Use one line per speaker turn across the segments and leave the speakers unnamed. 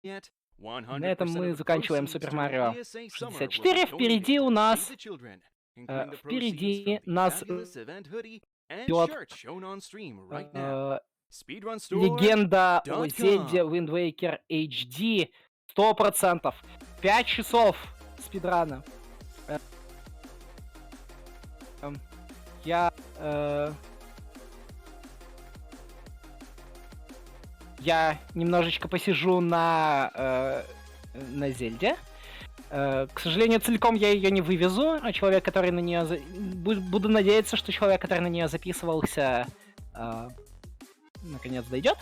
На этом мы заканчиваем Супер Марио 64. Впереди нас ждет легенда о Зельде Wind Waker HD 100%. 5 часов спидрана. Я немножечко посижу на Зельде. К сожалению, целиком я ее не вывезу, а человек, который на нее... Буду надеяться, что человек, который на нее записывался, наконец дойдет.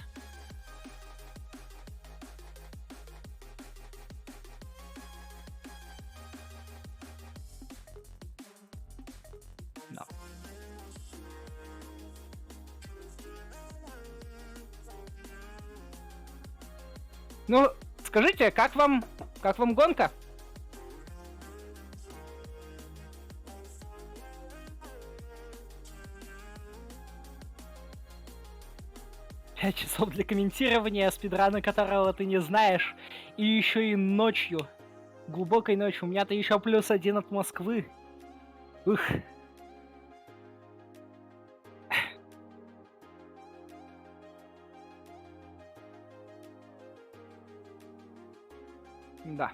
No. Ну, скажите, как вам гонка? Пять часов для комментирования спидрана, которого ты не знаешь, и еще и ночью, глубокой ночью. У меня-то еще +1 от Москвы. Ух. Да.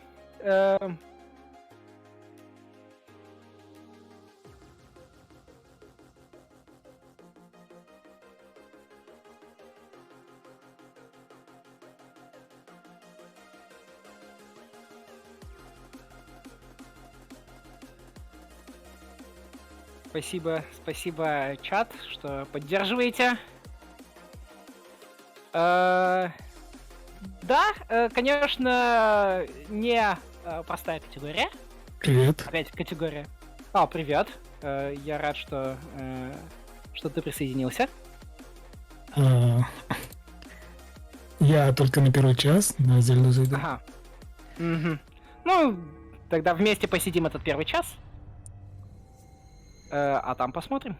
Спасибо, чат, что поддерживаете. Да, конечно, не простая категория.
Привет.
Опять категория. Привет. Я рад, что ты присоединился.
Я только на первый час на Zelda зайду.
Ага. Угу. Ну, тогда вместе посидим этот первый час. А там посмотрим.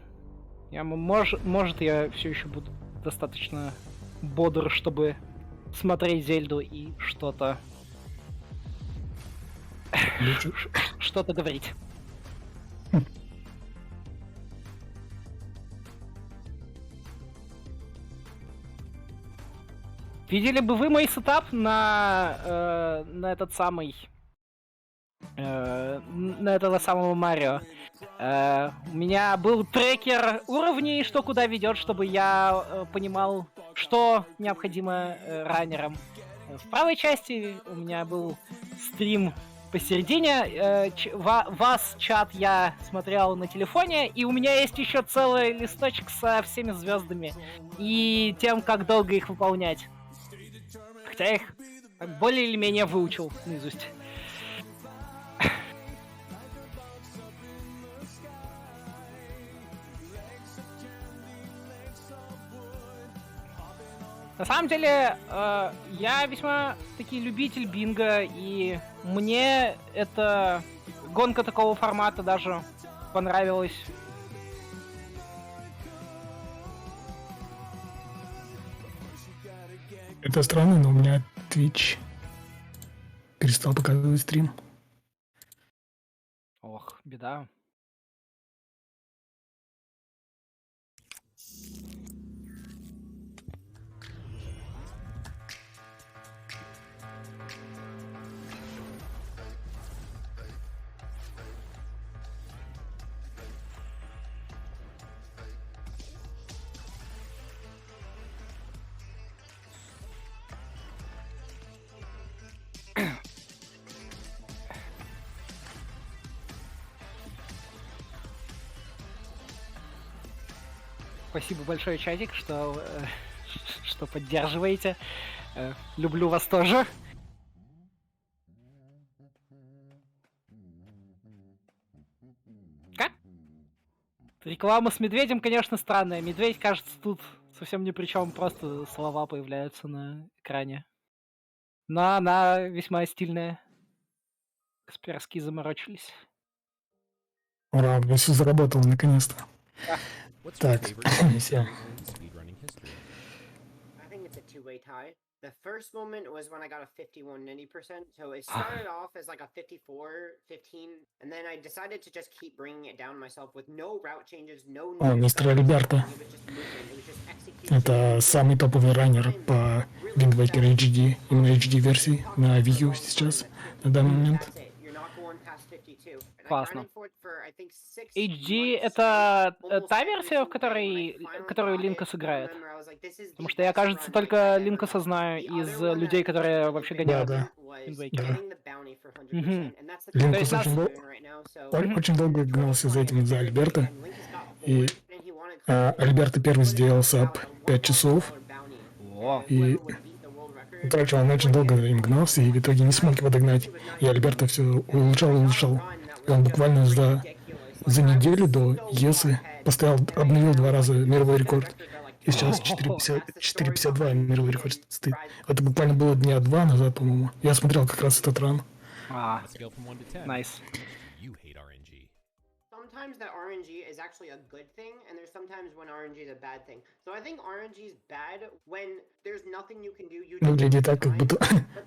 Может, я все еще буду достаточно бодр, чтобы смотреть Зельду и что-то говорить. Видели бы вы мой сетап на этот самый... на этого самого Марио? У меня был трекер уровней, что куда ведет, чтобы я понимал, что необходимо раннерам. В правой части у меня был стрим посередине. Вас, чат, я смотрел на телефоне, и у меня есть еще целый листочек со всеми звездами и тем, как долго их выполнять. Хотя я их более или менее выучил наизусть. На самом деле, я весьма таки любитель бинго, и мне эта гонка такого формата даже понравилась.
Это странно, но у меня Twitch перестал показывать стрим.
Ох, беда. Спасибо большое, чатик, что поддерживаете. Люблю вас тоже. Как? Реклама с медведем, конечно, странная. Медведь, кажется, тут совсем ни при чем, просто слова появляются на экране. Но она весьма стильная. Касперские заморочились.
Ура, я все заработал наконец-то.
Да.
Так, все.
The first moment was when I got a 51-90%. So it started off as like a 54-15, and then I decided to just keep bringing it down myself with no route changes, no.
О, мистер Альберто.
It was just movement. It was just execution.
Это самый топовый раннер по Wind Waker HD, именно HD-версии на Wii U сейчас, на данный момент.
Классно. HD — это та версия, в которую Линкас играет? Потому что я, кажется, только Линкаса знаю из людей, которые вообще гоняют Wind Waker.
Линкас очень долго гнался за этим, за Альберто. И Альберто первый сделал саб 5 часов. И короче, он очень долго им гнался, и в итоге не смог его догнать. И Альберто все улучшал. И он буквально за неделю до ESA обновил 2 раза мировой рекорд. И сейчас 4.52 мировой рекорд стоит. Это буквально было дня 2 назад, по-моему. Я смотрел как раз этот ран.
Nice.
Sometimes that RNG is actually a good thing, and there's sometimes when RNG is a bad thing. So I think RNG is bad when there's nothing you can do.
Выглядит так, как будто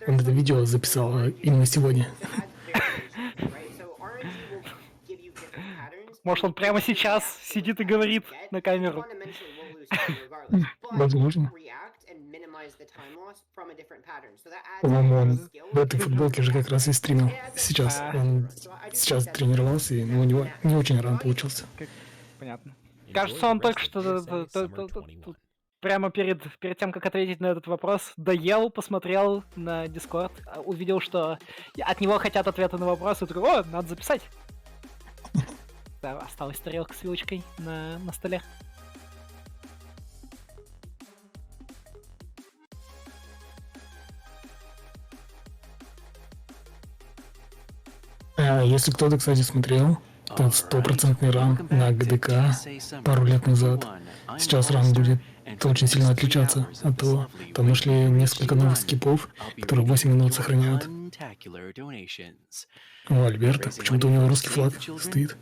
он это видео записал именно сегодня.
Может, он прямо сейчас сидит и говорит на камеру.
Возможно. По-моему, он в этой футболке же как раз и стримил. Он сейчас тренировался, и у него не очень рано получился.
Понятно. Кажется, он только что прямо перед тем, как ответить на этот вопрос, доел, посмотрел на Discord, увидел, что от него хотят ответы на вопросы, и такой: о, надо записать. Да, осталась тарелка с вилочкой на столе.
Если кто-то, кстати, смотрел тот 100% ран на ГДК пару лет назад, сейчас ран будет очень сильно отличаться от того. Там нашли несколько новых скипов, которые 8 минут сохраняют. О, Альберто, почему-то у него русский флаг стоит.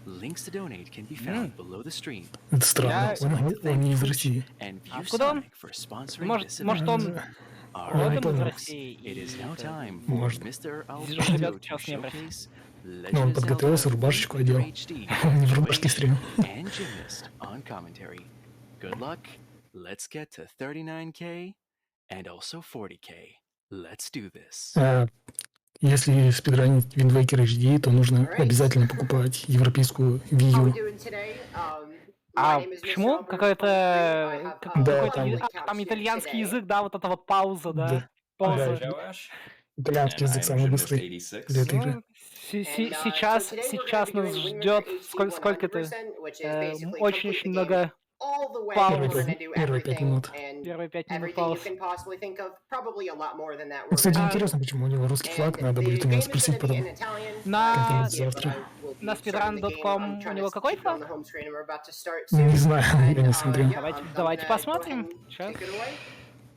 Это странно, он не из России.
А откуда он? Может он родом из России?
Может.
Здесь живет сейчас не в России.
Но он подготовился, рубашечку одел. Он не в рубашке стримил.
Let's get to 39K and also 40K. Let's do this.
Если спидранить Wind Waker HD, то нужно обязательно покупать европейскую Wii U.
А почему? Какой-то там итальянский язык, да, вот эта вот пауза, да? Пауза.
Итальянский язык самый быстрый для этой игры.
Сейчас нас ждет сколько-то очень много пауз.
Первые 5 минут.
Первые 5 минут пауз.
Кстати, интересно, почему у него русский флаг, надо будет у него спросить потом.
На
завтра.
На speedrun.com у него какой флаг?
Не знаю, я не смотрел.
Давайте посмотрим. Сейчас.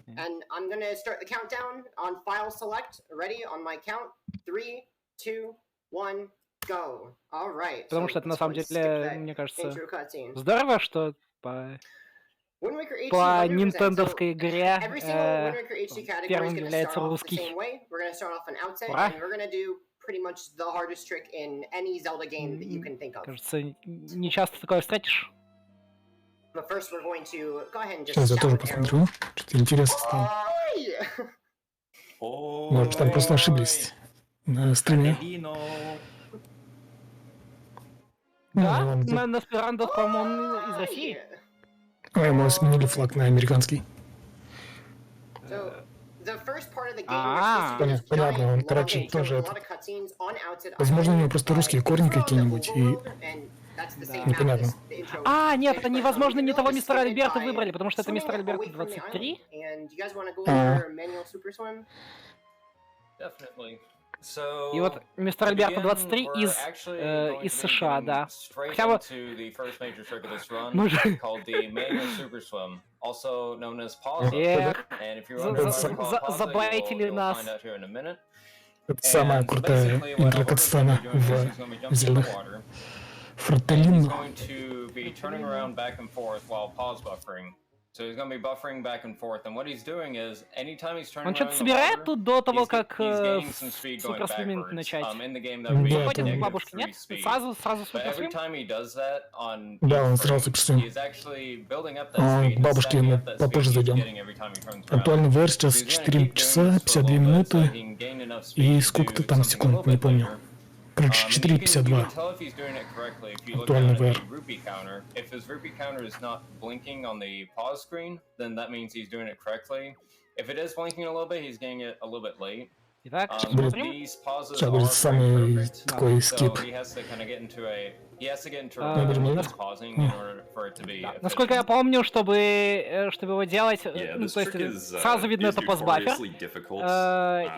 And I'm gonna start the countdown on file select. Ready on my count? 3, 2, 1, go. All right.
Потому что это на самом деле, мне кажется, здорово, что по нинтендовской игре первым является русский. Ура! Кажется, не часто такое встретишь.
Сейчас я тоже посмотрю. Что-то интересно стало. Может, там просто ошиблись на стриме.
Да, на speedrun.com он из России.
Мы сменили флаг на американский. Понятно, он, короче, тоже это... Возможно, у него просто русские корни какие-нибудь, и... Непонятно.
Нет, они, возможно, не того мистера Альберта выбрали, потому что это мистер Альберта 23. И вот мистер Альберта 23 из США, да. Хотя бы... Забайтили нас.
Это самая крутая интро-катсцена в Зельдах. Фрателлино.
Он что-то собирает тут до того, как суперсвиминг начать. Выходит к бабушке, нет? Сразу суперсвим?
Да, он сразу суперсвим. К бабушке мы попозже зайдем. Актуальный VR сейчас 4 часа, 52 минуты и сколько-то там секунд, не помню. Короче, 4:52. Актуальный VR.
Итак,
Будет,
смотрим.
сейчас будет самый такой скип.
Насколько я помню, чтобы его делать, ну, то есть сразу видно это постбафер.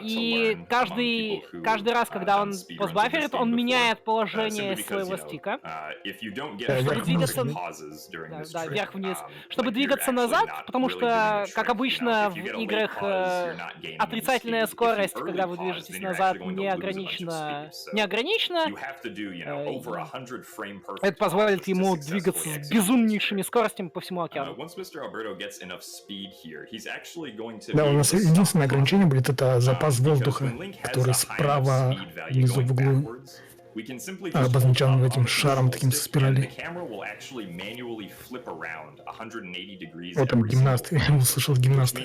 И каждый раз, когда он постбаферит, он меняет положение своего стика. Чтобы двигаться, да, вверх-вниз. Чтобы двигаться назад, потому что, как обычно в играх, отрицательная скорость, когда вы движетесь назад, не ограничена. Это позволит ему двигаться с безумнейшими скоростями по всему океану.
Да, у нас единственное ограничение будет это запас воздуха, который справа внизу в углу обозначен этим шаром таким со спирали. Вот там гимнаст, я услышал гимнаста.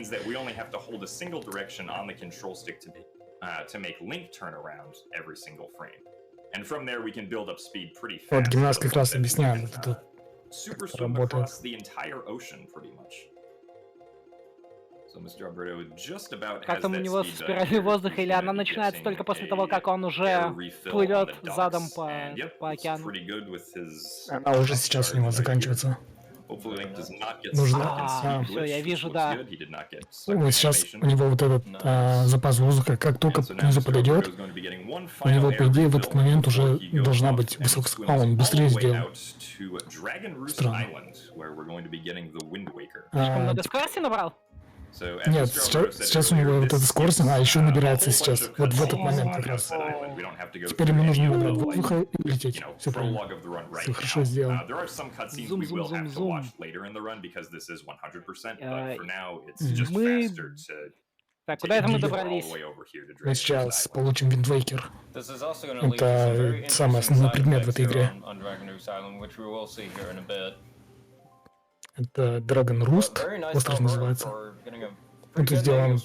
Вот гимнаст как раз объясняет, вот это работает.
Как там у него с спиралью воздуха, или она начинается только после того, как он уже плывет задом по океану?
Она уже сейчас у него заканчивается. Нужно.
Все, я вижу, да.
Ну, сейчас у него вот этот запас воздуха, как только внизу подойдет, у него, по идее, в этот момент уже должна быть высокая. А, он быстрее сделал. Странно.
Слишком много скорости набрал?
Нет, сейчас у него вот эта скорость, она еще набирается сейчас. Вот в этот момент как раз. Теперь ему нужно набрать воздуха и лететь. Все правильно. Все хорошо сделано.
Зум. Мы... Так, куда это мы добрались?
Мы сейчас получим виндвейкер. Это самый основной предмет в этой игре. Это Dragon остров называется. Вот сделаем,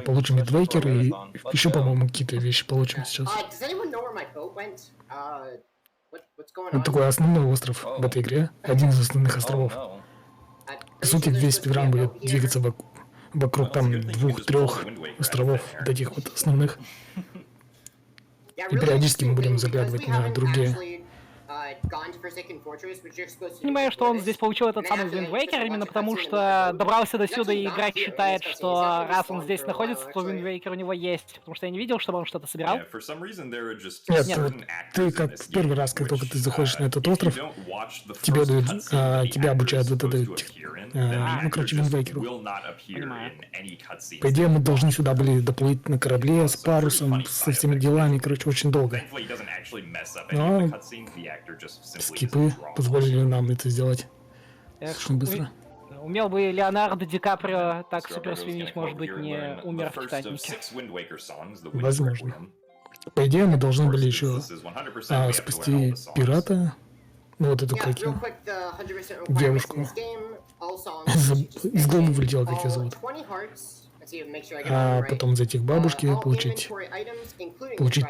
получим виндвейкер и еще, по-моему, какие-то вещи получим сейчас. Это такой основной остров в этой игре, один из основных островов. По сути, весь спидран будет двигаться вокруг там 2-3 островов, вот этих вот основных. И периодически мы будем заглядывать на другие.
Понимаю, что он здесь получил этот самый Wind Waker именно потому, что добрался до сюда, и игра считает, что раз он здесь находится, то Wind Waker у него есть. Потому что я не видел, чтобы он что-то собирал.
Нет, ты как первый раз, как только ты заходишь на этот остров, тебе дают, тебя обучают вот этой, ну, короче, Wind Waker'у. По идее, мы должны сюда были доплыть на корабле с парусом, со всеми делами, короче, очень долго. Но скипы позволили нам это сделать очень быстро.
Умел бы Леонардо Ди Каприо так суперсвинить, может быть, не умер в Титанике.
Возможно. По идее, мы должны были еще спасти пирата, ну вот эту как ее, девушку. Из головы вылетело, как ее зовут. А потом зайти к бабушке, получить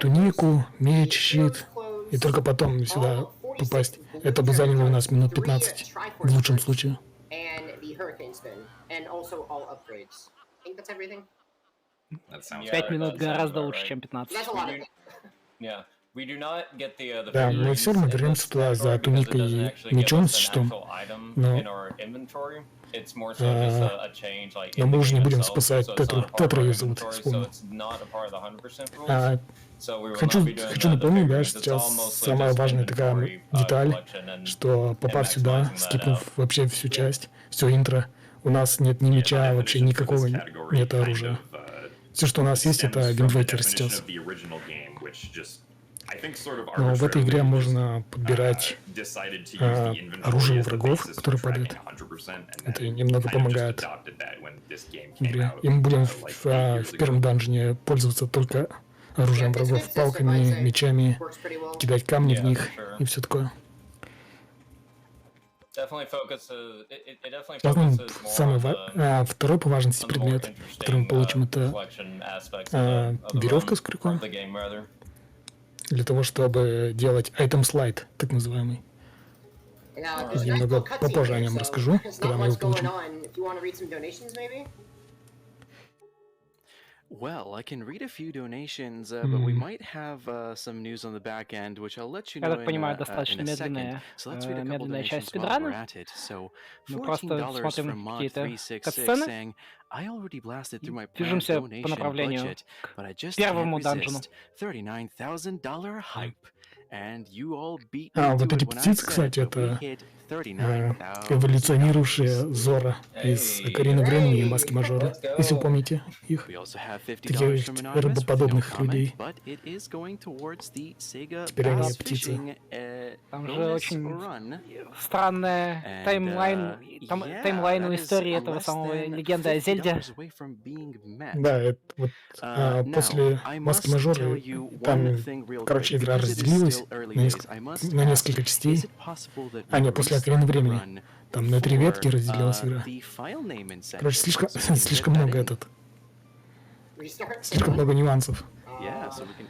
тунику, меч, щит. И только потом сюда попасть. Это бы заняло у нас минут 15, в лучшем случае.
5 минут гораздо лучше, чем 15.
Да, мы все равно вернемся туда за туникой и мечом с щитом. Но мы уже не будем спасать Тетру. Тетра ее зовут, вспомнил. Хочу напомнить, да, что сейчас самая важная такая деталь, что попав сюда, скипнув вообще всю часть, все интро, у нас нет ни меча, вообще никакого нет оружия. Все, что у нас есть, это виндвейкер сейчас. Но в этой игре можно подбирать оружие у врагов, которые падают. Это немного помогает игре. И мы будем в первом данжене пользоваться только оружием врагов, палками, мечами, кидать камни в них и все такое. Второй по важности предмет, который мы получим, это веревка с крюком. Для того, чтобы делать item slide, так называемый. Немного попозже о нем расскажу, когда мы его получим.
Well, I can read a few donations, but we might have some news on the back end, which I'll let you know
Я так понимаю, достаточно
in a second.
медленная,
So let's read a couple
медленная часть
donations while we're
спидрана.
at it. So
Мы просто
$14
смотрим
from
какие-то
Mod366
катсцены.
saying, I already blasted through my planned
Движемся по
donation
направлению
budget, but I
к
just can't
первому данжену.
resist $39,000 hype. And you all beat me
Вот
to
эти
it when I
птицы,
said
кстати,
it, but we
это
hit $39,000.
эволюционирующая Зора из Окарины Времени и Маски Мажора, если вы помните их.
We also have $50
Таких
from Anonymous with no
рыбоподобных
comment,
людей.
but it is going towards the Sega
Теперь они
Bass
птицы.
Fishing
Там же
bonus
очень
run.
странная
And,
таймлайн у
that is
истории этого
less
самого
than
легенды о Зельде.
$50 away from being met.
Да, это вот
Now,
после
I
Маски
must
Мажора
tell you
там,
one thing real
короче,
quick,
игра
because it is
разделилась
still early
на
days. I must
на
ask,
несколько частей.
is it possible that
А,
we
нет, после
restart
Окарины
the
Времени.
run
Там на 3 ветки
for,
разделилась игра.
the file name incentive,
Короче, слишком,
so we can
слишком
get that
много
in?
слишком много нюансов.
Yeah, so we can...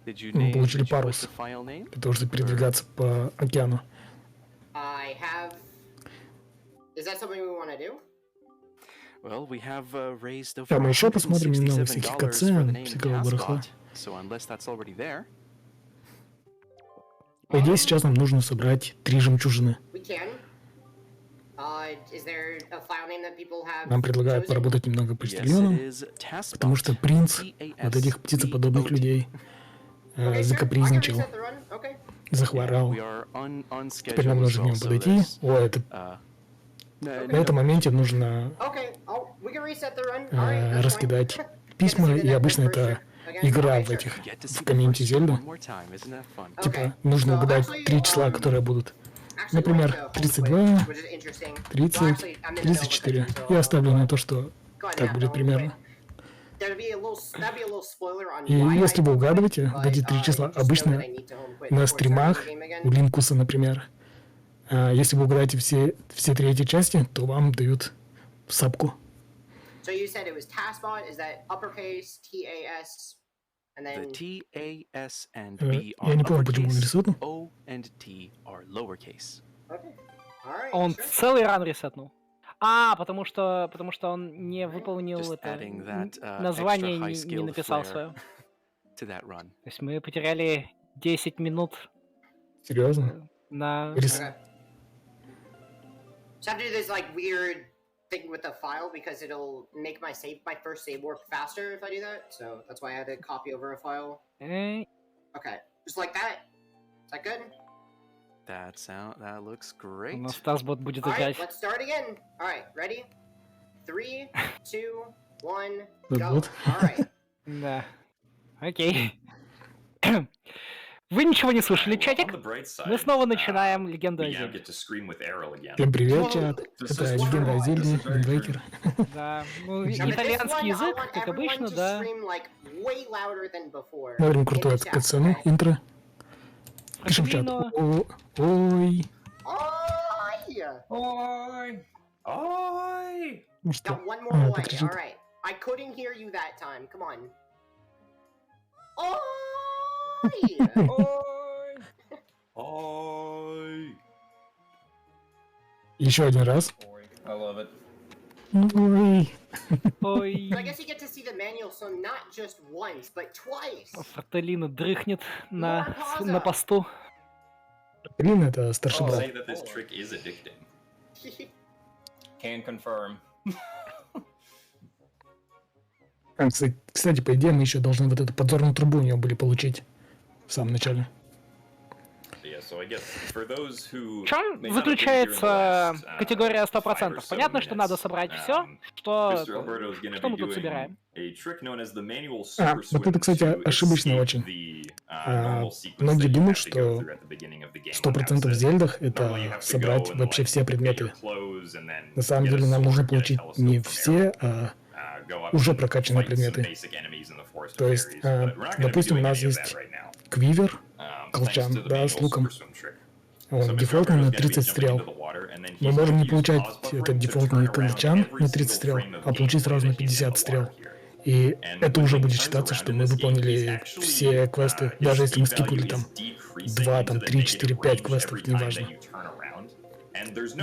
Did you
Мы
name,
получили
did you put
парус
the file name?
для того, чтобы передвигаться по океану.
I have. Is that something we want to do?
Well, we have raised over
Да, мы еще посмотрим немного
$167
всяких
for the
катсцен,
name
всякого барахла.
Hasbot. So unless that's already there.
По идее, сейчас нам нужно собрать 3 жемчужины.
We can. Is there a file name that people have
Нам предлагают
chosen?
поработать немного по
Yes,
почтальону,
it is Tasbot.
потому что принц вот этих птицеподобных людей
Okay, sure. I can
закапризничал,
reset the run. Okay.
захворал.
We are on
Теперь нам
schedule as
нужно к
well,
нему
so
подойти.
there's,
О, это на этом моменте нужно
Okay. We can reset the run. All right, that's fine.
раскидать письма, и обычно это игра в этих,
get to
в
see the
комьюнити
first
Зельда.
one more time. Isn't that fun?
Типа, нужно угадать 3 числа, которые будут. Например, 32, 30, 34. Я оставлю на то, что так будет примерно. И если вы угадываете вот эти 3 числа, обычно на стримах, у Линкуса, например, если вы угадаете все 3 эти части, то вам дают сапку.
So you said it was Tasbot. Is that uppercase, TAS, and
The
then
T, A, S, and B are
Я не помню, почему он
uppercase,
рисует.
O and T are lowercase.
Okay. All right.
Он
sure.
целый ран ресетнул. потому что он не выполнил
Just
это
adding that,
название,
extra high
не
skilled
написал
flair
свое.
to that run.
То есть мы потеряли 10 минут
Серьезно?
на...
Okay. So I have to do this like weird thing with the file because it'll make my first save work faster if I do that. So that's why I had to copy over a file. Okay, just like that. Is that good?
That looks great.
У нас Tasbot будет
All right,
играть.
let's start again. All right, ready? 3, 2, 1,
Вот,
go.
вот.
All right.
Да. Окей. Вы ничего не слышали, чатик? Мы снова начинаем «Легенду о Зельде».
Всем привет, чат. Это «Легенда о Зельде», Виндвейкер.
Да, ну,
Now, with this
итальянский
one, I
язык,
want
как
everyone
обычно,
to
да.
scream, like, way louder than before.
Смотрим крутую
In the chat,
катсцену,
okay?
интро. Пишем в чат.
Фортелино.
Ой.
Ой!
Ой!
Ну что?
Now, one more
А,
oi.
это кричит.
All right. I couldn't hear you that time. Come on. Oi!
Ой! Ой!
Еще один раз.
I love it.
Ой.
Ой.
So I guess you get to see the manual, so not just once, but twice.
Фортелино дрыхнет на посту.
Блин, это старший брат.
Say that this trick is addicting. Can confirm.
Кстати, по идее, мы еще должны вот эту подзорную трубу у него были получить в самом начале.
В чем заключается категория 100%? Понятно, что надо собрать все, что мы тут собираем.
Вот это, кстати, ошибочно очень. Многие думают, что 100% в Зельдах это собрать вообще все предметы. На самом деле нам нужно получить не все, а уже прокачанные предметы. То есть, допустим, у нас есть квивер, колчан, да, с луком. Он дефолтный на 30 стрел. Мы можем не получать этот дефолтный колчан на 30 стрел, а получить сразу на 50 стрел. И это уже будет считаться, что мы выполнили все квесты, даже если мы скипнули там 2, там 3, 4, 5 квестов, неважно.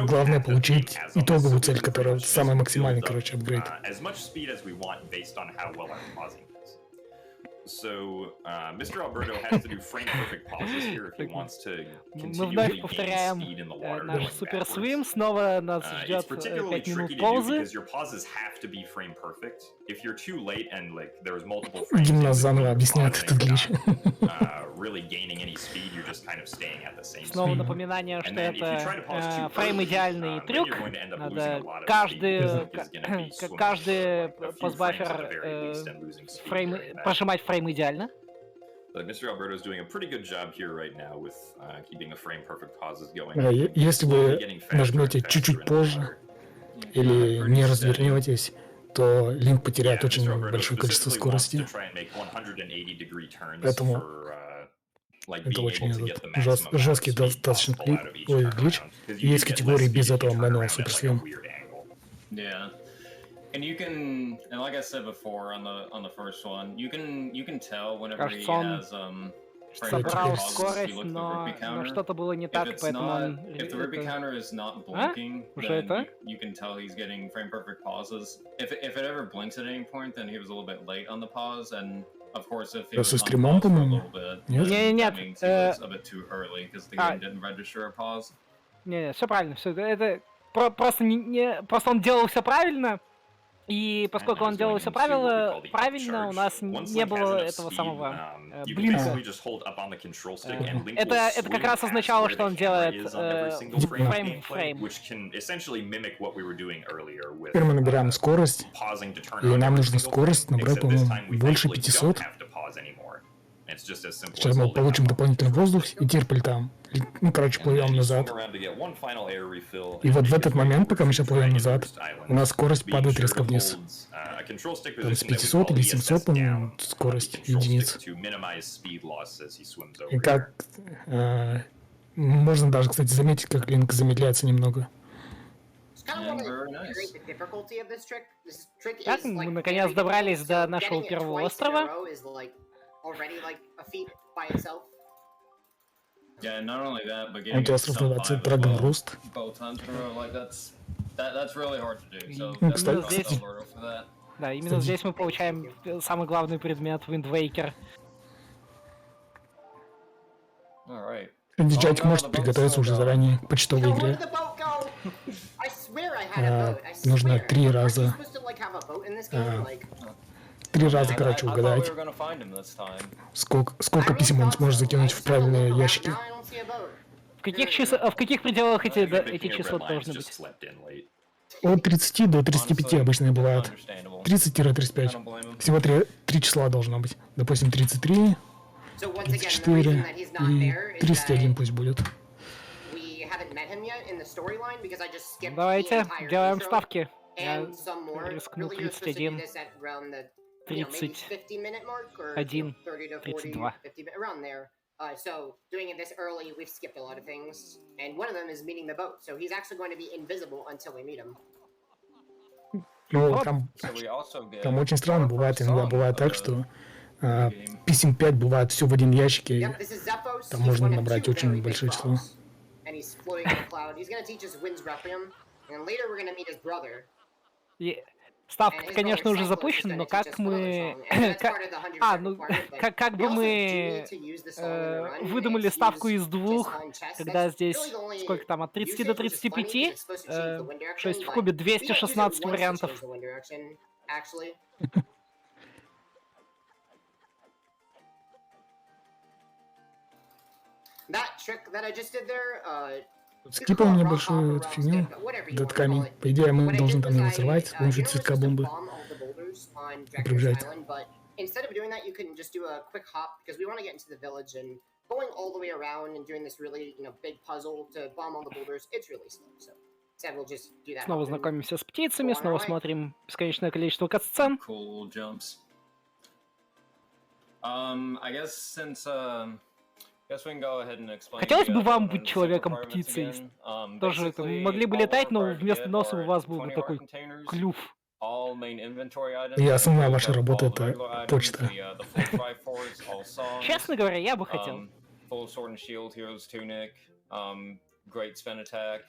Главное получить итоговую цель, которая самая максимальная, короче, апгрейд.
So, Mr. Alberto has to do frame perfect pauses here if he wants to
Мы вновь повторяем наш супер свим, снова нас ждет 5 минут паузы.
Гимназ заново объясняет этот глич.
Снова напоминание, что это фрейм идеальный трюк. Надо каждый пасбафер прожимать фрейм идеально.
Mr. Alberto is doing a pretty good job here right now with keeping the frame perfect pauses going.
Если вы нажмете чуть-чуть позже или не развернетесь, то Линк потеряет очень большое количество скорости. Поэтому это очень жесткий достаточно глич. Есть категории без этого manual super swim.
And you can, and like I said before on the first one, you can tell whenever he has
собрал скорость, но что-то было не так, поэтому он...
If the Ruby counter is not blinking, then you can tell he's getting frame perfect pauses. If it ever blinks at any point, then he was a little bit late on the pause, and of course if he was on pause for a little bit, that means he was a bit too early because the game didn't register a pause.
Не, все правильно, все это просто он делал все правильно. И поскольку он делал все правильно, у нас не было этого самого блинка. Это как раз означало, что он делает фрейм.
Теперь мы набираем скорость, и нам нужно скорость набрать, по-моему, больше 500. Сейчас мы получим дополнительный воздух, и теперь полетаем. Ну, короче, плывем назад. И вот в этот момент, пока мы сейчас плывем назад, у нас скорость падает резко вниз. Там с 500 или 700, по-моему, скорость единиц. И как... можно даже, кстати, заметить, как Линк замедляется немного.
Так, мы наконец добрались до нашего первого острова.
Yeah, not only that, but
getting остров называется Dragon Roost.
That's really hard to do. So
да, именно здесь мы получаем самый главный предмет Wind Waker.
Диджайк может приготовиться уже заранее к почтовой игре. Нужно 3 раза. 3 раза, короче, угадать, сколько писем он сможет закинуть в правильные ящики.
В каких пределах эти числа должны быть?
От 30 до 35 обычно бывает. 30-35. Всего 3 числа должно быть. Допустим, 33, 34 и 31 пусть будет.
Давайте делаем ставки. Я рискну 31. 31, 32.
So doing it this early, we've skipped a lot of things, and one of them is meeting the boat. So he's actually going to be invisible until we meet him.
Ну, там очень странно бывает, иногда бывает так, что писем 5 бывает все в один ящик, и там можно набрать очень большое число.
Ставка, конечно, уже запущена, но как мы... как бы мы выдумали ставку из 2, когда здесь, сколько там, от 30 до 35, то есть в кубе 216 вариантов.
Скипаем небольшую эту фигню, этот камень. По идее, мы должны там его взрывать с помощью цветка бомбы и приближать.
instead of doing that, you can just do a quick hop because we want to get into the village and going all the way around and doing this really, big puzzle to bomb all the boulders. It's really slow. So instead, we'll just do that.
Снова знакомимся с птицами, снова смотрим бесконечное количество катсцен.
Cool jumps. I guess since guess we can go ahead and explain.
Хотелось бы вам быть человеком-птицей. Тоже это, могли бы летать, но вместо носа у вас был бы такой клюв.
И основная ваша работа — это почта.
Честно говоря, я бы хотел.
Full sword and shield, hero's tunic, great spin attack.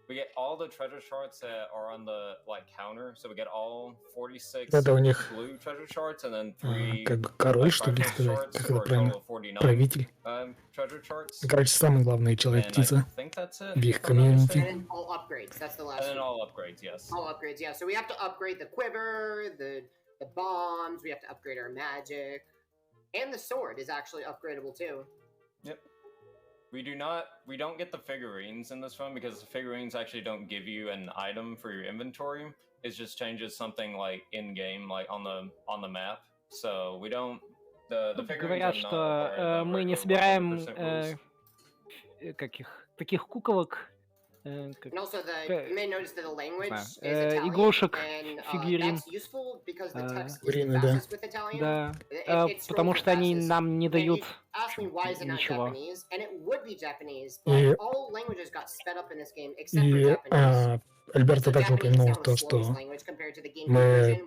We get all the treasure shards that are on the counter. So we get all 46 blue treasure shards and then 3
как бы король, что ли, сказать, как это правильно, правитель. Короче, самый главный человек-птица в их комьюнити.
And all upgrades, that's the last one.
And all upgrades, yes.
All upgrades, yeah. So we have to upgrade the quiver, the bombs, we have to upgrade our magic. And the sword is actually upgradable too.
Yep. We don't get the figurines in this one because the figurines actually don't give you an item for your inventory. It just changes something in game, on the map. So we don't. The figurines
Говорят, что мы не собираем таких куколок. Игрушек, фигурин. Да, потому что они нам не дают ничего.
И Альберто также упомянул то, что мы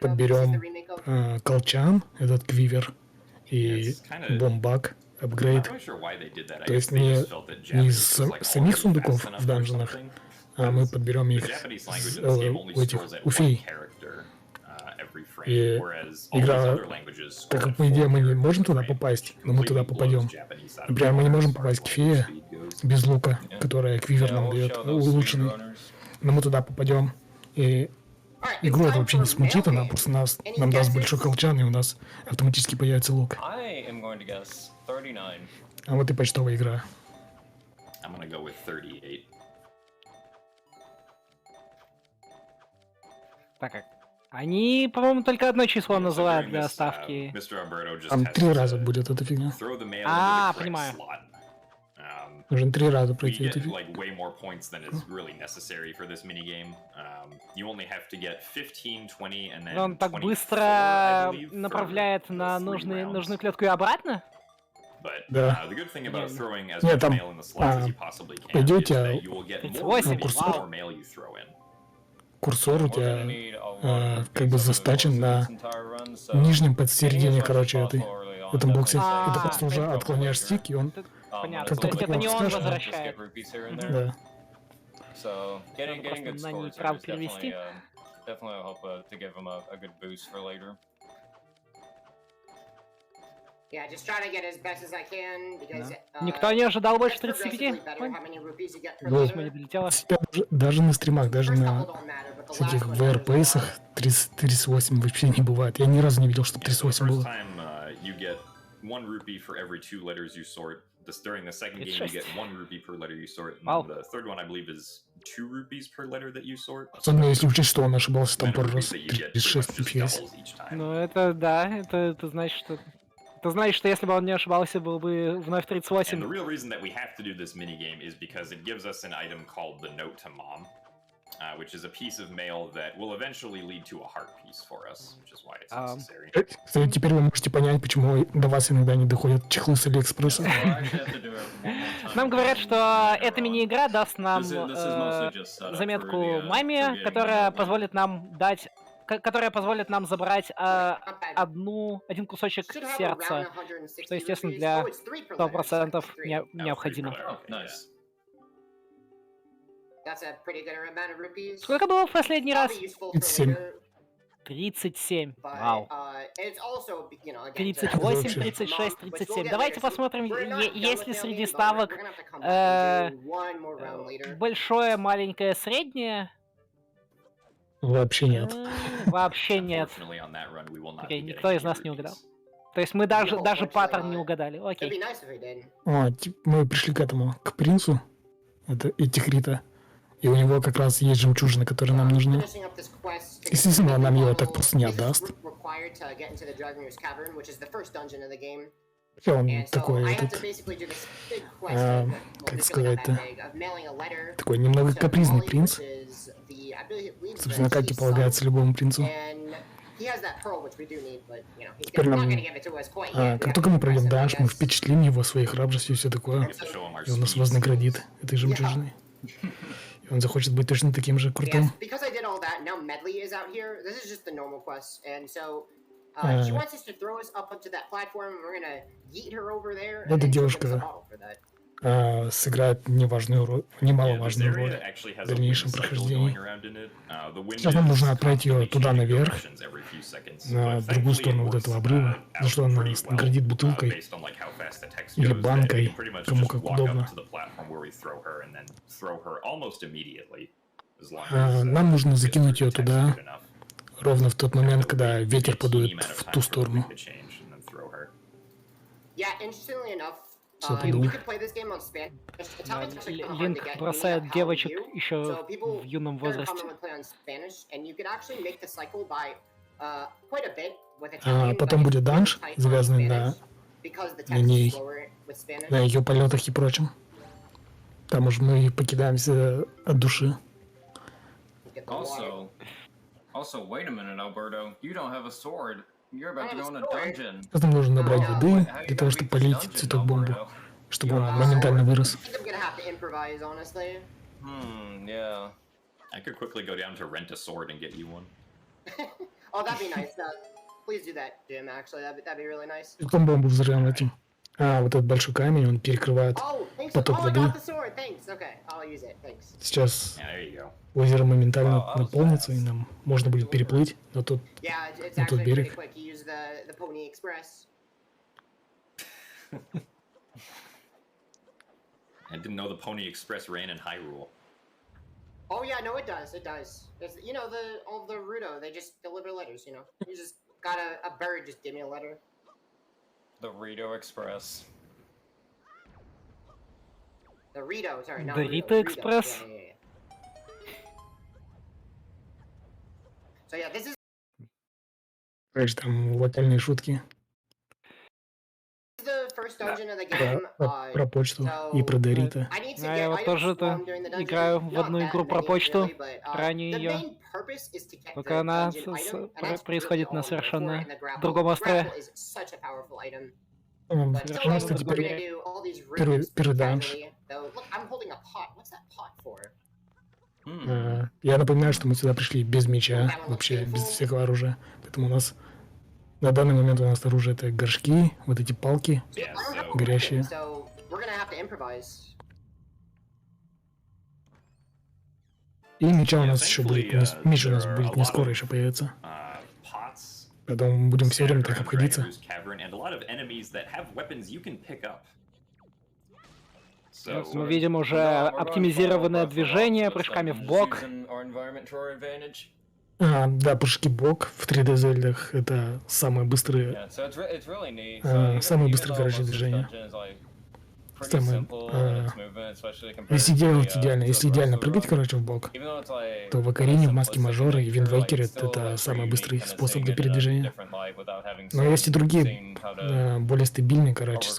подберем колчан, этот квивер, и бомбак, апгрейд. То есть не из самих сундуков в данженах, а мы подберем их у фей. И игра, так как, по идее, мы не можем туда попасть, но мы туда попадем. Например, мы не можем попасть к фее без лука, которая квивер нам дает, улучшенный. Но мы туда попадем, и игру это вообще не смутит, она просто нам даст большой колчан, и у нас автоматически появится лук. А вот и почтовая игра.
Так как они, по-моему, только одно число называют для ставки.
Там 3 раза будет эта фигня.
Понимаю.
Нужно 3 раза пройти эту фигню.
Он так быстро направляет на нужную клетку и обратно?
Да. Нет, там пойдете, курсор у тебя как бы застачен на нижнем посередине, в этом боксе. И ты просто уже отклоняешь стик, и он
Понятно.
как только ты
Это не
его
он
скажешь,
возвращает.
Да.
Надо просто на нейтрал перевести. Никто не ожидал больше 35. Мы не долетело.
Даже на стримах, даже на всяких VR-пейсах 38 вообще не бывает. Я ни разу не видел, чтобы 38 было.
During the second game, you get 1 rupee per letter you sort, and the third one, I believe, is 2 rupees per letter that you sort.
Особенно если учесть, что он ошибался там пару раз. 36 FPS.
Ну это да, это значит, что... Это значит, что если бы он не ошибался, был бы вновь 38.
And the real reason that we have to do this minigame is because it gives us an item called the Note to Mom, which is a piece of mail that will eventually lead to a heart piece for us, which is why it's necessary.
Кстати, теперь вы можете понять, почему до вас иногда не доходят чехлы с Алиэкспресса.
Нам говорят, что эта мини-игра даст нам заметку маме, которая позволит нам забрать один кусочек сердца, что, естественно, для 100% необходимо. Сколько было в последний раз?
37.
37. Вау. 38, 36, 37. Давайте посмотрим, есть ли среди ставок большое, маленькое, среднее.
Вообще нет.
Вообще нет. Окей, никто из нас не угадал. То есть мы даже паттерн не угадали. Окей.
Мы пришли к принцу, это Этихрита. И у него как раз есть жемчужина, которая нам нужна. Естественно, он нам его так просто не отдаст. И он такой этот... как сказать-то? Такой немного капризный принц. Собственно, как и полагается любому принцу. Теперь нам... как только мы пройдем данж, мы впечатлим его своей храбростью и все такое. И он нас вознаградит этой жемчужиной. И он захочет быть точно таким же крутым. Эта девушка сыграет немаловажную роль в дальнейшем прохождении. Сейчас нам нужно отправить ее туда наверх, на другую сторону вот этого обрыва, за что она нас наградит бутылкой или банкой, кому как удобно. Нам нужно закинуть ее туда ровно в тот момент, когда ветер подует в ту сторону.
Линк бросает девочек еще в юном возрасте.
Потом будет данж, завязанный на ней, на ее полетах и прочем. Там уж мы покидаемся от души. Сейчас нам нужно набрать воды для того, чтобы полить цветок-бомбу, чтобы он моментально вырос. Потом бомбу взрываем этим. Вот этот большой камень, он перекрывает поток воды. Сейчас озеро моментально наполнится, и нам можно будет переплыть на тот берег.
I didn't know the Pony Express ran in Hyrule.
Oh yeah, no, it does. It does. It's, you know, all the Rudo, they just deliver letters. You know, you just got a bird just give me a letter.
The Rito Express.
The Rito, sorry, not
The Rito Express.
Yeah. So yeah, this is.
Конечно, там локальные шутки. Про почту и про Дорита.
Я вот тоже играю в одну игру про почту, ранее ее. Только она происходит на совершенно другом острове.
Совершенно, кстати, первый данж. Я напоминаю, что мы сюда пришли без меча, вообще без всякого оружия. Поэтому у нас на данный момент у нас оружие это горшки, вот эти палки горящие. И меча у нас еще будет, меч у нас будет не скоро еще появится. Поэтому мы будем все время так обходиться.
Мы видим уже оптимизированное движение прыжками в бок.
Да, прыжки в бок в 3D Зельдах это самые быстрые, короче, движения. Если делать идеально, если идеально прыгать, короче, в бок, то в Окарине, в Маске Мажора и в Инвейкере это самый быстрый способ для передвижения. Но есть и другие, более стабильные, короче,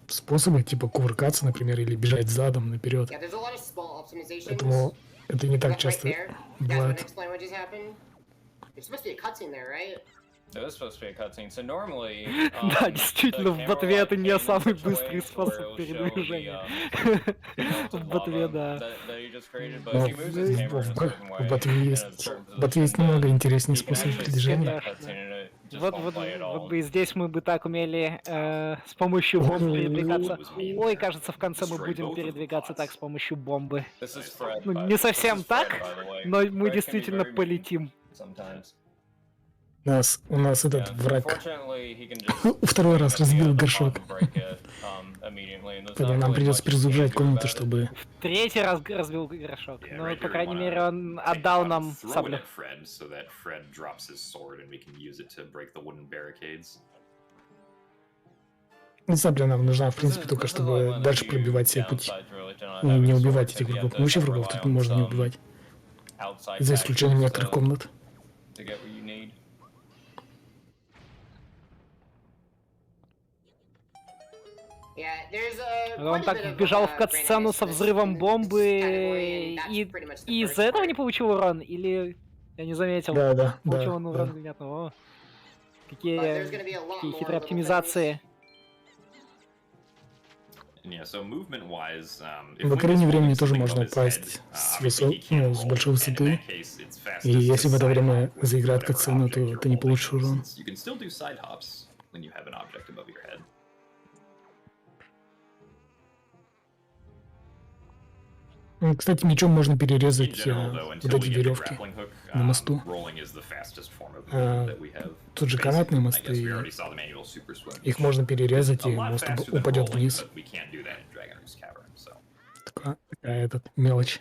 способы, типа кувыркаться, например, или бежать задом наперед. Поэтому это не так часто бывает.
Да, действительно, в ботве это не самый быстрый способ передвижения. В ботве, да.
В ботве есть немного интереснее способ передвижения.
Вот бы и здесь мы бы так умели с помощью бомб передвигаться. Ой, кажется, в конце мы будем передвигаться так с помощью бомбы. Ну, не совсем так, но мы действительно полетим.
У нас этот враг второй раз разбил горшок. Тогда нам придется перезагружать комнату, чтобы...
В третий раз разбил горшок. Ну, по крайней мере, он отдал нам саблю.
Сабля нам нужна, в принципе, только чтобы дальше пробивать себе путь. Не убивать этих врагов. Ну, вообще врагов тут можно не убивать. За исключением некоторых комнат.
Он так вбежал в кат-сцену со взрывом бомбы и из-за этого не получил урон? Или я не заметил?
Да.
Получил он урон или нет? О, какие хитрые оптимизации.
В экране времени тоже можно упасть с большой высоты. И если в это время заиграет катсцена, то ты не получишь урон. Кстати, мечом можно перерезать вот эти веревки на мосту. Тут же канатные мосты, их можно перерезать, и мост упадет вниз. Такая мелочь.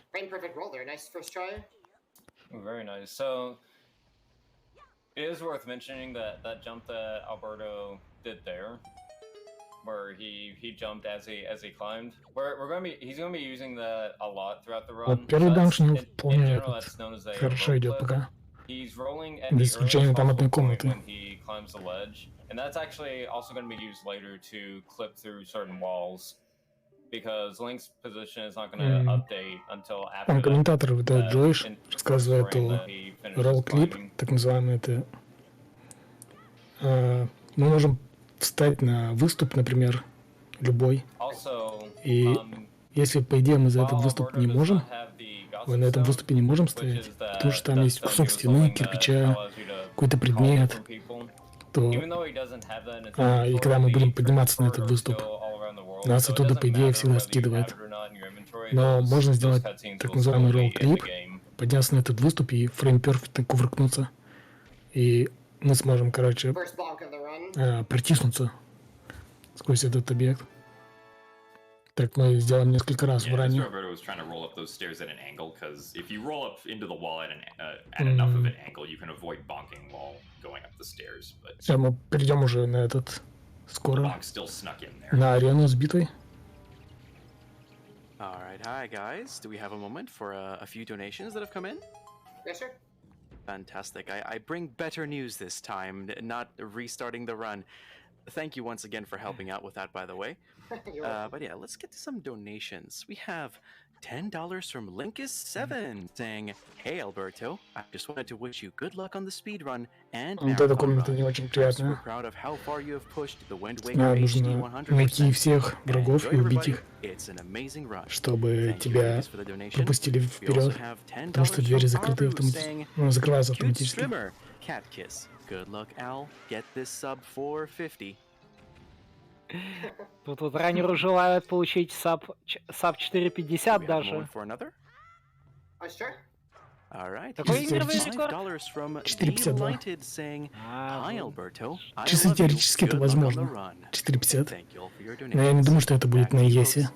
Very nice. So, it is worth mentioning that jump that Alberto did there, where he jumped as he climbed. He's gonna be using that a lot throughout the run.
Вот первый данжен вполне хорошо идет пока. Без исключения там одной комнаты.
And that's actually also going to be used later to clip through certain walls. Because Link's position is not going to update until after.
Там комментатор выдает Джоиш, рассказывает о ролл-клип, так называемый это. Мы можем встать на выступ, например, любой. И если, по идее, мы за этот выступ не можем, мы на этом выступе не можем стоять, потому что там есть кусок стены, кирпича, какой-то предмет, то... и когда мы будем подниматься на этот выступ, нас оттуда, по идее, всегда скидывает. Но можно сделать так называемый ролл-клип, подняться на этот выступ и фрейм-перфектно кувыркнуться. И мы сможем, короче, протиснуться сквозь этот объект. Так мы сделаем несколько раз в ране. Сейчас мы перейдем уже на этот скоро. На арену с битвой.
Alright, hi guys. Do we have a moment for a few donations that have come in?
Yes, sir.
Fantastic. I bring better news this time, not restarting the run. Thank you once again for helping out with that, by the way. But yeah, let's get to some donations. We have $10 from Linkus7 saying, "Hey Alberto, I just wanted to wish you good luck on the speed run and marathon run. I'm super proud of how far you have pushed the Wind Waker HD 100%.
Найти всех врагов и убить их,
It's an amazing run.
чтобы тебя пропустили вперед, потому что двери закрыты автоматически. Ну, закрываются автоматически.
Cat kiss. Good luck, Al. Get this sub for 50.
Тут вот раннеру желают получить саб 4.50 даже. Такой мировой рекорд.
Чисто теоретически это возможно. 4.50. Но я не думаю, что это будет на ESA.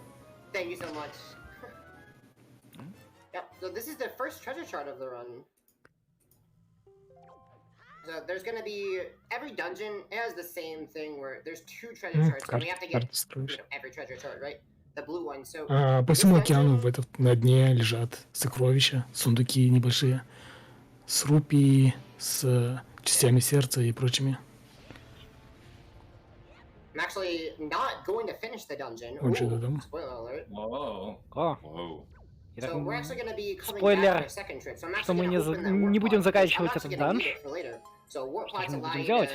So there's gonna be every dungeon has the same thing where there's two treasure charts and we have to get every treasure chart, right? The blue one. So
по всему океану на дне лежат сокровища, сундуки небольшие, с рупией, с частями сердца и прочими.
I'm actually not going to finish the dungeon. Spoiler alert.
Whoa.
Спойлер, что мы не будем заканчивать этот данж. Что мы будем делать?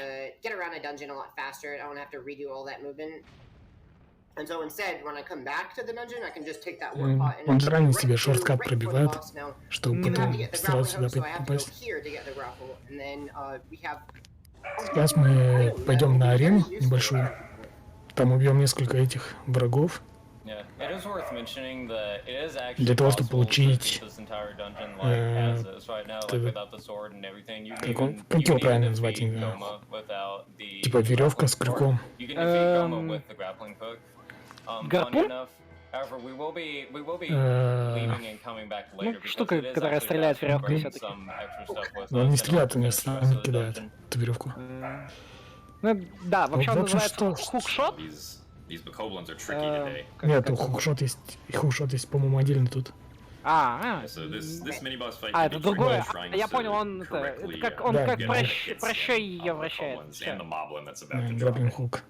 Он заранее себе шорткат пробивает, чтобы потом сразу сюда попасть. Сейчас мы пойдем на арену небольшую. Там убьем несколько этих врагов. Для того, чтобы получить... Как его правильно назвать? Типа веревка с крюком.
Гарпун? Ну, штука, которая стреляет веревкой все-таки.
Но он не стреляет, он ее кидает, эту веревку.
Ну, да, вообще он называется хукшот.
These bokoblins are tricky today.
Нет, хукшот есть, по-моему, отдельно тут.
So this mini-boss fight can
это
be
другое.
tricky, trying
Я понял,
to
он
correctly,
как прощай ее вращает.
and the moblin that's about to drop
Граблин
it.
хук.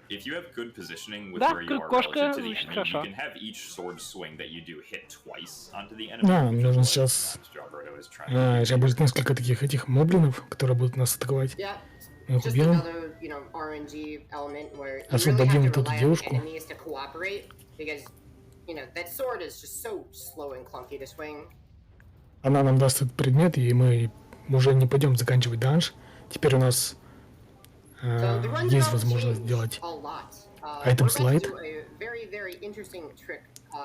If you have good positioning with
Да,
where you are
кошка
relative to the
звучит
enemy,
хорошо.
you can have each sword swing that you do hit twice onto the enemy.
Да,
which is
нужно
what
сейчас...
Mralberto is trying to do.
Сейчас будет несколько таких этих моблинов, которые будут нас атаковать.
Yeah,
Мы их
just
убьем.
another, RNG element where you really
Освободим
have
вот
to
эту
rely on
девушку.
enemies to cooperate because, that sword is just so slow and clunky to swing.
Она нам даст этот предмет, и мы уже не пойдем заканчивать данж. Теперь у нас
So the run
есть
down
возможность
changed
сделать
a lot.
item
We're about to
slide.
do a very, very interesting trick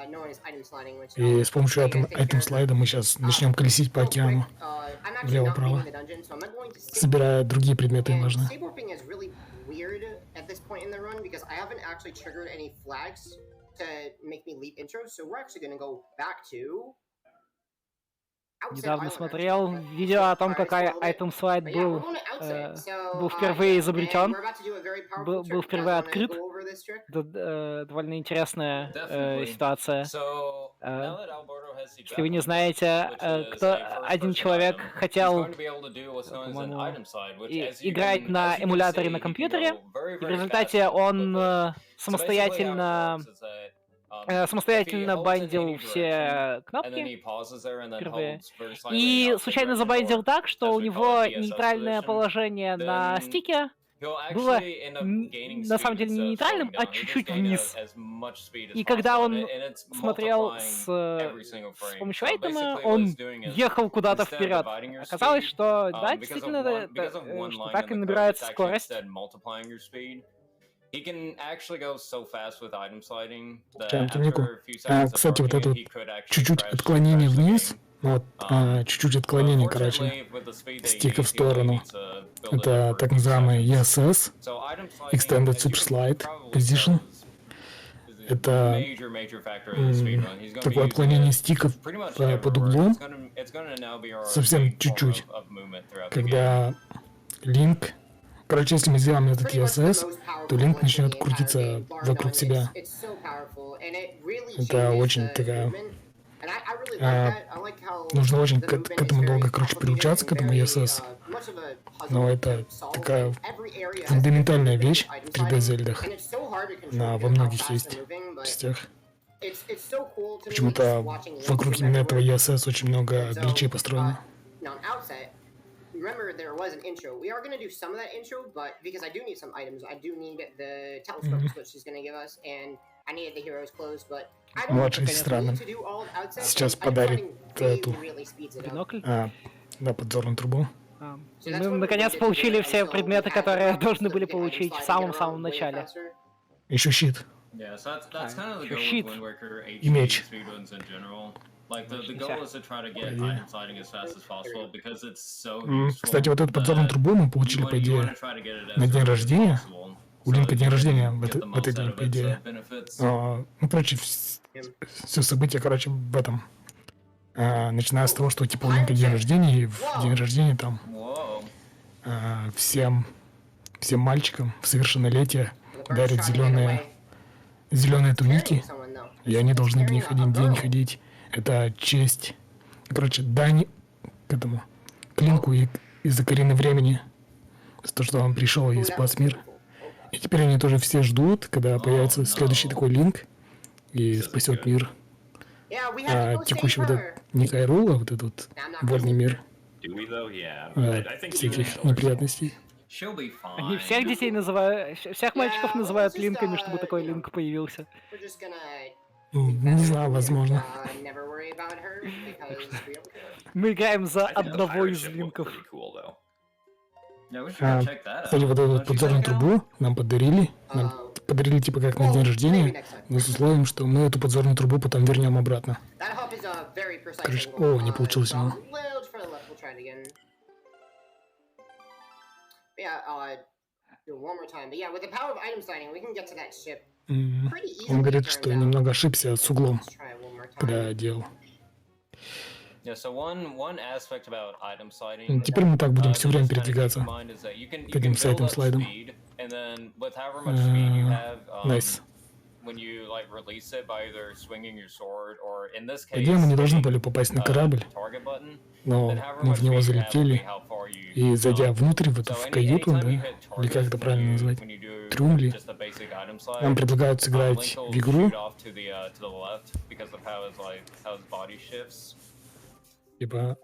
known as item sliding, which
И с помощью
I'll take
item
care of.
слайда мы сейчас начнем колесить по
Real
океану,
quick, I'm actually not
влево-право,
beating the dungeon, so I'm not going to save.
собирая другие предметы
And
важные.
save warping is really weird at this point in the run because I haven't actually triggered any flags to make me leap intro, so we're actually going to go back to
Недавно смотрел видео о том, как item slide был впервые изобретен, был впервые открыт. Это довольно интересная ситуация. Если вы не знаете, один человек хотел, по-моему, играть на эмуляторе на компьютере, и в результате он самостоятельно бандил все кнопки впервые. И случайно забандил так, что у него нейтральное положение на стике было на самом деле не нейтральным, а чуть-чуть вниз. И когда он смотрел с помощью айтема, он ехал куда-то вперед. Оказалось, что да, действительно, что так и набирается скорость.
He can actually go so fast with item sliding that
Кстати, вот это вот чуть-чуть отклонение вниз, чуть-чуть отклонение, короче, стика в сторону. Это так называемый ESS, Extended Super Slide Position. Это такое отклонение стиков под углом, совсем чуть-чуть, когда Линк... Короче, если мы сделаем этот ESS, то Линк начнет крутиться вокруг себя. Это очень такая... нужно очень к этому долго, приучаться, к этому ESS. Но это такая фундаментальная вещь в 3D-зельдах. Во многих есть частях. Почему-то вокруг именно этого ESS очень много гличей построено.
Remember, there was an intro. We are going to do some of that intro, but because I do need some items, I do need the telescopes, which she's going to give us, and I needed the hero's clothes, but I don't need to do all of outside.
Сейчас подарит эту...
Бинокль?
Да, подзорную трубу.
Мы наконец получили все предметы, которые должны были получить в самом-самом начале.
Еще щит.
Щит.
И меч. Кстати, вот эту подзорную трубу мы получили, по идее, на день рождения. У Линка день рождения в этот день, по идее. Короче, все события, в этом. Начиная с того, что типа у Линка день рождения, и в день рождения там всем мальчикам в совершеннолетие дарят зеленые туники, и они должны в них один день ходить. Это честь, дань к этому, к Линку из-за коренного времени, за то, что он пришел и спас мир. И теперь они тоже все ждут, когда появится следующий такой Линк и спасет мир. Текущий вот этот не Хайрул, а вот этот вольный мир всяких неприятностей.
Они всех детей называют, всех мальчиков называют Линками, чтобы такой Линк появился.
Не знаю, возможно.
Мы играем за одного из Линков.
Кстати, вот эту подзорную трубу нам подарили. Нам подарили типа как на день рождения, но с условием, что мы эту подзорную трубу потом вернем обратно. Короче, не получилось у него. Он говорит, что немного ошибся с углом, когда делал. Теперь мы так будем все время передвигаться к этим с item слайдом. Найс. По идее, мы не должны были попасть на корабль, но мы в него залетели, и зайдя внутрь, в каюту, да, или как это правильно назвать, трюм ли, нам предлагают сыграть в игру, типа,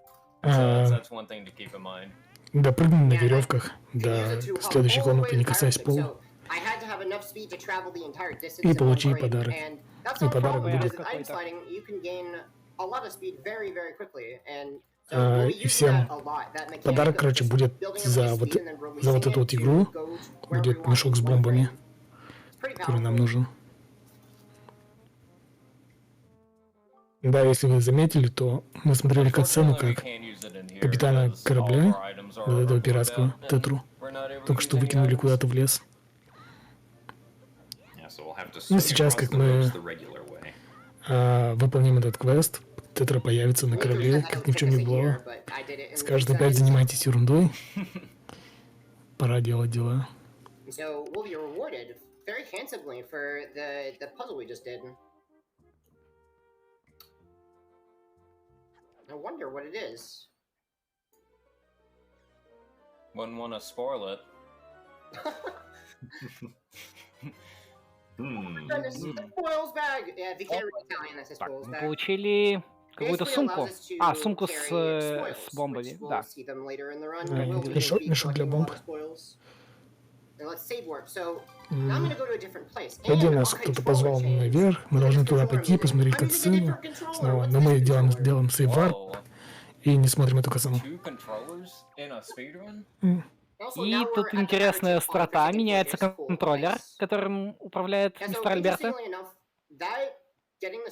допрыгнем на веревках до следующей комнаты, не касаясь пола, и получи подарок. И подарок будет. И всем подарок, короче, будет за вот эту вот игру, будет мешок с бомбами, который нам нужен. Да, если вы заметили, то мы смотрели катсцену, как капитана корабля, вот этого пиратского, Тетру, только что выкинули куда-то в лес. Ну, сейчас, как мы выполним этот квест, Тетра появится на корабле, как ни в чем не бывало. Скажет, опять занимайтесь ерундой. Пора делать дела.
I wonder what it is.
Wouldn't want to spoil it.
Spoils bag. Yeah, if you can't read Italian, that's a spoils
Мы
bag.
получили какую-то сумку. А, сумку с бомбами, да.
Мешок для бомб. Пойди, нас кто-то позвал наверх, мы должны туда пойти, посмотреть катсцену снова, но мы делаем сейвар и не смотрим эту катсцену.
И тут интересная острота, меняется контроллер, которым управляет мистер Альберто. Видимо,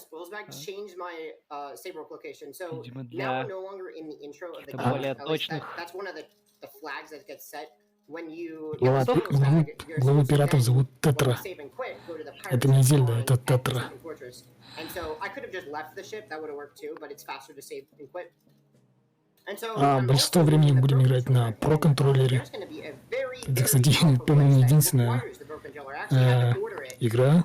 для каких-то более точных.
Главу пиратов зовут Тетра. Это не Зельда, это Тетра. Большинство времени будем играть на Pro-контроллере. Это, кстати, по-моему, единственная игра,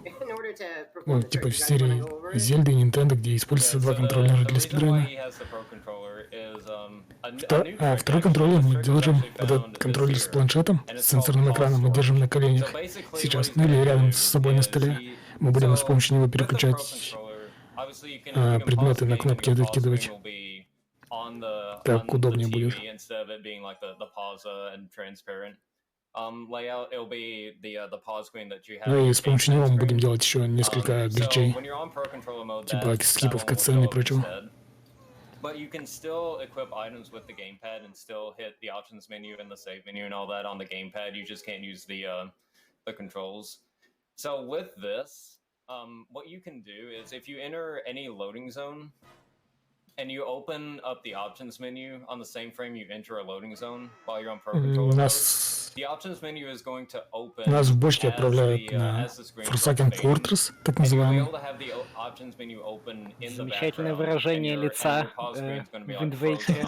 ну, типа в серии Zelda и Nintendo, где используются два контроллера для спидрана. Второй контроллер мы держим, вот этот контроллер с планшетом, с сенсорным экраном мы держим на коленях сейчас, ну или рядом с собой на столе. Мы будем с помощью него переключать предметы на кнопки откидывать. Так удобнее будет. Ну и с помощью него мы будем делать еще несколько гличей, типа скипов катсцен и прочего.
But you can still equip items with the gamepad and still hit the options menu and the save menu and all that on the gamepad. You just can't use the controls. So with this, what you can do is if you enter any loading zone and you open up the options menu on the same frame you enter a loading zone while you're on Pro Controller mode, the options menu is going to open
нас в бочке отправляют на Forsaken Fortress, так называемый.
Замечательное выражение лица в Инвейдере.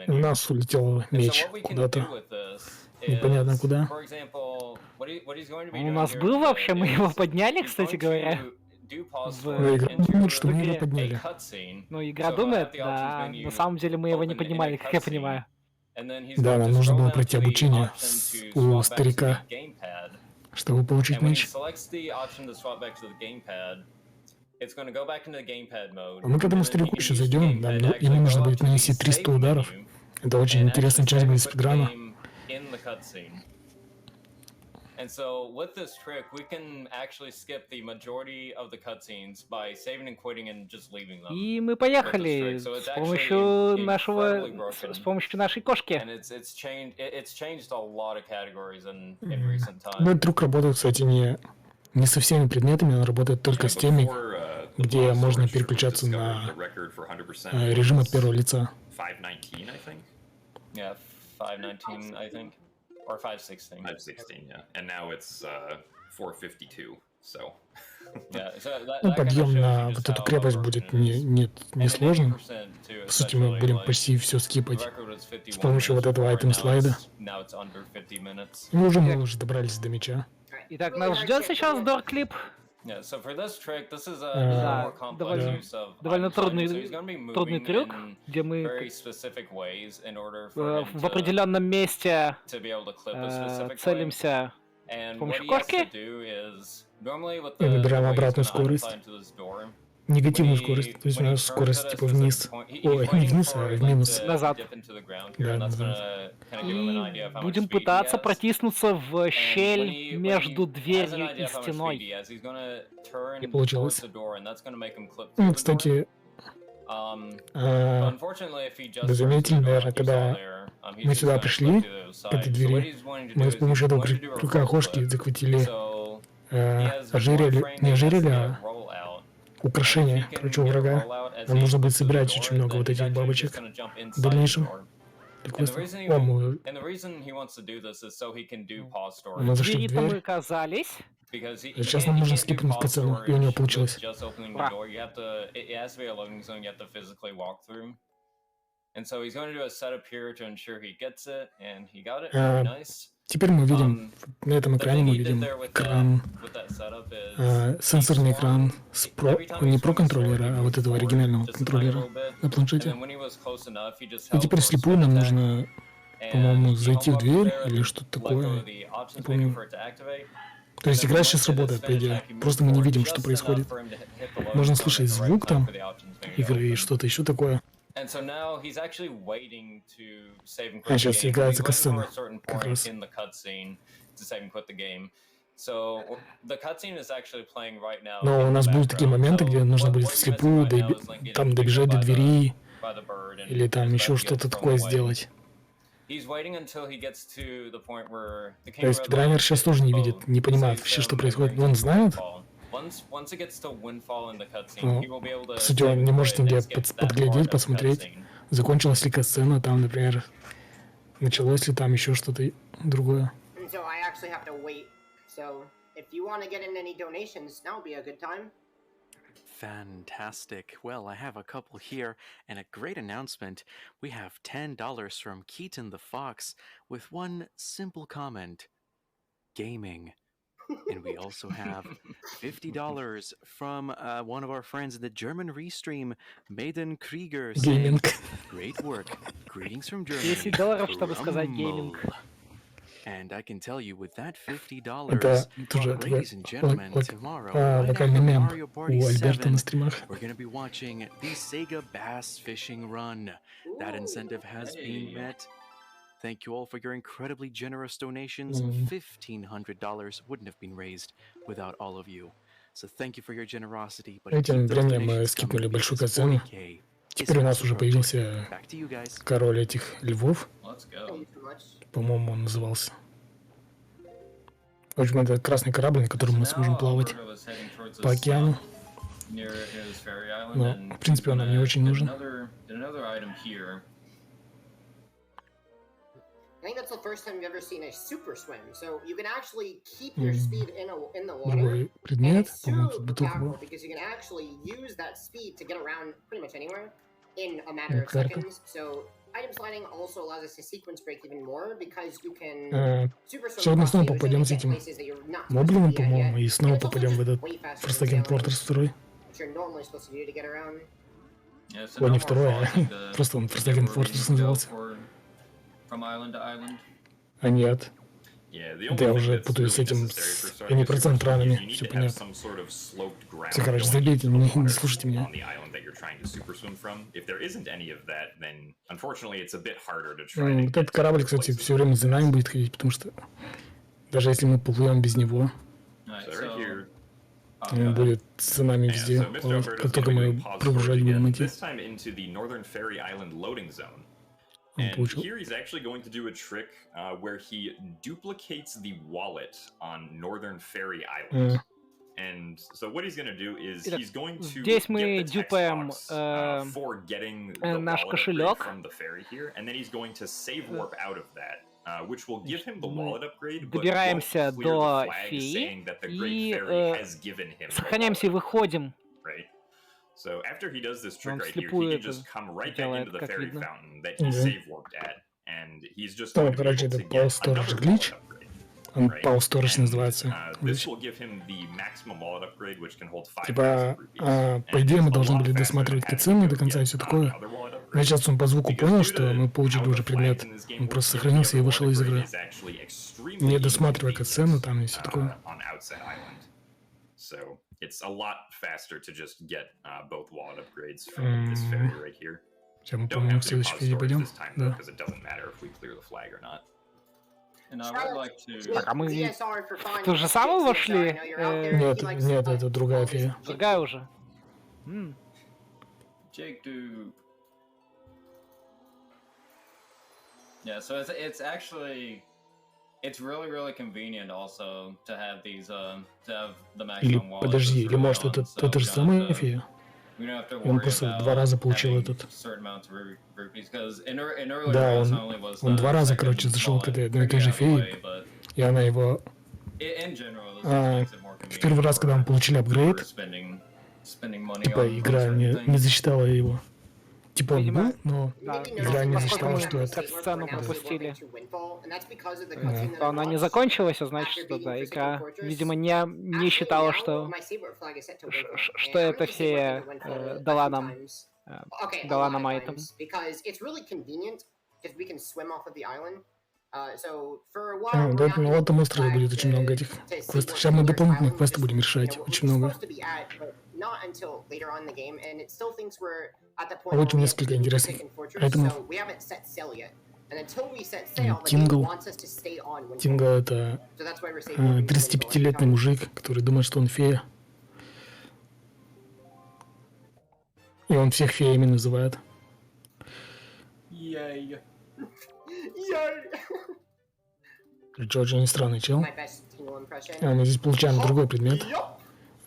У нас улетел меч куда-то. Непонятно куда.
Он у нас был вообще, мы его подняли, кстати говоря.
Игра думает, что мы его подняли.
Ну, игра думает, да. На самом деле мы его не поднимали, как я понимаю.
Да, нам нужно было пройти обучение у старика, чтобы получить меч. Мы к этому старику еще зайдем, да, ему нужно будет нанести 300 ударов. Это очень интересная часть будет спидграна.
And so with this trick, we can actually skip the majority of the cutscenes by saving and quitting and just leaving them.
И мы поехали с помощью нашей кошки.
And it's changed a lot of categories in recent times.
Этот трюк работает, кстати, не со всеми предметами, он работает только с теми, где можно переключаться на режим от первого лица.
519, I think.
Yeah, 519, I think. Or 516.
516, yeah. And now it's 452. So.
Ну, подъем на вот эту крепость будет несложным. По сути, мы будем почти все скипать с помощью вот этого айтем-слайда. Мы уже добрались до меча.
Итак, нас ждет сейчас дор-клип. Да, довольно трудный трюк, где мы в определенном месте целимся с помощью кошки.
И выбираем обратную скорость. Негативную скорость, то есть у нас скорость типа вниз. Ой, не вниз, а в минус.
Назад.
Да, назад.
И будем пытаться протиснуться в щель между дверью и стеной.
Не получилось. Ну, кстати, вы заметили, наверное, когда мы сюда пришли, к этой двери, мы с помощью этого крюка кошки захватили не ожерелье, а украшение, короче, у врага. Нам нужно будет собирать очень много вот этих бабочек в дальнейшем. О, мы зашли в дверь.
Мы оказались.
Сейчас нам нужно скипнуть пацану, и у него получилось.
Ура.
Теперь мы видим, на этом экране мы видим экран, сенсорный экран с не про контроллера, а вот этого оригинального контроллера на планшете. И теперь слепую нам нужно, по-моему, зайти в дверь или что-то такое, не помню. То есть игра сейчас работает, по идее, просто мы не видим, что происходит. Можно слышать звук там игры и что-то еще такое. А сейчас играется катсцена как раз. Но у нас будут такие моменты, где нужно будет вслепую там добежать до двери или там еще что-то такое сделать. То есть драйвер сейчас тоже не видит, не понимает вообще, что происходит. Он знает, но, по сути, он не может нигде подглядеть, посмотреть, закончилась ли катсцена, там, например, началось ли там еще что-то другое.
Fantastic. Well, I have a couple here, and a great announcement. We have $10 from Keaton the Fox with one simple comment: gaming. And we also have $50 from one of our friends in the German restream, Maiden Krieger, saying, great work. Greetings from Germany.
$10, чтобы сказать гейминг.
And I can tell you, with that $50,
ladies and gentlemen, tomorrow, локальный мем у Альберта на стримах.
We're going to be watching the Sega Bass Fishing Run. That incentive has been met. Thank you all for your incredibly generous donations. $1,500 wouldn't have been raised without all of you. So thank you for your generosity.
Этим временем мы скипнули большую катсцену. Теперь у нас уже появился король этих львов. По-моему, он назывался. В общем, это красный корабль, на котором мы сможем плавать по океану. Но, в принципе, он нам не очень нужен.
I think that's the first time you've ever seen a super swim, so you can actually keep your speed in the water.
Другой предмет,
It's
по-моему,
super
тут бутылка
powerful
была.
because you can actually use that speed to get around pretty much anywhere in a matter of seconds. So item sliding also allows us to sequence break even more because you can super swim
Сегодня
across
снова
the ocean
попадем
and
с
get
этим
places that you're not supposed to
моблином,
be at
по-моему,
yet.
и снова
And it's also
попадем в
just
этот
way faster than
Forsaken
sailing,
Fortress 2.
which you're normally supposed to do to get around.
Ой, не второй, а просто он Forsaken Fortress назывался. А нет. Это я уже путаюсь с этим, я не про центральными, все понятно. Все, короче, забейте, не слушайте меня. Вот этот корабль, кстати, все время за нами будет ходить, потому что даже если мы плывем без него, он будет за нами везде, как только мы прогружать будем идти.
And here he's actually going to do a trick where he duplicates the wallet on Northern Ferry Island. And so what he's going to do is he's going to
Здесь
get
мы
the text
дюпаем
box for getting the
наш
wallet
кошелек.
from the ferry here, and then he's going to save warp out of that which will give him the
Мы
wallet upgrade, but
добираемся
won't clear
до
the flag
феи
saying that the Great
и
Fairy has given him the
сохраняемся и
wallet,
выходим.
right? So after he does this trick
Он
right here, he
вслепую
can
это
just come right back
делает,
into the
как
fairy
видно.
fountain that he save warped at, and he's just
Ну,
going to be
короче,
able
это
to get
Power Storage
another
glitch.
wallet upgrade.
Он
Right.
Power Storage
And,
называется.
this will give him the maximum wallet upgrade, which can hold 5,000
Типа,
rupees.
по идее, мы должны были досматривать катсцены до конца и все такое. Но я сейчас он по звуку понял, что мы получили уже предмет. Он просто сохранился и вышел из игры. Не досматривая катсцену там и все такое.
So it's a lot faster to just get both wallet upgrades from this fairy right here.
Сейчас мы,
Don't
по-моему,
have
в
to do
следующей
pause
фезе
storage
пойдем.
this time,
Да.
because it doesn't matter if we clear the flag or not.
And I would like to.
Так, а мы
ESR for
в
finding
ту же
the
самую
sticks,
вошли?
I know you're out there.
Нет,
He likes,
нет, это другая
all this
фея.
Другая уже.
Jake do. Yeah, so it's actually it's really convenient also to have these to have the
Или,
maximum wallet.
подожди, или может это же самая фея?
We don't have to
И он
worry
просто
about
2 раза получил
having
этот.
certain amounts of rupees, 'cause in earlier
Да,
rounds only was
он
the
2 раза,
second
короче, зашел к
wallet
этой одной и той же
giveaway,
фее,
but
и она его...
in general, this
А,
makes it more
в
convenient
первый раз, когда мы
for
получили апгрейд,
spending money
типа
on
игра
certain
не
things.
засчитала его. Типа он
Видимо,
был, но
да.
игра не
Поскольку
засчитала,
мы
что это...
сцену пропустили,
Да.
то она не закончилась, а значит, что да, игра, видимо, не считала, что эта фея дала нам айтем.
Да, на этом острове будет очень много этих квестов. Сейчас мы дополнительные квесты будем решать, очень много. Получим несколько интересных айтемов. Тингл. Тингл — это 35-летний мужик, который думает, что он фея. И он всех феями называет. Короче, очень странный чел. Мы здесь получаем другой предмет.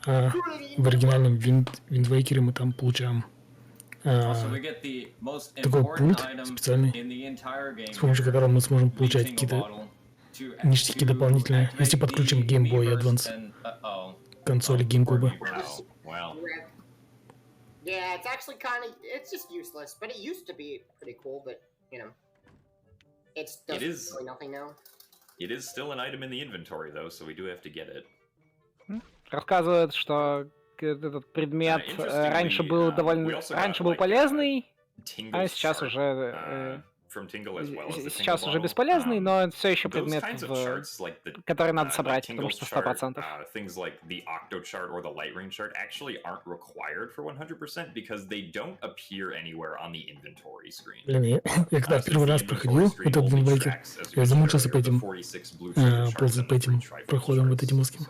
В оригинальном Виндвейкере мы там получаем такой пульт специальный, с помощью которого мы сможем получать какие-то ништяки дополнительные, если подключим Game Boy Advance к консоли GameCube.
Yeah, it's actually it's just useless, but it used to be pretty cool, but, you know, it's really nothing now.
It is still an item in the inventory, though, so we do have to get it.
Рассказывают, что этот предмет раньше был полезный, а сейчас уже бесполезный, но все еще предмет, который надо собрать, потому что 100%.
Things like the octo chart or the light ring chart actually aren't required for 100% because they don't appear anywhere on the inventory screen.
Блин, я когда первый раз проходил вот этот Виндвейкер, я замучился по этим ползать по этим проходам вот этим узким.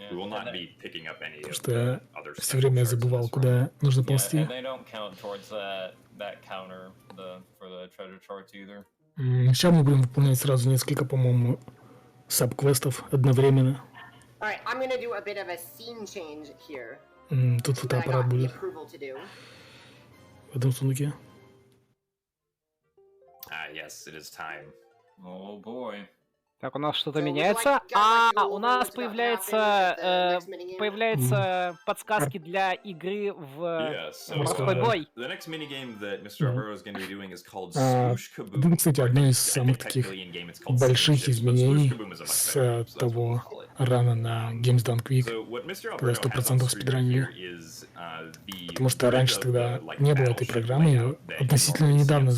Потому что я все время забывал, куда нужно ползти. Сейчас мы будем выполнять сразу несколько, по-моему, саб-квестов одновременно. Тут фотоаппарат будет. В этом сундуке.
Yes, it is time.
Oh boy.
Так, у нас что-то меняется. У нас появляются подсказки для игры в морской бой.
Это, кстати, одно из самых таких больших изменений с того рана на Games Done Quick, когда 100% спидранили. Потому что раньше тогда не было этой программы, ее относительно недавно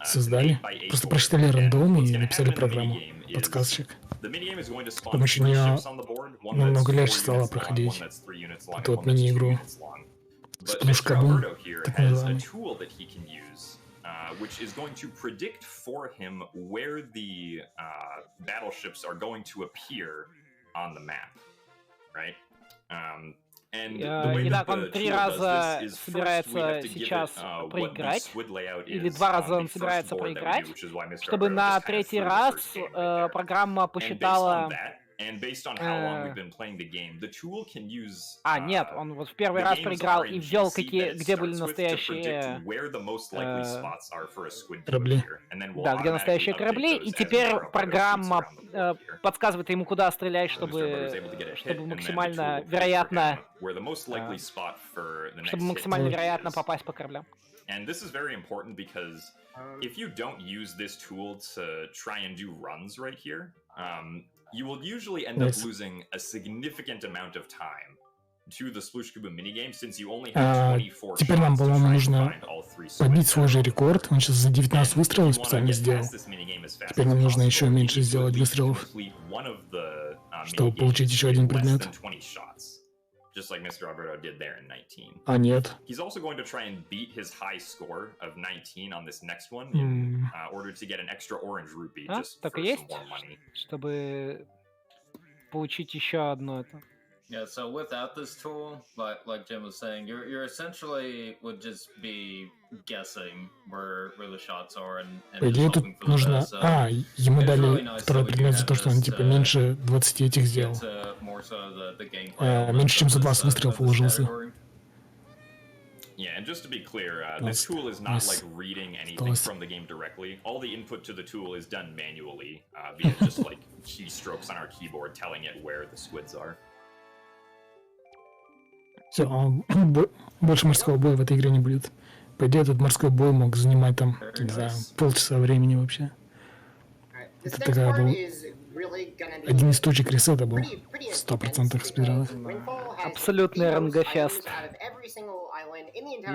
создали. Просто прочитали рандом и написали программу. Подсказчик. С помощью нее намного легче стало проходить эту вот мини-игру. Сплюшкабум, так называемый.
Which is going to predict for him where the battleships are going to appear on the map, right?
Итак, он 3 раза собирается сейчас проиграть, или 2 раза он собирается проиграть, чтобы на 3-й раз программа посчитала нет, он вот в первый раз проиграл и ввел, где были настоящие
корабли.
Да, где настоящие корабли, и теперь программа подсказывает ему, куда стрелять, чтобы максимально вероятно попасть по кораблям.
And this is very important because if you don't use this tool to try and do runs right here, you will usually end up losing a significant amount of time to the Sploosh Kuba minigame, since you only have 24
теперь нам,
shots to
по-моему,
try and
нужно
find all three
побить
squids
свой же
that are
рекорд. Он сейчас за 19 выстрелов специально сделал. Теперь нам нужно еще меньше сделать выстрелов, чтобы получить еще один предмет.
Just like Mr. Alberto did there in 19.
А нет.
He's also going to try and beat his high score of 19 on this next one in order to get an extra orange rupee just for some more money.
Чтобы получить еще одно это.
Yeah, so without this tool, like Jim was saying, you're essentially would just be guessing where the shots are and
По идее, тут нужно... ему дали второй предмет за то, что он типа меньше 20 этих сделал. Меньше, чем за 20 выстрелов уложился.
Yeah, and just to be clear, this tool is not like reading anything from the game directly. All the input to the tool is done manually via just like keystrokes on our keyboard telling it where the squids are.
Все, больше морского боя в этой игре не будет. По идее, этот морской бой мог занимать там, не знаю, полчаса времени вообще. Это такая был... Один из точек ресета был. 100% спидранов.
Абсолютный рангофест.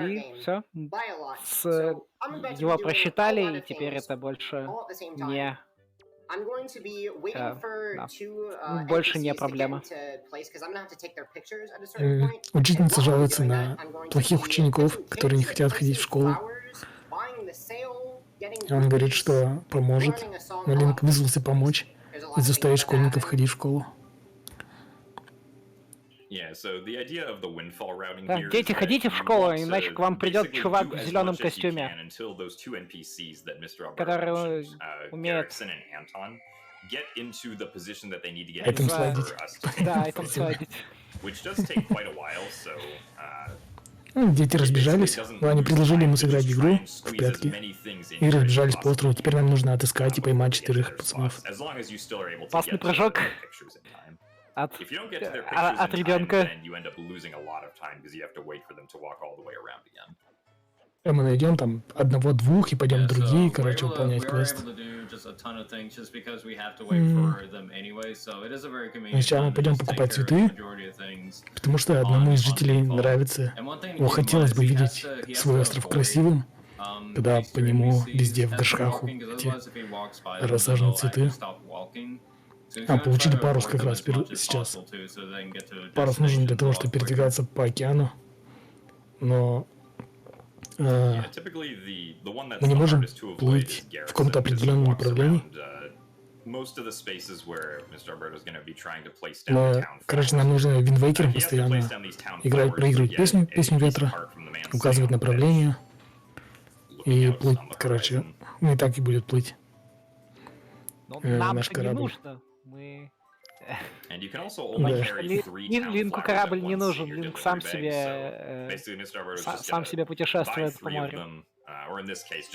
И все. Его просчитали, и теперь это больше не... больше не проблема.
Учительница жалуется на плохих учеников, которые не хотят ходить в школу. И он говорит, что поможет. Но Линк вызвался помочь и заставить школьников ходить в школу.
Да, дети, ходите в школу, иначе к вам придет чувак в зеленом костюме, который умеет...
Айтем слайдить.
Да, айтем слайдить.
Дети разбежались, но они предложили ему сыграть в игру в прятки. И разбежались по острову. Теперь нам нужно отыскать и поймать 4 пацанов.
Опасный прыжок от ребенка.
Мы найдем там одного-двух и пойдем другие, короче, выполнять квест. Сначала мы пойдем покупать цветы, потому что одному из жителей нравится. Его хотелось бы видеть свой остров красивым, когда по нему везде в горшках эти рассажены цветы. Получили парус как раз сейчас. Парус нужен для того, чтобы передвигаться по океану, но мы не можем плыть в каком-то определенном направлении. Но, короче, нам нужно виндвейкером постоянно играть, проигрывать песню ветра, указывать направление и плыть, короче, не так и будет плыть наш корабль.
Не нужно. Линку корабль не нужен, Линк сам себе путешествует по морю.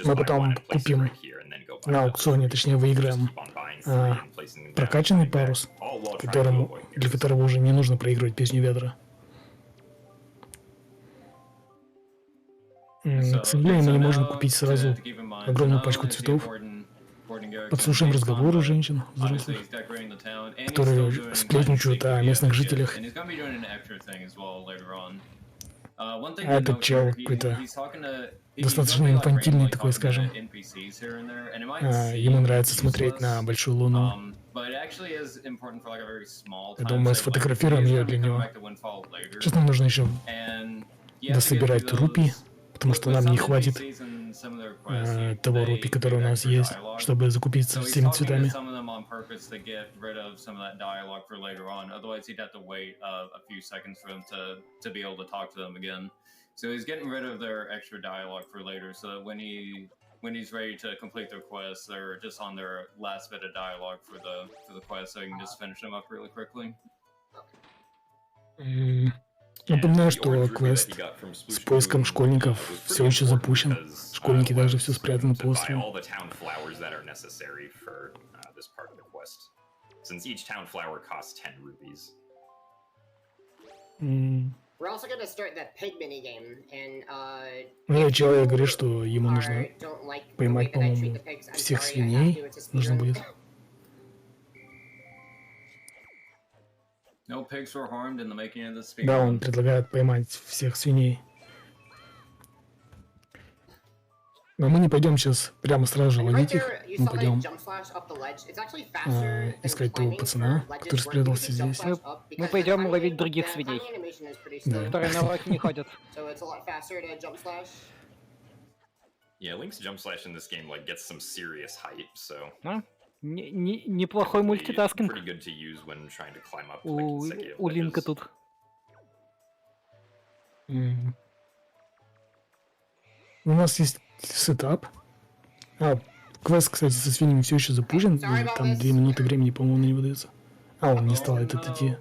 Мы потом купим на аукционе, точнее выиграем прокачанный парус, для которого уже не нужно проигрывать песню ветра. К сожалению, мы не можем купить сразу огромную пачку цветов. Подслушаем разговоры женщин, взрослых, которые сплетничают о местных жителях. А этот чел какой-то достаточно инфантильный такой, скажем. Ему нравится смотреть на большую луну. Я думаю, мы сфотографируем ее для него. Сейчас нам нужно еще дособирать рупий, потому что нам не хватит того рупий, который у нас есть, чтобы закупиться всеми цветами.
when he's ready to complete their quest, they're just on their last bit of dialogue for the quest, so you can just finish them up really quickly.
Напоминаю, что квест с поиском школьников все еще запущен. Школьники также все спрятаны по острову. Ну, человек говорит, что ему нужно поймать, по-моему, всех свиней. Нужно будет. Да, он предлагает поймать всех свиней. Но мы не пойдем сейчас прямо сразу же ловить их. Мы пойдем искать того пацана, который спрятался здесь.
Мы пойдем ловить других свиней,
да.
которые на уроки не ходят.
Yeah, Link's jump slash in this game like gets some serious height, so.
Неплохой мультитаскинг у Линка тут.
У нас есть сетап. Квест, кстати, со свиньями все еще запущен. Там 2 минуты времени, по-моему, не выдается. Он не стал этот идти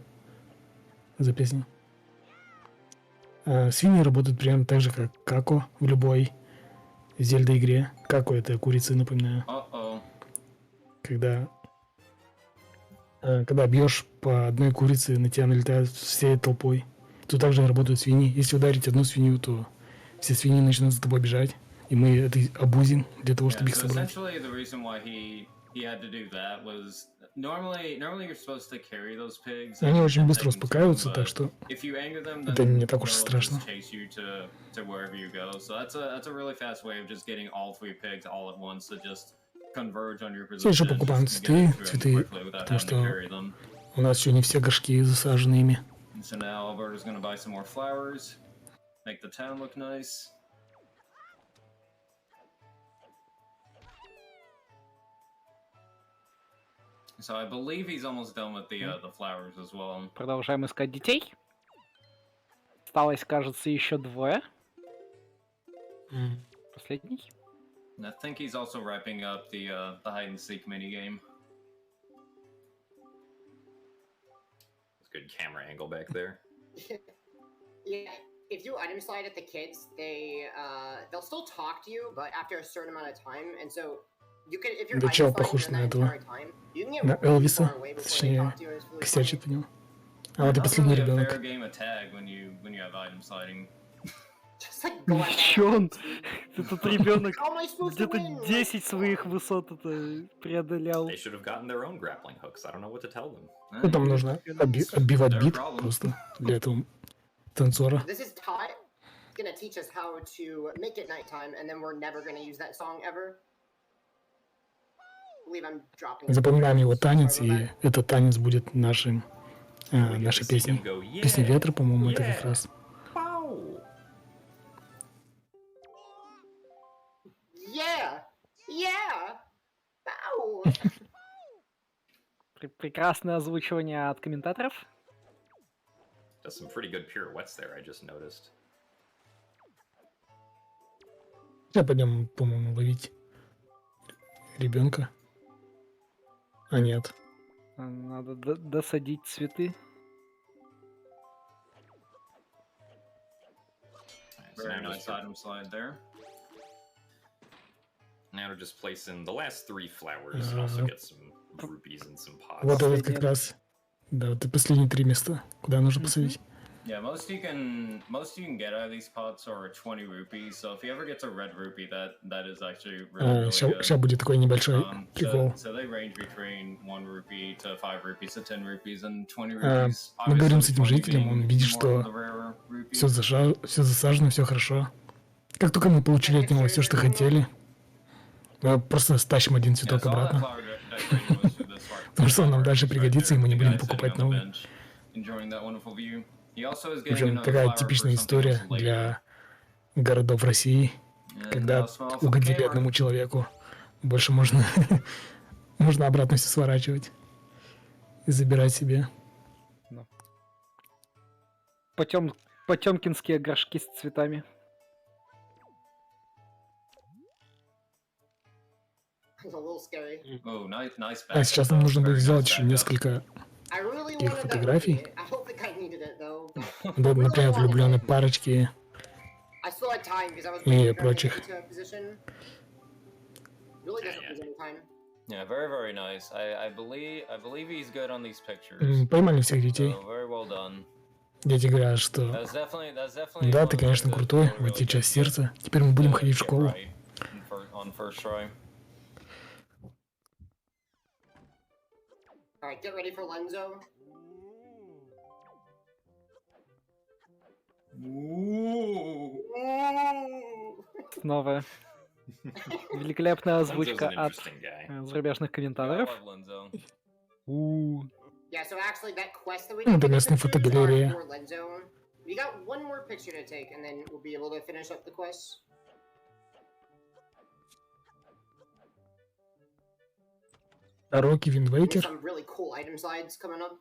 за песню. Свиньи работают примерно так же, как Како в любой Зельда игре. Како — это курицы, напоминаю. Когда бьешь по одной курице, на тебя налетают всей толпой. Тут также работают свиньи. Если ударить одну свинью, то все свиньи начнут за тобой бежать. И мы это абузим для того, чтобы их собрать. Они очень быстро успокаиваются, так что это не так уж страшно. Все еще покупаем цветы, потому что у нас еще не все горшки засажены ими.
So I believe he's almost done with the flowers as well.
Продолжаем искать детей. Осталось, кажется, еще 2. Последний.
And I think he's also wrapping up the hide and seek minigame.
That's a good camera angle back there.
Yeah, if you item slide at the kids, they'll still talk to you, but after a certain amount of time, and so you can, if you're
Да чел похож на этого, на Элвиса, точнее, косячит по нему. Вот и последний ребенок.
Чё он? Этот ребенок где-то 10 своих высот это преодолял.
Ну, там нужно отбивать бит просто для этого танцора. Запоминаем его танец, и этот танец будет нашей песней. Песня ветра, по-моему, это как раз.
Прекрасное озвучивание от комментаторов.
Сейчас пойдем, по-моему, ловить ребенка. Нет.
Надо досадить цветы.
Very nice item slide there.
Now to just place in the last 3 flowers and also get some rupees and some pots.
Вот это как раз. Да, вот последние 3 места, куда нужно посадить.
Yeah, most you can get out of these pots are 20 rupees. So if you ever get to red rupee, that is actually really good.
Сейчас будет такой небольшой прикол.
So they range between 1 rupee to 5 rupees to 10 rupees and 20 rupees.
Мы говорим с этим жителем, он видит, что все засажено, все хорошо. Как только мы получили от него все, что хотели, мы просто стащим один цветок обратно. Потому что он нам дальше пригодится, и мы не будем покупать новый. В общем, такая типичная история для городов России, когда угодили одному человеку. Больше можно обратно все сворачивать и забирать себе.
Потемкинские горшки с цветами.
А сейчас нам нужно будет сделать еще несколько таких фотографий. Например, влюбленной парочки и прочих.
Yeah, very, very nice. I believe he's good on these pictures.
Поймали всех детей.
So, very well done.
Дети говорят, что да, ты, конечно, крутой, вот тебе часть сердца. Теперь мы будем ходить в школу.
Alright, get ready for Lenzo.
Снова великолепная озвучка от зарубежных комментаторов.
Yeah, so actually that quest that we
Это местная фотогалерея.
We got one more picture to take, and then we'll be able to finish up the quest.
Роки Виндвейкер.
Some really cool item slides coming up.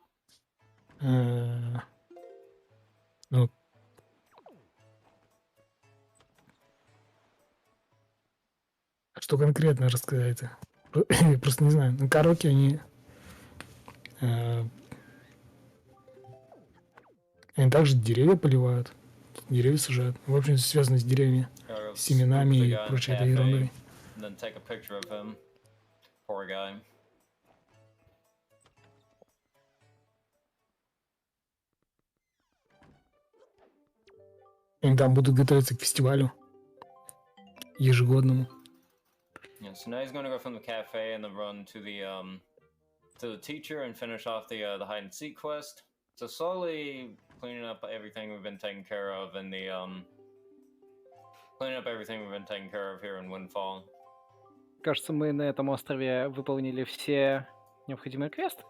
Ну, что конкретно рассказать? Я просто не знаю. Ну, Роки, они также деревья поливают, деревья сажают. В общем, связано с деревьями, с семенами и прочей этой ерундой. Они там будут готовиться к фестивалю ежегодному.
Yeah, so now he's going to go from the cafe and then run to the teacher and finish off the hide and seek quest. So slowly cleaning up everything we've been taking care of in the here in Windfall.
Кажется, мы на этом острове выполнили все необходимые квесты.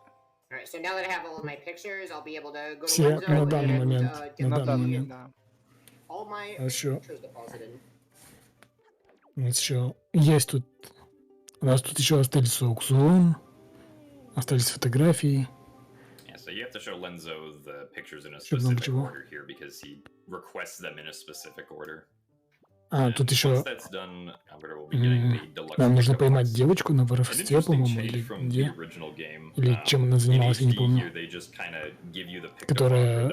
Alright, so now that I have all of my pictures, I'll be able to go to
Все
Lenzo
на данный
and
момент.
get
На данный момент.
Да.
all my
А еще,
pictures deposited.
Есть тут. У нас тут еще остались аукцион, остались фотографии.
Yeah, so you have to show Lenzo the pictures in a specific order here because he requests them in a specific order.
Тут еще нам нужно поймать девочку на воровстве, по-моему, или где? Или чем она занималась, я не помню. Которая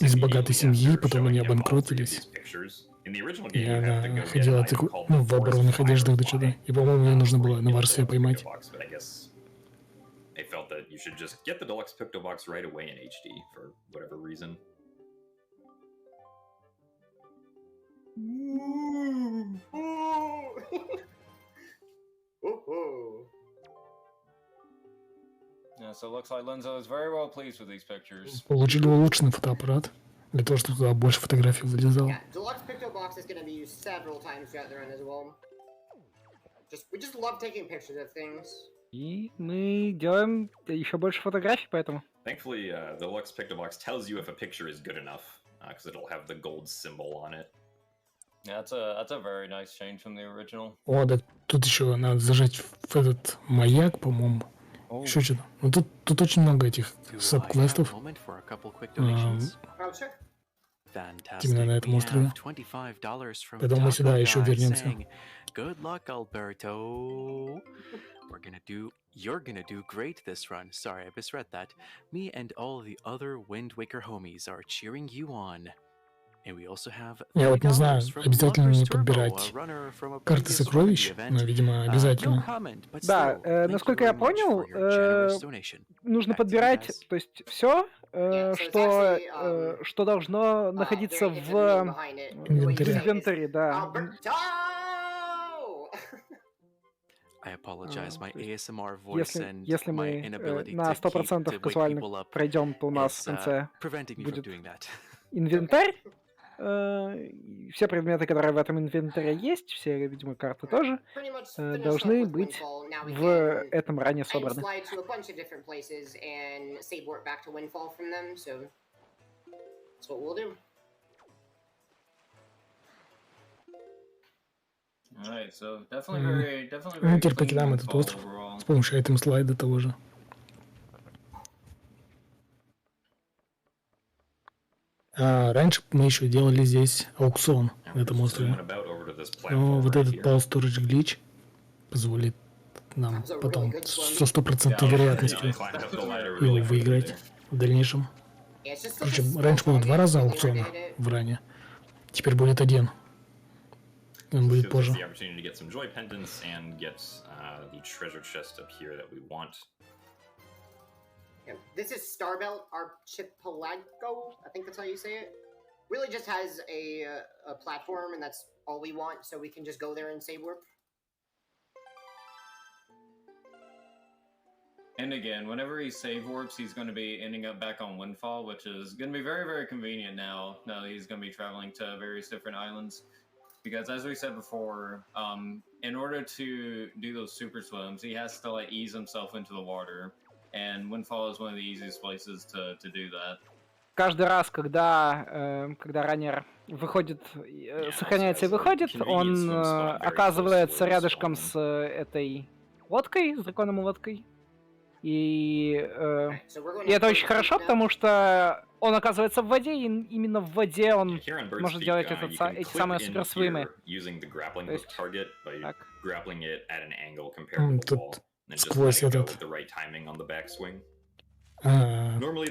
из богатой семьи, потом они обанкротились. И она ходила в оборванных одеждах до чуда. И, по-моему, ее нужно было на воровстве поймать.
Yeah, so it looks like Lenzo is very well pleased with these pictures.
Получили улучшенный фотоаппарат, для того, чтобы туда больше фотографий вылезало.
Yeah, Deluxe Picto Box is going to be used several times throughout the run as well. We just love taking pictures of things.
И мы делаем еще больше фотографий, поэтому.
Thankfully, the Deluxe Picto Box tells you if a picture is good enough, because it'll have the gold symbol on it.
Yeah, that's a very nice change from the original.
О, да, тут еще надо зажать в этот маяк, по-моему. Еще что-то. Ну тут очень много этих саб-квестов. Именно на этом острове. Поэтому мы сюда еще вернемся.
Good luck, Alberto. You're gonna do great this run. Sorry, I misread that. Me and all the other Wind Waker homies are cheering you on. And we also have
Я вот не знаю, обязательно не подбирать карты сокровищ, но, видимо, обязательно.
Да, насколько я понял, нужно подбирать, то есть все, что должно находиться в инвентаре, да. Если мы на 100% казуально пройдем, то у нас в конце будет инвентарь. Все предметы, которые в этом инвентаре есть, все, видимо, карты тоже, должны быть в этом ранее собраны.
Мы теперь покидаем этот остров с помощью этого слайда того же. Раньше мы еще делали здесь аукцион на этом острове. Но вот этот Power Storage Glitch позволит нам потом со стопроцентной вероятностью его выиграть в дальнейшем. Причем раньше было 2 раза аукциона в ране, теперь будет 1. Он будет позже.
This is Starbelt Archipelago, I think that's how you say it. Really just has a platform, and that's all we want, so we can just go there and save warp.
And again, whenever he save warps, he's going to be ending up back on Windfall, which is going to be very, very convenient now that he's going to be traveling to various different islands. Because as we said before, in order to do those super swims, he has to like ease himself into the water. And Windfall is one of the easiest places to do that.
Каждый раз, когда раннер выходит, сохраняется и выходит, он оказывается рядышком с этой лодкой, с драконом лодкой. И это очень хорошо, потому что он оказывается в воде, и именно в воде он может делать эти самые суперсвимы.
Тут сквозь этот...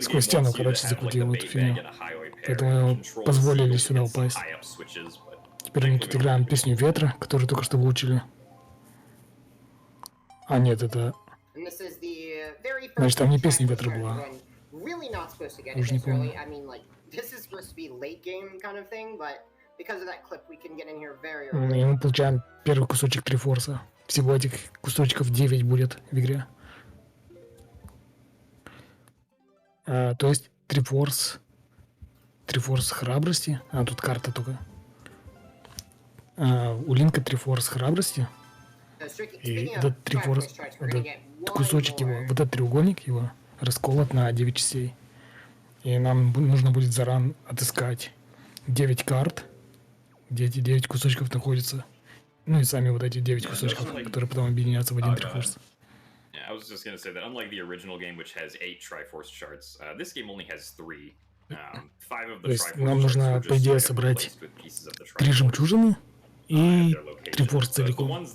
сквозь стену, короче, закрутил эту фигню. Поэтому позволили сюда упасть. Теперь мы тут играем песню ветра, которую только что выучили. А нет, это... Значит, там не песня ветра была. Уже не помню. И мы получаем первый кусочек Трифорса. Всего этих кусочков 9 будет в игре. То есть Трифорс храбрости. Тут карта только. У Линка Трифорс храбрости. И этот Трифорс, этот кусочек его, вот этот треугольник его расколот на 9 частей. И нам нужно будет заран отыскать 9 карт, где эти 9 кусочков находятся. Ну и сами вот эти 9 кусочков, которые потом объединятся в один Трифорс.
I was just going to say that unlike the original game, which has 8 Triforce charts, this game only has 3. 5 of the
То есть нам нужно, по идее, собрать 3 жемчужины и Трифорс целиком.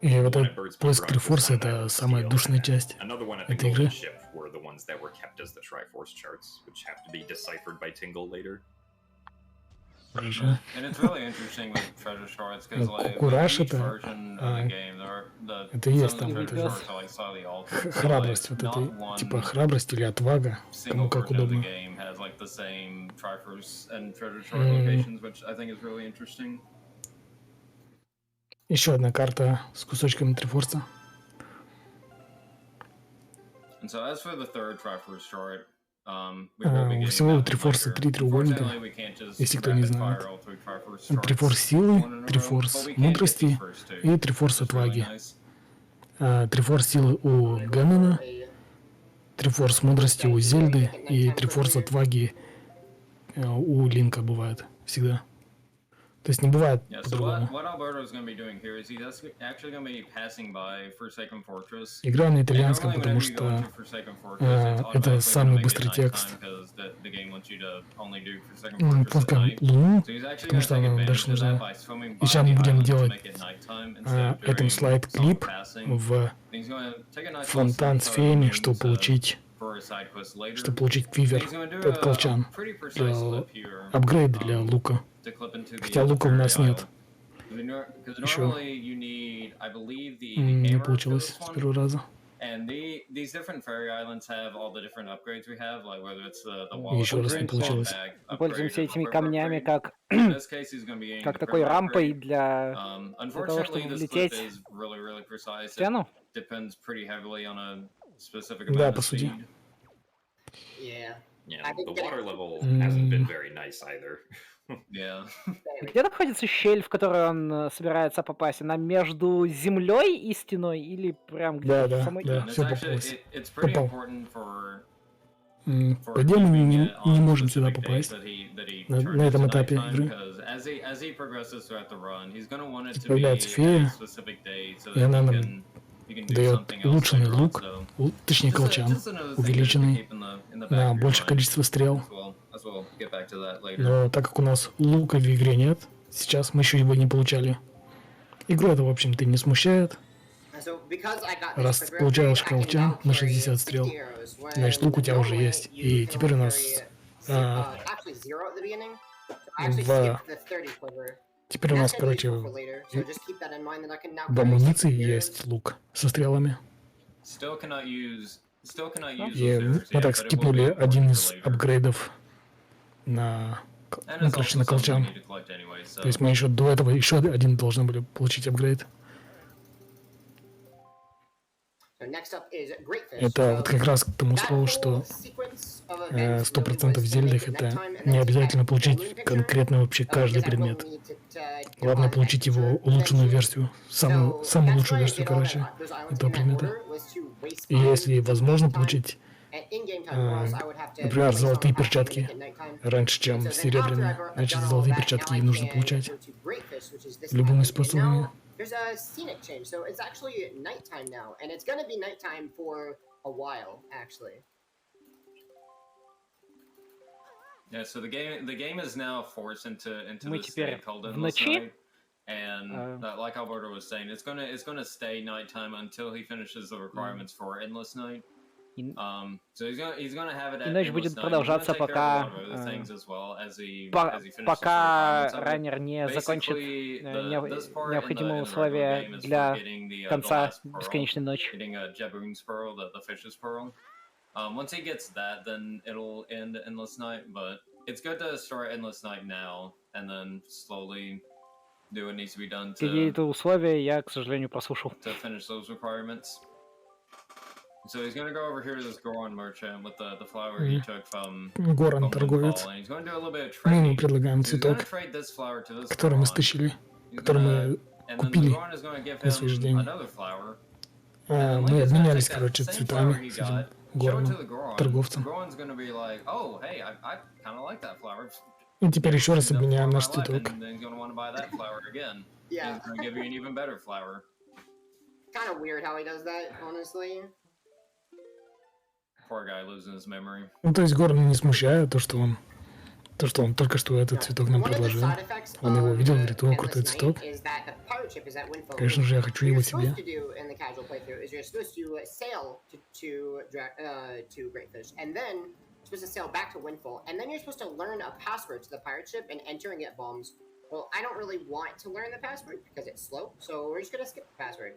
И вот этот поиск Трифорса — это самая душная часть этой игры. Хорошо. Кураж — это есть там храбрость, вот это типа храбрость или отвага, кому как удобно. Еще одна карта с кусочками Трифорса. Всего у Трифорса 3 треугольника, если кто не знает. Трифорс силы, Трифорс мудрости и Трифорс отваги. Трифорс силы у Гэннона, Трифорс мудрости у Зельды и Трифорс отваги у Линка бывает всегда. То есть не бывает по-другому. Играю на итальянском, потому что это самый быстрый текст. Фотка Луну, потому что она дальше нужна. И сейчас мы будем делать этим слайд-клип в фонтан с феями, чтобы получить фивер, этот колчан, апгрейд для лука. Хотя лука у нас нет. Еще не получилось с первого раза. Еще раз не получилось.
Пользуемся этими камнями как такой рампой для того, чтобы влететь в стену.
Да, по сути.
Где находится щель, в которую он собирается попасть? Она между землей и стеной или прям где-то в самой...
Да, все попалось. Попал. По идее мы не можем сюда попасть на этом этапе игры. Появляется фея, и она нам дает улучшенный лук, точнее колчан, увеличенный на большее количество стрел. Но так как у нас лука в игре нет, сейчас мы еще его не получали. Игру это, в общем-то, не смущает. Раз ты получал шкалчан на 60 стрел, значит лук у тебя уже есть. И теперь у нас теперь у нас, короче, в амуниции есть лук со стрелами. И мы так скипнули один из апгрейдов на, ну, короче, на колчан. То есть мы еще до этого еще один должны были получить апгрейд. Это вот как раз к тому слову, что 100% в Зельдах это не обязательно получить конкретно вообще каждый предмет. Главное получить его улучшенную версию, самую лучшую версию, короче, этого предмета. И если возможно получить, например, золотые перчатки раньше, чем серебряные, значит золотые перчатки и нужно получать любыми способами.
There's a scenic change, so it's actually nighttime now, and it's gonna be nighttime for a while, actually.
Yeah, so the game is now forced into this state called endless night, and like Alberto was saying, it's gonna stay nighttime until he finishes the requirements for endless night. So he's gonna have it at
ночь будет продолжаться, пока раннер не закончит необходимые условия для конца бесконечной ночи.
Once he gets that, then it'll end endless night. But it's good to start endless night now, and then slowly do what needs to be done to.
Какие-то условия я, к сожалению, прослушал.
To finish those requirements. So he's gonna go over here to this Goron merchant with the flower he took from
Горан торговец. Мы ему предлагаем цветок, который мы стащили, который мы купили на свои же деньги. Мы обменялись, короче, цветами с этим Гораном, торговцем. И теперь еще раз обменяем наш цветок.
Kind of weird how he does that, honestly.
Poor guy losing his memory.
Ну, то есть Горан не смущает то, что он только что этот цветок нам предложил. Он его видел, говорит, о, крутой цветок. Конечно же, я хочу его себе.
Supposed to sail back to Windfall, and then you're supposed to learn a password to the pirate ship and enter and get bombs. Well, I don't really want to learn the password because it's slow, so we're just gonna skip the password.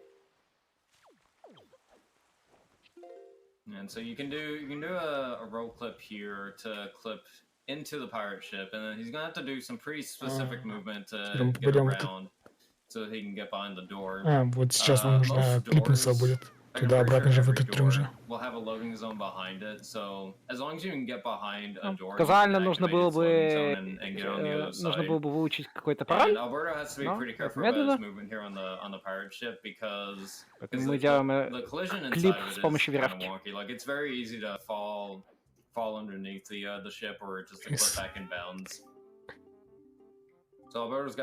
And so you can do a roll clip here to clip into the pirate ship, and then he's gonna have to do some pretty specific movement to get around, so he can get behind the door.
Вот сейчас нам нужно клипнуться будет. Туда-обратно же в этот трюм же.
Казально нужно было бы выучить какой-то пароль, но медленно. Поэтому мы делаем клип с помощью веревки. Говорят,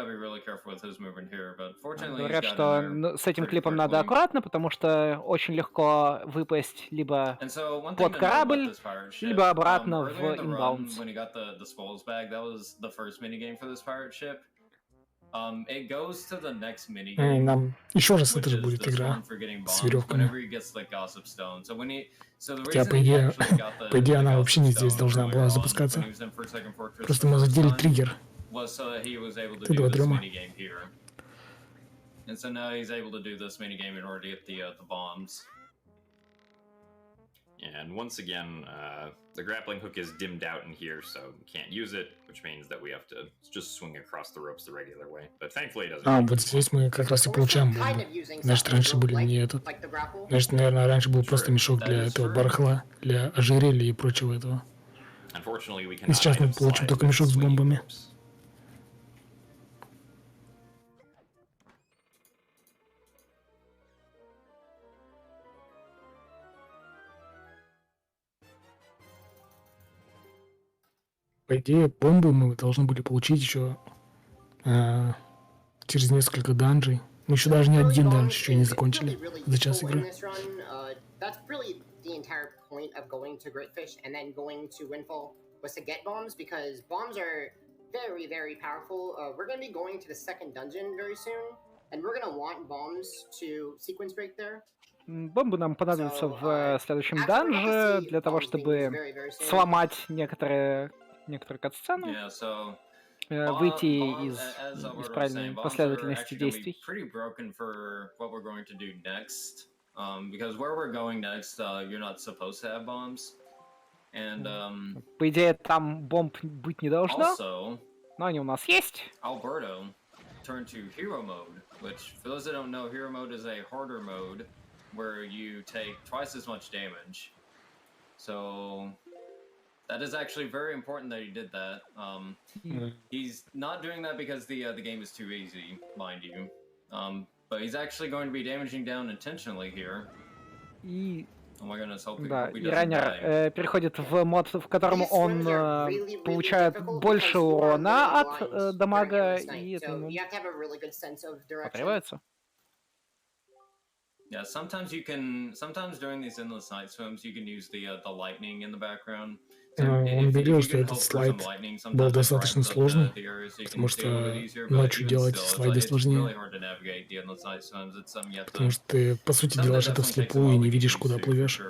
что с этим клипом надо аккуратно, потому что очень легко выпасть либо под корабль, либо обратно в инбаунд.
Нам еще раз это же будет игра с веревками. Хотя, по идее, она вообще не здесь должна была запускаться. Просто мы задели триггер. Ты два трюма.
And so now he's able to do this minigame in order to get the bombs.
And once again, the grappling hook is dimmed out in here, so you can't use it, which means that we have to just swing across the ropes the regular way. But thankfully it doesn't.
Вот здесь мы как раз и получаем бомбу. Значит, раньше были не этот. Значит, наверное, раньше был просто мешок для этого барахла, для ожерелья и прочего этого. И сейчас мы получим только мешок с бомбами. По идее, бомбы мы должны были получить еще через несколько данжей. Мы еще даже ни один данж еще не закончили за час игры.
and we're gonna want bombs to sequence break there.
Бомбы нам понадобятся в следующем данже для того, чтобы сломать некоторые катсцены, выйти из правильной последовательности действий. По идее, там бомб быть не должно, но они у нас есть.
Turn to hero mode, which, for those that don't know, hero mode is a harder mode where you take twice as much damage. So that is actually very important that he did that. He's not doing that because the game is too easy, mind you. But he's actually going to be damaging down intentionally here. Oh my goodness, hope he
раннер переходит в мод, в котором он получает больше урона от дамага, и это ему потребуется.
Yeah, sometimes during these endless night swims you can use the lightning in the background.
Он говорил, что этот слайд был достаточно сложным, потому что ночью делать слайды сложнее. Потому что ты, по сути, делаешь это вслепую и не видишь, куда плывешь.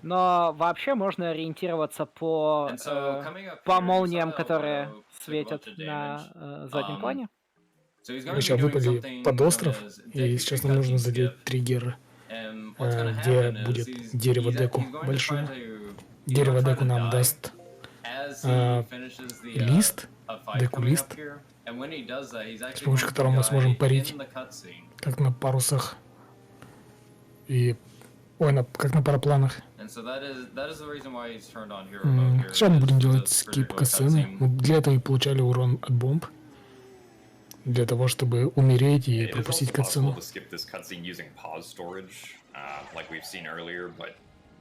Но вообще можно ориентироваться по молниям, которые светят на заднем плане.
Мы сейчас выпали под остров, и сейчас нам нужно задеть триггер, где будет дерево-деку большое. Дерево-деку нам даст лист, деку-лист, с помощью которого мы сможем парить, как на парусах, и как на парапланах. Сейчас мы будем делать скип катсцены. Мы для этого и получали урон от бомб. Для того, чтобы умереть и пропустить катсцену.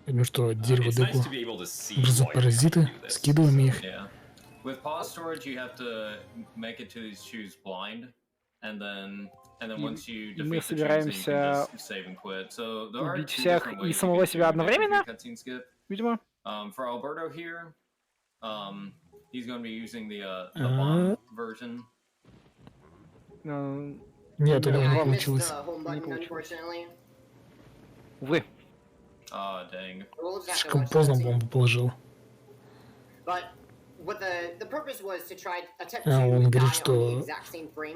Ну что, дерево деку образуют паразиты, скидываем их.
И мы собираемся убить всех и самого себя одновременно, видимо.
Нет, у него не получилось.
Увы.
Слишком поздно бомбу положил. Он говорит, что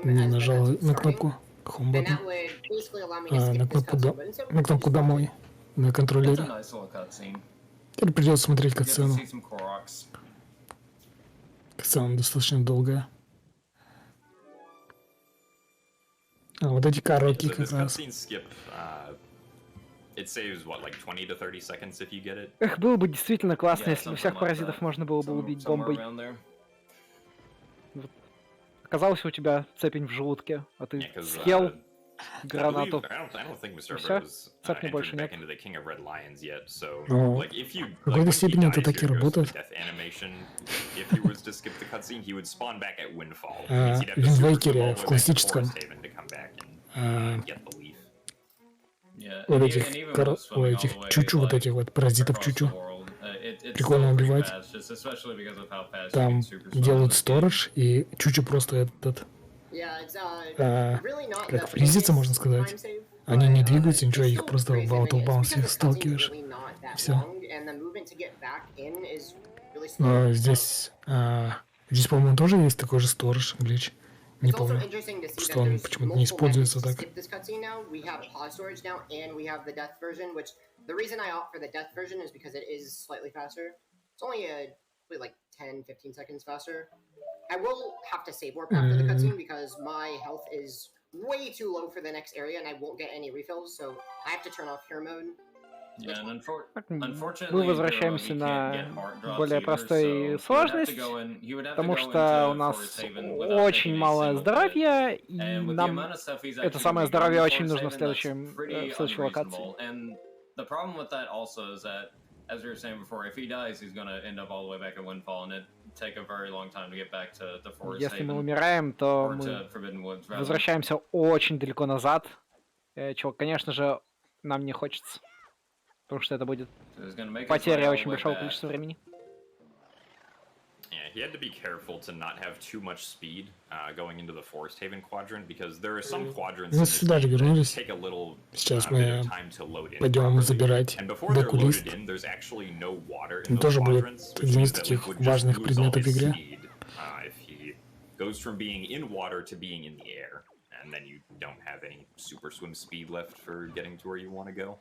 не нажал на кнопку Home button, на кнопку домой, на контроллере. Теперь придется смотреть катсцену. Катсцена достаточно долгая. Вот эти короткие как раз.
Эх, было бы действительно классно, если бы всех паразитов можно было бы убить бомбой. Вот. Оказался у тебя цепень в желудке, а ты съел гранату. Все, цепни больше нет.
Но в какой-то степени это так и работает. В Винвейкере, в классическом, вот этих чучу, вот этих вот паразитов чучу, прикольно убивать. Там делают сторож, и чучу просто этот, как фризится, можно сказать. Они не двигаются, ничего, их просто в out of bounds сталкиваешь. Все. Но здесь, по-моему, тоже есть такой же сторож, глич. Не помню, что он почему-то не используется так.
Like 10-15 seconds faster. I will have to save warp after the cutscene because my health is way too low for the next area and I won't get any refills, so I have to turn off hero mode.
Мы возвращаемся на более простой сложность, потому что у нас очень малое здоровье, и нам это самое здоровье очень нужно в следующей локации.
As we were saying before, if he dies, he's gonna end up all the way back at Windfall, and it take a very long time to get back to the Forest Haven.
Если мы умираем, то мы возвращаемся очень далеко назад, чего, конечно же, нам не хочется, потому что это будет потеря очень большого количества времени.
Yeah, he had to be careful to not have too much speed going into the Forest Haven quadrant because there are some quadrants
Мы
in this
сюда же
game that
вернулись.
take a little
Сейчас
bit
мы
of time to load in
пойдем
properly.
забирать
And before they're
деку-лист.
loaded in, there's actually no water in
Там
those
тоже будет
quadrants, which
один
means
из
that
таких
Link would just
важных
lose all
предметов в
his
игре.
speed if he goes from being in water to being in the air, and then you don't have any super swim speed left for getting to where you want to go.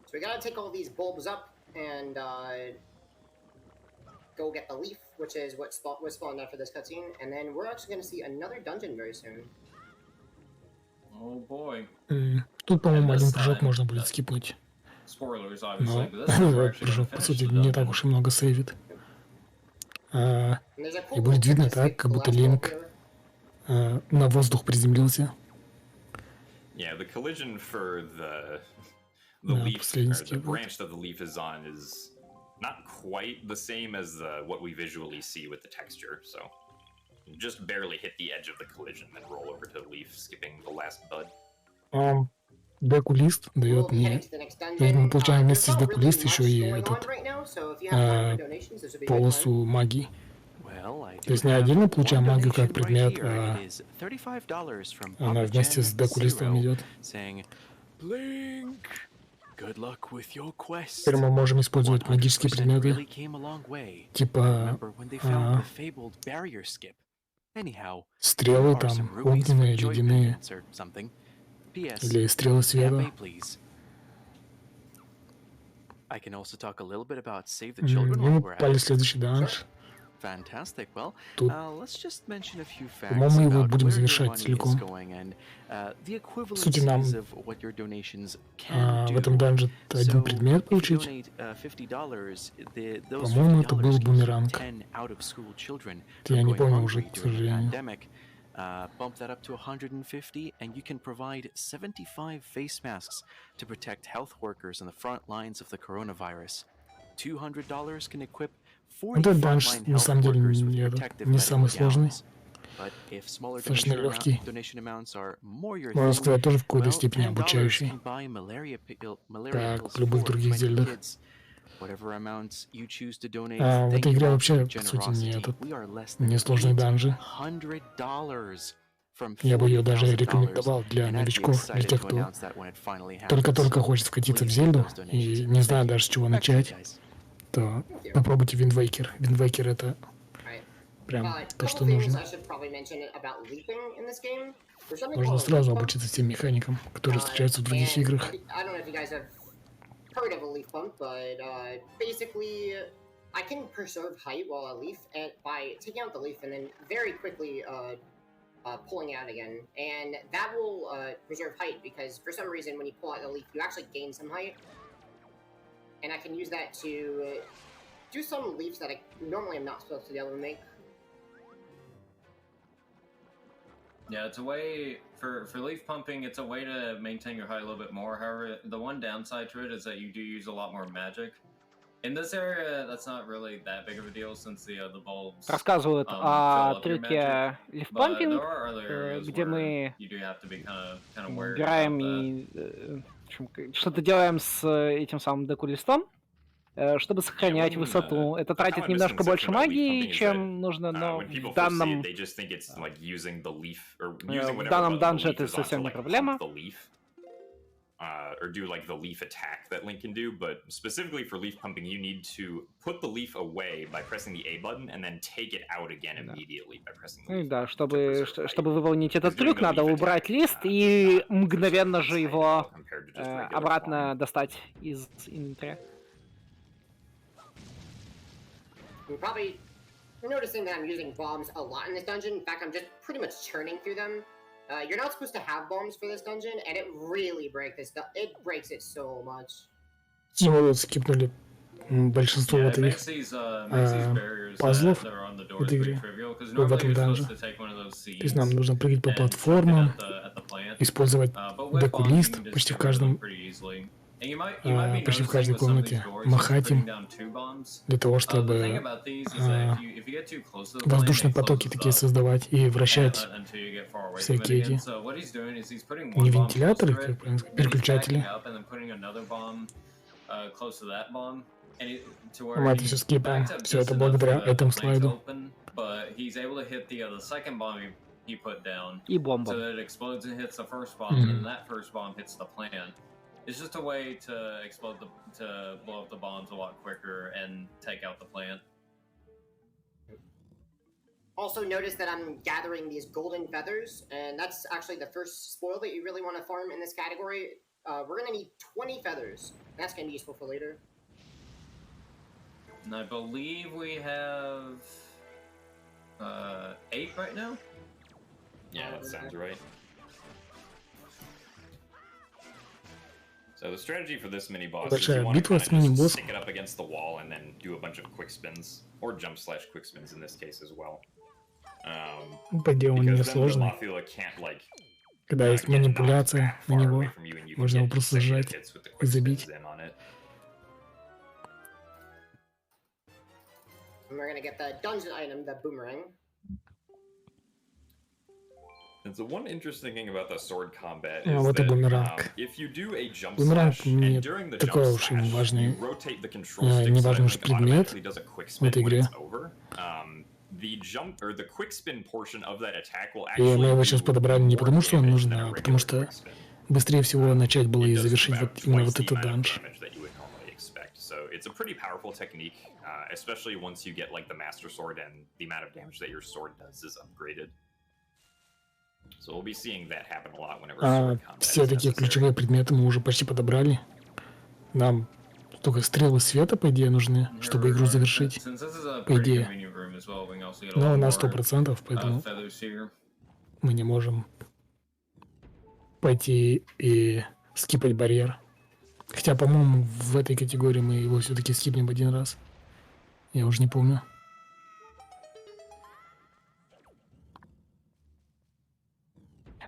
So we gotta take all these bulbs up and go get the leaf, which is what was spawned after this cutscene, and then we're actually gonna see another dungeon very soon.
Oh boy.
Тут, по-моему, один прыжок можно будет скипнуть.
Spoilers,
Но
obviously, but this time we're
этот
actually
прыжок,
gonna
по
finish
сути,
the
не так
dungeon.
уж и много сейвит.
And there's a cool
И будет
little
видно
trick to
так,
skip
как
the
будто
last
Линк
bulb here.
на воздух приземлился.
Yeah, the collision for the
Да,
leaf,
последний
or the
скип.
branch that the leaf is on is not quite the same as what we visually see with the texture, so just barely hit the edge of the collision, then roll over to the leaf, skipping the last bud.
Деку-лист дает
We'll be
мне...
heading to the next
То есть
dungeon.
мы получаем
There's
вместе с
not really
деку-лист еще
much
и
going on
этот
right now, so if you have time for donations, this would be a good
полосу
time.
магии.
Well, I
То
do
есть не
have
отдельно
one
получаем магию как
donation right
предмет,
here.
а
It is $35 from
она
Papa
вместе
Jen
с деку-листом
Zero,
идет.
saying, Blink, good luck with your quest.
Теперь мы можем использовать магические
100%
предметы,
really came a long way.
типа
Remember when they found the fabled barrier skip? Anyhow,
стрелы
here are
там,
some rubies for
огненные,
joy
ледяные,
pendants or something. P.S.
или стрелы света.
Cafe, please. I can also talk a little bit about Save the Children
И
while
мы
we're at
попали в
it.
следующий данж.
Fantastic. Well,
Тут,
let's just mention a few facts
по-моему, мы его
about
будем
where your
завершать
money is
целиком.
going and the
В сути, нам
equivalencies of what your donations can
в этом
do.
данже один
So,
предмет
if you
получить.
donate $50, those
По-моему, это был
$50
бумеранг.
10 out-of-school children
Я
from
не
going
помню уже,
hungry
к
during the
сожалению.
pandemic. Bump that up to 150, and you can provide 75 face masks to protect health workers on the front lines of the coronavirus. $200 can equip 40
Этот данж
frontline
на
health
самом деле
workers with
не
достаточно
не самый сложный.
But if smaller
Достаточно легкий.
donation amounts are more your
Можно
thing,
сказать, тоже в какой-то
well,
степени
$10
обучающий.
can buy malaria
Как
pills
в любых
for
других
20
зельдах.
kids. Whatever amounts you choose to donate,
В
thank
этой
you
игре
all
вообще,
for your
по сути, не
generosity.
этот,
We are less than
не сложные данжи.
$100 from
Я бы ее даже
$40,000,
рекомендовал для
and I'd be
новичков, для
excited
тех,
to
кто
announce that when it finally happens.
только-только хочет вкатиться в
Please make
Зельду
those
и
donations.
не знает
Thank you.
даже с чего
Back to you
начать,
guys.
то попробуйте Wind Waker. Wind Waker это прям то, что нужно. Можно сразу обучиться тем механикам, которые встречаются в других играх.
Heard of a leaf pump, but basically I can preserve height while a leaf by taking out the leaf and then very quickly pulling it out again, and that will preserve height because for some reason when you pull out the leaf you actually gain some height, and I can use that to do some leaps that I normally am not supposed to be able to make.
Yeah, it's a way for leaf pumping. It's a way to maintain your height a little bit more. However, the one downside to it is that you do use a lot more magic. In this area, that's not really that big of a deal since the bulbs.
Рассказывают о трюке лифтпампинг, где мы убираем и что-то делаем с этим самым деку-листом, чтобы сохранять высоту. Это тратит немножко больше магии, чем нужно, но в данном данже это совсем не проблема.
Or do like the leaf attack that Link can do, but specifically for leaf pumping, you need to put the leaf away by pressing the A button and then take it out again immediately by pressing the leaf.
Да, чтобы выполнить этот трюк, надо убрать лист и мгновенно же его обратно достать из инвентаря.
You're probably noticing that I'm using bombs a lot in this dungeon. In fact, I'm just pretty much churning through them. You're not supposed to have bombs for this dungeon, and it really breaks it so much.
Вот скипнули большинство вот этих пазлов в этой игре, в этом данже. То есть нам нужно прыгать по платформам, использовать деку-лист почти в каждой комнате, махать им для того, чтобы воздушные потоки такие создавать и вращать всякие эти не вентиляторы, как переключатели,
close to that bomb, and to where
Мы это все скипаем. Все это благодаря этому слайду.
But he's able to hit the second bomb he put down,
И бомба.
so that it explodes and hits the first bomb, and then that first bomb hits the plant. It's just a way to to blow up the bombs a lot quicker and take out the plant.
Also notice that I'm gathering these golden feathers, and that's actually the first spoil that you really want to farm in this category. We're gonna need 20 feathers. That's gonna be useful for later.
And I believe we have 8 right now?
Yeah, that sounds right. So the strategy for this mini boss is you want to kind of just stick it up against the wall and then do a bunch of quick spins, or jump/quick spins in this case as well.
Он несложный. Когда есть манипуляция на него, можно его просто сжать и забить.
And we're gonna get the dungeon item, the boomerang.
And so one interesting thing about the sword combat is that if you do a jump slash, and during the jump slash, you rotate the control stick so that it automatically does a quick spin when it's over. The jump or the quick spin portion of that attack will actually.
И мы его сейчас подобрали не потому, что он нужен, а потому что быстрее всего начать было и завершить вот именно вот этот данж.
So it's a pretty powerful technique, especially once you get like the master sword and the amount of damage that your sword does is upgraded. So we'll be seeing that happen a lot whenever sword combat.
Все такие ключевые предметы мы уже почти подобрали. Нам только стрелы света, по идее, нужны, чтобы игру завершить. По идее. Но на 100%, поэтому мы не можем пойти и скипать барьер. Хотя, по-моему, в этой категории мы его все-таки скипнем один раз. Я уже не помню.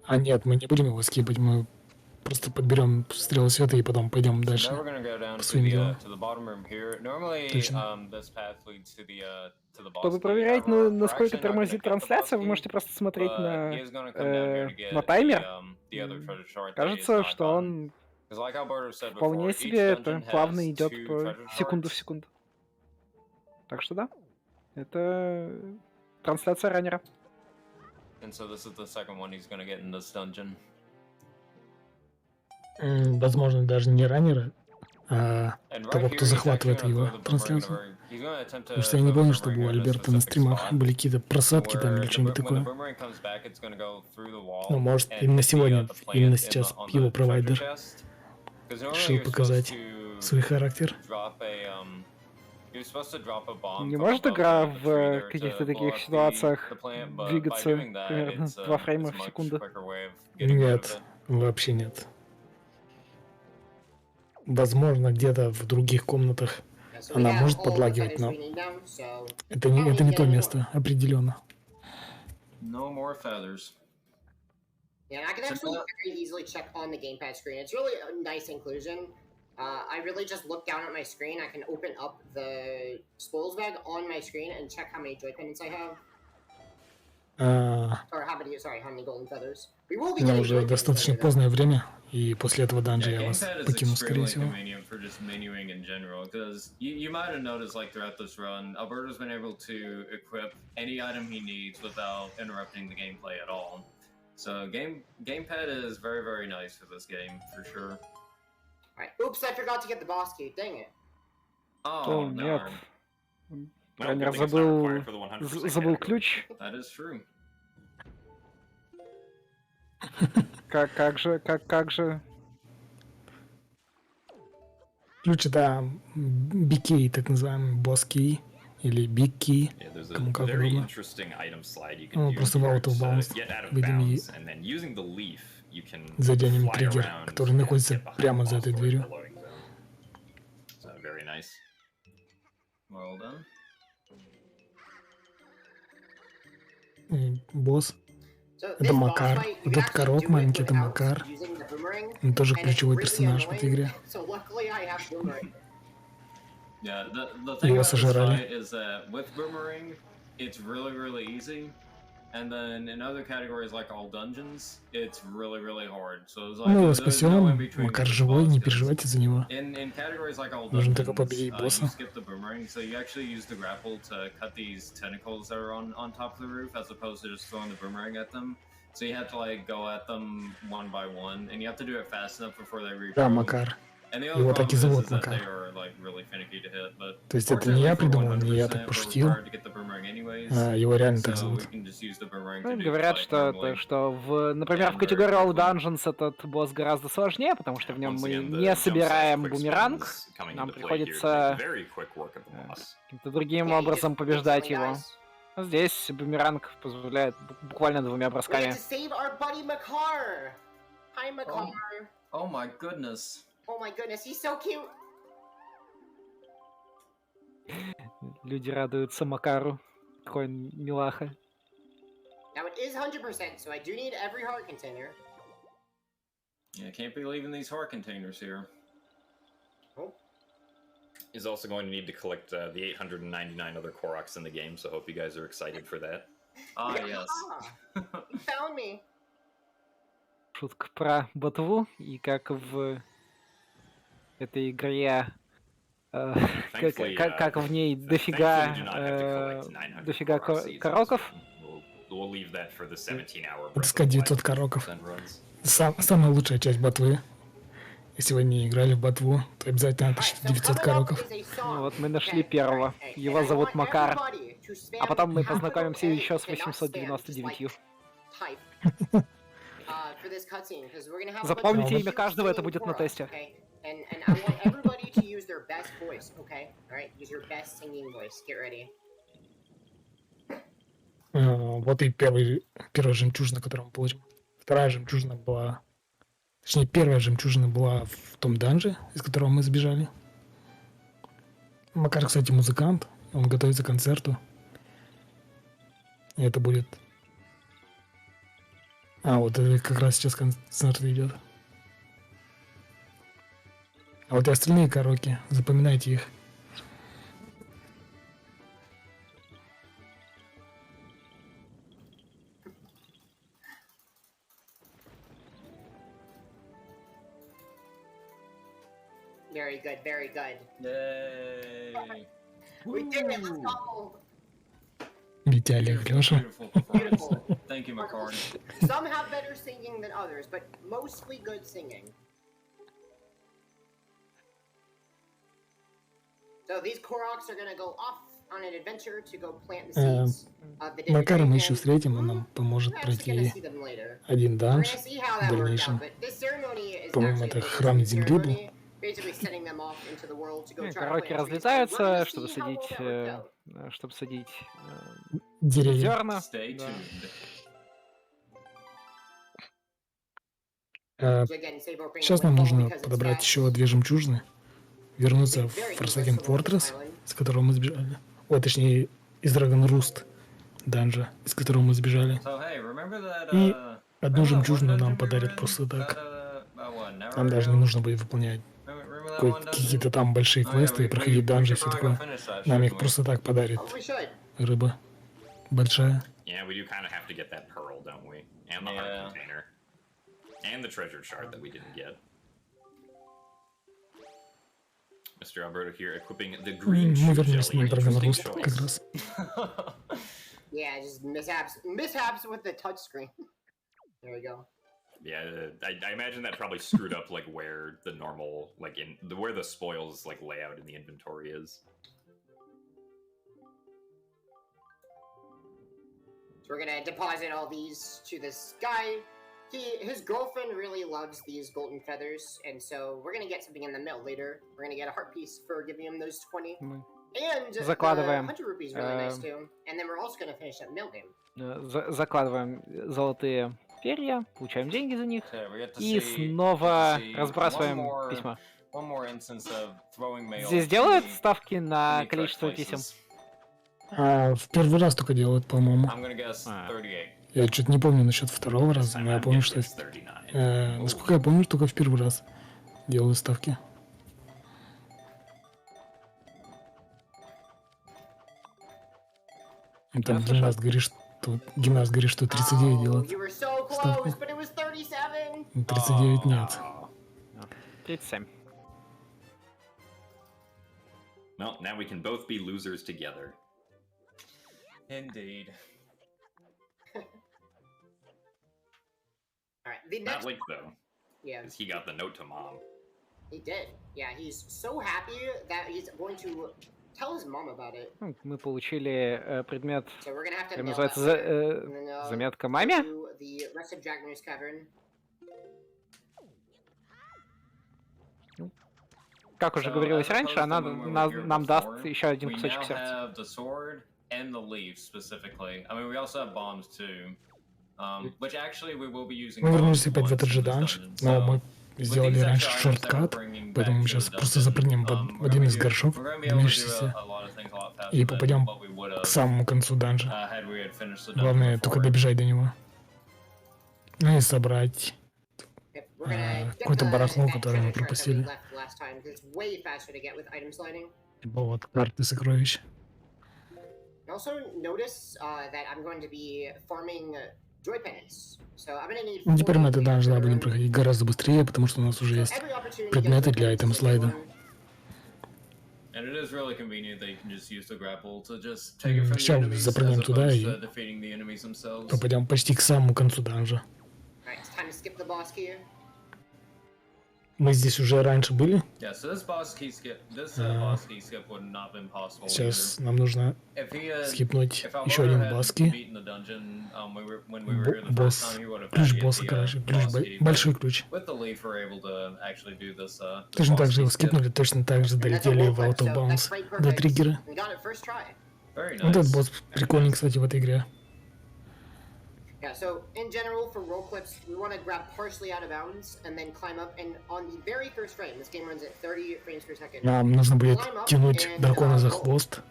А нет, мы не будем его скипать, мы просто подберем стрелы света и потом пойдем дальше по своим делам. Точно.
Чтобы проверять, насколько тормозит трансляция, вы можете просто смотреть на таймер. Кажется, что он вполне себе это плавно идет по секунду в секунду. Так что да, это трансляция раннера.
Возможно, даже не раннера, а того, кто захватывает его трансляцию. Потому что я не помню, чтобы у Альберта на стримах были какие-то просадки там или что-нибудь такое. Ну, может, именно сегодня, именно сейчас его провайдер решил показать свой характер.
Не может игра в каких-то таких ситуациях двигаться примерно 2 фрейма в секунду?
Нет, вообще нет. Возможно, где-то в других комнатах она может подлагивать, но это не то место, определенно.
Yeah, I can actually very easily check on the gamepad screen. It's really a nice inclusion. I really just look down at my screen. I can open up the spoils bag on my screen and check how many joy pendants I have. Or how many golden feathers.
Но уже достаточно позднее время, и после этого данжа я вас покину, скорее всего.
You might have noticed, like throughout this run, Alberto's been able to equip any item he needs without interrupting the gameplay at all. So gamepad is very, very nice for this game, for sure.
Alright. Oops, I forgot to get the boss key. Dang it.
Oh,
нет. Тренер забыл ключ.
That is true.
Как же?
Ключ это BK, так называемый босс key. Или Big Key, кому как угодно. Ну, просто в out of bounds, видимо, заденем триггер, который находится прямо за этой дверью. Босс. Это Макар. Вот этот корок маленький, это Макар. Он тоже ключевой персонаж в этой игре.
Yeah, the thing about this fight is that with boomerang, it's really, really easy. And then in other categories, like all dungeons, it's really hard. So it's like,
Мы его
there's no in
спасем,
between
Макар
with the
живой,
boss,
не
'cause
переживайте за него.
in categories like all
Нужно только
dungeons,
победить
you
босса.
skip the boomerang, so you actually use the grapple to cut these tentacles that are on top of the roof, as opposed to just throwing the boomerang at them. So you have to like go at them one by one, and you have to do it fast enough before they regrow.
Да, Макар.
And the other
Его
problem
так и
is
зовут
that
Макар.
they are like really finicky to hit, but
То есть это не я придумал, не я так
we're
пошутил,
required to get the boomerang anyways,
а его реально так
so
зовут.
we can just use the boomerang to
Ну,
do
говорят,
like
что,
normally.
например, в категории All Dungeons этот босс гораздо сложнее, потому что в нем мы не собираем бумеранг, нам приходится каким-то другим образом побеждать его. Здесь бумеранг позволяет буквально двумя бросками.
Oh my goodness.
Oh my goodness, he's so cute.
Люди радуются Макару. Какой он милаха.
Now it is 100%, so I do need every heart container.
Yeah, can't be leaving these heart containers here.
Oh.
Is also going to need to collect the 899 other Koroks in the game, so I hope you guys are excited for that.
Ah, yes.
You found me.
Шутка про ботву и как в этой игре, как в ней дофига короков.
Отыскать 900 короков. Самая лучшая часть ботвы. Если вы не играли в ботву, то обязательно отыщите 900 короков.
Ну вот мы нашли первого. Его зовут Макар. А потом мы познакомимся еще с 899. Запомните имя каждого, это будет на тесте.
Вот и первая жемчужина, которую мы получим. Вторая жемчужина была... Точнее, первая жемчужина была в том данже, из которого мы сбежали. Макар, кстати, музыкант. Он готовится к концерту. И это будет... А, вот это как раз сейчас концерт идет. А вот и остальные короки. Запоминайте их.
Very good, very good.
Yay!
We did it, let's go!
Виталик, Лёша.
Beautiful.
Thank you, Makar.
Some have better singing than others, but mostly good singing. So these Koroks are gonna go off on an adventure to go plant the seeds of the
Макара мы еще встретим, он нам поможет пройти один данж в дальнейшем. По-моему, это храм земли был.
Короки разлетаются, чтобы садить
деревья.
зерна.
Сейчас нам нужно подобрать еще 2 жемчужины, вернуться в Forsaken Fortress, с которого мы сбежали. Ой, точнее, из Dragon Roost данжа, из которого мы сбежали. И одну жемчужину нам подарят просто так. Нам даже не нужно будет выполнять какие-то там большие квесты и проходить данжи и все такое. Нам их просто так подарит рыба большая.
Yeah, we do kind of have to get that pearl, don't we? And the heart container. And the treasure shard that we didn't get. Mr. Alberto here equipping the green
Мы
shoe
вернулись
jelly.
на Dragon Roost
Interesting
как
choice.
раз.
Yeah, just mishaps with the touchscreen. There we go.
Yeah, I imagine that probably screwed up like where the normal, like where the spoils like layout in the inventory is.
So we're gonna deposit all these to this guy. His girlfriend really loves these golden feathers, and so we're gonna get something in the mail later. We're gonna get a heart piece for giving him those 20. And
закладываем
100 rupees is really nice too. And then we're also gonna finish that mail game.
Закладываем золотые перья, получаем деньги за них и снова разбрасываем письма. Здесь делают ставки на количество писем?
В первый раз только делают, по-моему. Я что-то не помню насчет второго раза, но я помню, что... насколько я помню, только в первый раз делают ставки. Там 12 говоришь, Тут гимнаст говорит, что 39 делает. Ставку. 39 нет.
37.
Well, now we can both be losers together.
Indeed.
Alright, the next...
Not Link, though.
Yeah.
Because he got the note to Mom.
He did. Yeah, he's so happy that he's going to tell his mom about it.
Мы получили предмет,
So we're gonna have to
как
mail
называется,
that later. And then,
заметка
go
маме.
to the rest of Jagnir's cavern.
Как уже говорилось раньше, она нам даст еще один кусочек сердца.
And the leaf specifically. I mean, we also have bombs too, which actually we will be using.
Мы вернулись опять в этот же данж, но мы сделали раньше шорткат, поэтому мы сейчас просто запрыгнем под один из горшков, дымящийся, и попадем к самому концу данжа. Главное только добежать до него. Ну и собрать какое-то барахло, которое мы пропустили. Типа вот карты сокровищ. Ну, теперь мы этот данж будем проходить гораздо быстрее, потому что у нас уже есть предметы для айтем-слайда. Сейчас запрыгнем туда и попадем почти к самому концу данжа. Мы здесь уже раньше были. Сейчас нам нужно скипнуть еще один баски. Босс. Ключ босса, короче. Большой ключ. Точно так же его скипнули, точно так же долетели в Out of Bounds до триггера. Вот этот босс прикольный, кстати, в этой игре.
Yeah, so in general, for roll clips, we want to grab partially out of bounds and then climb up. And on the very first frame, this game runs at 30 frames per second.
Нам нужно будет тянуть дракона за хвост,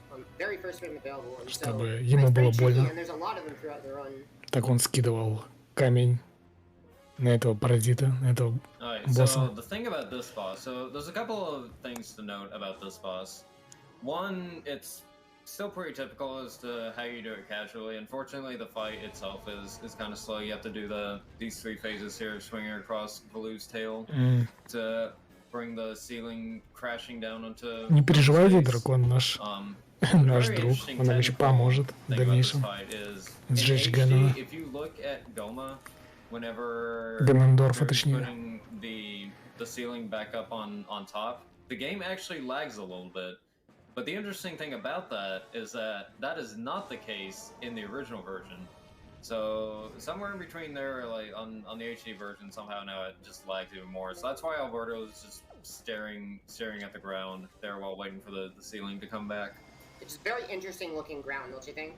чтобы ему было больно. Так он скидывал камень на этого паразита, на этого босса.
So the thing about this boss, so there's a couple of things to note about this boss. One, it's still pretty typical as to how you do it casually. Unfortunately, the fight itself is kind of slow. You have to do these three phases here, swinging across Baloo's tail to bring the ceiling crashing down onto.
Не переживайте, дракон наш, наш друг, он нам еще поможет в дальнейшем сжечь Генона. Генендорфа, точнее.
The ceiling back up on top. The game actually lags a little bit. But the interesting thing about that is that is not the case in the original version. So somewhere in between there, like on the HD version, somehow now it just lags even more. So that's why Alberto is just staring at the ground there while waiting for the ceiling to come back.
It's a very interesting looking ground, don't you think?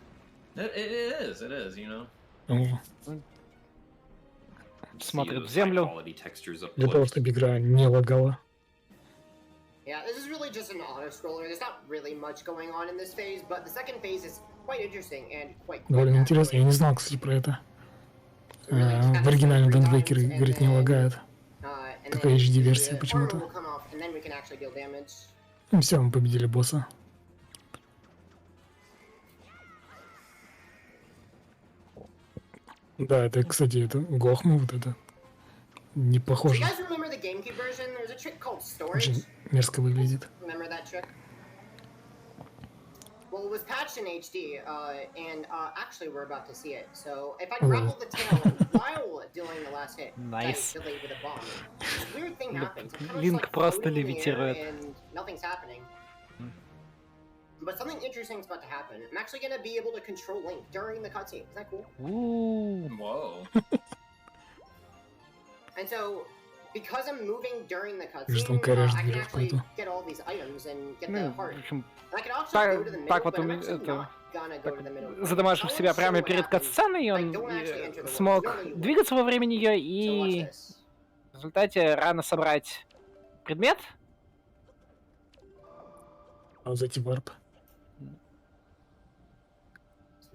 It is, you know.
Смотрит в землю.
Для того, чтобы игра не лагала.
Yeah, this is really just an auto-scroller. There's not really much going on in this phase, but the second phase is quite interesting and quite...
Довольно интересно. Я не знал, кстати, про это. В оригинальном Wind Waker, говорит, не лагает. Только HD-версия почему-то. Ну все, мы победили босса. Да, это, кстати, это Гохма, вот это. Не похоже. Очень мерзко выглядит.
Well, it was patched in HD, and actually we're about to see it. So if I grapple the tail while doing the last hit,
nice.
Delayed with a bomb. This weird thing happens.
Линк просто левитирует.
Nothing's happening. But something interesting is about to happen. I'm actually gonna be able to control Link during the cutscene. Isn't that cool?
Ooh.
Whoa.
And so, because I'm moving during the cutscene, I can actually get all these items and get the heart. I can also go to the middle, but I'm actually not gonna go to the middle.
Задамажив себя прямо перед катсценой, он смог двигаться во время нее и в результате рано собрать предмет.
А зайти в варп.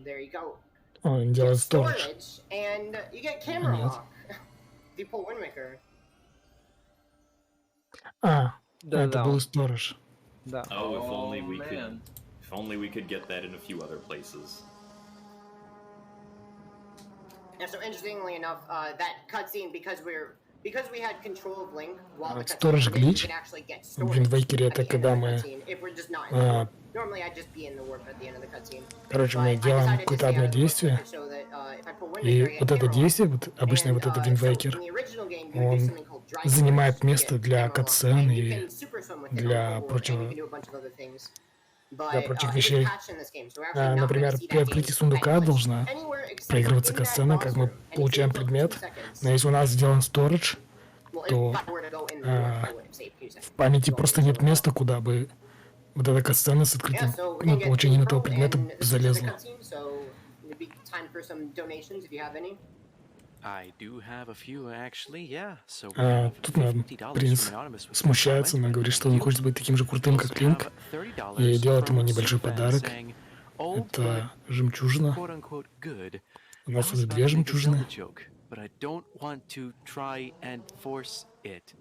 There you go.
Он делает storage.
And you get camera lock. If you pull Windmaker.
Да, это был storage.
Да.
Oh, if only we could get that in a few other places.
And so, interestingly enough, that cutscene, because we had control of Link while the
Storage
cutscene, we
glitch
can actually get
в
storage
Виндвейкере
at
это
the end
когда
of the
мы,
cutscene if we're just not in the warp. Normally, I'd just be in the warp at the end of the cutscene.
короче,
But
мы
I
делаем
decided to
какое-то
stay out
одно
of the warp
действие,
center so that if I pull Wind
и
Waker, I
вот
get
это
Hammer Lock.
действие, вот обычно
And
вот этот
so
Виндвейкер,
in the original game, you would do
он
something called Dragon
занимает
Burst to
место
get
для
Hammer Lock,
катсцен
and you
и
can super swim with it
для
overboard, and you
прочего,
can do a bunch of other things.
для
But
прочих
it is
вещей.
patched in this game, so we're actually not going to
Например,
see
при
that
открытии
game
сундука
event glitch
должна
anywhere except for
проигрываться
in that
катсцена, как мы
monster room, and it
получаем
saves up to 2
предмет,
seconds.
но если у нас сделан сторидж,
Well,
то
if I were to go in the warp, I would have saved 2
в
seconds.
памяти
Going
просто
into
нет
the warp.
места, куда бы вот эта катсцена с
Yeah,
открытием,
so we're
ну,
gonna get 2
получением этого
pearls,
предмета
and this is the
залезла.
cutscene, so maybe time for some donations if you have any.
I do have a few actually, yeah. So we have
Тут
$50
принц
from Anonymous with
смущается,
comment.
но говорит,
Thank
что он
you.
хочет быть таким же
We
крутым,
also
как Линк,
have $30
и делает ему
from
небольшой
Superfan
подарок.
saying, "Old, but
Это жемчужина.
quote-unquote good.
У
I
нас
was
уже
about
две
to make a
жемчужины.
Zelda joke, but I don't want to try and force it."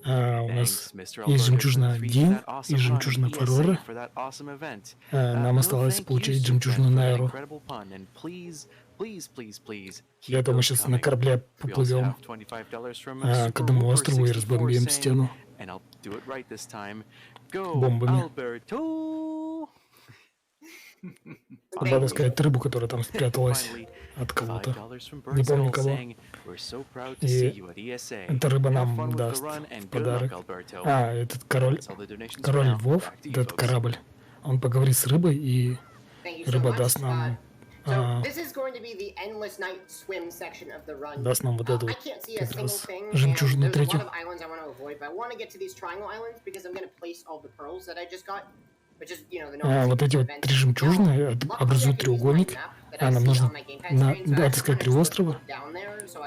У
Thanks,
нас
Mr.
есть
Alberto
жемчужина
23 for
Дин
that
и
awesome run,
жемчужина
and ESA
Фарора.
for that awesome event.
Нам
No,
осталось
thank you,
получить
Superfan,
жемчужину
for that
Найру.
incredible pun, and please,
Для
keep
этого мы
those
сейчас на
coming.
корабле
We also
поплывем
have $25 from
к одному острову и разбомбим
saying,
стену
and I'll do it right this time. Go,
бомбами.
Alberto!
Чтобы надо сказать рыбу, которая там спряталась от кого-то. Не помню кого. И эта рыба нам даст в подарок. Этот король львов, этот корабль. Он поговорит с рыбой, и рыба даст нам вот эту вот как раз жемчужину третью. Вот эти вот 3 жемчужины образуют треугольник, нам нужно отыскать 3 острова,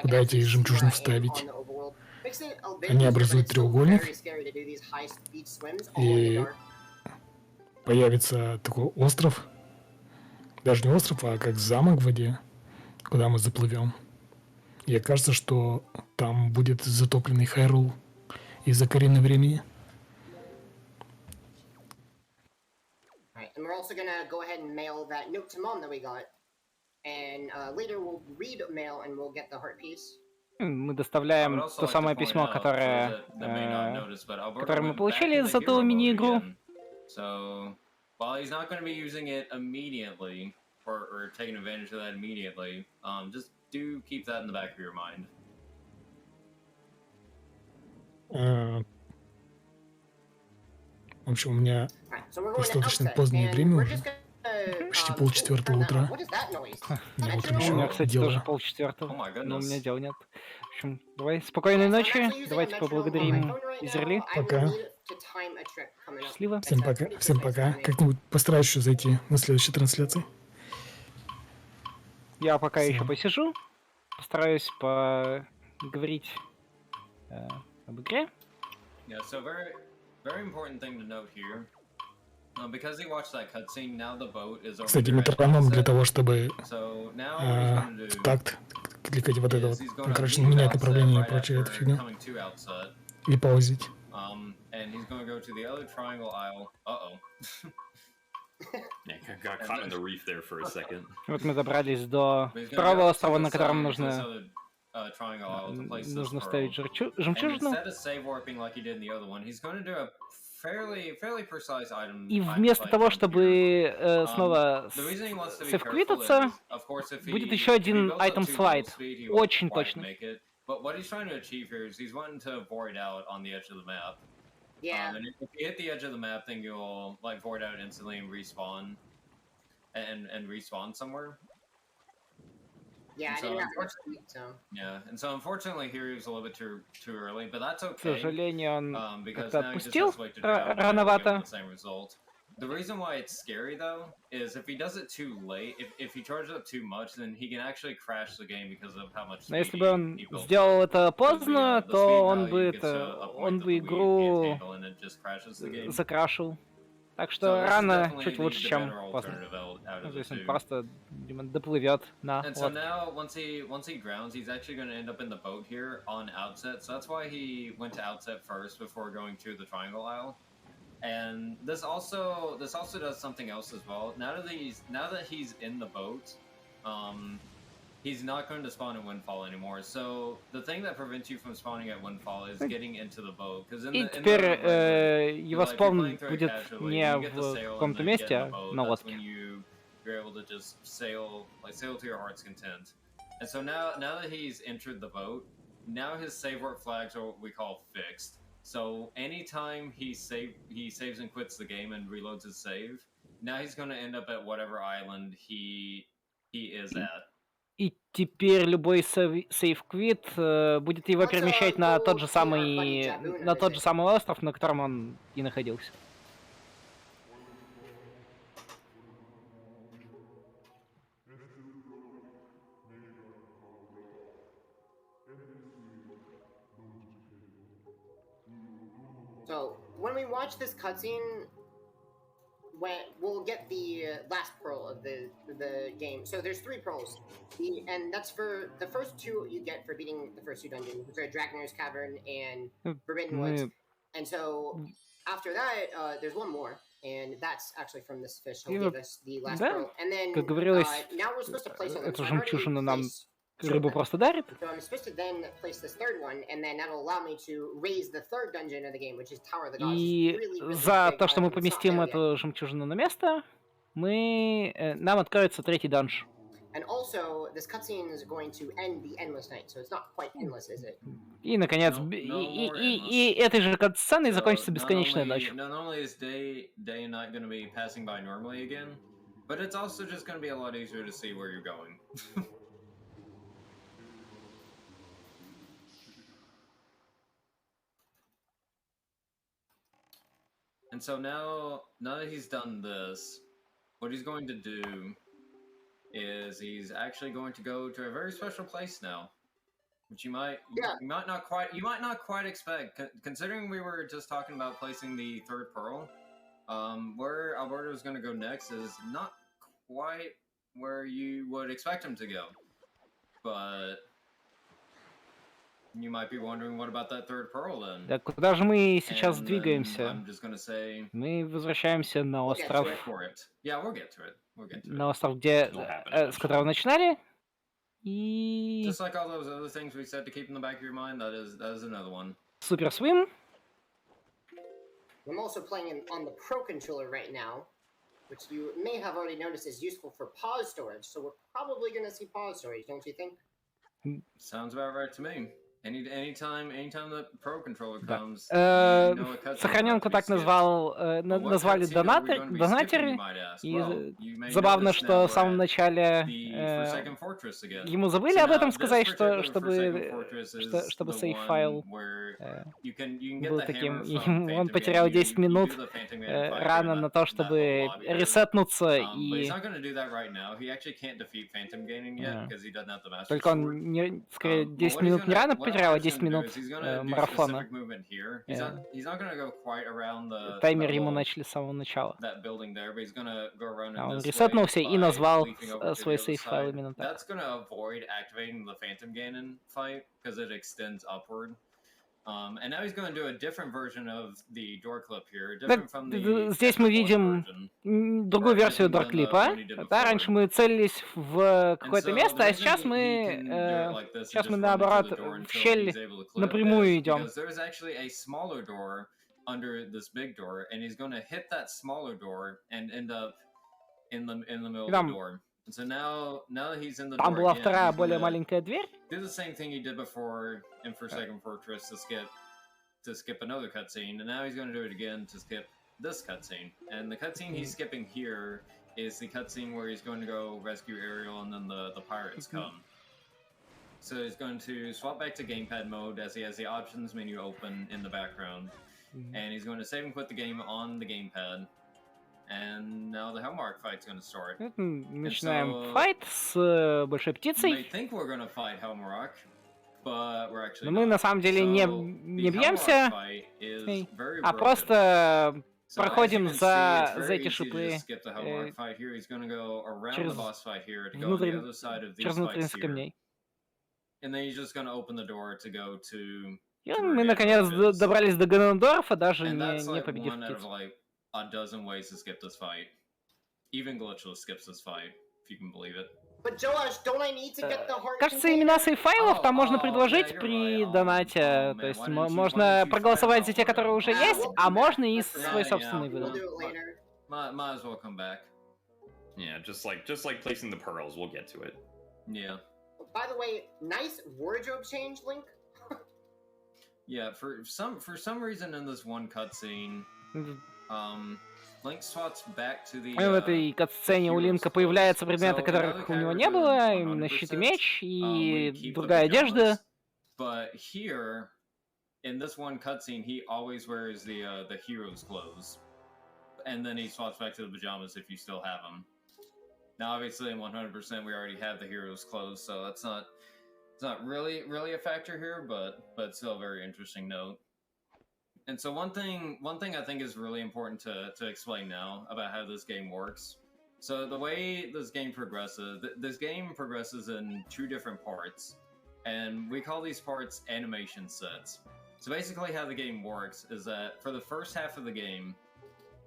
куда эти жемчужины вставить. Они образуют треугольник, и появится такой остров, даже не остров, а как замок в воде, куда мы заплывем. И окажется, что там будет затопленный Хайрул из-за коренного времени.
And we're also gonna go ahead and mail that note to Mom that we got. And later we'll read mail and we'll get the heart piece.
Мы доставляем то самое письмо, которое мы получили за ту мини-игру.
So, while he's not going to be using it immediately, or taking advantage of that immediately, just do keep that in the back of your mind.
В общем, у меня достаточно позднее время уже. Почти 3:30 утра. Я утром еще
У меня, кстати, тоже 3:30, но у меня дел нет. В общем, давай, спокойной ночи. Давайте поблагодарим Изерли.
Пока.
Счастливо.
Всем пока. Всем пока. Как-нибудь постараюсь еще зайти на следующей трансляции.
Я пока еще посижу. Постараюсь поговорить об игре.
Yeah, so very important thing to note here. Because he watched that cutscene, now the boat is over.
Кстати, метроном для того, чтобы в такт кликать вот это вот, короче, менять направление и прочее, эту фигню. И паузить.
And he's going to go to the other triangle aisle.
Yeah, got caught in the reef there for a second.
Вот мы добрались до второго острова, на котором нужно ставить жемчужину. И вместо того, чтобы снова сейвквитаться, будет еще один item slide. Очень точный.
But what he's trying to achieve here is he's wanting to void out on the edge of the map.
Yeah.
And if you hit the edge of the map, then you'll like void out instantly and respawn, and respawn somewhere.
Yeah, I didn't have much to eat, so.
Yeah, and so unfortunately here he was a little bit too early, but that's okay.
К сожалению, он
because
как-то
now he just
отпустил
has to wait to drown and
рановато.
get the same result. The reason why it's scary though is if he does it too late, if he charges up too much, then he can actually crash the game because of how much.
Но если бы он сделал это поздно, то он бы игру закрашил. Так что рано чуть лучше, чем поздно. Ну, то есть он просто доплывет на.
And so now, once he grounds, he's actually going to end up in the boat here on outset. So that's why he went to outset first before going to the triangle aisle. And this also does something else as well. Now that he's in the boat,
he's not going to spawn in Windfall anymore. So the thing that prevents you from spawning at Windfall is getting into the boat. Because
И теперь его спаун будет не в каком-то месте, а на лодке.
You're able to just sail to your heart's content. And so now that he's entered the boat, now his save work flags are what we call fixed. So anytime he saves and quits the game and reloads his save, now he's going to end up at whatever island he is at.
И теперь любой сейв-квит будет его перемещать на тот же самый остров, на котором он и находился.
So when we watch this cutscene, we'll get the last pearl of the game. So there's 3 pearls, and that's for the first 2 you get for beating the first 2 dungeons, which are Dragonair's Cavern and Forbidden Woods. And so after that, there's 1 more, and that's actually from this fish. He'll give us the last pearl. And then now we're supposed to place on
эту жемчужину нам рыбу просто дарит.
So I'm supposed to then place this 3rd one, and then that'll allow me to raise the 3rd dungeon of the game, which is Tower of the Gods.
И за то, что мы поместим эту жемчужину на место, нам откроется 3-й данж.
And also, this cutscene is going to end the Endless Night, so it's not quite endless, is it?
И, наконец, и этой же катсценой закончится бесконечная ночь.
Not only is day and night going to be passing by normally again, but it's also just going to be a lot easier to see where you're going. And so now that he's done this, what he's going to do is he's actually going to go to a very special place now, which you might not quite expect, considering we were just talking about placing the 3rd pearl. Where Alberto is going to go next is not quite where you would expect him to go, but you might be wondering, what about that 3rd pearl then?
Так куда же мы сейчас двигаемся?
I'm just gonna say,
мы возвращаемся на остров.
Yeah, we'll get to it. We'll get to it.
На остров, с которого начинали. И
just like all those other things we said to keep in the back of your mind, that is another one.
Super Swim.
I'm also playing on the Pro controller right now, which you may have already noticed is useful for pause storage. So we're probably going to see pause storage, don't you think?
Sounds about right to me. Anytime the Pro controller comes,
сохраненку так назвали донатеры. И забавно, что в самом начале ему забыли об этом сказать, чтобы сейф-файл был таким. И он потерял 10 минут рано на то, чтобы ресетнуться. И только он скорее 10 минут не рано потерял, а 10 минут марафона. Таймер ему начали с самого начала. Он ресетнулся и назвал свой сейф-файл именно так. Здесь мы видим другую версию дорклипа. Да, раньше мы целились в какое-то место, а сейчас мы наоборот в щель напрямую идем.
Under this big door, and he's going to hit that smaller door and end up in the middle of the door. And so now that he's in the door,
там была вторая, более маленькая дверь.
Do the same thing he did before in Forsaken Fortress to skip another cutscene, and now he's going to do it again to skip this cutscene. And the cutscene he's skipping here is the cutscene where he's going to go rescue Ariel, and then the pirates come. So he's going to swap back to gamepad mode as he has the options menu open in the background. And he's going to save and quit the game on the gamepad. And now the Hellmark fight's going to start.
Начинаем файт с большой птицей.
We think we're going to fight Hellmark, but we're actually
Но мы на самом деле не бьемся, а просто проходим за эти шипы через внутренность камней.
And then he's just going to open the door to go to.
И мы наконец добрались до Ганнондорфа, даже не победив птицу.
A dozen ways to skip this fight. Even glitchless skips this fight, if you can believe it.
Кажется, имена сейф-файлов там можно предложить при донате. То есть можно проголосовать за те, которые уже есть, а можно и свой собственный выдать.
Might as well come back.
Yeah, just like placing the pearls, we'll get to it.
Yeah.
By the way, nice wardrobe change, Link.
Yeah, for some reason in this one cutscene, Link swaps back to the.
В этой катсцене у Линка появляются предметы, которых у него не было, именно щит и меч и другая одежда.
But here, in this one cutscene, he always wears the hero's clothes, and then he swaps back to the pajamas if you still have them. Now, obviously, in 100%, we already have the hero's clothes, so it's not really a factor here, but still a very interesting note. And so one thing I think is really important to explain now about how this game works. So the way this game progresses in two different parts, and we call these parts animation sets. So basically how the game works is that for the first half of the game,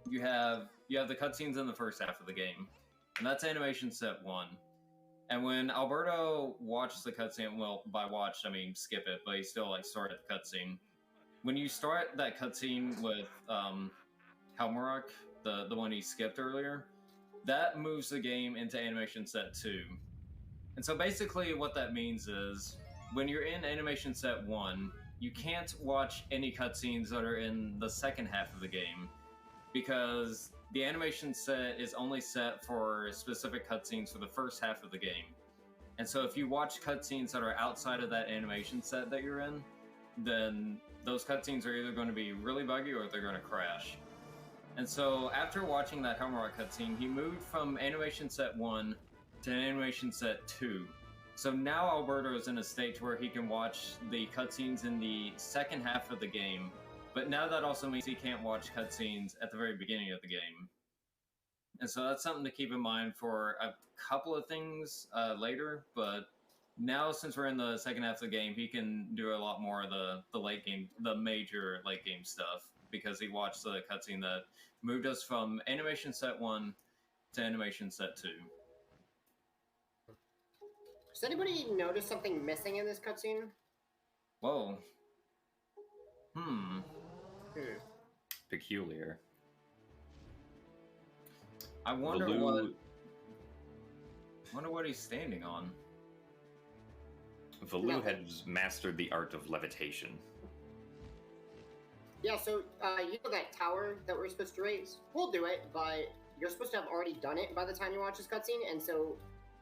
you have the cutscenes in the first half of the game, and that's animation set 1. And when Alberto watches the cutscene, well, by watch I mean skip it, but he still started the cutscene. When you start that cutscene with Halmarak, the one he skipped earlier, that moves the game into animation set 2. And so basically what that means is, when you're in animation set 1, you can't watch any cutscenes that are in the second half of the game, because the animation set is only set for specific cutscenes for the first half of the game. And so if you watch cutscenes that are outside of that animation set that you're in, then those cutscenes are either going to be really buggy or they're going to crash. And so after watching that Halmarak cutscene, he moved from animation set 1 to animation set 2. So now Alberto is in a state where he can watch the cutscenes in the second half of the game, but now that also means he can't watch cutscenes at the very beginning of the game. And so that's something to keep in mind for a couple of things later, but now since we're in the second half of the game, he can do a lot more of the late game, the major late game stuff, because he watched the cutscene that moved us from animation set 1 to animation set 2.
Does anybody notice something missing in this cutscene?
Whoa.
Peculiar.
I wonder what he's standing on.
Valoo has mastered the art of levitation.
Yeah, so you know that tower that we're supposed to raise? We'll do it, but you're supposed to have already done it by the time you watch this cutscene, and so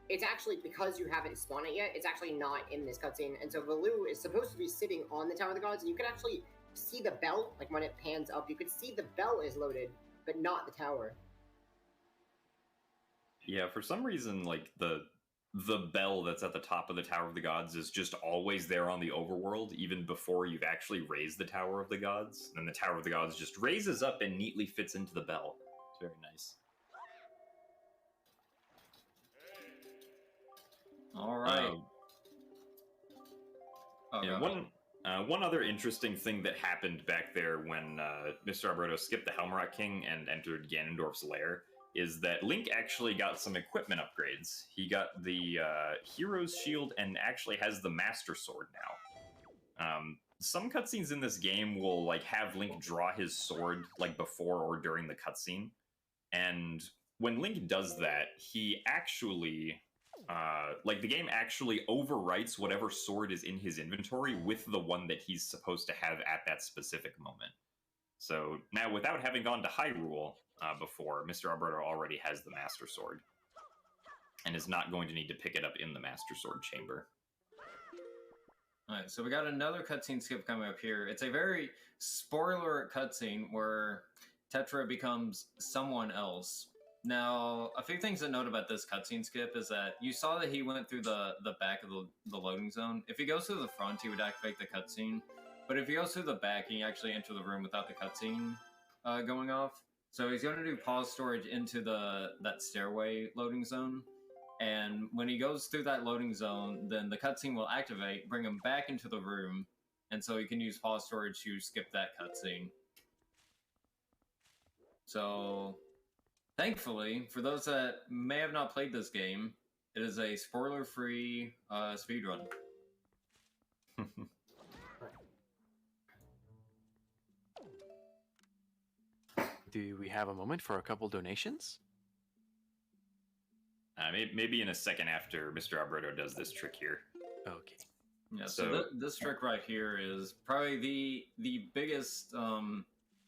it's actually, because you haven't spawned it yet, it's actually not in this cutscene. And so Valoo is supposed to be sitting on the Tower of the Gods, and you can actually see the bell, like when it pans up, you could see the bell is loaded, but not the tower.
Yeah, for some reason, like, the bell that's at the top of the Tower of the Gods is just always there on the overworld, even before you've actually raised the Tower of the Gods. And the Tower of the Gods just raises up and neatly fits into the bell. It's very nice.
All right.
One other interesting thing that happened back there when Mr. Alberto skipped the Halmarak King and entered Ganondorf's lair is that Link actually got some equipment upgrades. He got the Hero's Shield and actually has the Master Sword now. Some cutscenes in this game will like have Link draw his sword like before or during the cutscene, and when Link does that, he actually like the game actually overwrites whatever sword is in his inventory with the one that he's supposed to have at that specific moment. So now, without having gone to Hyrule before, Mr. Alberto already has the Master Sword and is not going to need to pick it up in the Master Sword chamber.
Alright, so we got another cutscene skip coming up here. It's a very spoiler cutscene where Tetra becomes someone else. Now, a few things to note about this cutscene skip is that you saw that he went through the back of the loading zone. If he goes through the front, he would activate the cutscene. But if he goes through the back, he can actually enter the room without the cutscene going off. So he's going to do pause storage into that stairway loading zone. And when he goes through that loading zone, then the cutscene will activate, bring him back into the room, and so he can use pause storage to skip that cutscene. So, thankfully, for those that may have not played this game, It is a spoiler-free speedrun.
Do we have a moment for a couple donations?
Maybe in a second after Mr. Alberto does this trick here.
Okay.
Yeah, so this trick right here is probably the biggest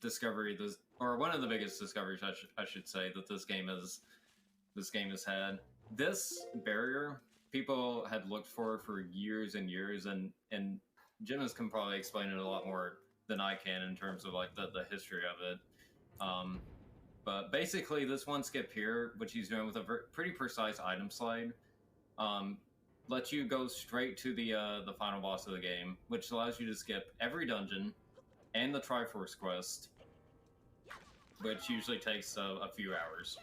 discovery, or one of the biggest discoveries, I should say, that this game has had. This barrier people had looked for years and years, and Jim can probably explain it a lot more than I can in terms of like the history of it. But basically, this one skip here, which he's doing with a pretty precise item slide, lets you go straight to the final boss of the game, which allows you to skip every dungeon and the Triforce quest, which usually takes a few hours.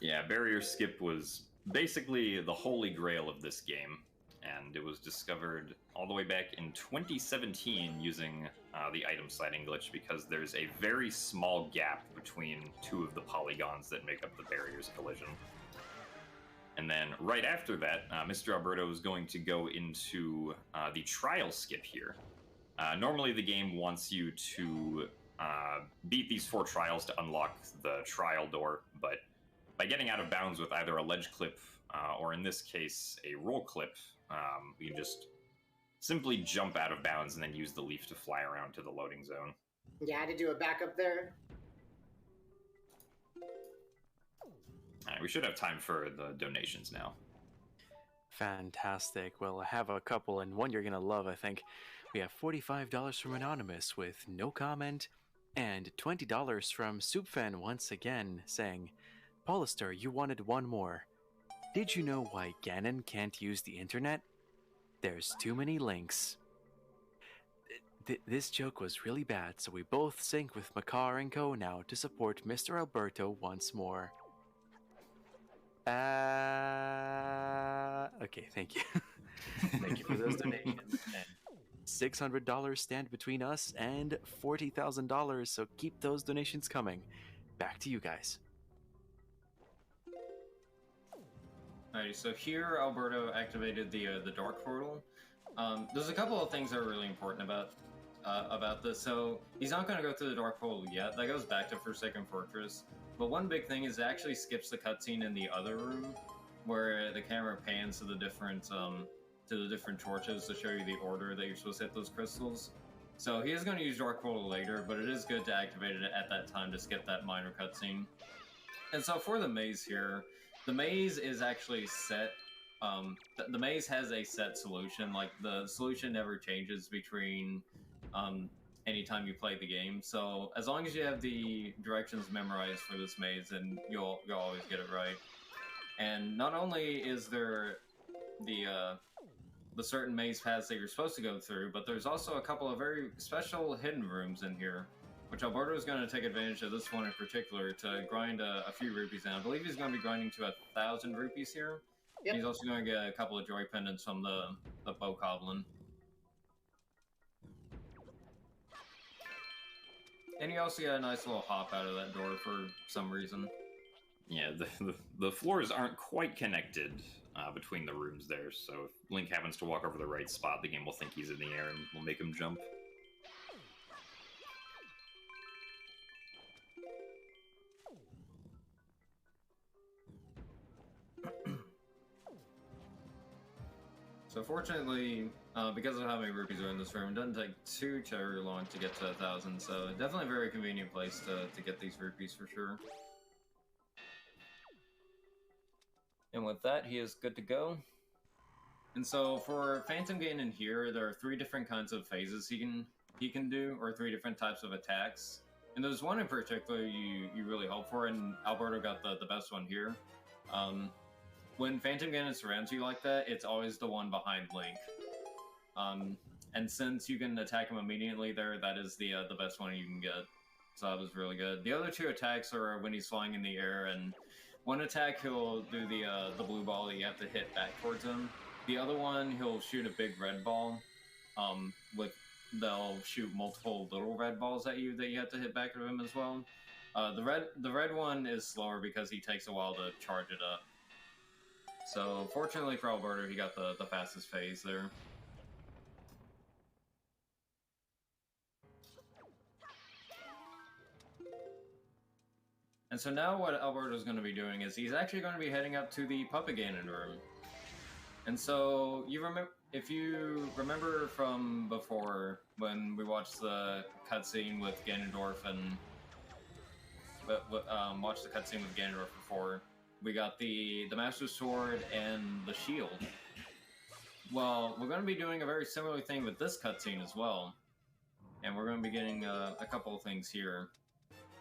Yeah, barrier skip was basically the holy grail of this game, and it was discovered all the way back in 2017 using the item sliding glitch, because there's a very small gap between two of the polygons that make up the barrier's collision. And then right after that, Mr. Alberto is going to go into the trial skip here. Normally the game wants you to beat these 4 trials to unlock the trial door, but by getting out of bounds with either a ledge clip or in this case a roll clip, you can just simply jump out of bounds and then use the leaf to fly around to the loading zone.
Yeah, I had to do a backup there.
Alright, we should have time for the donations now.
Fantastic. Well, I have a couple, and one you're gonna love, I think. We have $45 from Anonymous with no comment, and $20 from Soupfan once again, saying, Paulister, you wanted one more. Did you know why Ganon can't use the internet? There's too many links. This joke was really bad, so we both sync with Makar and Co now to support Mr. Alberto once more. Okay, thank you. Thank you for those donations. $600 stand between us and $40,000, so keep those donations coming. Back to you guys.
Alright, so here Alberto activated the Dark Portal. There's a couple of things that are really important about this. So he's not going to go through the Dark Portal yet. That goes back to Forsaken Fortress. But one big thing is it actually skips the cutscene in the other room, where the camera pans to the different torches to show you the order that you're supposed to hit those crystals. So he is going to use Dark Portal later, but it is good to activate it at that time to skip that minor cutscene. And so for the maze here, the maze is actually set. The maze has a set solution. Like, the solution never changes between anytime you play the game. So as long as you have the directions memorized for this maze, then you'll always get it right. And not only is there the certain maze paths that you're supposed to go through, but there's also a couple of very special hidden rooms in here, which Alberto is going to take advantage of this one in particular to grind a few rupees down. I believe he's going to be grinding to 1,000 rupees here. Yep. He's also going to get a couple of joy pendants from the Bokoblin. And he also got a nice little hop out of that door for some reason.
Yeah, the floors aren't quite connected between the rooms there, so if Link happens to walk over the right spot, the game will think he's in the air and will make him jump.
So fortunately, because of how many rupees are in this room, it doesn't take too terribly long to get to 1,000, so definitely a very convenient place to get these rupees for sure. And with that, he is good to go. And so for Phantom Ganon here, there are 3 different kinds of phases he can do, or 3 different types of attacks. And there's one in particular you really hope for, and Alberto got the best one here. When Phantom Ganon surrounds you like that, it's always the one behind Link. And since you can attack him immediately there, that is the best one you can get. So that was really good. The other 2 attacks are when he's flying in the air, and one attack he'll do the blue ball that you have to hit back towards him. The other one, he'll shoot a big red ball. They'll shoot multiple little red balls at you that you have to hit back at him as well. The red one is slower because he takes a while to charge it up. So fortunately for Alberto, he got the fastest phase there. And so now what Alberto's going to be doing is he's actually going to be heading up to the Puppet Ganon room. And so if you remember from before when we watched the cutscene with Ganondorf and watched the cutscene with Ganondorf before, we got the Master Sword and the shield. Well, we're going to be doing a very similar thing with this cutscene as well, and we're going to be getting a couple of things here.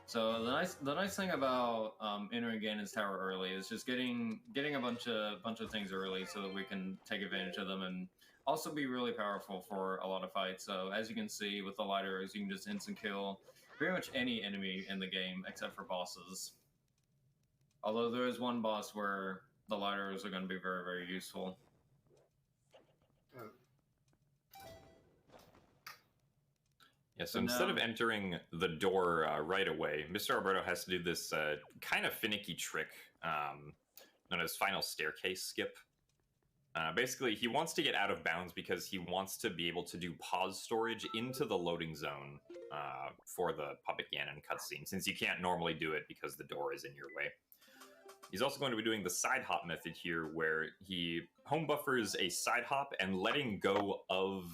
So the nice thing about entering Ganon's Tower early is just getting a bunch of things early so that we can take advantage of them and also be really powerful for a lot of fights. So as you can see with the light arrows, you can just instant kill pretty much any enemy in the game except for bosses. Although there is one boss where the light arrows are going to be very, very useful.
Yeah, so instead of entering the door right away, Mr. Alberto has to do this kind of finicky trick known as final staircase skip. Basically, he wants to get out of bounds because he wants to be able to do pause storage into the loading zone for the Puppet Ganon cutscene, since you can't normally do it because the door is in your way. He's also going to be doing the side hop method here, where he home buffers a side hop and letting go of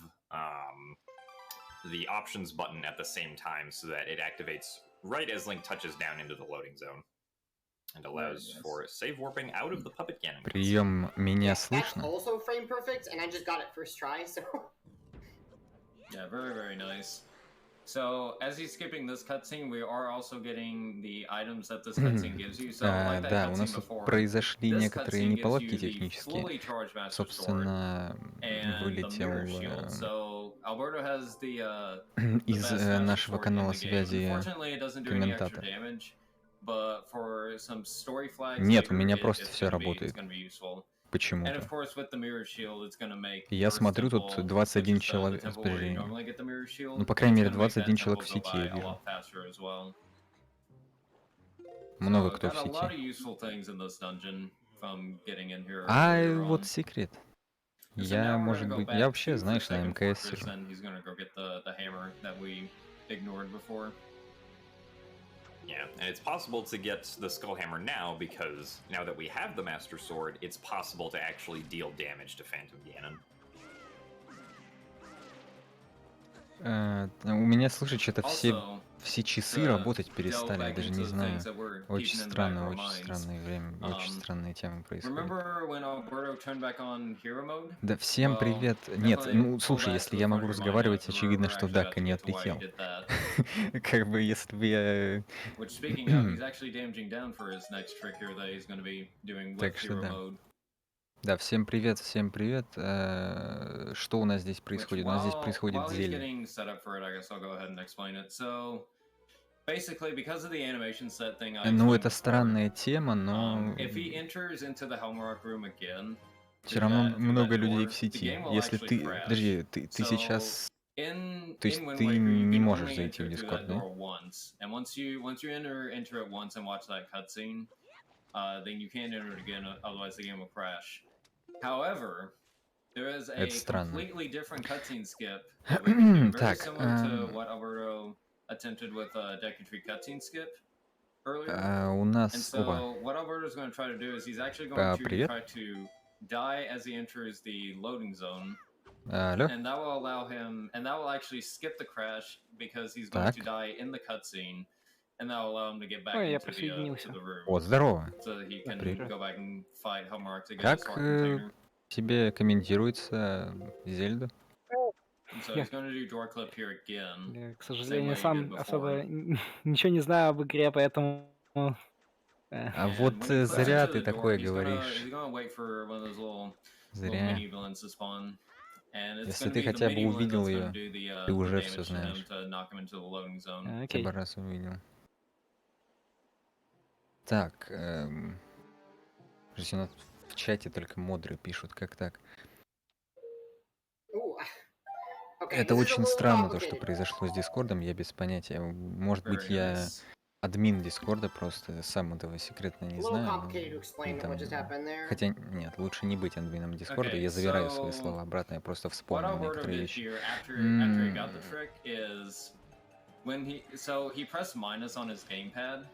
the options button at the same time so that it activates right as Link touches down into the loading zone and allows for save warping out of the Puppet Ganon.
Прием меня
That's
слышно?
also frame perfect, and I just got it first try, so...
Yeah, very, very nice. So, as he's skipping this cutscene, we are also getting the items that this cutscene gives you. So, like that
Да, у нас
cutscene
тут
before,
произошли
this
некоторые
cutscene gives
неполадки
you the
технические.
fully charged Master Sword
Собственно,
and the
вылетел
mirror shield. So, Alberto has the
из
best Master
нашего
Sword
канала
in the game.
связи
Unfortunately, it doesn't do any extra
комментатор.
damage, but for some story flags
Нет, у
later,
меня просто
it's
все
gonna be
работает.
useful. And
Почему-то.
of course, with the mirror shield, it's gonna make
Я
First
смотрю, тут
Temple,
21
which is the
человек.
temple where you
Подожди.
normally get the mirror shield,
Ну, по крайней
it's
мере,
gonna make that
21 человек
temple
в
go
сети я
by a
вижу.
lot faster as well.
Много
So,
кто в
got a lot of
сети.
useful things in this dungeon from getting in here
А
earlier
вот
on.
секрет.
And so
Я,
now we're
может
gonna go
быть...
back
Я вообще,
to
знаешь, на
Forsaken
МКС
Fortress,
сижу.
and he's gonna go get the hammer that we ignored before.
Yeah, and it's possible to get the Skull Hammer now because now that we have the Master Sword, it's possible to actually deal damage to Phantom Ganon.
У меня, слушай, что-то
Also,
все часы работать перестали, я даже не знаю. Очень странное время, очень странные темы происходят. Да, всем привет. Нет, ну, слушай, если я могу разговаривать, очевидно, что Дака не отлетел. Как бы, если бы я... Так что да. Да, всем привет, всем привет. Что у нас здесь происходит? У нас здесь происходит Зельда. Ну, это странная тема, но... Все равно много людей в сети. Если ты... Подожди, ты сейчас... То есть ты не можешь зайти в Discord, да?
Then you can't enter it again, otherwise the game will crash. However, there is a completely different cutscene skip that we can do, very similar to what Alberto attempted with Deku Tree cutscene skip earlier. And so what Alberto's going to try to do is he's actually going to try to die as he enters the loading zone. And that will allow him, and that will actually skip the crash because he's going to die in the cutscene. And that will allow him to get back into the room.
О, здорово.
So he can go back and fight Homework to get
Как
his sword container.
тебе комментируется Зельда?
So he's going to do door clip here again.
Я, к сожалению, сам особо ничего не знаю об игре, поэтому...
А вот зря ты такое говоришь. Зря. Если ты хотя бы увидел ее, ты уже все знаешь. Хотя бы раз увидел. Так, в чате только модры пишут, как так? Это очень странно, то, что произошло с Дискордом, я без понятия. Может быть, я админ Дискорда просто, сам этого секретно не знаю. Хотя нет, лучше не быть админом Дискорда, я заверяю свои слова обратно, я просто вспомнил некоторые вещи.
So he pressed minus on his gamepad,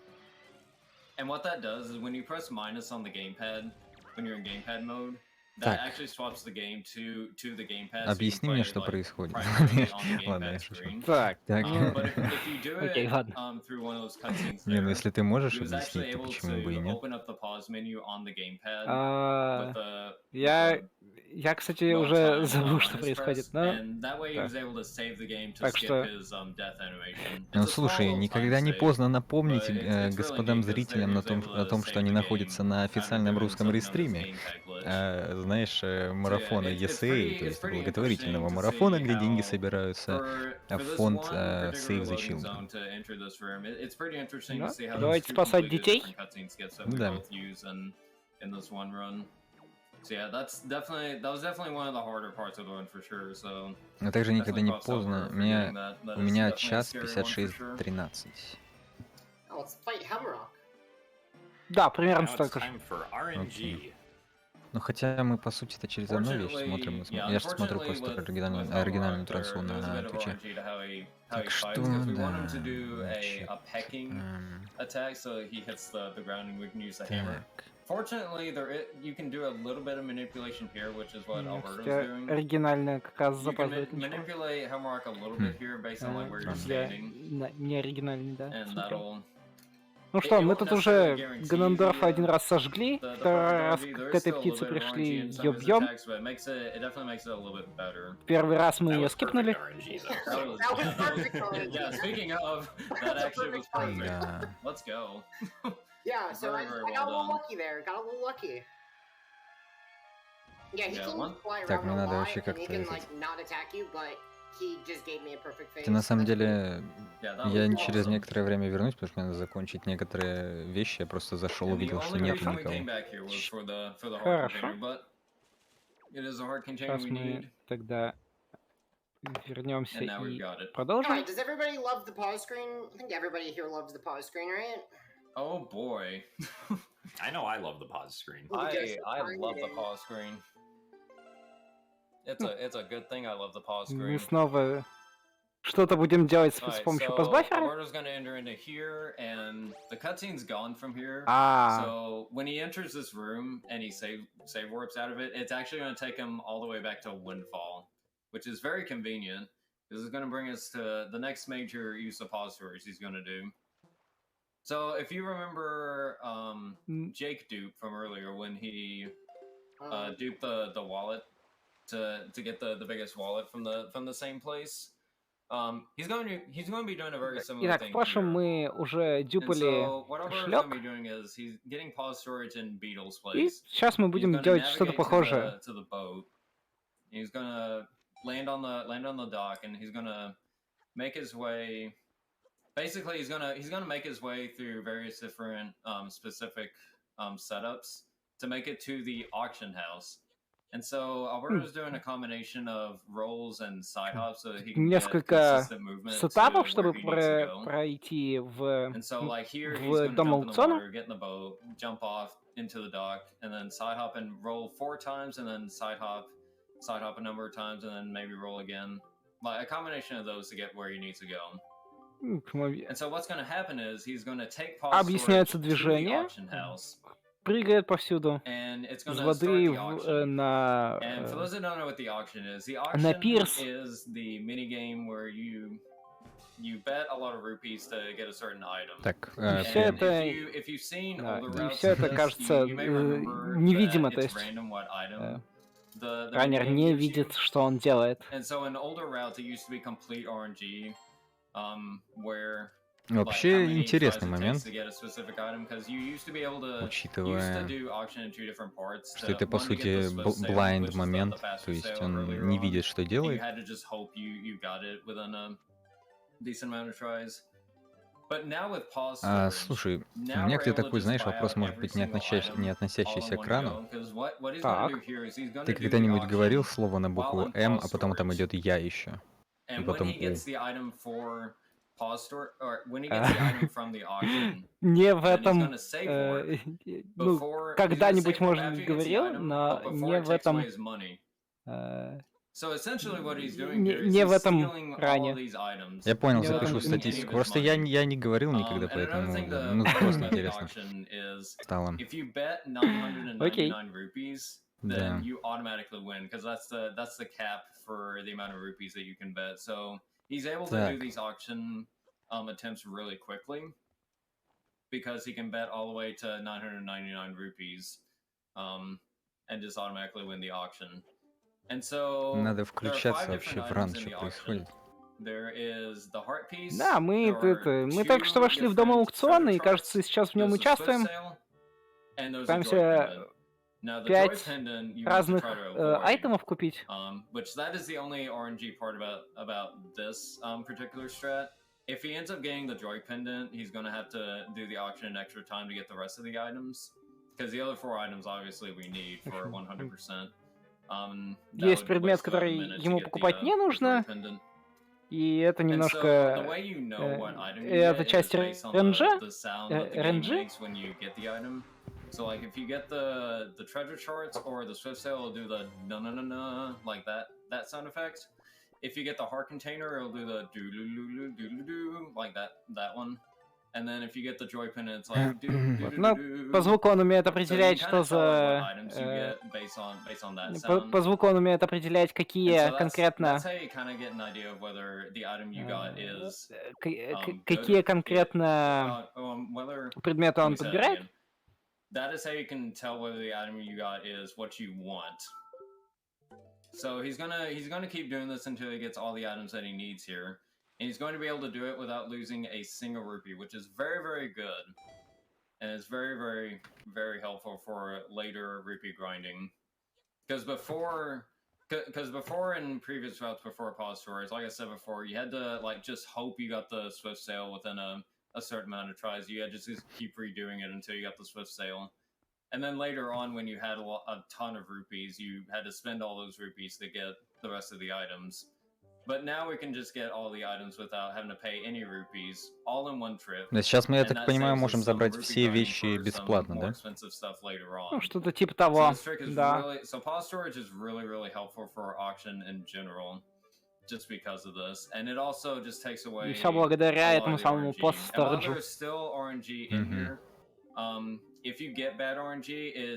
and what that does is when you press minus on the gamepad, when you're in gamepad mode, that actually swaps the game to the gamepad.
Объясни мне, что происходит. Ладно, я шучу.
Так.
But if you do
Окей,
it
ладно.
through one of those cutscenes
Не, ну
there,
если ты можешь
he was actually
объяснить, то
able
почему бы и
to
нет?
open up the pause menu on the gamepad with the
Я, кстати, уже забыл, что происходит, но... Так что...
Ну слушай, никогда не поздно напомнить господам зрителям о том, что они находятся на официальном русском рестриме. Знаешь, марафона ESA, то есть благотворительного марафона, где деньги собираются в фонд Save the Children.
Да, давайте спасать детей.
Да. Но также никогда не поздно. У меня час 56:13.
Да, примерно столько же.
Okay. Ну хотя мы по сути это через одну вещь смотрим. Я же смотрю просто оригинальную трансу на Твиче. Так что, да, значит, так.
Fortunately, you can do a little bit of manipulation here, which is what Alberto's doing.
Оригинальная как раз
You can
запаздывает.
manipulate Hemrock a little bit here based on like where you're standing,
Не оригинальный, да.
and that'll.
Ну что, мы тут уже Ганендорфа один раз сожгли, второй раз к этой птице пришли, ее бьем. Первый раз мы ее скипнули.
Yeah, so I got a little lucky there. Got a little lucky. Yeah, he can fly around a lot, and he can like not attack you, but he just gave me a perfect face.
На самом деле, я через некоторое время вернусь, потому что мне надо закончить некоторые вещи. Я просто зашел, увидел, что нет никого.
Хорошо. Сейчас мы тогда вернемся и продолжим.
Does everybody love the pause screen? I think everybody here loves the pause screen, right?
Oh boy.
I know I love the pause screen.
I love the pause screen. It's a good thing I love the pause screen.
Мы снова что-то будем делать с помощью пазбафера.
Alberto's gonna enter into here, and the cutscene's gone from here. So when he enters this room and he save warps out of it, it's actually gonna take him all the way back to Windfall, which is very convenient. This is gonna bring us to the next major use of pause storage he's gonna do. So if you remember Jake dupe from earlier when he duped the wallet to get the biggest wallet from the same place, he's going to be doing a very similar
Итак,
thing
в прошлом мы уже дюпали кошелек, и сейчас мы будем делать что-то похожее.
He's gonna land on the dock, and he's gonna make his way. Basically, he's gonna make his way through various different specific setups to make it to the auction house. And so Alberto's doing a combination of rolls and side hops so that he can get consistent movement
сетапов,
to
чтобы
where he needs to go.
пройти
And so like here, he's
в
gonna
дом
jump in the
аукциона.
water, get in the boat, jump off into the dock, and then side hop and roll 4 times, and then side hop a number of times, and then maybe roll again. Like a combination of those to get where he needs to go. And so what's going to happen is he's going to take pause
Объясняется
storage to the
движение,
auction house,
прыгает повсюду,
and it's
с
going to
воды
start the auction.
на
And for those that don't know what the auction is is the mini game where you bet a lot of rupees to get a certain item.
Так,
And
все это,
if you've seen older
и
routes
все
of
это
this,
кажется
you may remember
невидимо,
that
то
it's
есть
random what item the
раннер
mini game
не
gives you.
видит, что он делает.
And so in older routes, it used to be complete RNG, where
вообще интересный момент,
учитывая,
что это по сути blind момент, то есть он не видит, что делает. Слушай, у меня к тебе такой, знаешь, вопрос, может быть, не относящийся к рану.
Так.
Ты когда-нибудь говорил слово на букву М, а потом там идет Я еще? И потом У.
pause store, or when he gets the item from the auction,
не в
then he's
этом,
gonna save work
ну,
before he's gonna
когда-нибудь,
save work
может
after
быть,
he gets the
говорил,
item,
но
but before
не
it
в
takes away
этом,
his money.
э,
So essentially, what he's doing here is
не
he's
в этом
stealing all
ране.
of these items
Я понял,
Не в этом
запишу
without using any
статистику.
of his
Просто
money.
я не говорил никогда,
And another
поэтому,
thing to
ну,
point
просто
out about the
интересно
auction is
стало.
if you bet
Окей.
999 rupees,
Да.
then you automatically win because that's the cap for the amount of rupees that you can bet. So he's able to do
Так.
these auction attempts really quickly because he can bet all the way to 999 rupees and just automatically win the auction. And so
Надо
there are
включаться
5
вообще
different
в ран,
items in
что
the auction.
происходит.
There is the heart piece.
Да, мы только что вошли в дом аукциона, и, кажется, сейчас в нем участвуем. Пытаемся 5 разных айтемов купить.
Which that is the only RNG part about this particular strat. If he ends up getting the joy pendant, he's going to have to do the auction an extra time to get the rest of the items. Because the other 4 items, obviously, we need for 100%.
Есть предмет, который ему покупать не нужно, и это немножко... это часть RNG.
So like if you get the treasure charts or the swift sale, it'll do the na like that sound effect. If you get the heart container, it'll do the do like that one. And then if you get the joy pin, it's like
Но по звуку он умеет определять, что за... По звуку он умеет определять, какие конкретно... Какие конкретно предметы он подбирает.
That is how you can tell whether the item you got is what you want. So he's gonna keep doing this until he gets all the items that he needs here. And he's going to be able to do it without losing a single rupee, which is very, very good. And it's very, very, very helpful for later rupee grinding. Because before in previous routes before pause stores, like I said before, you had to like just hope you got the swift sale within a certain amount of tries. You had to just keep redoing it until you got the swift sale. And then later on, when you had a ton of rupees, you had to spend all those rupees to get the rest of the items. But now we can just get all the items without having to pay any rupees, all in one trip.
Сейчас мы, я так понимаю, можем забрать все вещи бесплатно, да?
Ну, что-то типа того, да.
So pause storage is really, really helpful for auction in general, just because of this. And it also just takes away.
И все благодаря этому самому пост-сториджу.
There's still RNG in here. If you get bad RNG, it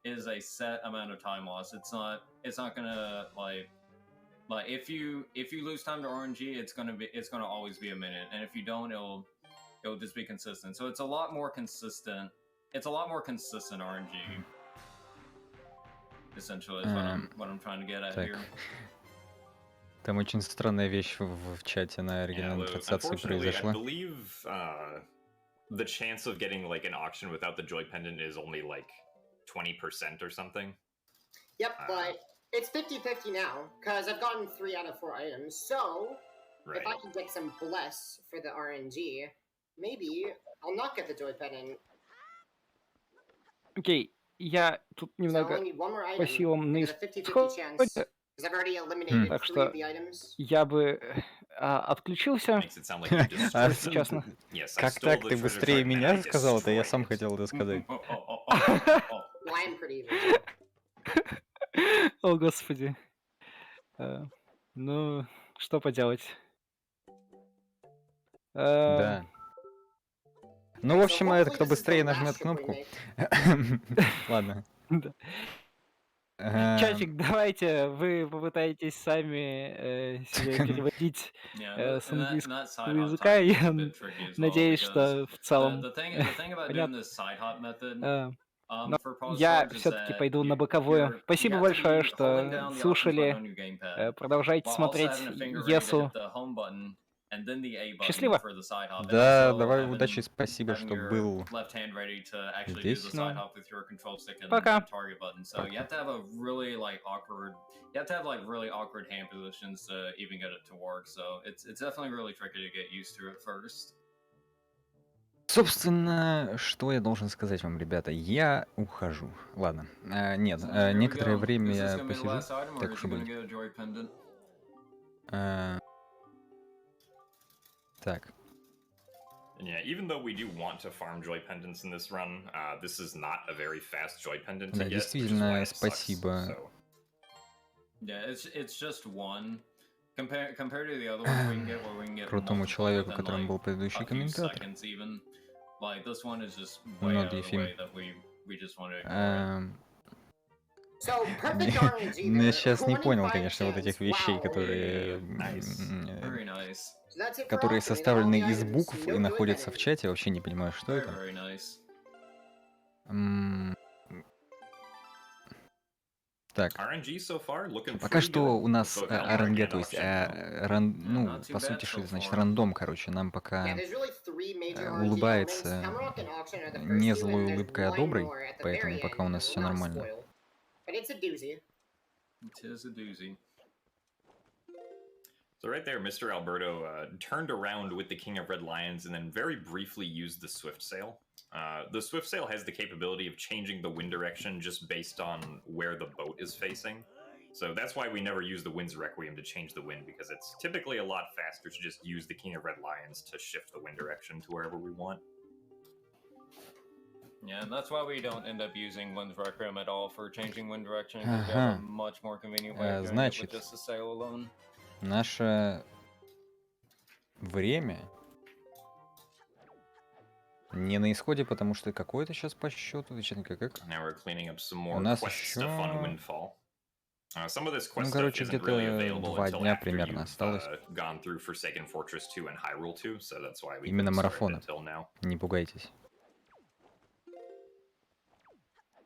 is a set amount of time loss. It's not gonna like if you lose time to RNG, it's gonna always be a minute, and if you don't, it'll just be consistent. So it's a lot more consistent. It's a lot more consistent RNG. Essentially, is what I'm trying to get at here.
Там очень странная вещь в чате на оригинальной трансляции произошла.
I believe the chance of getting like an auction without the joy pendant is only like 20% or something.
Yep, but it's 50-50 now, because I've gotten 3 out of 4 items, so if I can get some bless for the RNG, maybe I'll not get the joy pendant.
Окей, я тут немного по силам на исходе, так что я бы отключился, если честно.
Как так? Ты быстрее меня сказал это? Я сам хотел это сказать.
О, господи. Ну, что поделать.
Да. Ну, в общем, это кто быстрее нажмет кнопку. Ладно.
Чатик, давайте вы попытаетесь сами себе переводить с английского языка. Я надеюсь, что в целом понятно. Но я все-таки пойду на боковую. Спасибо большое, что слушали. Продолжайте смотреть ESA. Счастливо!
Да, давай удачи, спасибо, что был здесь.
Пока!
Собственно, что я должен сказать вам, ребята? Я ухожу. Ладно. Нет, некоторое время я посижу. Так уж и быть. Так.
And yeah, even though we do want to farm joy pendants in this run, this is not a very fast joy pendant to
Да,
get, which is why
действительно,
it sucks.
спасибо.
So.
Yeah, it's just one. Compared to the other ones we can get, where we can get
Крутому
multiple
человеку,
within
которым
like
был предыдущий
a few
комментатор.
seconds even. Like this one is just way out
Многие
of the
фильмы.
way that we just want to ignore it.
So, perfect RNG
Ну, я
there.
сейчас не
1 in
понял,
5
конечно, вот этих
chance.
вещей,
Wow.
которые,
Very nice.
So that's it for
которые
auctioning. All
составлены
the
из
items,
букв
no
и
joy
находятся в
pendants.
чате. Вообще не понимаю, что
Very,
это.
very nice.
Так.
RNG so far looking
Пока
pretty
что
good.
у нас
So now
RNG,
again
то есть,
auction.
ну, по сути, что это значит? Рандом, короче, нам
Yeah,
пока
there's really 3 major RNG
улыбается
elements. Hammerrock and auction are the
не
first two,
злой
and there's
улыбкой, а
one
доброй,
more at the
поэтому
very
пока
end
у
that
нас
will
все
not
нормально.
spoil. But it's a doozy.
It is a doozy.
So right there, Mr. Alberto turned around with the King of Red Lions and then very briefly used the Swift Sail. The Swift Sail has the capability of changing the wind direction just based on where the boat is facing. So that's why we never use the Wind's Requiem to change the wind, because it's typically a lot faster to just use the King of Red Lions to shift the wind direction to wherever we want.
Yeah, and that's why we don't end up using Wind's Requiem at all for changing wind direction, because we have a much more convenient way of doing it with just the sail alone.
Наше время не на исходе, потому что какой-то сейчас по счету, как? У нас еще... Ну, короче, где-то 2 дня примерно осталось. Именно марафона. Не пугайтесь.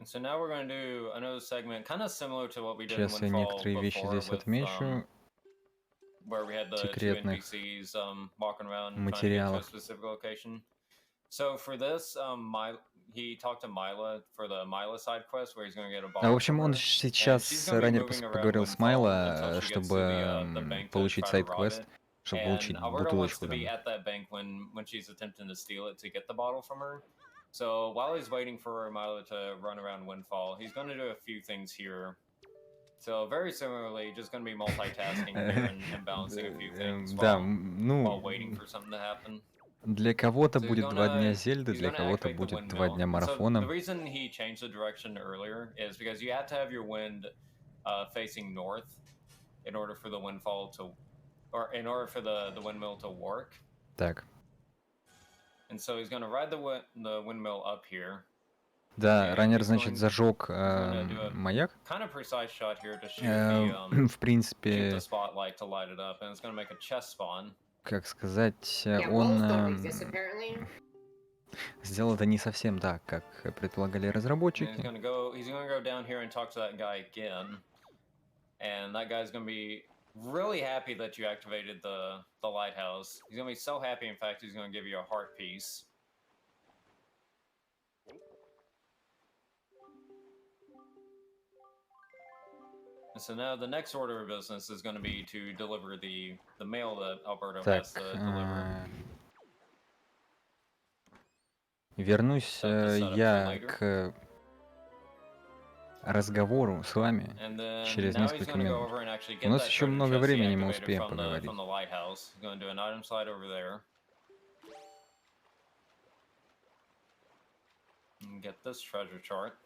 Сейчас я некоторые вещи здесь отмечу. Секретных материалов.
So for this, he talked to Mila for the Mila side quest, where he's going to get a ball.
В общем, он сейчас ранее поговорил с Майло, чтобы получить сайд-квест, чтобы получить бутылочку.
At that bank when she's attempting to steal it to get the bottle from her. So while he's waiting for Milo to run around Windfall, he's going to do a few things here. So very similarly, just going to be multitasking here and balancing a few things while waiting for something to happen.
Для кого-то будет 2 дня Зельды, для кого-то будет 2 дня марафона.
The reason he changed the direction earlier is because you have to have your wind facing north in order for the windfall to, or in order for the windmill to work.
Так.
And so he's going to ride the windmill up here.
Да, раннер, значит, зажег маяк. В принципе, как сказать, он сделал это не совсем так, как предполагали разработчики.
Really happy that you activated the lighthouse. He's gonna be so happy. In fact, he's gonna give you a heart piece. And so now the next order of business is going to be to deliver the mail that Alberto has to deliver.
Вернусь я к разговору с вами через несколько минут. У нас еще много времени, мы успеем поговорить.
Get this treasure chart.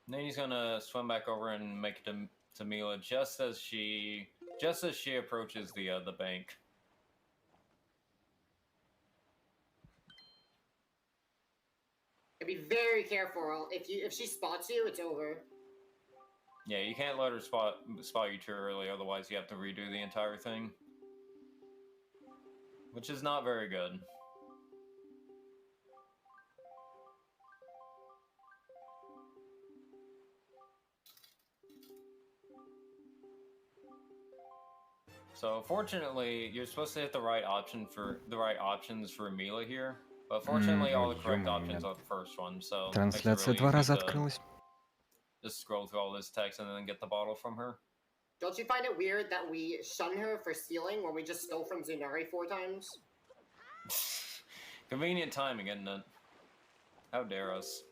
And then he's gonna swim back over and make it to Mila just as she approaches the bank.
Be very careful. If she spots you, it's over.
Yeah, you can't let her spot you too early, otherwise you have to redo the entire thing. Which is not very good. So fortunately, you're supposed to hit the right options for Mila here. But fortunately, all the correct options are the first one, so
Трансляция 2 раза открылась.
Just scroll through all this text and then get the bottle from her.
Don't you find it weird that we shun her for stealing when we just stole from Zunari 4 times?
Convenient timing, isn't it? How dare us?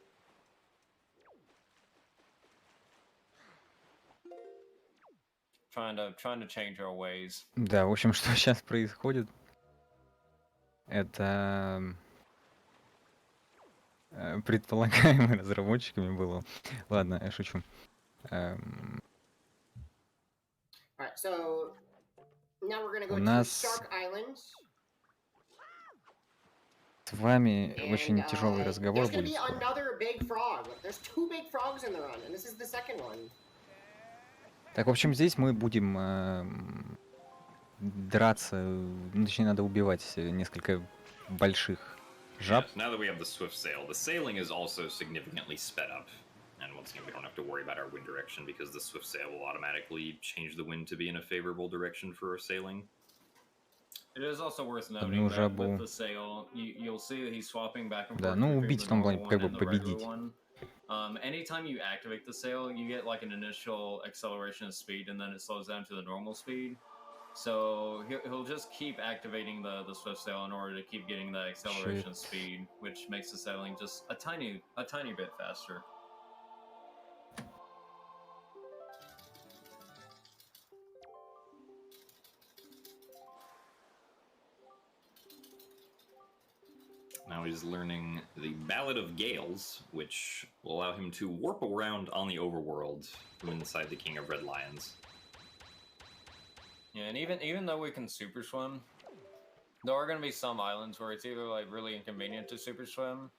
trying to change our ways.
Да, в общем, что сейчас происходит, это предполагаемо разработчиками было. Ладно, я шучу.
Alright, so now we're gonna go
У
to
нас
Shark Island.
с вами
And
очень тяжелый разговор
there's gonna
будет
be
скоро.
another big frog. There's 2 big frogs in the run, and this is the second one.
Так, в общем, здесь мы будем драться, ну, точнее, надо убивать несколько больших жаб.
Yes, now that we have the swift sail, the sailing is also significantly sped up. And once again, we don't have to worry about our wind direction because the swift sail will automatically change the wind to be in a favorable direction for our sailing.
It is also worth noting that with the sail, you'll see that he's swapping back and forth.
Да, ну убить в том плане, как бы победить.
Anytime you activate the sail, you get like an initial acceleration of speed, and then it slows down to the normal speed. So he'll just keep activating the swift sail in order to keep getting the acceleration speed, which makes the sailing just a tiny bit faster.
Now he's learning the Ballad of Gales, which will allow him to warp around on the overworld from inside the King of Red Lions.
Yeah, and even though we can super swim, there are going to be some islands where it's either like really inconvenient to super swim.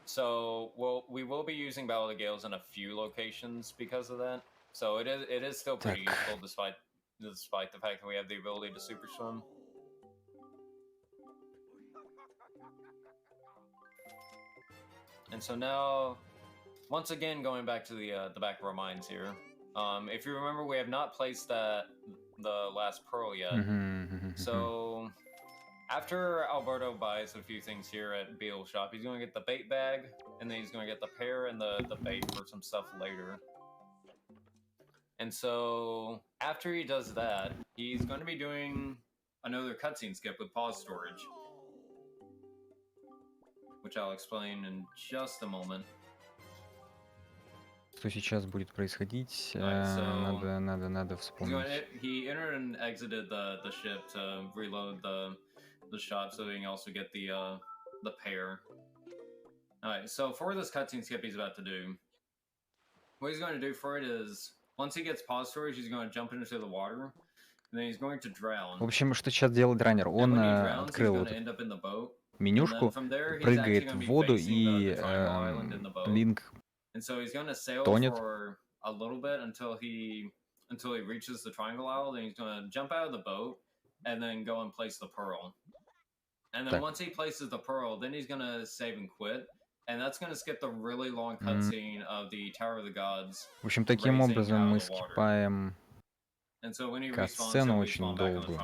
So we will be using Ballad of Gales in a few locations because of that. So it is still pretty useful despite the fact that we have the ability to super swim. And so now, once again, going back to the back of our minds here. If you remember, we have not placed the last pearl yet. So after Alberto buys a few things here at Beale's shop, he's going to get the bait bag, and then he's going to get the pear and the bait for some stuff later. And so after he does that, he's going to be doing another cutscene skip with pause storage, which I'll explain in just a moment.
Что сейчас будет происходить? Надо вспомнить.
He entered and exited the ship to reload the shop so he can also get the pear. Alright, so for this cutscene skip he's about to do, what he's going to do for it is, once he gets pause storage, he's going to jump into the water, and then he's going to drown.
В общем, что сейчас делает раннер? Он открыл вот менюшку, прыгает в воду, и Линк тонет.
A little bit until he reaches the triangle isle, then he's going to jump out of the boat and then go and place the pearl. And then once he places the pearl, then he's going to save and quit. And that's going to skip the really long cutscene of the Tower of the Gods.
В общем, таким образом мы скипаем катсцену очень долгую.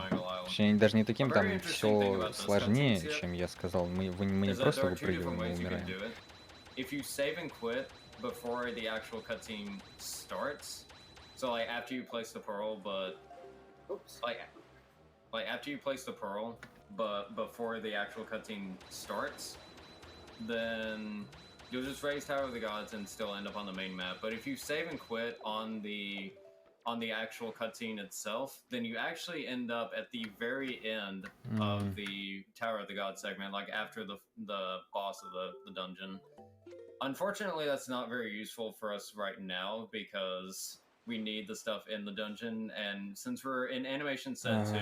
Точнее, даже не таким, там все сложнее, чем я сказал. Мы не просто выпрыгиваем, мы умираем.
If you save and quit before the actual cutscene starts, so like after you place the pearl, but like after you place the pearl, but before the actual cutscene starts, then you'll just raise Tower of the Gods and still end up on the main map. But if you save and quit on the actual cutscene itself, then you actually end up at the very end of the Tower of the Gods segment, like after the boss of the dungeon. Unfortunately, that's not very useful for us right now because we need the stuff in the dungeon, and since we're in animation set 2,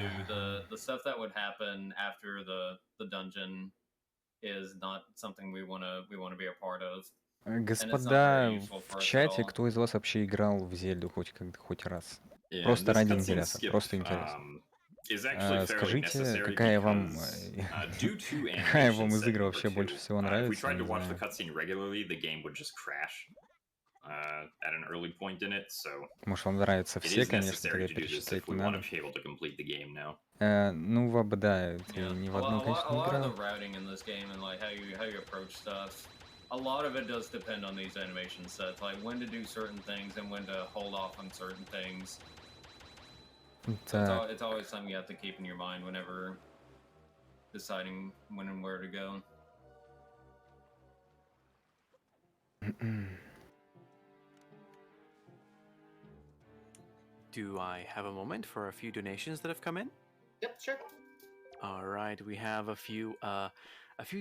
the stuff that would happen after the dungeon is not something we want to be a part of.
Господа в чате, кто из вас вообще играл в Зельду хоть раз? Просто ради интереса, просто интересно. Скажите, какая вам из игр вообще больше всего нравится? Может, вам нравятся все, конечно, тогда перечислять не надо. Ну, Ваба, да, ты ни в одну, конечно, не играл.
A lot of it does depend on these animation sets, like when to do certain things and when to hold off on certain things. It's always something you have to keep in your mind whenever deciding when and where to go.
Do I have a moment for a few donations that have come in?
Yep, sure.
All right, we have a few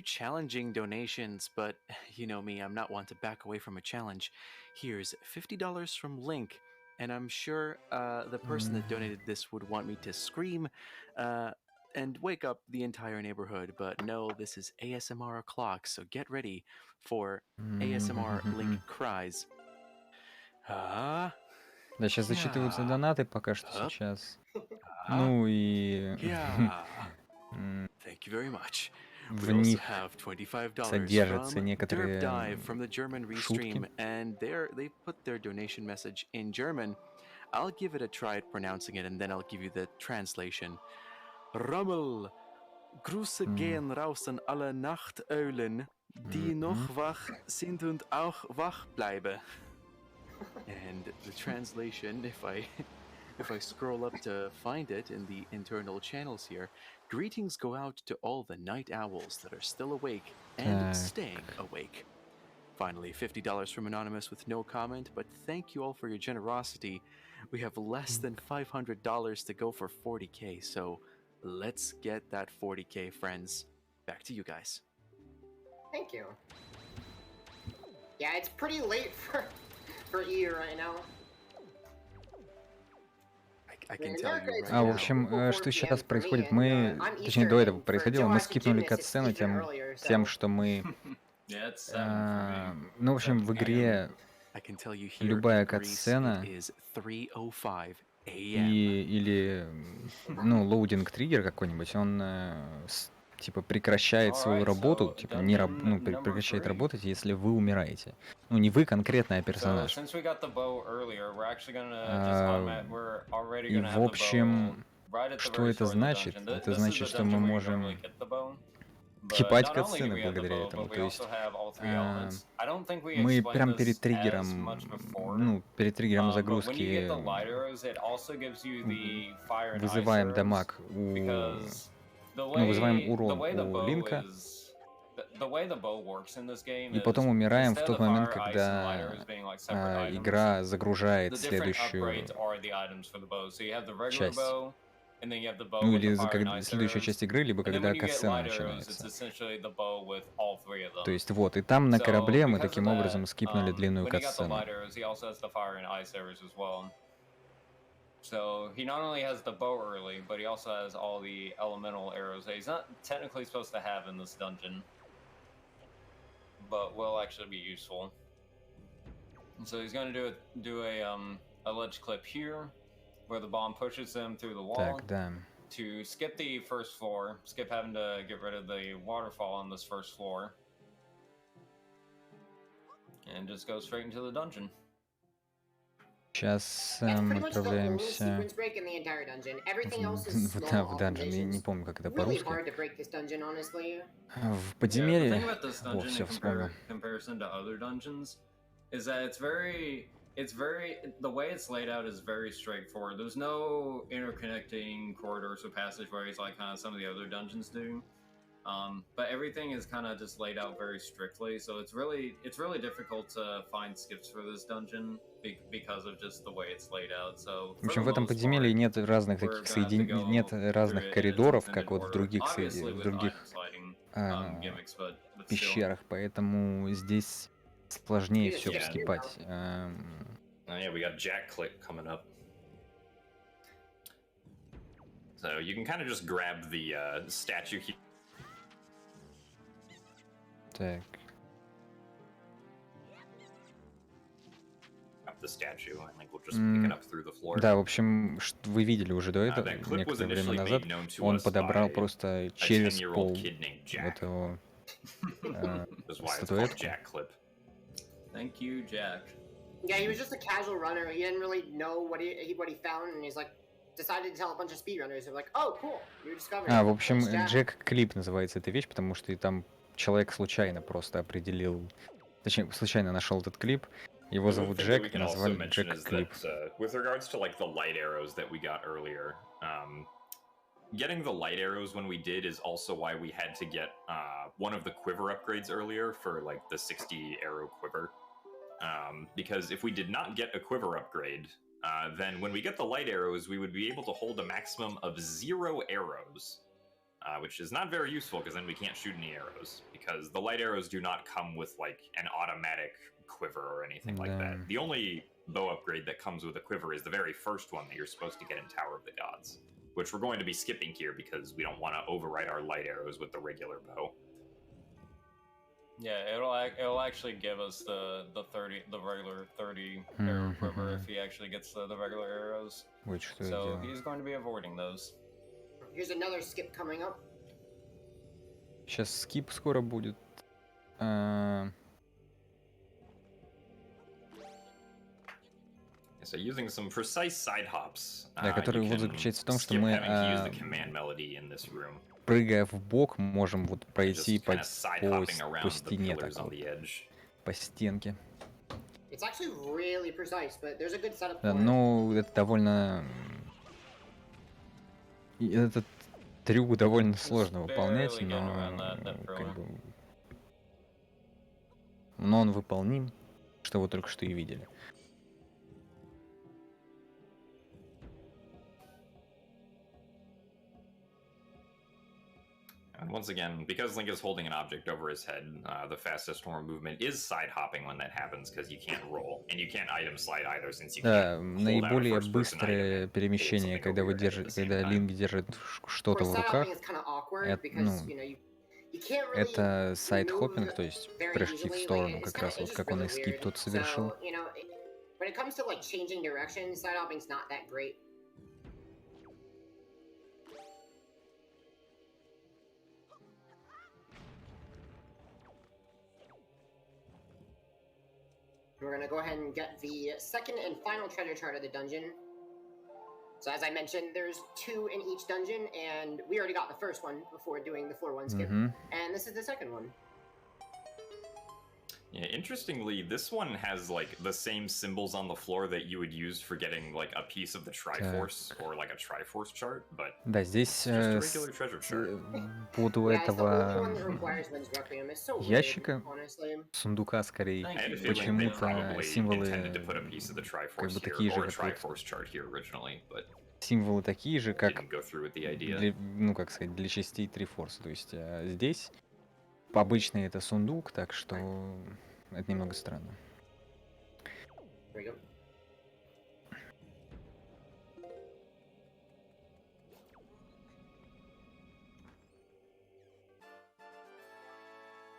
challenging donations, but you know me, I'm not one to back away from a challenge. Here's $50 from Link, and I'm sure the person that donated this would want me to scream and wake up the entire neighborhood, but no, this is ASMR o'clock, so get ready for ASMR Link cries.
Да, сейчас зачитываются донаты пока что сейчас. Ну и...
Thank you very much.
В
We also
них
have $25
содержатся
from
некоторые
Dive from the German
шутки.
Restream, and they put their donation message in German. I'll give it a try at pronouncing it, and then I'll give you the translation. Rommel, Grüße gehen raus an alle Nachteulen, die noch wach sind und auch wach bleiben. And the translation, if I scroll up to find it in the internal channels here, greetings go out to all the night owls that are still awake and staying awake. Finally, $50 from Anonymous with no comment, but thank you all for your generosity. We have less than $500 to go for 40K, so let's get that 40K, friends. Back to you guys.
Thank you. Yeah, it's pretty late for E right now.
В общем, что сейчас происходит, точнее, до этого происходило, мы скипнули кат-сцену тем, что мы... Ну, в общем, в игре любая кат-сцена или, ну, лоудинг-триггер какой-нибудь, он типа прекращает свою работу, типа прекращает работать, если вы умираете. Ну, не вы конкретно, а персонаж. И, в общем, что это значит? Это значит, что мы можем скипать кат-сцены благодаря этому. То есть мы прям перед триггером загрузки вызываем дамаг вызываем урон у Линка, и потом умираем в тот момент, когда игра загружает следующую часть. Ну или следующая часть игры, либо когда катсцена начинается. То есть вот, и там на корабле мы таким образом скипнули длинную катсцену.
So he not only has the bow early, but he also has all the elemental arrows that he's not technically supposed to have in this dungeon, but will actually be useful. And so he's going to do a ledge clip here, where the bomb pushes him through the wall to skip the first floor, skip having to get rid of the waterfall on this first floor, and just go straight into the dungeon.
Сейчас мы отправляемся в данжен, я не помню, как это по-русски. В подземелье... О, все, вспомнил.
The way it's laid out is very straightforward. There's no interconnecting corridors or passageways like kind of some of the other dungeons do. But everything is kind of just laid out very strictly, so it's really difficult to find skips for this dungeon because of just the way it's laid out. So,
в общем, в этом подземелье нет разных таких нет разных коридоров, как вот в других пещерах, поэтому здесь сложнее все вскипать.
Yeah, we got Jack click coming up. So you can kind of just grab the statue here.
Так. Да, в общем, вы видели уже до этого, некоторое время назад, он подобрал просто через пол вот его статуэтку.
Thank you, Jack.
Yeah, he was just a casual runner. He didn't really know what he found, and he's like decided to tell a bunch of speedrunners. They're like, "Oh, cool, you discovered."
В общем, Джек Клип называется эта вещь, потому что и там человек случайно просто определил, точнее, случайно нашел этот клип. Его зовут Джек, назвали Джек Клип.
With regards to like the light arrows that we got earlier, getting the light arrows when we did is also why we had to get one of the quiver upgrades earlier for like the 60 arrow quiver. Because if we did not get a quiver upgrade, then when we get the light arrows, we would be able to hold a maximum of 0 arrows, which is not very useful because then we can't shoot any arrows, because the light arrows do not come with like an automatic quiver or anything like that. The only bow upgrade that comes with a quiver is the very first one that you're supposed to get in Tower of the Gods, which we're going to be skipping here because we don't want to override our light arrows with the regular bow.
Yeah, it'll actually give us the regular 30 arrow quiver if he actually gets the regular arrows. So he's going to be avoiding those.
Here's another skip coming up.
Сейчас скип скоро будет.
So using some precise side hops,
Да, который вот заключается в том, что мы, прыгая в бок, можем вот пройти по стене так вот, по стенке. Да, ну, это довольно... Этот трюк довольно сложно выполнять, но как бы... Но он выполним, что вы только что и видели.
And once again, because Link is holding an object over his head, the fastest form of movement is side hopping when that happens, because you can't roll, and you can't item slide either, since you can't hold
наиболее быстрое перемещение, когда вы держите, когда Линк держит что-то в руках, это сайд-хоппинг, то есть прыжки в сторону, как раз вот как он и скип тут совершил.
We're going to go ahead and get the second and final treasure chart of the dungeon. So as I mentioned, there's 2 in each dungeon, and we already got the first one before doing the floor 1 skip. And this is the second one.
Yeah, interestingly, this one has like the same symbols on the floor that you would use for getting like a piece of the Triforce or like a Triforce chart, but
да, здесь под у этого ящика, сундука скорее, почему-то символы как бы такие же, символы такие же, как для, ну как сказать, для частей Трифорса. То есть здесь обычно это сундук, так что это немного странно.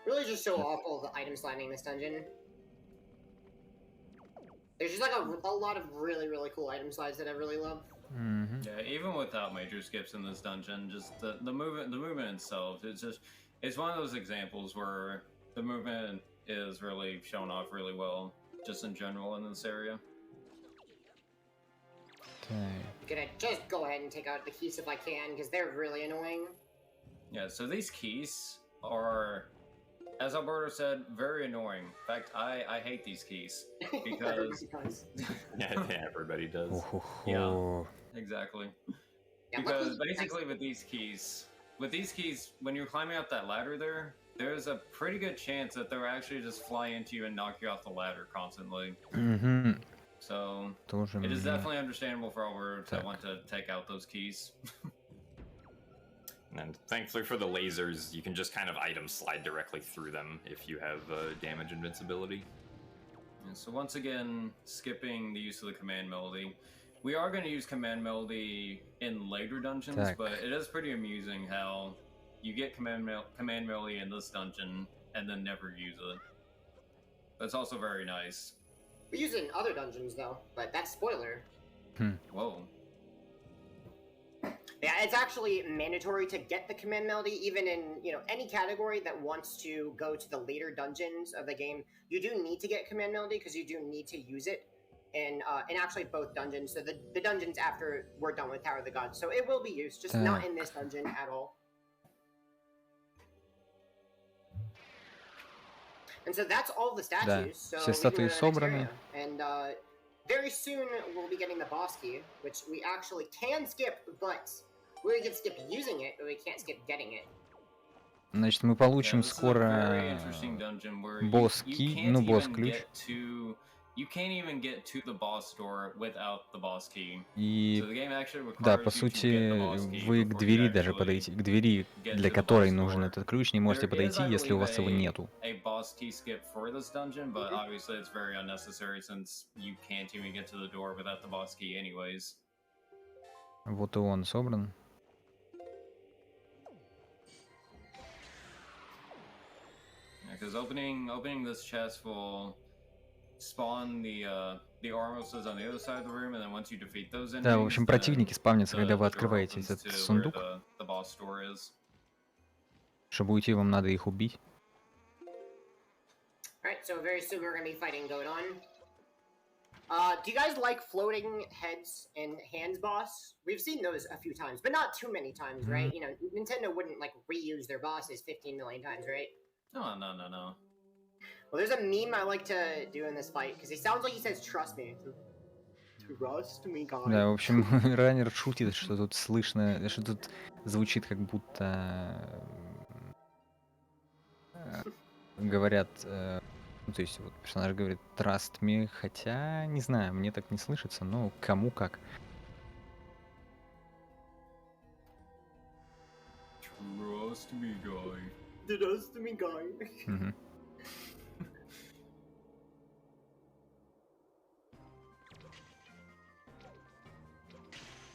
Really just so awful, the item sliding in this dungeon. There's just like a lot of really cool item slides that I really love.
Yeah, even without major skips in this dungeon, just the movement itself, it's one of those examples where the movement is really shown off really well, just in general in this area.
I'm gonna just go ahead and take out the keys if I can, because they're really annoying.
Yeah, so these keys are, as Alberto said, very annoying. In fact, I hate these keys because
yeah, everybody does.
Yeah, exactly. Because basically with these keys, when you're climbing up that ladder there's a pretty good chance that they'll actually just fly into you and knock you off the ladder constantly. So it is definitely understandable for Alberto to want to take out those keys.
And thankfully for the lasers, you can just kind of item slide directly through them if you have damage invincibility.
And so once again, skipping the use of the command melody. We are going to use command melody in later dungeons, but it is pretty amusing how you get command melody in this dungeon and then never use it. That's also very nice.
We use it in other dungeons though, but that's spoiler.
Whoa.
Yeah, it's actually mandatory to get the command melody, even in, you know, any category that wants to go to the later dungeons of the game. You do need to get command melody because you do need to use it in actually both dungeons. So the dungeons after we're done with Tower of the Gods. So it will be used, just not in this dungeon at all. And so that's all the statues. So
все статуи собраны.
And very soon we'll be getting the boss key, which we actually can skip, but we can skip using it, but we can't skip getting it.
Значит, мы получим скоро босс-ки, ну, босс-ключ.
you can't even get to the boss door without the boss key.
И
So the game actually
да,
requires
по
you to get the
сути,
boss key
вы к
before you
двери даже
actually
подойти, к двери,
get
для
to the
которой
boss
нужен
door.
этот ключ, не можете
There is,
подойти,
I
если у
believe,
вас его нету.
a boss key skip for this dungeon, but obviously it's very unnecessary since you can't even get to the door without the boss key anyways.
Вот и он собран.
Because opening this chest will spawn the armorses on the other side of the room, and then once you defeat those enemies,
Да, в общем, противники спавнятся, когда вы открываете этот сундук.
the boss door is.
Чтобы уйти, вам надо их убить.
Alright, so very soon we're gonna be fighting Godon. Do you guys like floating heads and hands boss? We've seen those a few times, but not too many times, right? You know, Nintendo wouldn't like reuse their bosses 15 million times, right?
No.
Well, there's a meme I like to do in this fight, because he sounds like he says, trust me. Trust me, guys.
Да, в общем, раннер шутит, что тут слышно, что тут звучит как будто говорят, ну, то есть вот персонаж говорит trust me, хотя, не знаю, мне так не слышится, но кому как.
Trust me, guy.
Trust me, guy.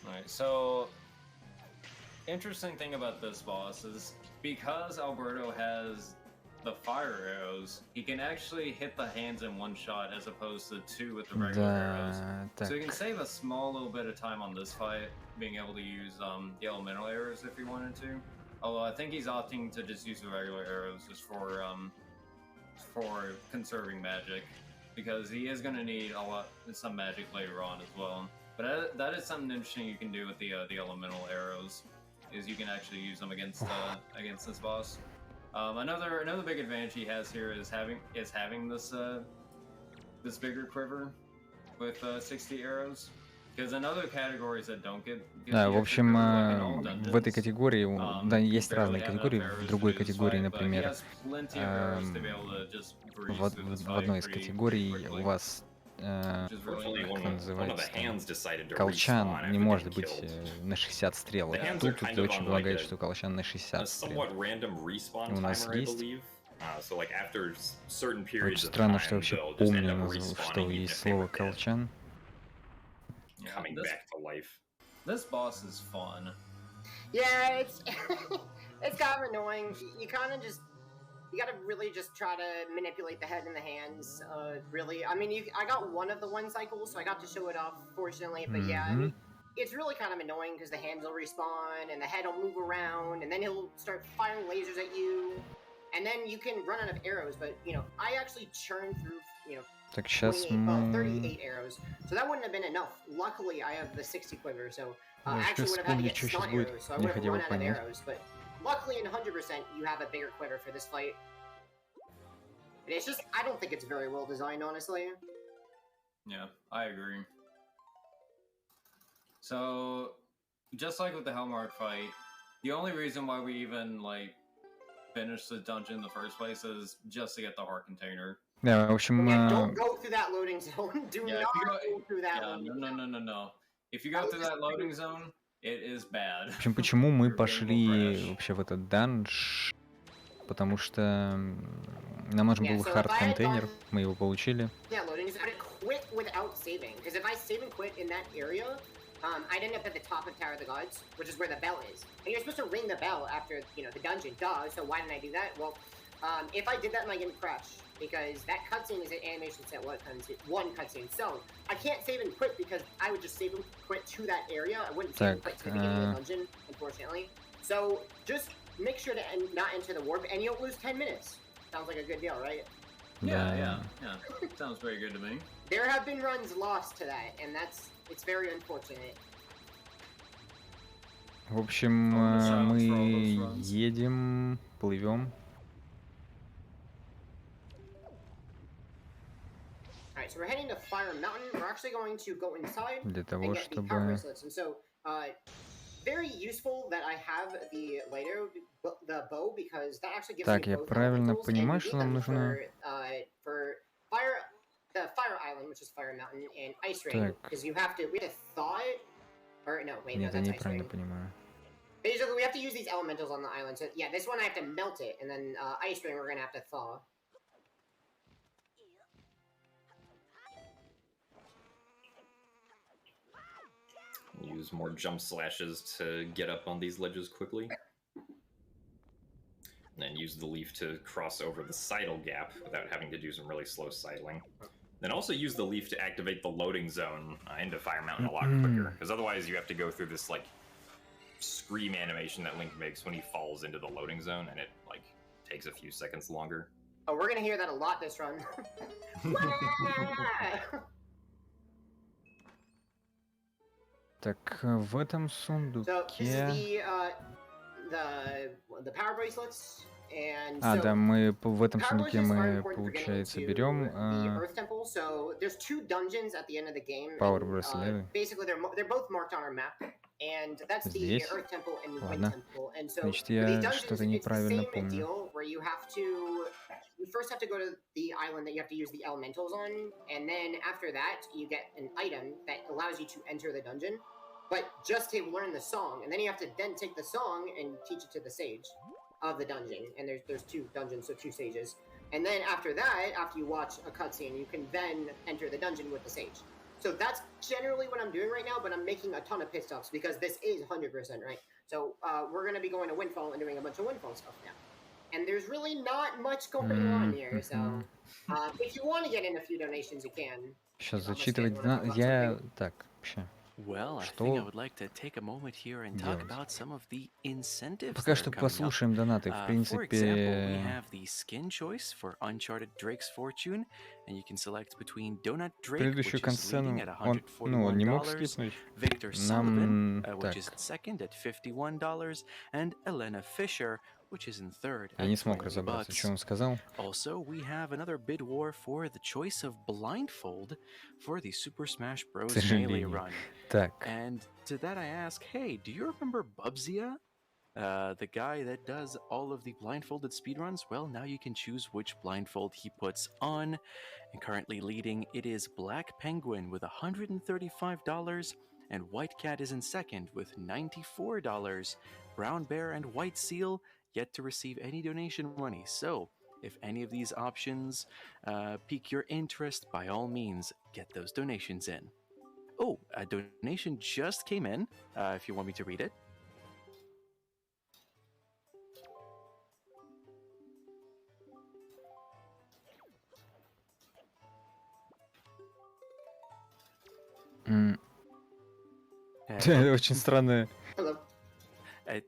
Alright, so interesting thing about this boss is because Alberto has the fire arrows, he can actually hit the hands in one shot as opposed to two with the regular arrows. So you can save a small little bit of time on this fight, being able to use the elemental arrows if he wanted to. Although I think he's opting to just use the regular arrows just for conserving magic, because he is going to need some magic later on as well. But that is something interesting you can do with the elemental arrows, is you can actually use them against this boss. Another big advantage he has here is having this bigger quiver with 60 arrows. Because in other categories that don't get
Да, в общем, в этой категории, да, есть разные категории. В другой категории, например, в одной из категорий у вас, как называется, колчан не может быть на 60 стрел. Тут очень помогает, что колчан на 60 стрел. У нас есть. Очень странно, что вообще помню, что есть слово колчан.
Coming back to life.
This boss is fun.
Yeah, it's it's kind of annoying. You gotta really just try to manipulate the head and the hands. Really, I mean, I got one of the one cycles, so I got to show it off, fortunately. But yeah, I mean, it's really kind of annoying because the hands will respawn and the head will move around, and then he'll start firing lasers at you, and then you can run out of arrows. But you know, I actually churned through, you know,
Так, сейчас
38 arrows, so that wouldn't have been enough. Luckily, I have the 60 quiver, so I actually would have had to get stun arrows, so I would have run out of arrows. But luckily, in 100%, you have a bigger quiver for this fight. And it's just, I don't think it's very well designed, honestly.
Yeah, I agree. So, just like with the Hellmark fight, the only reason why we even finished the dungeon in the first place is just to get the heart container.
Да, в общем...
Don't go through that loading zone. Do not go through that loading zone.
No. If you go through that loading zone, it is bad.
В общем, почему мы пошли вообще в этот данж? Потому что нам нужен был хард-контейнер, мы его получили.
Yeah, loading zone. I quit without saving, because if I save and quit in that area, I'd end up at the top of Tower of the Gods, which is where the bell is. And you're supposed to ring the bell after, you know, the dungeon. Duh, so why didn't I do that? Well, if I did that, my game would crash, because that cutscene is an animation set one cutscene. So I can't save and quit because I would just save and quit to that area. I wouldn't save and quit to the beginning of the dungeon, unfortunately. So just make sure to not enter the warp, and you don't lose 10 minutes. Sounds like a good deal, right?
Yeah. Sounds very good to me.
There have been runs lost to that, and it's very unfortunate.
В общем, мы едем, плывем.
Alright, so we're heading to Fire Mountain. We're actually going to go inside
Для того,
and get the
чтобы...
power bracelets. And so, very useful that I have the bow, because that actually gives
Так,
me
я
both
правильно
elementals,
понимаю,
and you
что
need
нам
them
нужно...
for fire the Fire Island, which is Fire Mountain, and Ice Rain, because we have to thaw it. Or no, wait, no, that's Ice Rain. Basically, we have to use these elementals on the island. So yeah, this one I have to melt it, and then Ice Rain we're gonna have to thaw.
Use more jump slashes to get up on these ledges quickly. And then use the leaf to cross over the sidle gap without having to do some really slow sidling. Then also use the leaf to activate the loading zone into Fire Mountain a lot quicker, because otherwise you have to go through this like scream animation that Link makes when he falls into the loading zone, and it like takes a few seconds longer.
Oh, we're gonna hear that a lot this run.
Так, в этом сундуке...
So, this is the power bracelets.
А, да, мы в этом сундуке мы, получается, берем Power Bracelet. Здесь? Ладно. Значит, я что-то неправильно помню.
You first have to go to the island that you have to use the elementals on, and then after that, you get an item that allows you to enter the dungeon, but just to learn the song, and then you have to then take the song and teach it to the sage of the dungeon, and there's 2 dungeons, so 2 sages. And then after that, after you watch a cutscene, you can then enter the dungeon with the sage. So that's generally what I'm doing right now, but I'm making a ton of pit stops because this is 100%, right? So we're going to be going to Windfall and doing a bunch of Windfall stuff now. And there's really not much going on here, so if you want to get in a few donations, you can.
Сейчас зачитывать... Я... Так, вообще...
Well, I think I would like to take a moment here and talk about some of the incentives.
Пока что послушаем донаты. В принципе,
For example, we have the skin choice for Uncharted Drake's Fortune, and you can select between Donut Drake, which is leading at $141, Victor Sullivan, which is second at $51, and Elena Fisher, which is in third.
Я не смог разобраться, что он сказал.
Also, we have another bid war for the choice of Blindfold for the Super Smash Bros. Melee run.
Так.
And to that I ask, hey, do you remember Bubzia? The guy that does all of the blindfolded speedruns? Well, now you can choose which blindfold he puts on. And currently leading, it is Black Penguin with $135, and White Cat is in second with $94. Brown Bear and White Seal yet to receive any donation money. So, if any of these options pique your interest, by all means, get those donations in. Oh, a donation just came in, if you want me to read it.
Очень странно.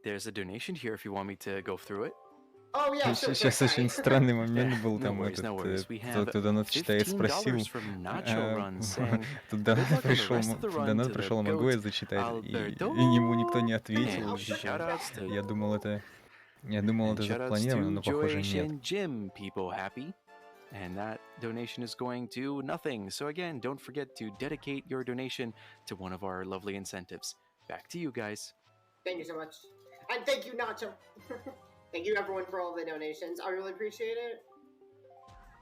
There's a donation here if you want me to go through it.
Oh, yeah,
Сейчас очень странный момент был, там кто донат читает, спросил. Тут донат пришел, могу я зачитать? И ему никто не ответил. Я думал, это запланировано, но похоже нет.
And that donation is going to nothing. So again, don't forget to dedicate your donation to one of our lovely incentives. Back to you guys.
Thank you so much. And thank you, Nacho. Thank you, everyone, for all the donations. I really appreciate it.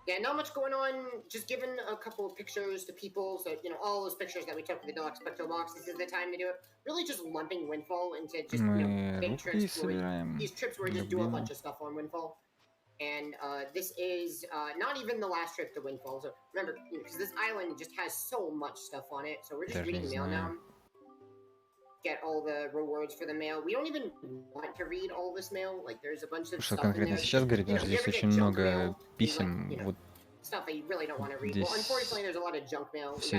Yeah, not much going on. Just giving a couple of pictures to people. So, you know, all those pictures that we took with the Deluxe Picto Box, this is the time to do it. Really just lumping Windfall into just, big trips. These trips where we just do a bunch of stuff on Windfall. And this is not even the last trip to Windfall. So remember, because this island just has so much stuff on it. So we're just reading mail now. Get all the rewards for the mail. We don't even want to read all this mail. Like, there's a bunch of
Что
stuff
конкретно сейчас говорить, потому что здесь очень много писем. Вот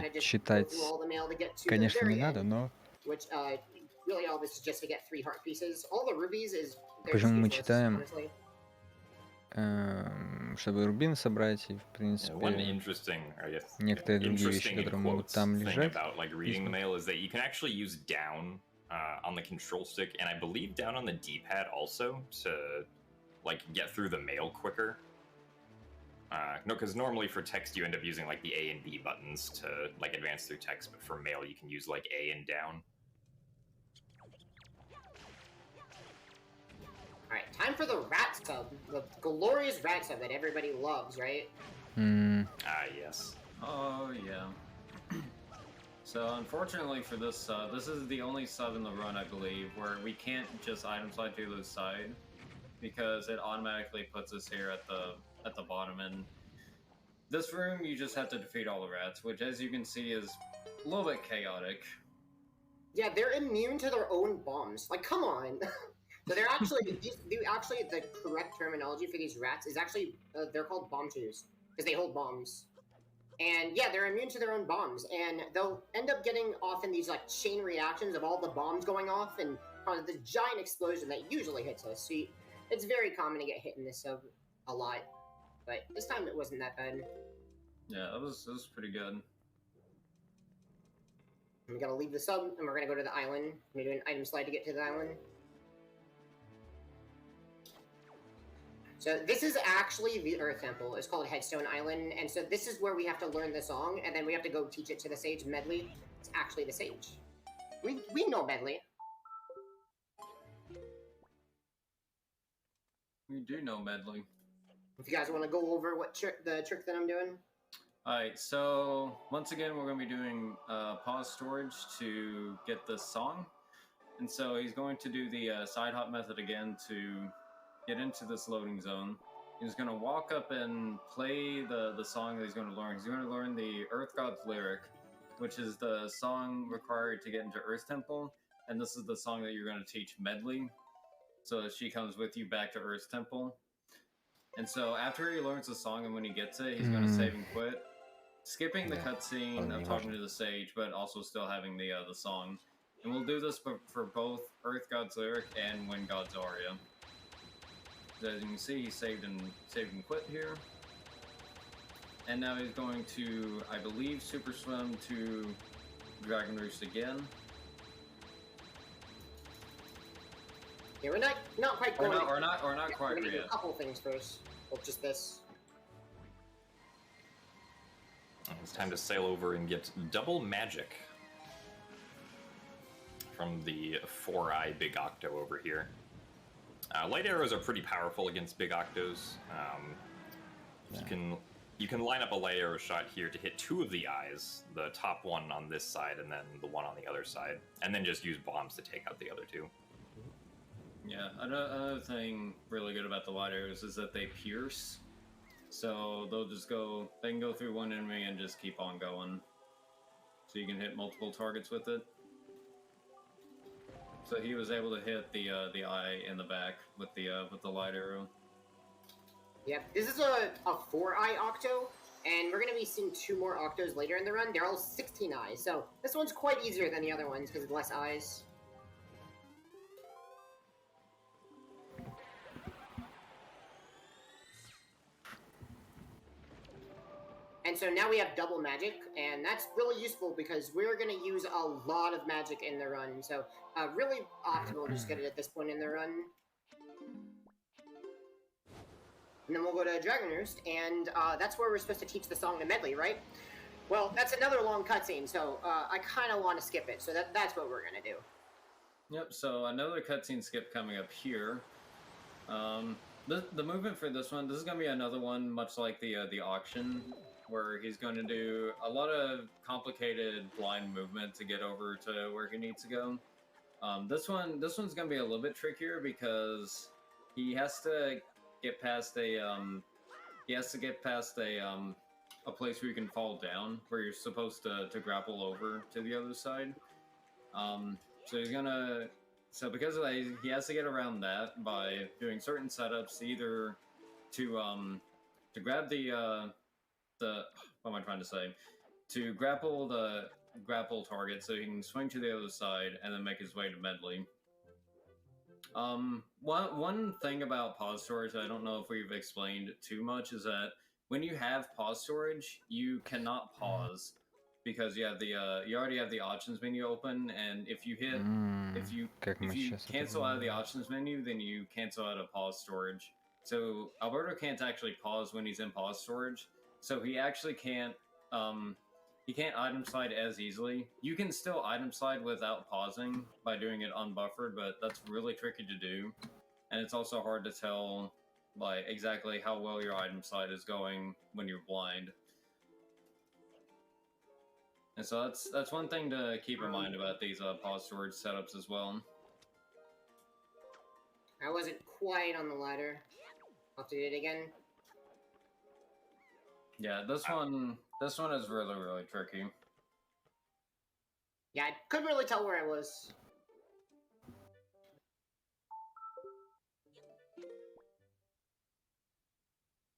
здесь читать, конечно, не надо, но почему мы читаем, чтобы рубин собрать, и, в принципе, некоторые другие вещи, которые могут там лежать.
On the control stick, and I believe down on the D-pad also, to like get through the mail quicker. No, because normally for text you end up using like the A and B buttons to like advance through text, but for mail you can use like A and down.
Alright, time for the rat sub. The glorious rat sub that everybody loves, right?
Yes.
Oh, yeah. So, unfortunately for this sub, this is the only sub in the run, I believe, where we can't just item slide to the side, because it automatically puts us here at the bottom. And this room, you just have to defeat all the rats, which, as you can see, is a little bit chaotic.
Yeah, they're immune to their own bombs. Like, come on. So they're actually, the correct terminology for these rats is actually, they're called bomb chews, because they hold bombs. And yeah, they're immune to their own bombs, and they'll end up getting often these like chain reactions of all the bombs going off and cause this giant explosion that usually hits us. So it's very common to get hit in this sub a lot, but this time it wasn't that bad.
Yeah, that was pretty good.
We gotta leave the sub, and we're gonna go to the island. We're gonna do an item slide to get to the island. So this is actually the Earth Temple. It's called Headstone Island, and so this is where we have to learn the song, and then we have to go teach it to the sage, Medley. It's actually the sage. We know Medley.
We do know Medley.
If you guys want to go over what the trick that I'm doing.
Alright, so once again we're going to be doing pause storage to get this song. And so he's going to do the side hop method again to get into this loading zone. He's going to walk up and play the song that he's going to learn. He's going to learn the Earth God's Lyric, which is the song required to get into Earth Temple. And this is the song that you're going to teach Medley, so that she comes with you back to Earth Temple. And so after he learns the song and when he gets it, he's going to save and quit, skipping the cutscene of talking to the sage, but also still having the song. And we'll do this for both Earth God's Lyric and Wind God's Aria. As you can see, he saved and quit here. And now he's going to, I believe, Super Swim to Dragon Roost again.
Yeah, we're not quite going.
Or not quite
we're gonna do
yet.
a couple things first. Well, just this.
It's time to sail over and get double magic from the 4-eye Big Octo over here. Light arrows are pretty powerful against Big Octos. You can line up a light arrow shot here to hit 2 of the eyes, the top one on this side and then the one on the other side, and then just use bombs to take out the other 2.
Yeah, another thing really good about the light arrows is that they pierce. So they can go through one enemy and just keep on going. So you can hit multiple targets with it. So he was able to hit the eye in the back with the light arrow.
Yep, this is a 4-eye Octo, and we're going to be seeing 2 more Octos later in the run. They're all 16 eyes, so this one's quite easier than the other ones because of less eyes. And so now we have double magic, and that's really useful because we're going to use a lot of magic in the run. So really optimal to just get it at this point in the run. And then we'll go to Dragon Roost, and that's where we're supposed to teach the song to Medley, right? Well, that's another long cutscene, so I kind of want to skip it, so that's what we're going to do.
Yep, so another cutscene skip coming up here. The movement for this one, this is going to be another one much like the auction, where he's going to do a lot of complicated blind movement to get over to where he needs to go. This one's going to be a little bit trickier because he has to get past a place where you can fall down, where you're supposed to grapple over to the other side. So because of that, he has to get around that by doing certain setups, either to grab what am I trying to say? To grapple the grapple target so he can swing to the other side and then make his way to Medley. One thing about pause storage I don't know if we've explained too much is that when you have pause storage, you cannot pause because you already have the options menu open, and if you cancel out of the options menu, then you cancel out of pause storage. So Alberto can't actually pause when he's in pause storage. So he actually can't item slide as easily. You can still item slide without pausing by doing it unbuffered, but that's really tricky to do. And it's also hard to tell like exactly how well your item slide is going when you're blind.
And so that's one thing to keep in mind about these pause storage setups as well.
I wasn't quite on the ladder. I'll have to do it again.
Yeah, this one is really tricky.
Yeah, I couldn't really tell where I was.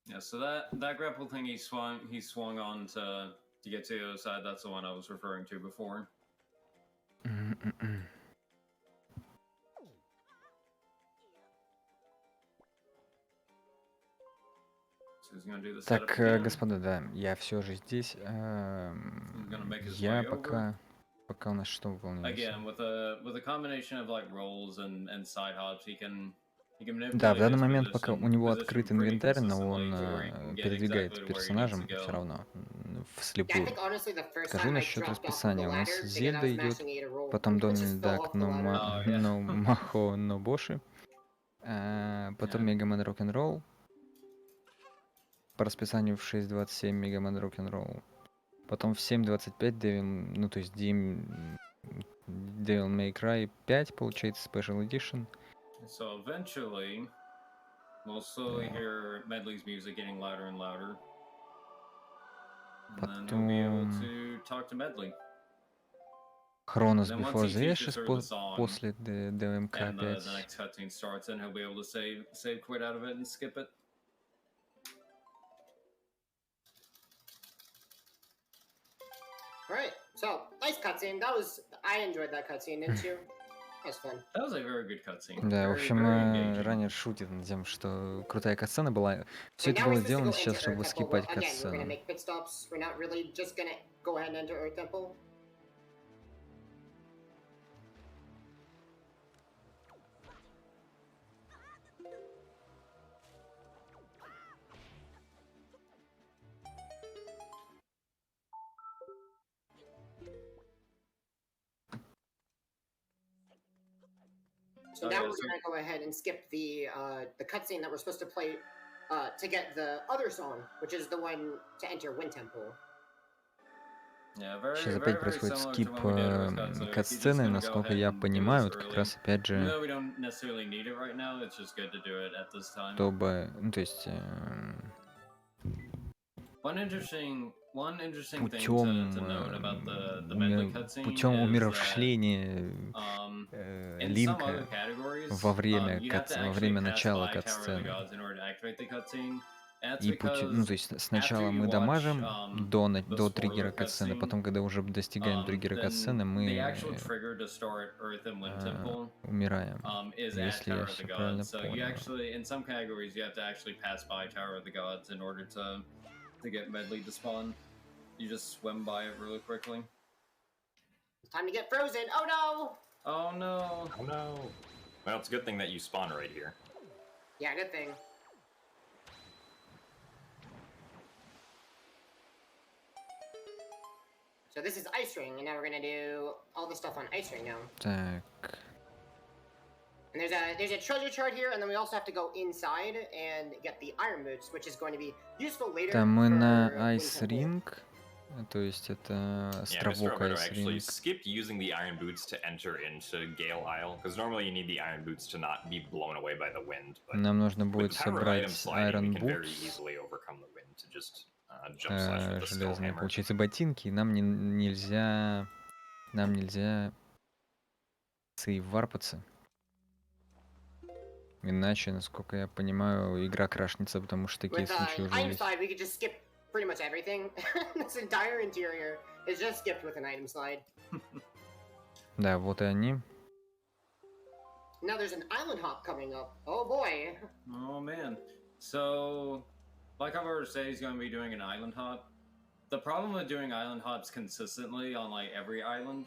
Yeah, so that grapple thing he swung on to get to the other side, that's the one I was referring to before.
Так, господа, да, я все же здесь. Я пока у нас что выполняется? Да, в данный момент пока у него открыт инвентарь, но он передвигает персонажем все равно вслепую. Скажу насчет расписания. У нас Зельда идет, потом Дональд Дак, но Махо, но Боши, потом Мегамен Рок-н-Ролл. По расписанию в 6.27 Мегамен Рок-н-Ролл. Потом в 7.25 ну то есть Devil May Cry 5, получается, Special Edition.
So eventually, we'll slowly hear Medley's music getting louder and louder. And then we'll be able to talk to Medley.
Chronos Before the Ashes после DMK 5.
And the next cutscene starts, and he'll be able to save quit out of it and skip it.
Alright, so nice cutscene. I enjoyed that cutscene, didn't you? That was fun.
That was a very good cutscene.
Да, в общем, ранее шутит над тем, что крутая катсцена была. Все это было сделано сейчас, чтобы скипать катсцену.
So now we're gonna go ahead and skip the cutscene that we're supposed to play to get the other song, which is the one to enter Wind Temple.
Сейчас опять происходит скип катсцены, насколько я понимаю, это как раз опять же, чтобы, ну то есть путем умерщвления Линка во время начала катсцены. И ну, то есть сначала мы дамажим до триггера катсцены, потом, когда уже достигаем триггера катсцены, мы умираем, если я все правильно понял.
To get Medley to spawn, you just swim by it really quickly.
It's time to get frozen. Oh no!
Oh no!
Oh no! Well, it's a good thing that you spawn right here.
Yeah, good thing. So this is Ice Ring, and now we're gonna do all the stuff on Ice Ring now.
Так.
And there's a treasure chart here, and then we also have to go inside and get the iron boots, which is going to be useful later.
Там мы на Ice Ring, то есть это островок Ice Ring.
Skipped using the iron boots to enter into Gale Isle, because normally you need the iron boots to not be blown away by the wind.
Нам нужно будет собрать Iron Boots, железные, получается, ботинки, и нам нельзя сейв-варпаться. Иначе, насколько я понимаю, игра крашнется, потому что такие случаи уже есть. Да, вот и они.
Now there's an island hop coming up. Oh boy.
Oh man. So, like I've already said, he's going to be doing an island hop. The problem with doing island hops consistently on like every island,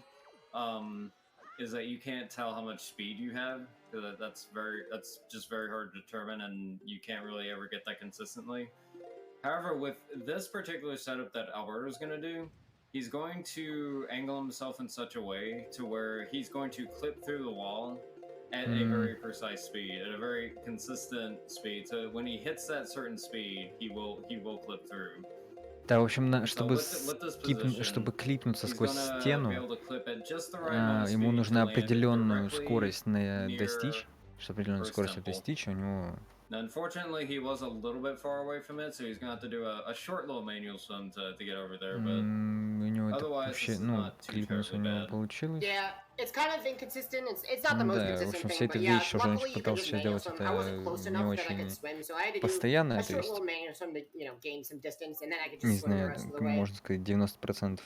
is that you can't tell how much speed you have. That's just very hard to determine, and you can't really ever get that consistently. However, with this particular setup that Alberto's going to do, he's going to angle himself in such a way to where he's going to clip through the wall at a very precise speed, at a very consistent speed. So when he hits that certain speed, he will clip through.
Да, в общем, чтобы клипнуться сквозь стену, ему нужно определенную скорость достичь. Чтобы определенную скорость достичь, у него...
Unfortunately, he was a little bit far away from it, so he's gonna have to do a short little manual swim to get over there. But
у него это вообще, клипнуться у него получилось.
Yeah, it's kind of inconsistent. It's not the most
Да, в
consistent
общем,
thing,
все
but
эти
yeah,
вещи уже
luckily even
пытался
just
сейчас
manual
делать,
swim, I wasn't close
это не
enough that I could
очень
swim, so I had to do
постоянно,
a
то
short
есть,
little manual swim to, gain some distance, and then I could
не
just swim the
знаю,
rest of the way.
можно сказать, 90%.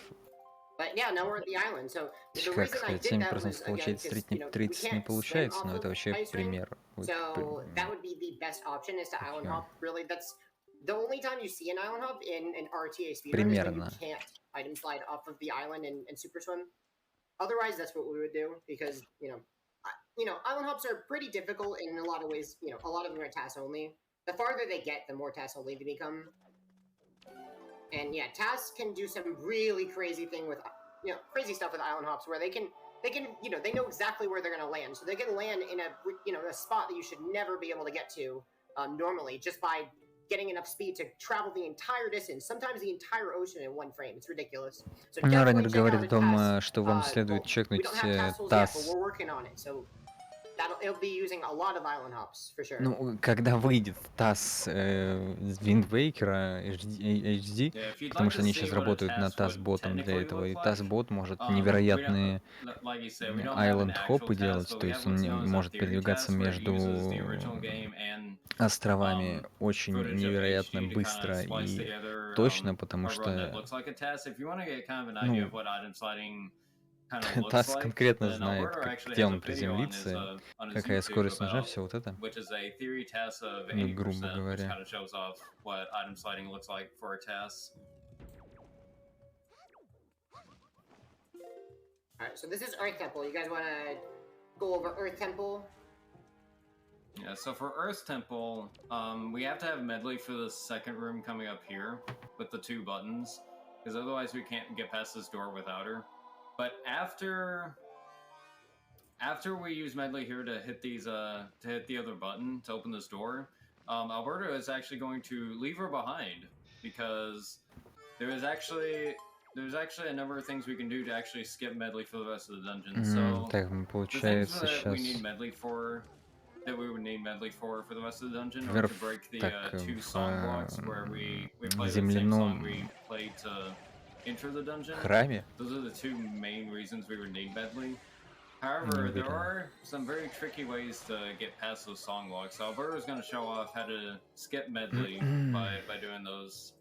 But yeah, now we're at the island. So the
Как
reason I
сказать,
did that
70%
was again
получается,
because
30 не
we can't swim
получается,
off
но это
of
вообще
ice rink.
пример.
So that would be the best option is to island hop. Really, that's the only time you see an island hop in an RTA speedrun is when you can't item slide off of the island and super swim. Otherwise, that's what we would do because island hops are pretty difficult in a lot of ways. A lot of them are TAS only. The farther they get, the more TAS only they become. And yeah, TAS can do some really crazy thing with crazy stuff with island hops where they can they know exactly where they're going to land, so they can land in a spot that you should never be able to get to normally just by getting enough speed to travel the entire distance, sometimes the entire ocean in one frame. It's ridiculous. So
Раннер говорит о том, что вам следует чекнуть TAS.
We're working on it, so it'll be using a lot of island hops for sure.
Ну, когда выйдет TAS Wind Waker HD, потому что они сейчас работают над TAS-ботом для этого, и TAS-бот может невероятные island-хопы делать, то есть он может передвигаться между островами очень невероятно быстро и точно, потому что TAS конкретно знает, где он приземлится, какая скорость нужна, все вот это. Ну, грубо говоря.
Alright, so this is Earth Temple. You guys want to go over Earth Temple?
Yeah, so for Earth Temple, we have to have medley for the second room coming up here with the 2 buttons, because otherwise we can't get past this door without her. But after we use medley here to hit these to hit the other button to open this door, Alberto is actually going to leave her behind because there's actually a number of things we can do to actually skip medley for the rest of the dungeon. So
так, получается
the things
сейчас...
that we need medley for, that we would need medley for the rest of the dungeon, or to break the 2 song blocks where we play the same song we played to enter the dungeon.
Храме?
Those are the 2 main reasons we would need medley. However, there are some very tricky ways to get past those song blocks. So Alberto's going to show off how to skip medley by doing those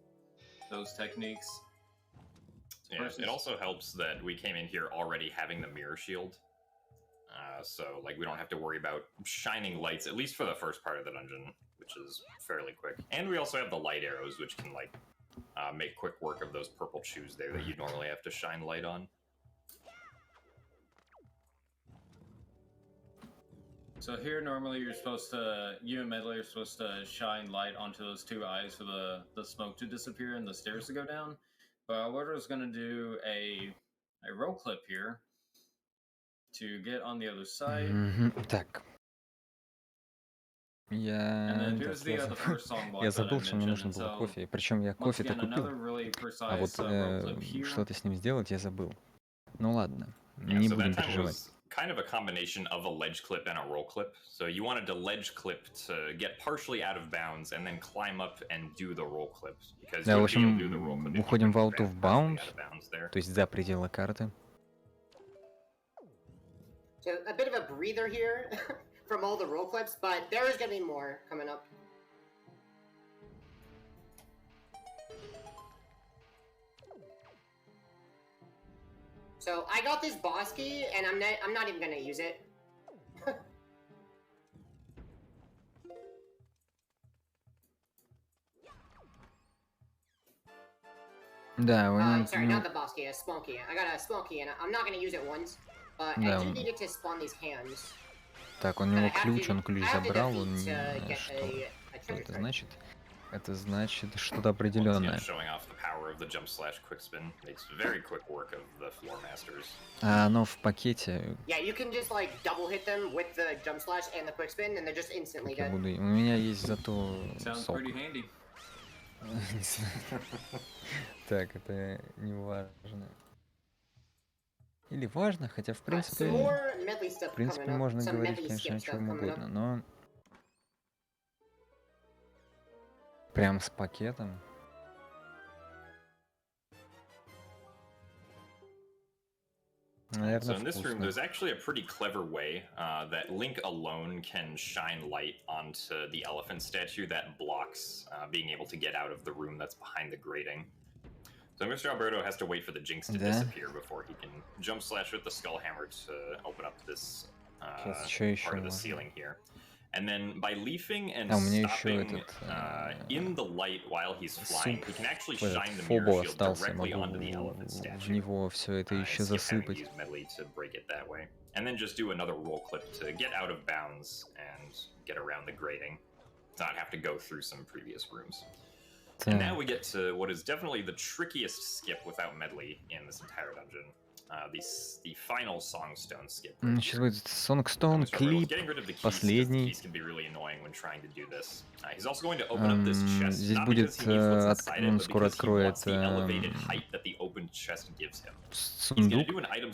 techniques.
Yeah, it also helps that we came in here already having the mirror shield. So like we don't have to worry about shining lights, at least for the first part of the dungeon, which is fairly quick. And we also have the light arrows, which can like make quick work of those purple shoes there that you normally have to shine light on.
So here, normally you and Medley are supposed to shine light onto those 2 eyes for the smoke to disappear and the stairs to go down. But Alberto's going to do a roll clip here to get on the other side.
Так. Я забыл, что мне нужно было кофе. Причем я кофе-то купил. А вот что-то с ним сделать я забыл. Ну ладно, не будем переживать.
Kind of a combination of a ledge clip and a roll clip. So you wanted to ledge clip to get partially out of bounds and then climb up and do the roll clip.
Да, в общем, уходим в out of bounds, то есть за пределы карты.
So a bit of a breather here from all the roll clips, but there is going to be more coming up. So I got this boss key, and I'm not even gonna use it.
Да,
sorry, not the boss key, a small key. I got a small key, and I'm not gonna use it once, but I do need it to spawn these hands.
Так, у него ключ, он ключ забрал, он что это значит? Это значит что-то определенное. А оно в пакете. У меня есть зато сок. Так, это не важно. Или важно, хотя в принципе можно говорить, конечно, о чем угодно, но прям с пакетом.
So in this room, there's actually a pretty clever way that Link alone can shine light onto the elephant statue that blocks being able to get out of the room that's behind the grating. So Mr. Alberto has to wait for the jinx to disappear before he can jump slash with the skull hammer to open up this part of the ceiling here. And then by leafing and stopping in the light while he's flying, he can actually shine the mirror shield directly onto the elephant statue.
В него все это еще засыпать.
Use medley to break it that way. And then just do another roll clip to get out of bounds and get around the grating, to not have to go through some previous rooms. And now we get to what is definitely the trickiest skip without medley in this entire dungeon. The final Songstone skip.
Сейчас будет Songstone клип, последний. Здесь будет, он скоро откроет сундук.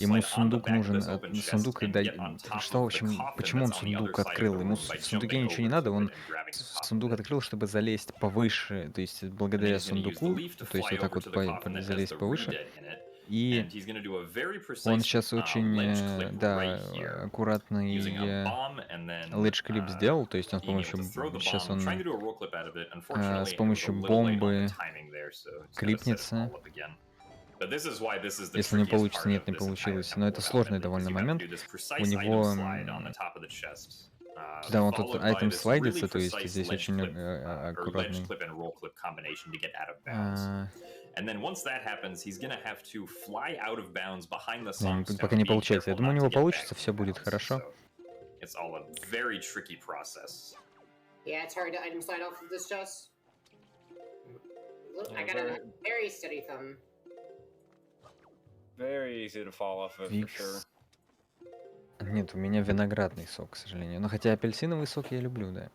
Ему сундук нужен, сундук, что, в общем, почему он сундук открыл? Ему в сундуке ничего не надо, он сундук открыл, чтобы залезть повыше, то есть благодаря сундуку, то есть вот так вот залезть повыше. И он сейчас очень, да, аккуратный лэдж-клип сделал, то есть он с помощью, сейчас он с помощью бомбы клипнется. Если не получится, нет, не получилось. Но это сложный довольно момент. У него, да, он тут айтем слайдится, то есть здесь очень аккуратный. Пока не получается. Я думаю, у него получится, все будет хорошо. Нет, у меня виноградный сок, к сожалению. Но хотя апельсиновый сок я люблю, да.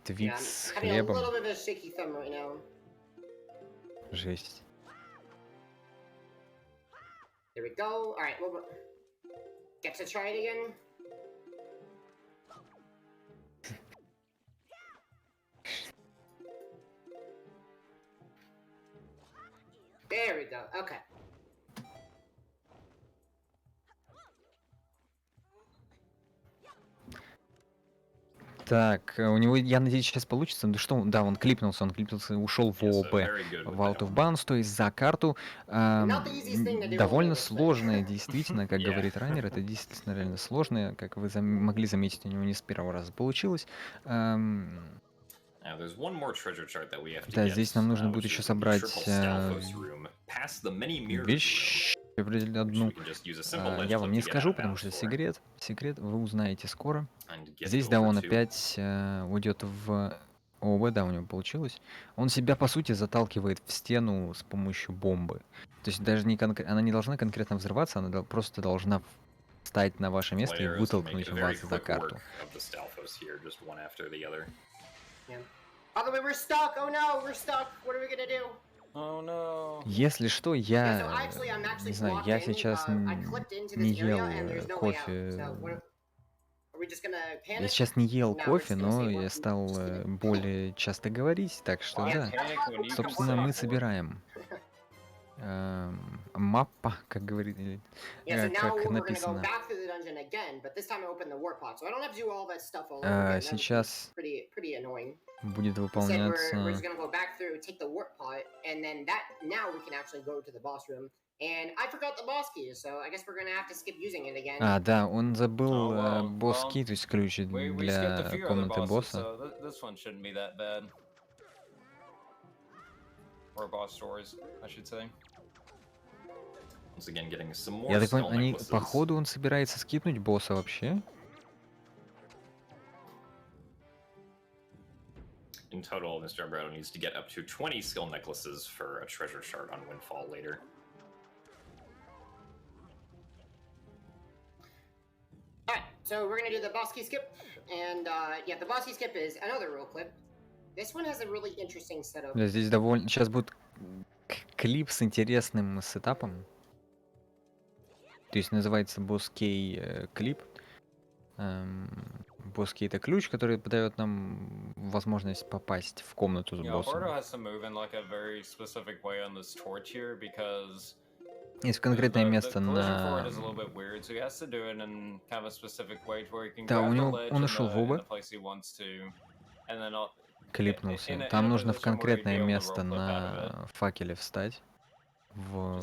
Твикс с хлебом. Жесть.
Here we go. All right, well, get to try it again. There we go. Okay.
Так, у него, я надеюсь, сейчас получится. Да что, да, он клипнулся, ушел в ООП, в Out of Bounds, то есть за карту. Довольно сложная, действительно, как говорит Раннер, это действительно реально сложное, как вы могли заметить, у него не с первого раза получилось. Да, здесь нам нужно будет еще собрать вещь. Одну. Я вам не скажу, потому что секрет. Секрет вы узнаете скоро. Здесь, да, он опять уйдет в ОВ, да, у него получилось. Он себя, по сути, заталкивает в стену с помощью бомбы. То есть даже не она не должна конкретно взрываться, она просто должна встать на ваше место и вытолкнуть вас за карту. Если что, я не знаю, я сейчас не ел кофе. Я сейчас не ел кофе, но я стал более часто говорить, так что да. Собственно, мы собираем маппа, как говорит, как написано. Сейчас будет выполняться. А, да, он забыл босс-ки, то есть ключ для комнаты босса. Я так понимаю, походу он собирается скипнуть босса вообще?
In total, Mr. Alberto needs to get up to 20 skill necklaces for a treasure shard on Windfall later.
Alright, so we're gonna do the boss key skip, and yeah, the boss key skip is another roll clip.
Да, здесь довольно... Сейчас будет клип с интересным сетапом. То есть называется Boss Key клип. Boss Key — это ключ, который дает нам возможность попасть в комнату с боссом. Есть конкретное место на... Да, у него... Он ушел в оба. Клипнулся. Там нужно в конкретное место на факеле встать. В...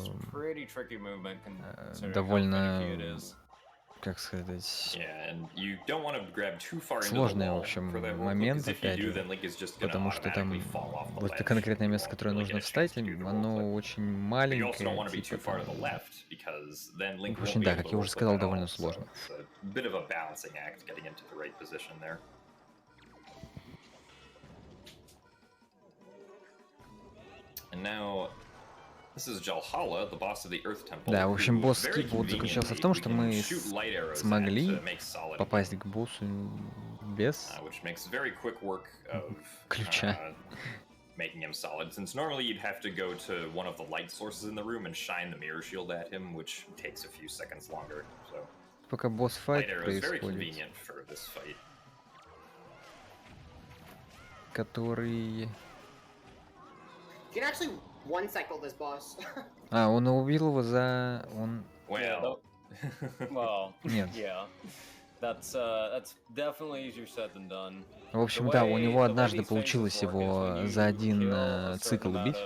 довольно... как сказать... сложный, в общем, момент, опять же. Потому что там... вот это конкретное место, которое нужно встать, оно очень маленькое, типа там... в общем, да, как я уже сказал, довольно сложно. Да, в общем, босс-скип вот заключался в том, что мы смогли попасть к боссу без ключа.
Making him solid, since normally you'd have to go to one of the light sources in the room and shine the mirror shield at him, which takes a few seconds longer. So,
пока босс-файт происходит, который... А, он убил его за... он...
Well...
Нет. В общем, да, у него однажды получилось его за один цикл убить.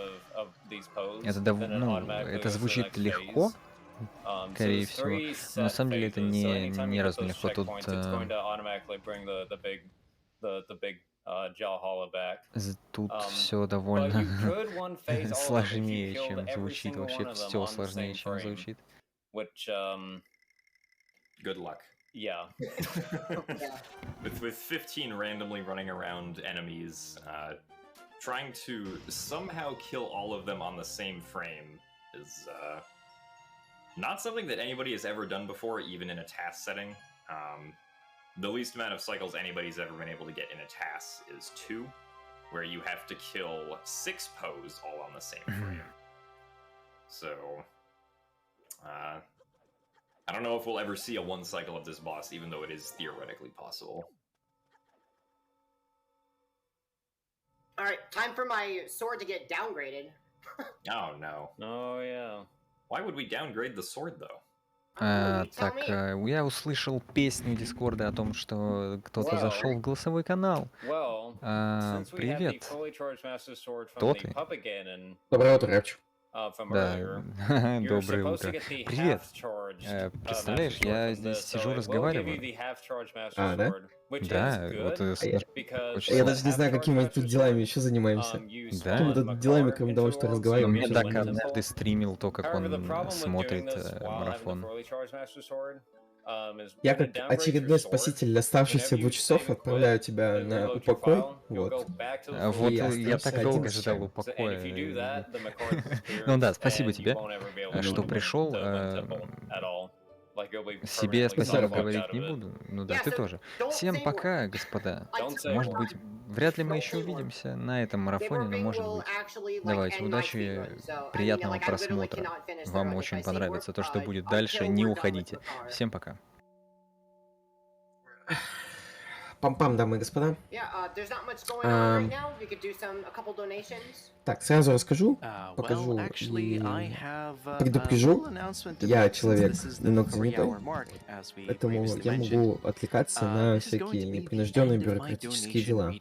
Это, ну, это звучит легко, скорее всего, но на самом деле это ни разу не легко. Тут все довольно сложнее, чем звучит. Вообще все сложнее, чем звучит.
Good luck.
Yeah.
With 15 randomly running around enemies, trying to somehow kill all of them on the same frame is not something that anybody has ever done before, even in a task setting. The least amount of cycles anybody's ever been able to get in a task is 2, where you have to kill 6 pose all on the same frame. So, I don't know if we'll ever see a one cycle of this boss, even though it is theoretically possible.
Alright, time for my sword to get downgraded.
Oh no.
Oh yeah.
Why would we downgrade the sword though?
Так, я услышал песню Дискорда о том, что кто-то зашел в голосовой канал. Привет. Кто ты?
Доброе утро, Рэпчик.
Да, доброе утро. Привет. Представляешь, я здесь сижу, разговариваю.
А, да?
Да, вот
я даже не знаю, какими мы тут делами еще занимаемся.
Да.
Какими тут делами, кроме того, что разговариваем.
Мне так однажды стримил то, как он смотрит марафон.
Я как очередной спаситель оставшихся 2 часов отправляю тебя на упокой. Вот.
Вот я так долго ждал упокоя. Ну да, спасибо тебе, что пришел. Себе спасибо говорить не буду. Ну да, ты тоже. Всем пока, господа. Может быть, вряд ли мы еще увидимся на этом марафоне, но может быть. Давайте, удачи, приятного просмотра. Вам очень понравится то, что будет дальше. Не уходите. Всем пока.
Пам-пам, дамы и господа. Так, сразу расскажу, покажу и предупрежу. Я человек немного занятой, поэтому я могу отвлекаться на всякие непринужденные бюрократические дела.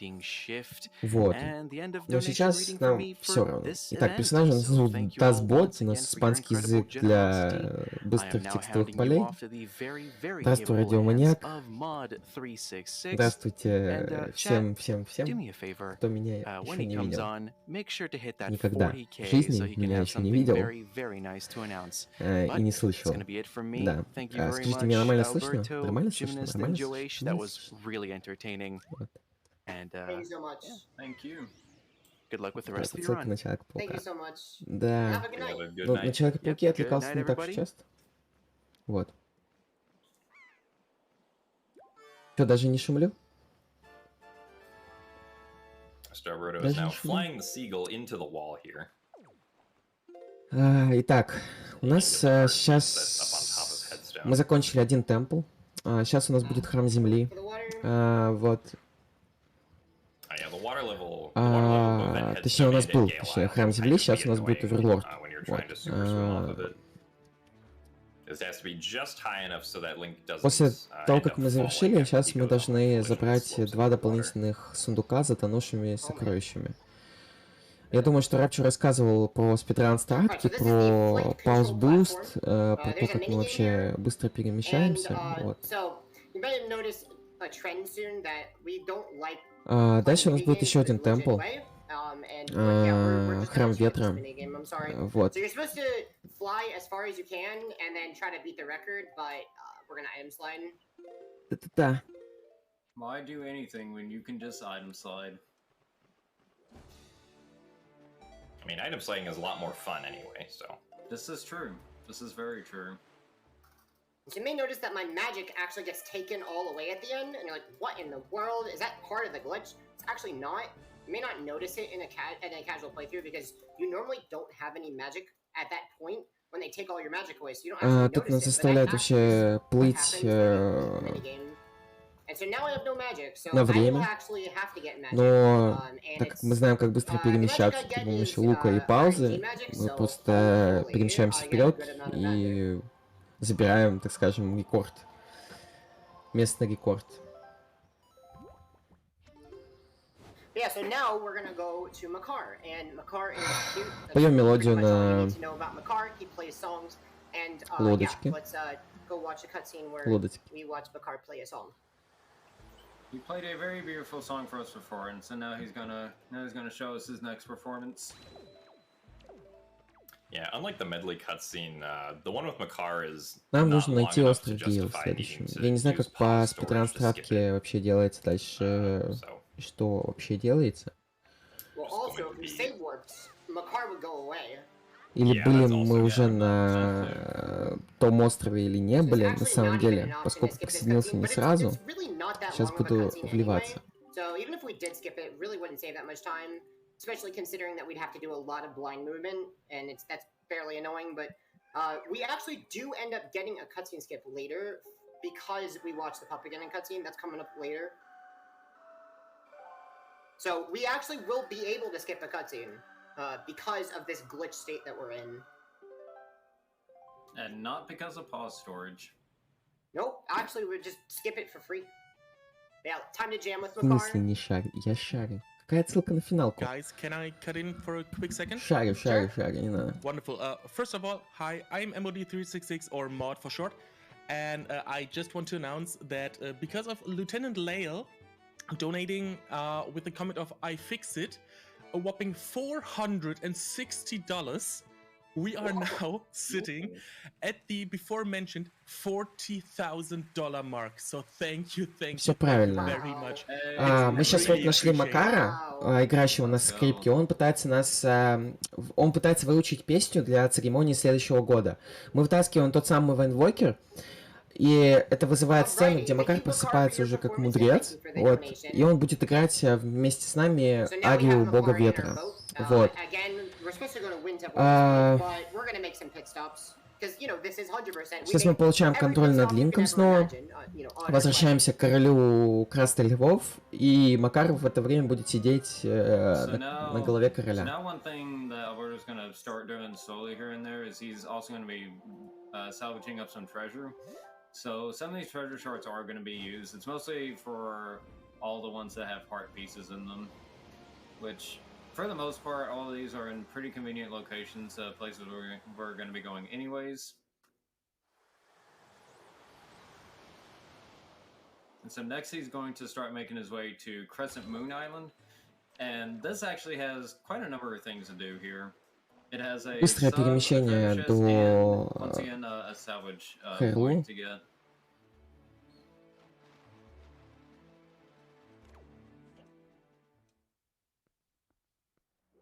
Вот. Но сейчас нам все равно. Итак, персонажа зовут Тазбот, у нас испанский язык для быстрых текстовых полей. Здравствуй, радиоманьяк. Здравствуйте всем, кто меня еще не видел. Никогда в жизни меня еще не видел и не слышал. Да. Скажите, меня нормально слышно? Нормально слышно? Нормально слышно? Вот. Просто ссылка на Человека-паука. Да. Но на Человека-пауке отвлекался не так уж часто. Вот. Что, даже не шумлю?
Starbrodo is now flying the seagull into the wall here.
Итак, у нас сейчас... Мы закончили один темпл. Сейчас у нас будет храм земли. Вот. Точнее, у нас был храм земли, сейчас у нас будет оверлорд. Вот. После того, как мы завершили, сейчас мы должны забрать 2 дополнительных сундука с затонувшими сокровищами. Я думаю, что Рапчу рассказывал про спидран стратки, про пауз буст, про то, как мы вообще быстро перемещаемся. Вот. Дальше у нас будет еще один темпл. Храм ветра. Вот. Да.
Why do anything when you can just item slide?
I mean, item sliding is a lot more fun anyway, so.
This is true. This is very true.
So you may notice that my magic actually gets taken all away at the end, and you're like, what in the world? Is that part of the glitch? It's actually not. You may not notice it in a casual playthrough because you normally don't have any magic at that point when they take all your magic away, so you don't actually
Тут нас
notice it.
заставляет вообще плыть на время, но так как мы знаем, как быстро перемещаться при помощи лука и паузы, мы просто перемещаемся вперед и забираем, так скажем, рекорд. Местный рекорд.
Yeah, so now we're gonna go to Makar, and Makar is cute.
Поем мелодию на
лодочке. Let's go watch a cutscene where we watch Makar play a song.
He played a very beautiful song for us before, and so now he's gonna show us his next performance.
Yeah, unlike the medley cutscene, the one with Makar is.
Нам нужно найти остров Гейл в следующем. Я не знаю, как по спидран-стратке вообще делается дальше. Что вообще делается? Или были мы уже на том острове или не были, на самом деле, поскольку присоединился не сразу, сейчас буду вливаться.
Especially considering that we'd have to do a lot of blind movement, and that's fairly annoying, but we actually do end up getting a cutscene skip later because we watched the pup beginning cutscene. That's coming up later. So we actually will be able to skip a cutscene because of this glitch state that we're in.
And not because of pause storage.
Nope, actually we'll just skip it for free. Yeah, time to jam with
В смысле не шарю? Я шарю. Какая отсылка на финалку?
Guys, can I cut in for a quick second?
Шарю, не надо.
Wonderful. First of all, hi, I'm MOD366 or Mod for short, and I just want to announce that because of Lieutenant Lael donating with the comment of I fix it, a whopping $460, we are now sitting at the before mentioned $40,000 mark. So thank you very much.
Мы сейчас вот нашли Макара, играющего на скрипке. Он пытается выучить песню для церемонии следующего года. Мы вытаскиваем тот самый Вайнвокер, и это вызывает сцену, где Макар просыпается уже как мудрец, вот, и он будет играть вместе с нами арию Бога Ветра. Вот. Сейчас мы получаем контроль над Линком снова, возвращаемся к королю Красных Львов, и Макар в это время будет сидеть на голове короля.
So some of these treasure shards are going to be used. It's mostly for all the ones that have heart pieces in them, which for the most part, all of these are in pretty convenient locations, places where we're going to be going anyways. And so next he's going to start making his way to Crescent Moon Island, and this actually has quite a number of things to do here. It has a
быстрое перемещение до Хэрлу.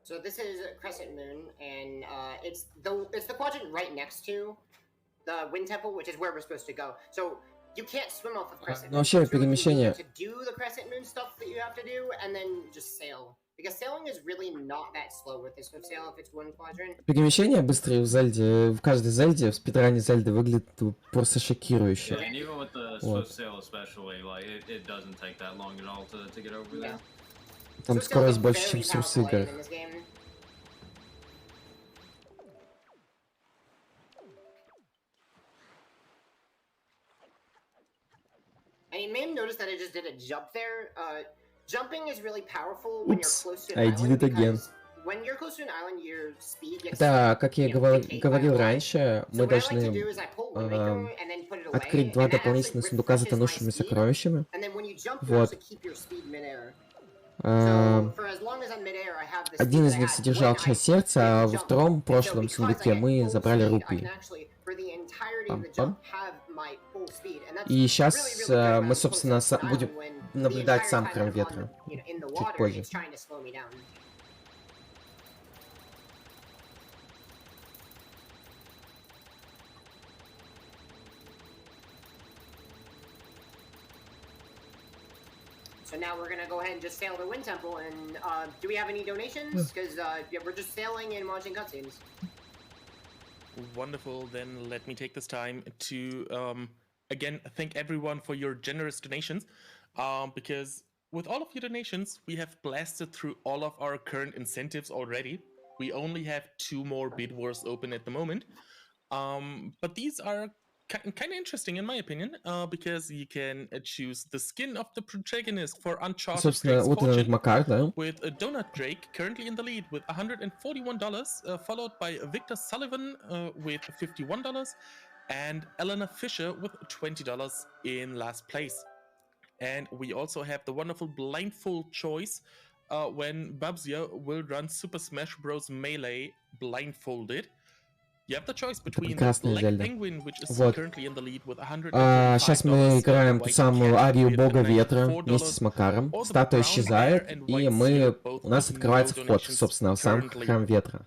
So this is Crescent Moon, and it's the quadrant right next to the Wind Temple, which is where we're supposed to go. So you can't swim off of Crescent Moon.
Вообще перемещение.
To do the Crescent Moon stuff that you have to do, and then just sail.
Перемещение быстрые в Зельде, в каждой Зельде, в спидране Зельды выглядит просто шокирующе. Вот. Там скорость больше, чем в Souls играх. Упс, I did it again. Да, как я говорил раньше, мы должны открыть 2 дополнительных сундука с затонувшими сокровищами. Вот. Один из них содержал часть сердца, а во втором, прошлом сундуке, мы забрали рупии. Пам-пам. И сейчас мы, собственно, будем наблюдать сам Храм Ветра. Чуть позже.
So now we're gonna go ahead and just sail the Wind Temple, and do we have any donations? Because yeah, we're just sailing and watching cutscenes.
Wonderful, then let me take this time to again thank everyone for your generous donations, because with all of your donations, we have blasted through all of our current incentives already. We only have 2 more bid wars open at the moment, but these are kind of interesting in my opinion, because you can choose the skin of the protagonist for Uncharted Drake's Fortune, with Donut Drake currently in the lead with $141, followed by Victor Sullivan with $51, and Eleanor Fisher with $20 in last place. And we also have the wonderful blindfold choice when Babsia will run Super Smash Bros. Melee blindfolded. You have the choice between Black Penguin, which is currently in the lead with $135.
Сейчас мы играем ту самую арию Бога Ветра вместе с Макаром. Статуя исчезает, и у нас открывается вход, собственно, в сам Храм Ветра.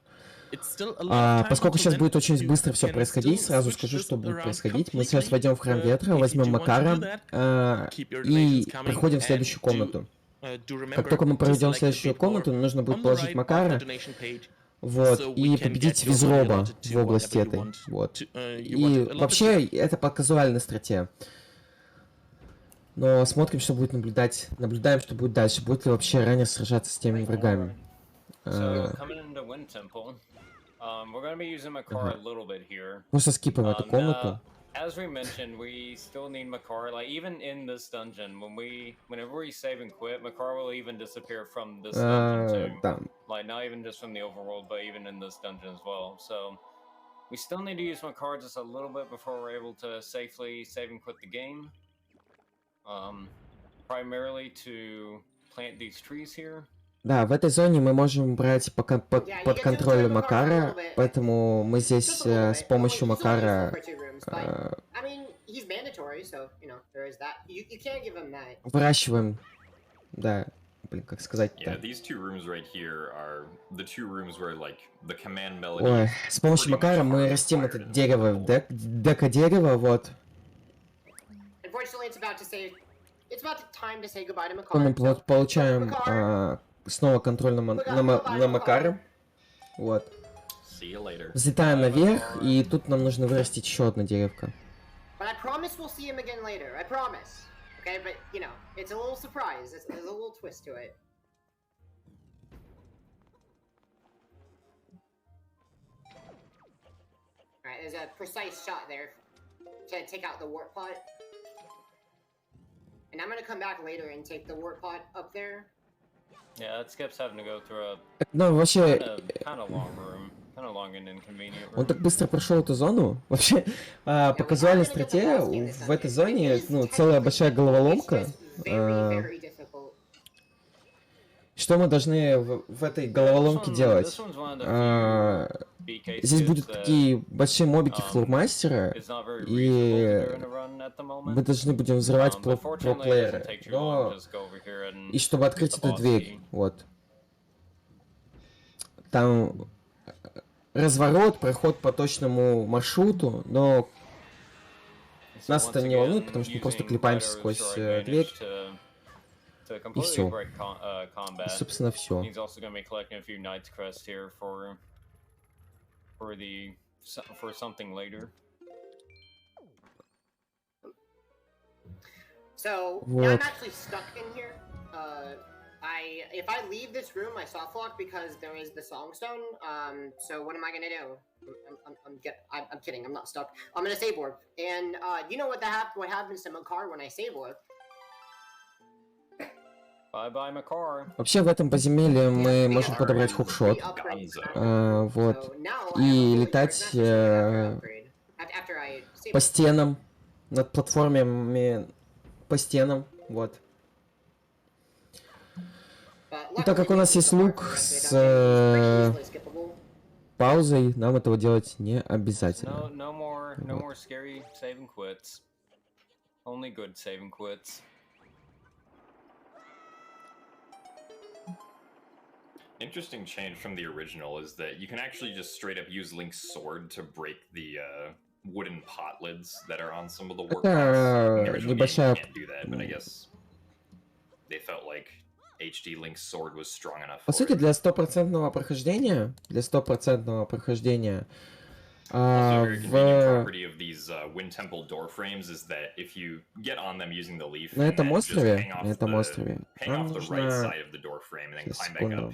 Поскольку сейчас будет очень быстро все происходить, сразу скажу, что будет происходить. Мы сейчас войдем в Храм Ветра, возьмем Макара и проходим в следующую комнату. Как только мы пройдем в следующую комнату, нужно будет положить Макара. Вот, и победить Визроба в области этой. Вот. И вообще, это по казуальной стратегии. Но смотрим, что будет наблюдаем, что будет дальше. Будет ли вообще ранее сражаться с теми врагами. Просто скипаем эту комнату.
As we mentioned, we still need Makar. Like even in this dungeon, whenever we save and quit, Makar will even disappear from this dungeon too. Like not even just from the overworld, but even in this dungeon as well. So we still need to use Makar just a little bit before we're able to safely save and quit the game. Primarily to plant these trees here.
Да, в этой зоне мы можем брать под контролем Макара, поэтому мы здесь с помощью Макара выращиваем, да, блин, как сказать-то. Ой, с помощью Макара мы растим это дерево, дека-дерево, вот. Мы получаем снова контроль на Макара. Вот. Взлетаем наверх, и тут нам нужно вырастить еще одно деревко.
There's a precise shot there to take out the warp pot. And I'm gonna come back later and take the warp pot up there.
Yeah, that skips having to go through a
ну, вообще...
kind of long room. Kind of long and inconvenient room.
Он так быстро прошел эту зону. Вообще, по казуальной стратегии в этой зоне, ну, целая большая головоломка. Что мы должны в этой головоломке делать? Здесь будут такие большие мобики флурмастера, и мы должны будем взрывать про-плееры. Но... И чтобы открыть эту дверь, вот. Там разворот, проход по точному маршруту, но нас это не волнует, потому что мы просто клепаемся сквозь дверь.
to completely break combat.
Собственно, все.
He's also going to be collecting a few Knight's Crest here for something later.
So now I'm actually stuck in here. If I leave this room, I soft lock because there is the Songstone. So what am I gonna do? I'm kidding. I'm not stuck. I'm gonna save warp. And you know what happens to Makar when I save warp?
Bye-bye, Makar.
Вообще в этом подземелье мы можем подобрать хукшот. Вот. И летать по стенам, над платформами, по стенам, вот. И так как у нас есть лук с паузой, нам этого делать не обязательно.
No more scary save and quits. Only good save and quits.
Interesting change from the original is that you can actually just straight up use Link's sword to break the wooden pot lids that are on some of the work.
Небольшая...
Can't do that, but I guess they felt like HD Link's sword was strong enough.
По сути, для стопроцентного прохождения, на этом острове, нам нужно... Секунду.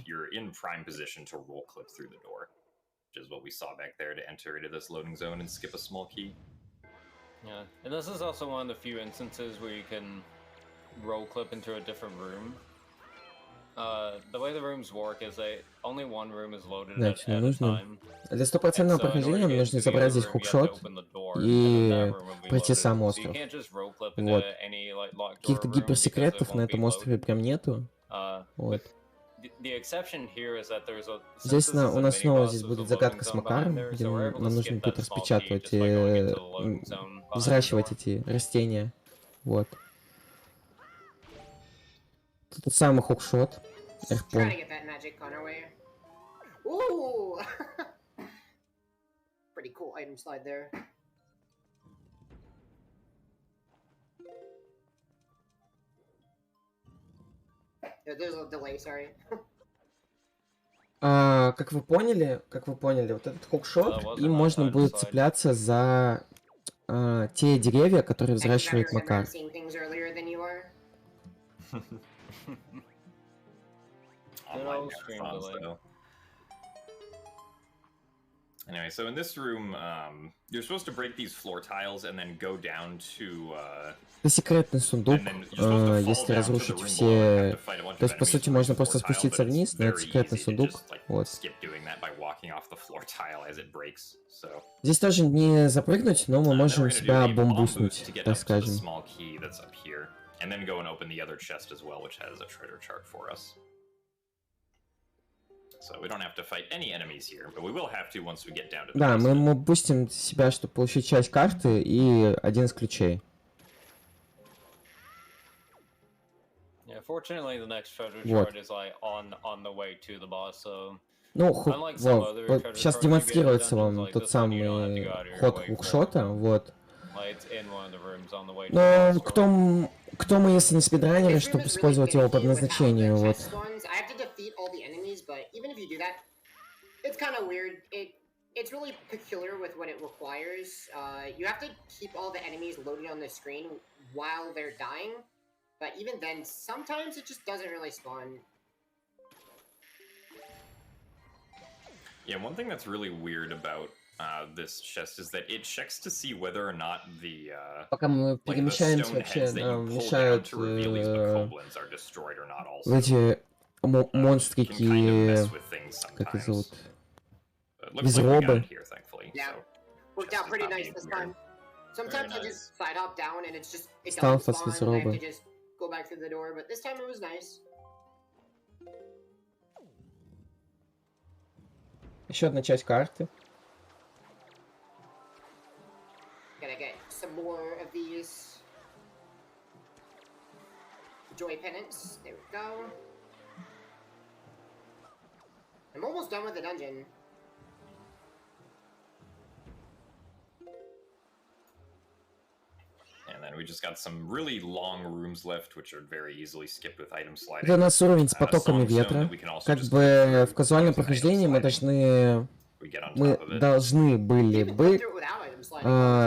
Which is what we saw back there to enter into this loading zone and skip a small key.
Yeah, and this is also one of the few instances where you can roll clip into a different room. The way the rooms work is that only one room is loaded at a time.
Для стопроцентного прохождения нам нужно забрать здесь хукшот и пройти сам остров. Вот. Каких-то гиперсекретов на этом острове прям нету. Вот. Здесь у нас снова будет загадка с Макаром, где нам нужно будет распечатывать и взращивать эти растения. Вот. Тот самый хукшот. Эрпон.
Pretty cool item slide there. There's a delay, sorry.
Как вы поняли, вот этот хукшот, им можно будет цепляться за те деревья, которые взращивает Макар.
Anyway, so in this room, you're supposed to break these floor tiles and then go down to...
Это секретный сундук, если разрушить все... То есть, по сути, можно просто спуститься вниз, но это секретный сундук. Вот. Здесь тоже не запрыгнуть, но мы можем себя бомбуснуть, так скажем. Да, мы бустим себя, чтобы получить часть карты и один из ключей. Вот. Ну, вот, сейчас демонстрируется вам тот самый ход хукшота, вот. Но кто мы, если не спидранеры, чтобы использовать его по назначению, вот.
It's really peculiar with what it requires. You have to keep all the enemies loaded on the screen while they're dying, but even then, sometimes it just doesn't really spawn.
Yeah, one thing that's really weird about this chest is that it checks to see whether or not the
пока мы перемещаемся, вообще нам мешают эти монстрики, как их зовут? Безробы. Сталфас безробы. Еще одна часть карты.
Joy pennants. There we go. I'm almost done with the dungeon.
And then we just got some really long rooms left, which are very easily skipped with item sliding.
Это у нас уровень с потоками ветра. Как бы в казуальном прохождении мы должны были бы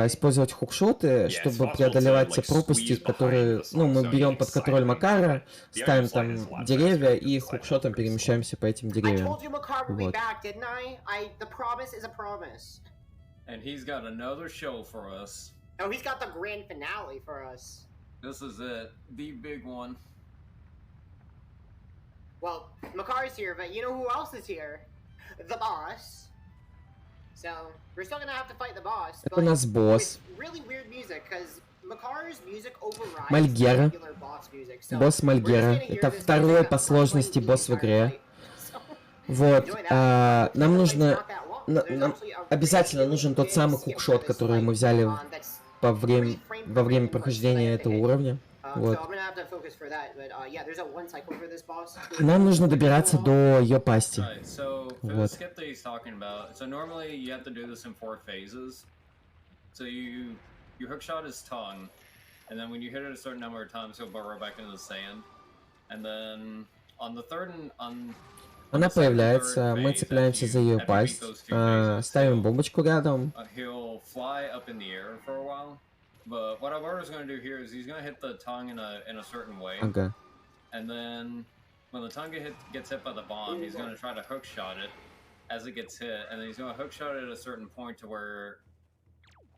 использовать хукшоты, чтобы преодолевать те пропасти, которые, ну, мы берем под контроль Макара, ставим там деревья и хукшотом перемещаемся по этим деревьям. Вот.
And he's got another show for us.
Oh, he's got the grand finale for us.
This is it, the big one.
Well, Makar's here, but you know who else is here? The boss. So, we're still gonna have to fight the boss,
but it's
really weird music, because Makar's music overrides
Мальгера.
regular boss music. So,
босс Мальгера. Это второй по сложности босс в игре. Вот. Нам нужно... Нам обязательно нужен тот самый хукшот, который мы взяли во время прохождения этого уровня. Вот. Нам нужно добираться до ее пасти. Вот. Она появляется, мы цепляемся за ее пасть, ставим бомбочку рядом.
But what Alberto's going to do here is he's going to hit the tongue in a certain way.
Ага.
And then when the tongue gets hit by the bomb, he's going to try to hook shot it as it gets hit. And then he's going to hook shot it at a certain point to where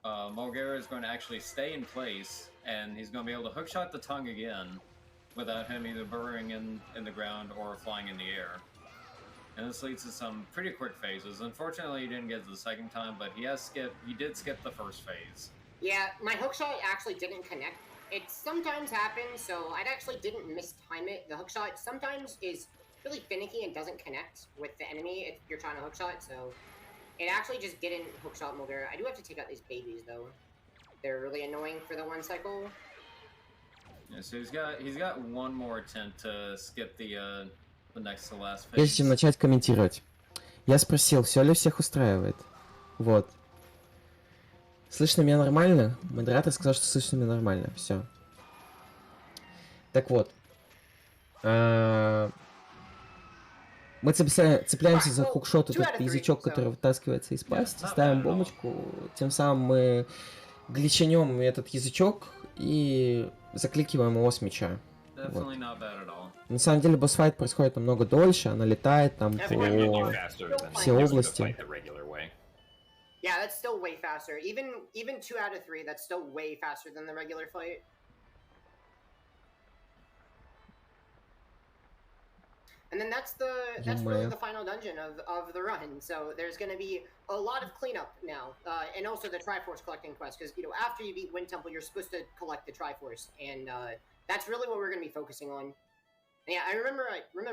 Mulgera is going to actually stay in place. And he's going to be able to hook shot the tongue again without him either burrowing in the ground or flying in the air. And this leads to some pretty quick phases. Unfortunately, he didn't get to the second time, but he did skip the first phase.
Yeah, my hookshot actually didn't connect. It sometimes happens, so I actually didn't mistime it. The hookshot sometimes is really finicky and doesn't connect with the enemy if you're trying to hookshot, so it actually just didn't hookshot Mulgera. I do have to take out these babies, though. They're really annoying for the one cycle.
Yeah, so he's got one more attempt to skip the next to last phase.
Прежде чем начать комментировать, я спросил, все ли всех устраивает. Вот. Слышно меня нормально? Модератор сказал, что слышно меня нормально. Все. Так вот. Мы цепляемся за хукшот, этот язычок, который вытаскивается из пасти, ставим бомбочку, тем самым мы гличанем этот язычок и закликиваем его с мяча. Вот. На самом деле босс-файт происходит намного дольше, она летает там по всей области.
Yeah, that's still way faster. Even 2 out of 3, that's still way faster than the regular fight. And then that's really the final dungeon of the run. So there's going to be a lot of cleanup now, and also the Triforce collecting quest, because after you beat Wind Temple, you're supposed to collect the Triforce, and that's really what we're going to be focusing on. And yeah, I remember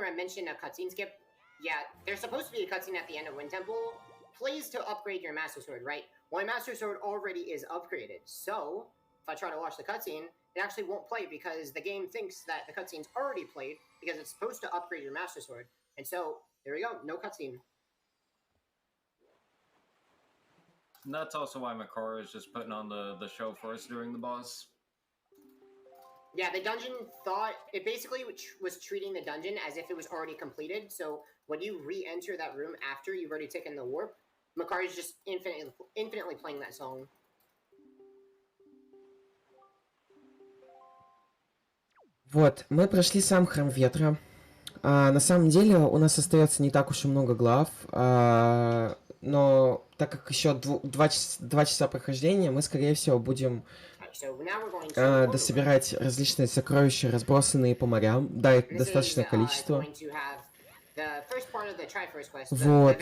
I mentioned a cutscene skip. Yeah, there's supposed to be a cutscene at the end of Wind Temple. Plays to upgrade your Master Sword, right? Well, my Master Sword already is upgraded, so if I try to watch the cutscene, it actually won't play because the game thinks that the cutscene's already played because it's supposed to upgrade your Master Sword. And so, there we go, no cutscene.
And that's also why Makara is just putting on the show for us during the boss.
Yeah, the dungeon it basically was treating the dungeon as if it was already completed, so when you re-enter that room after you've already taken the warp, Makar is just infinitely playing that song.
Вот, мы прошли сам Храм Ветра. На самом деле у нас остается не так уж и много глав, но так как еще 2 часа прохождения, мы, скорее всего, будем дособирать различные сокровища, разбросанные по морям. Да, это достаточное количество. Вот.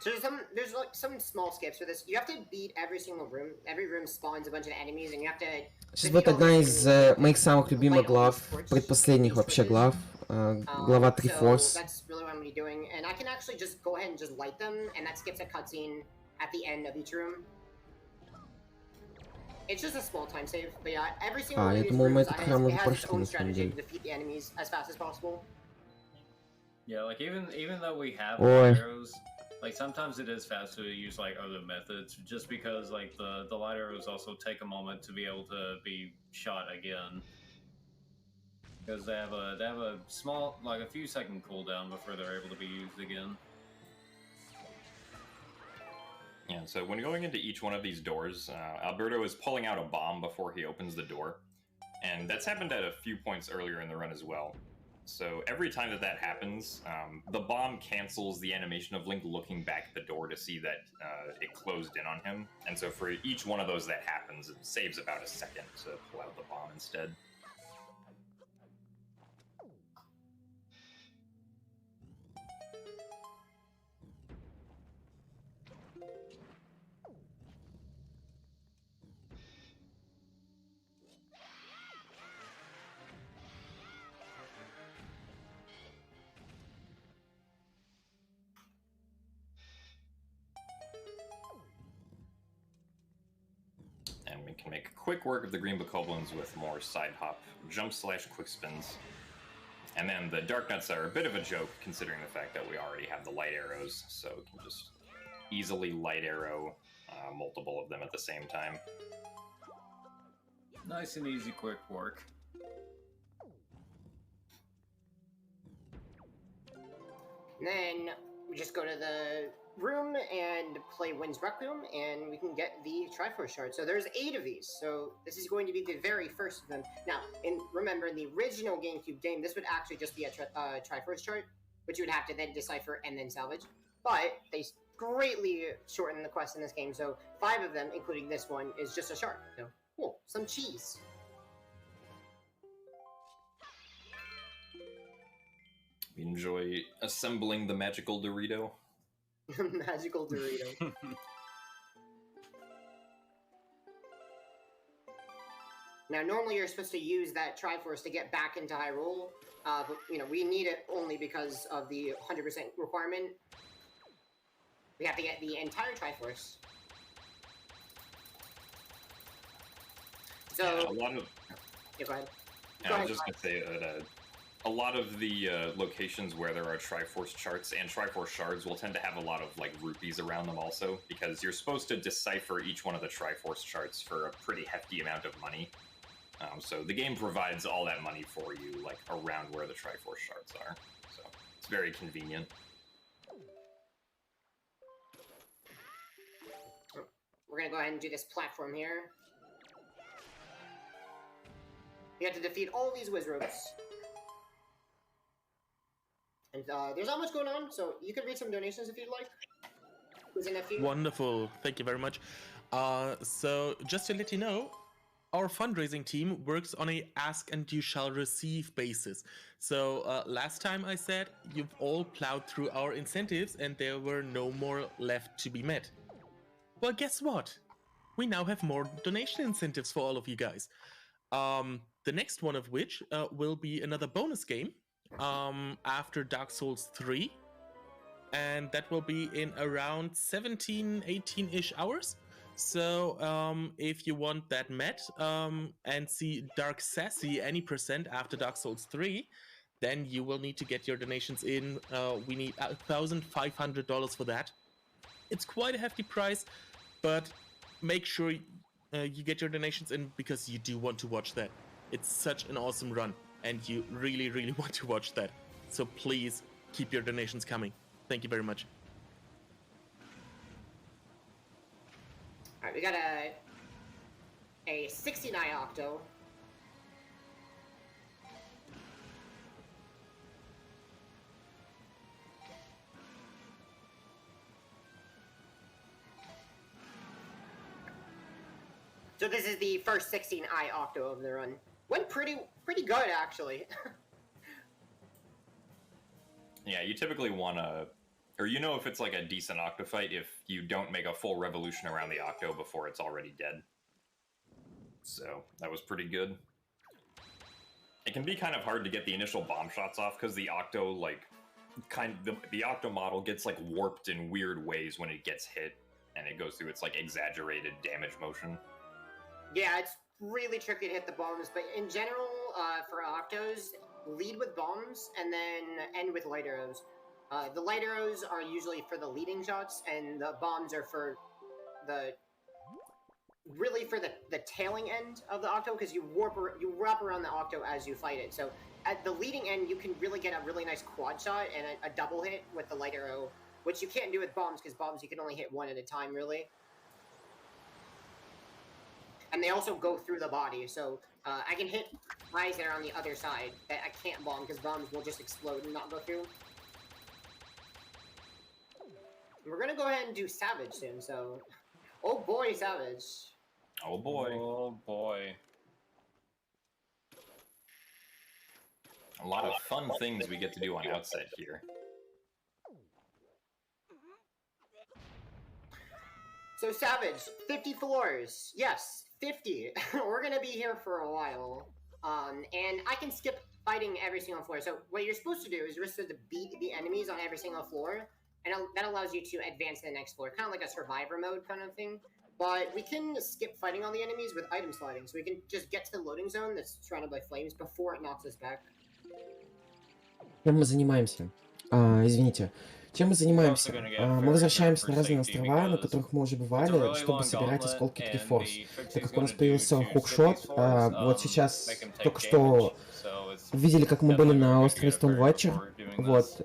So there's like some small skips for this. You have to beat every single room. Every room spawns a bunch of enemies, and you have to.
Сейчас вот одна из моих самых любимых глав, предпоследних вообще глав, глава Triforce.
That's really what I'm doing, and I can actually just go ahead and just light them, and that skips a cutscene at the end of each room. It's just a small time save, but yeah, every single one of these rooms has its own strategy to defeat the enemies as fast as possible.
Yeah, like even though we have light arrows, like sometimes it is faster to use like other methods, just because like the light arrows also take a moment to be able to be shot again, because they have a small, like a few second cooldown before they're able to be used again.
Yeah, so when going into each one of these doors, Alberto is pulling out a bomb before he opens the door, and that's happened at a few points earlier in the run as well. So every time that happens, the bomb cancels the animation of Link looking back at the door to see that it closed in on him. And so for each one of those that happens, it saves about a second to pull out the bomb instead. And we can make quick work of the green bokoblins with more side hop, jump slash quick spins. And then the dark nuts are a bit of a joke considering the fact that we already have the light arrows, so we can just easily light arrow multiple of them at the same time.
Nice and easy quick work.
And then we just go to the room and play Wind's Requiem, and we can get the Triforce shard. So there's 8 of these, so this is going to be the very first of them. Now, remember, in the original GameCube game, this would actually just be a Triforce chart, which you would have to then decipher and then salvage. But they greatly shortened the quest in this game, so 5 of them, including this one, is just a shard. So, cool. Some cheese.
We enjoy assembling the magical Dorito.
Magical Dorito. Now, normally you're supposed to use that Triforce to get back into Hyrule, but, you know, we need it only because of the 100% requirement. We have to get the entire Triforce. So...
Yeah, a lot of...
Yeah, go ahead.
I was just going to say that a lot of the locations where there are Triforce charts and Triforce shards will tend to have a lot of like rupees around them also, because you're supposed to decipher each one of the Triforce charts for a pretty hefty amount of money. So the game provides all that money for you, like around where the Triforce shards are. So it's very convenient.
We're gonna go ahead and do this platform here. You have to defeat all these Wizrobes. And there's not much going on, so you can read some donations if you'd like. Who's in a few?
Wonderful, thank you very much. So just to let you know, our fundraising team works on a ask and you shall receive basis. So last time I said you've all plowed through our incentives and there were no more left to be met. Well, guess what? We now have more donation incentives for all of you guys. The next one of which will be another bonus game after Dark Souls 3. And that will be in around 17, 18-ish hours. So if you want that met and see Dark Sassy any percent after Dark Souls 3, then you will need to get your donations in. We need $1,500 for that. It's quite a hefty price, but make sure you get your donations in because you do want to watch that. It's such an awesome run, and you really, really want to watch that. So please keep your donations coming. Thank you very much.
Alright, we got a 69 octo. So this is the first 16i octo of the run. Went pretty good, actually.
Yeah, you typically want to, or you know if it's like a decent octo fight if you don't make a full revolution around the octo before it's already dead. So that was pretty good. It can be kind of hard to get the initial bomb shots off because the octo, like, the octo model gets like warped in weird ways when it gets hit, and it goes through its like exaggerated damage motion.
Yeah, it's really tricky to hit the bombs, but in general, for octos, lead with bombs and then end with light arrows. The light arrows are usually for the leading shots, and the bombs are for the tailing end of the octo, because you wrap around the octo as you fight it. So at the leading end, you can really get a really nice quad shot and a double hit with the light arrow, which you can't do with bombs, because bombs you can only hit one at a time, really. And they also go through the body, so I can hit eyes that are on the other side that I can't bomb, because bombs will just explode and not go through. We're gonna go ahead and do Savage soon, so... Oh boy, Savage.
Oh boy.
Oh boy.
A lot of fun things we get to do on Outset here.
So Savage, 50 floors. Yes, 50. We're gonna be here for a while. And I can skip fighting every single floor. So what you're supposed to do is you're supposed to beat the enemies on every single floor, and that allows you to advance to the next floor, kind of like a survivor mode kind of thing. But we can skip fighting all the enemies with item sliding, so we can just get to the loading zone that's surrounded by flames before it knocks us back.
Чем мы занимаемся? Извините. Чем мы занимаемся? Мы возвращаемся на разные острова, на которых мы уже бывали, чтобы собирать осколки Трифорс. Так как у нас появился хукшот, вот сейчас только что видели, как мы были на острове Стоунватчер, вот,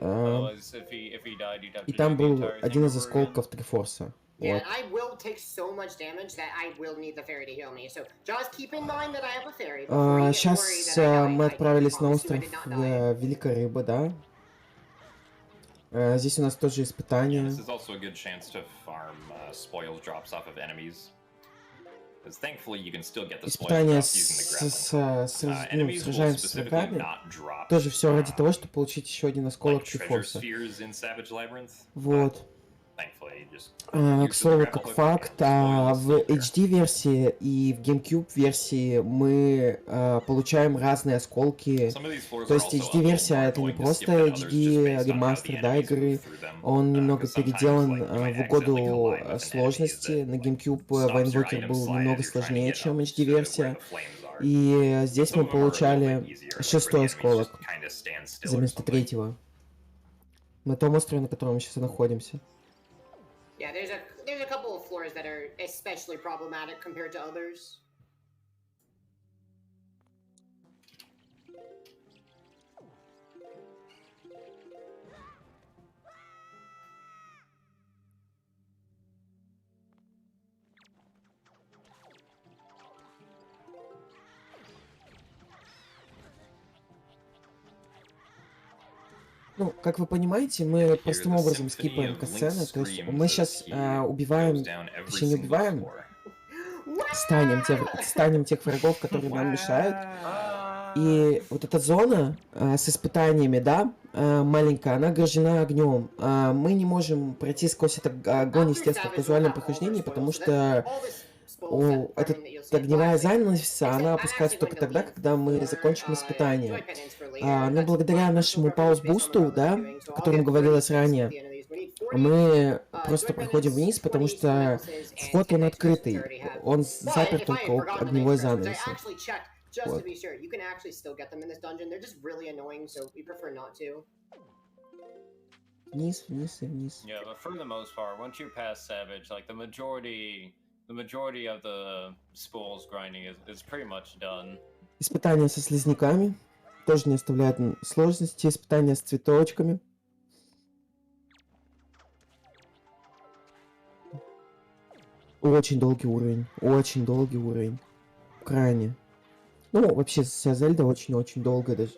и там был один из осколков Трифорса. Вот. Сейчас мы отправились на остров Великая Рыба, да? Здесь у нас тоже испытания. Испытания сражаемся с врагами. Тоже все ради того, чтобы получить еще один осколок Трифорса. Вот. К слову, как факт, в HD-версии и в GameCube-версии мы получаем разные осколки. То есть HD-версия это не просто HD ремастер, да, игры, он немного переделан в угоду сложности. На GameCube Вайнвокер был немного сложнее, чем HD-версия. И здесь мы получали 6-й осколок вместо 3-го. На том острове, на котором мы сейчас находимся.
Yeah, there's a couple of floors that are especially problematic compared to others.
Ну, как вы понимаете, мы простым образом скипаем катсцены, то есть мы сейчас убиваем, точнее не убиваем, станем тех врагов, которые нам мешают. И вот эта зона с испытаниями, да, маленькая, она ограждена огнем. Мы не можем пройти сквозь этот огонь, естественно, в казуальном прохождении, потому что эта огневая занавеса, она опускается только тогда, когда мы закончим испытание. Но благодаря нашему пауз-бусту, да, о котором говорилось ранее, мы просто проходим вниз, потому что вход он открытый. Он заперт только огневой занавесом. Вот. Вниз, вниз и вниз.
Yeah, but for the most part, once you pass Savage, like the majority of the spools grinding is pretty much done.
Испытания со слизняками тоже не оставляют сложности. Испытания с цветочками. Очень долгий уровень. Очень долгий уровень. Крайне. Ну, вообще, вся Зельда очень-очень долго даже.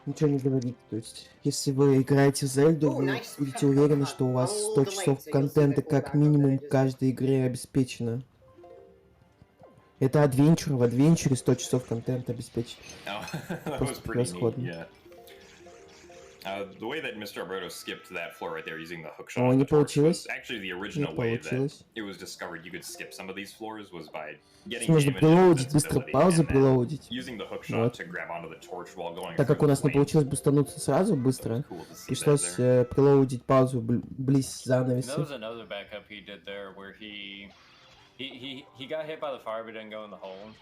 Ничего не говорит. То есть, если вы играете в Зельду, вы будете уверены, что у вас 100 часов контента как минимум в каждой игре обеспечено. Это адвенчур, в адвенчуре 100 часов контента обеспечено. Просто превосходно. О, не получилось. Не получилось. Можно прелоудить, быстро паузы прелоудить. Вот. Так как у нас не получилось бустануться сразу быстро, пришлось прелоудить паузу близ занавеса.
He got hit by the fire but didn't go in the hole.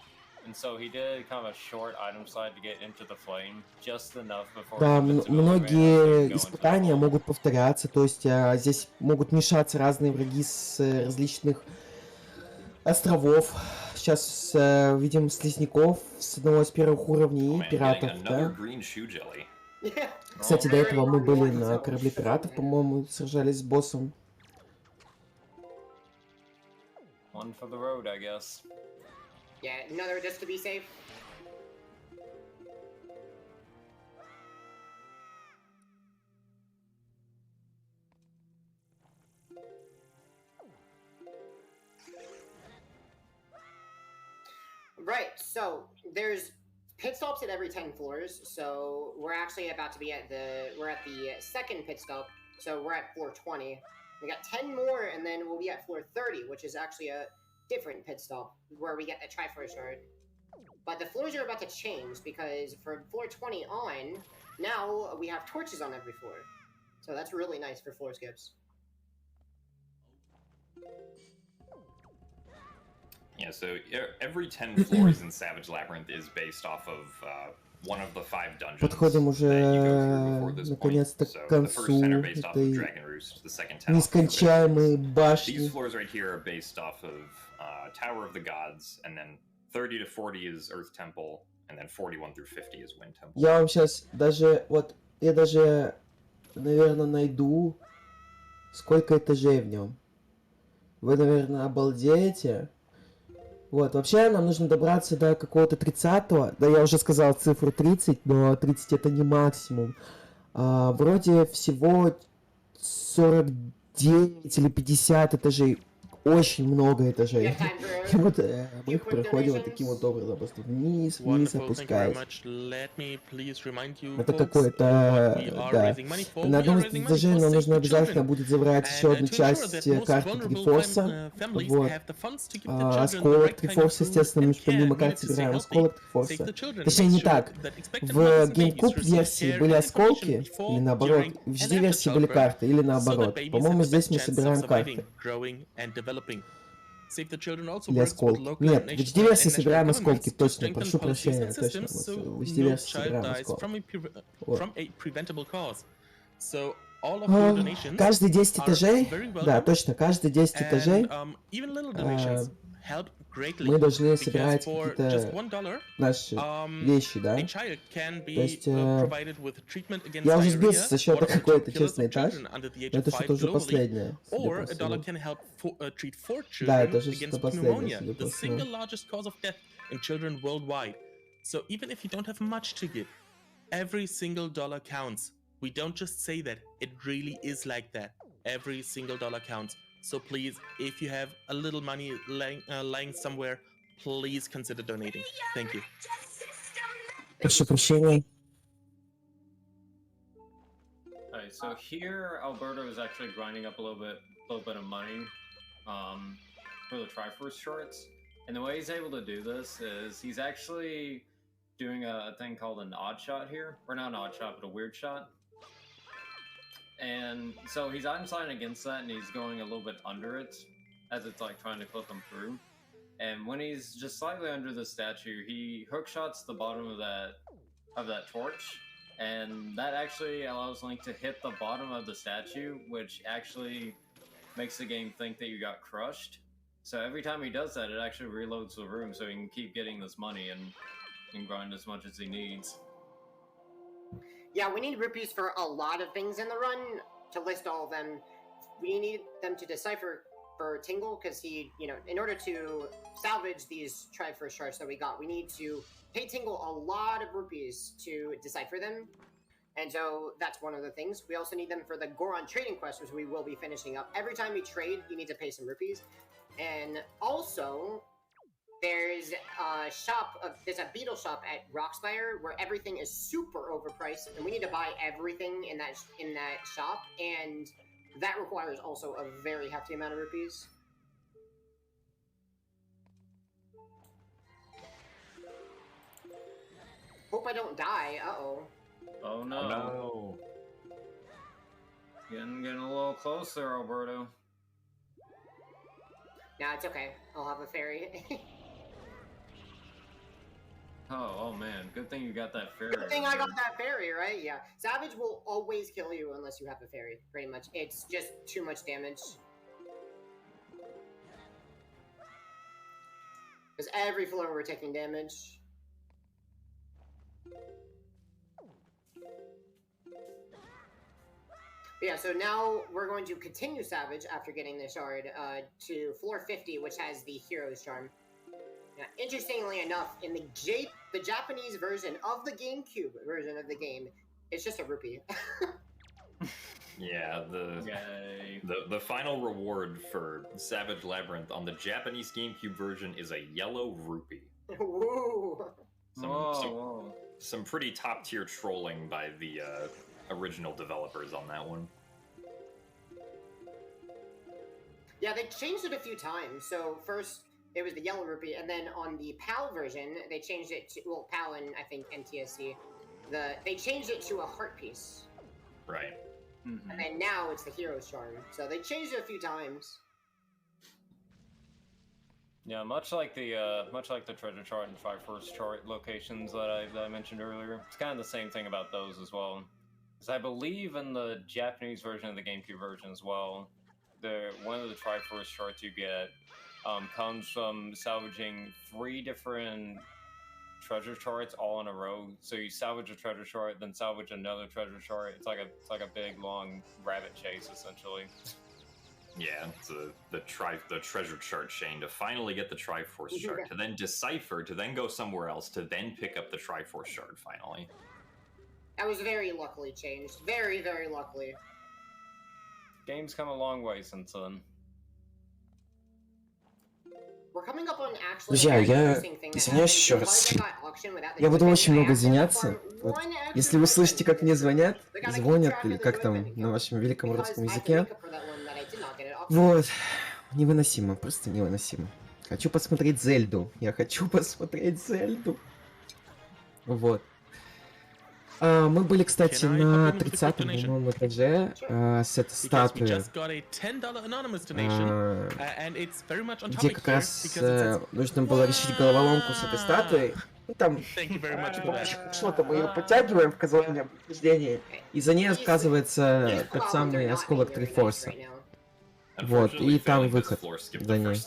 And so he did kind of a short item slide to get into the flame, just enough before.
Да, многие испытания могут повторяться, то есть здесь могут мешаться разные враги с различных островов. Сейчас видим слизняков с одного из первых уровней пиратов, да? Кстати, до этого мы были на корабле пиратов, по-моему, сражались с боссом.
One for the road, I guess.
Yeah, another just to be safe. Right, so there's pit stops at every 10 floors, so we're actually about to be at the second pit stop, so we're at floor 20. We got 10 more, and then we'll be at floor 30, which is actually a different pit stop, where we get the Triforce shard. But the floors are about to change, because for floor 20 on, now we have torches on every floor. So that's really nice for floor skips.
Yeah, so every 10 floors in Savage Labyrinth is based off of one of the 5 dungeons
Подходим уже наконец-то к концу этой нескончаемой башни.
These floors right here are based off of Tower of the Gods, and then 30 to 40 is Earth Temple, and then 41 through 50 is Wind Temple.
Я вам сейчас даже, я даже, наверное, найду, сколько этажей в нем. Вы, наверное, обалдеете. Вот, вообще нам нужно добраться до какого-то 30-го. Да, я уже сказал цифру 30, но 30 это не максимум. Вроде всего 49 или 50 этажей. Очень много этажей. И вот мы их проходим вот таким вот образом, просто вниз, опускаясь. Это какое-то, да. На одном из этажей нам нужно обязательно будет забрать еще одну часть карты Трифорса. Вот. Осколок Трифорса, естественно, мы помимо карт собираем осколок Трифорса. Точнее, не так. В GameCube версии были осколки, или наоборот. В HD версии были карты, или наоборот. По-моему, здесь мы собираем карты. Или осколки. Нет, в HD-версии собираем осколки, точно, прошу прощения, точно. В HD-версии собираем осколки. Каждые 10 этажей, да, точно, каждые 10 этажей мы должны собирать какие-то наши вещи, да? То есть я уже сбился со счета какой-то честный этаж, но это что-то уже последнее, судя по всему. Да, это уже что-то последнее, судя по всему.
So even if you don't have much to give, every single dollar counts. We don't just say that, it really is like that. Every single dollar counts. So please, if you have a little money lying somewhere, please consider donating. Thank you.
Прошу прощения.
Alright, so here Alberto is actually grinding up a little bit of money for the Triforce shorts. And the way he's able to do this is he's actually doing a thing called an odd shot here. Or not an odd shot, but a weird shot. And so he's item sliding against that, and he's going a little bit under it as it's like trying to clip him through. And when he's just slightly under the statue, he hook shots the bottom of that torch, and that actually allows Link to hit the bottom of the statue, which actually makes the game think that you got crushed. So every time he does that, it actually reloads the room, so he can keep getting this money and grind as much as he needs.
Yeah, we need rupees for a lot of things in the run. To list all of them, we need them to decipher for Tingle, because he, in order to salvage these Triforce shards that we got, we need to pay Tingle a lot of rupees to decipher them. And so that's one of the things. We also need them for the Goron trading quest, which we will be finishing up. Every time we trade, you need to pay some rupees. And also, there's there's a beetle shop at Rockspire where everything is super overpriced, and we need to buy everything in that shop, and that requires also a very hefty amount of rupees. Hope I don't die. Uh-oh.
Oh no. Oh, no. Getting a little closer, Alberto.
Nah, it's okay. I'll have a fairy.
Oh man, good thing you got that fairy.
Good thing I got that fairy, right? Yeah. Savage will always kill you unless you have a fairy, pretty much. It's just too much damage. Because every floor we're taking damage. Yeah, so now we're going to continue Savage after getting the shard to floor 50, which has the Hero's Charm. Now, interestingly enough, in the Japanese version of the GameCube version of the game, it's just a rupee.
Yeah, the final reward for Savage Labyrinth on the Japanese GameCube version is a yellow rupee.
Ooh.
Some pretty top tier trolling by the original developers on that one.
Yeah, they changed it a few times. So first it was the yellow rupee, and then on the PAL version they changed it to, well, PAL and I think NTSC, they changed it to a heart piece.
Right.
Mm-hmm. And then now it's the Hero's Charm. So they changed it a few times.
Yeah, much like the treasure chart and Triforce chart locations that I mentioned earlier. It's kind of the same thing about those as well. Because I believe in the Japanese version of the GameCube version as well, one of the Triforce charts you get comes from salvaging 3 different treasure charts all in a row. So you salvage a treasure chart, then salvage another treasure chart. It's like a big long rabbit chase essentially.
Yeah, it's the treasure chart chain to finally get the Triforce chart, to then decipher, to then go somewhere else, to then pick up the Triforce shard finally.
That was very luckily changed. Very, very luckily.
Game's come a long way since then.
We're coming up on actually.
Друзья, я извиняюсь еще раз. Я буду очень много извиняться. Вот. Если вы слышите, как мне звонят или как там на вашем великом русском языке, вот, невыносимо, просто невыносимо. Хочу посмотреть Зельду. Я хочу посмотреть Зельду. Вот. Мы были, кстати, на 30-м, по-моему, этаже с этой статуей, где как раз нужно было решить головоломку с этой статуей. Ну, там что-то мы ее подтягиваем в казуальном повреждении, и за ней оказывается тот самый осколок Трифорса. Вот, и там выход за ней.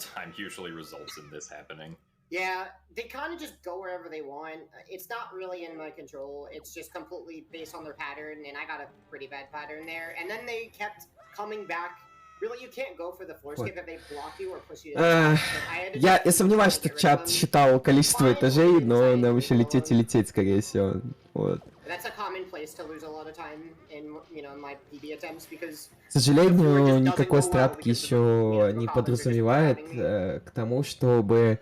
Yeah, they kind of just go wherever they want. It's not really in my control. It's just completely based on their pattern, and I got a pretty bad pattern there. And then they kept coming back. Really, you can't go for the floor skip if they block you or push you to the side.
Я сомневаюсь, что чат считал количество этажей, но нам еще лететь и лететь, скорее всего. Вот.
That's a common place to lose a lot of time in, you know, my PB attempts because.
К сожалению, никакой стратки еще не подразумевает к тому, чтобы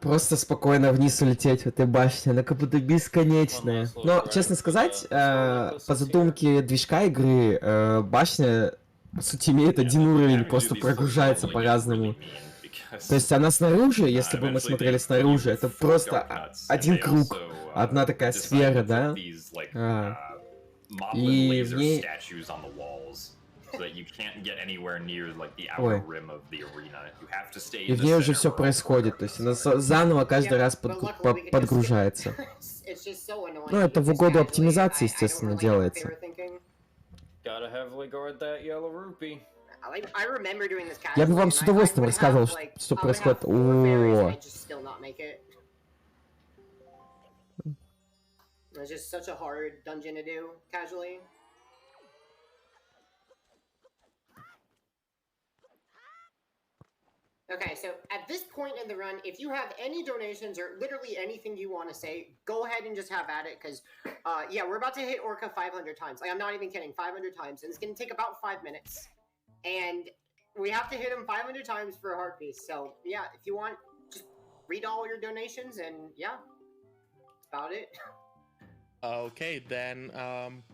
просто спокойно вниз улететь в этой башне, она как будто бесконечная. Но, честно сказать, по задумке движка игры, башня, по сути, имеет один уровень, просто прогружается по-разному. То есть она снаружи, если бы мы смотрели снаружи, это просто один круг, одна такая сфера, да? И в ней... И в ней уже все происходит, то есть она заново каждый раз подгружается. Ну, это в угоду оптимизации, естественно, делается. Я бы вам с удовольствием рассказывал, что происходит. О.
Okay, so at this point in the run, if you have any donations or literally anything you want to say, go ahead and just have at it, because, yeah, we're about to hit Orca 500 times. Like, I'm not even kidding, 500 times, and it's going to take about 5 minutes. And we have to hit him 500 times for a heart piece, so, yeah, if you want, just read all your donations, and, yeah, that's about it.
Okay, then,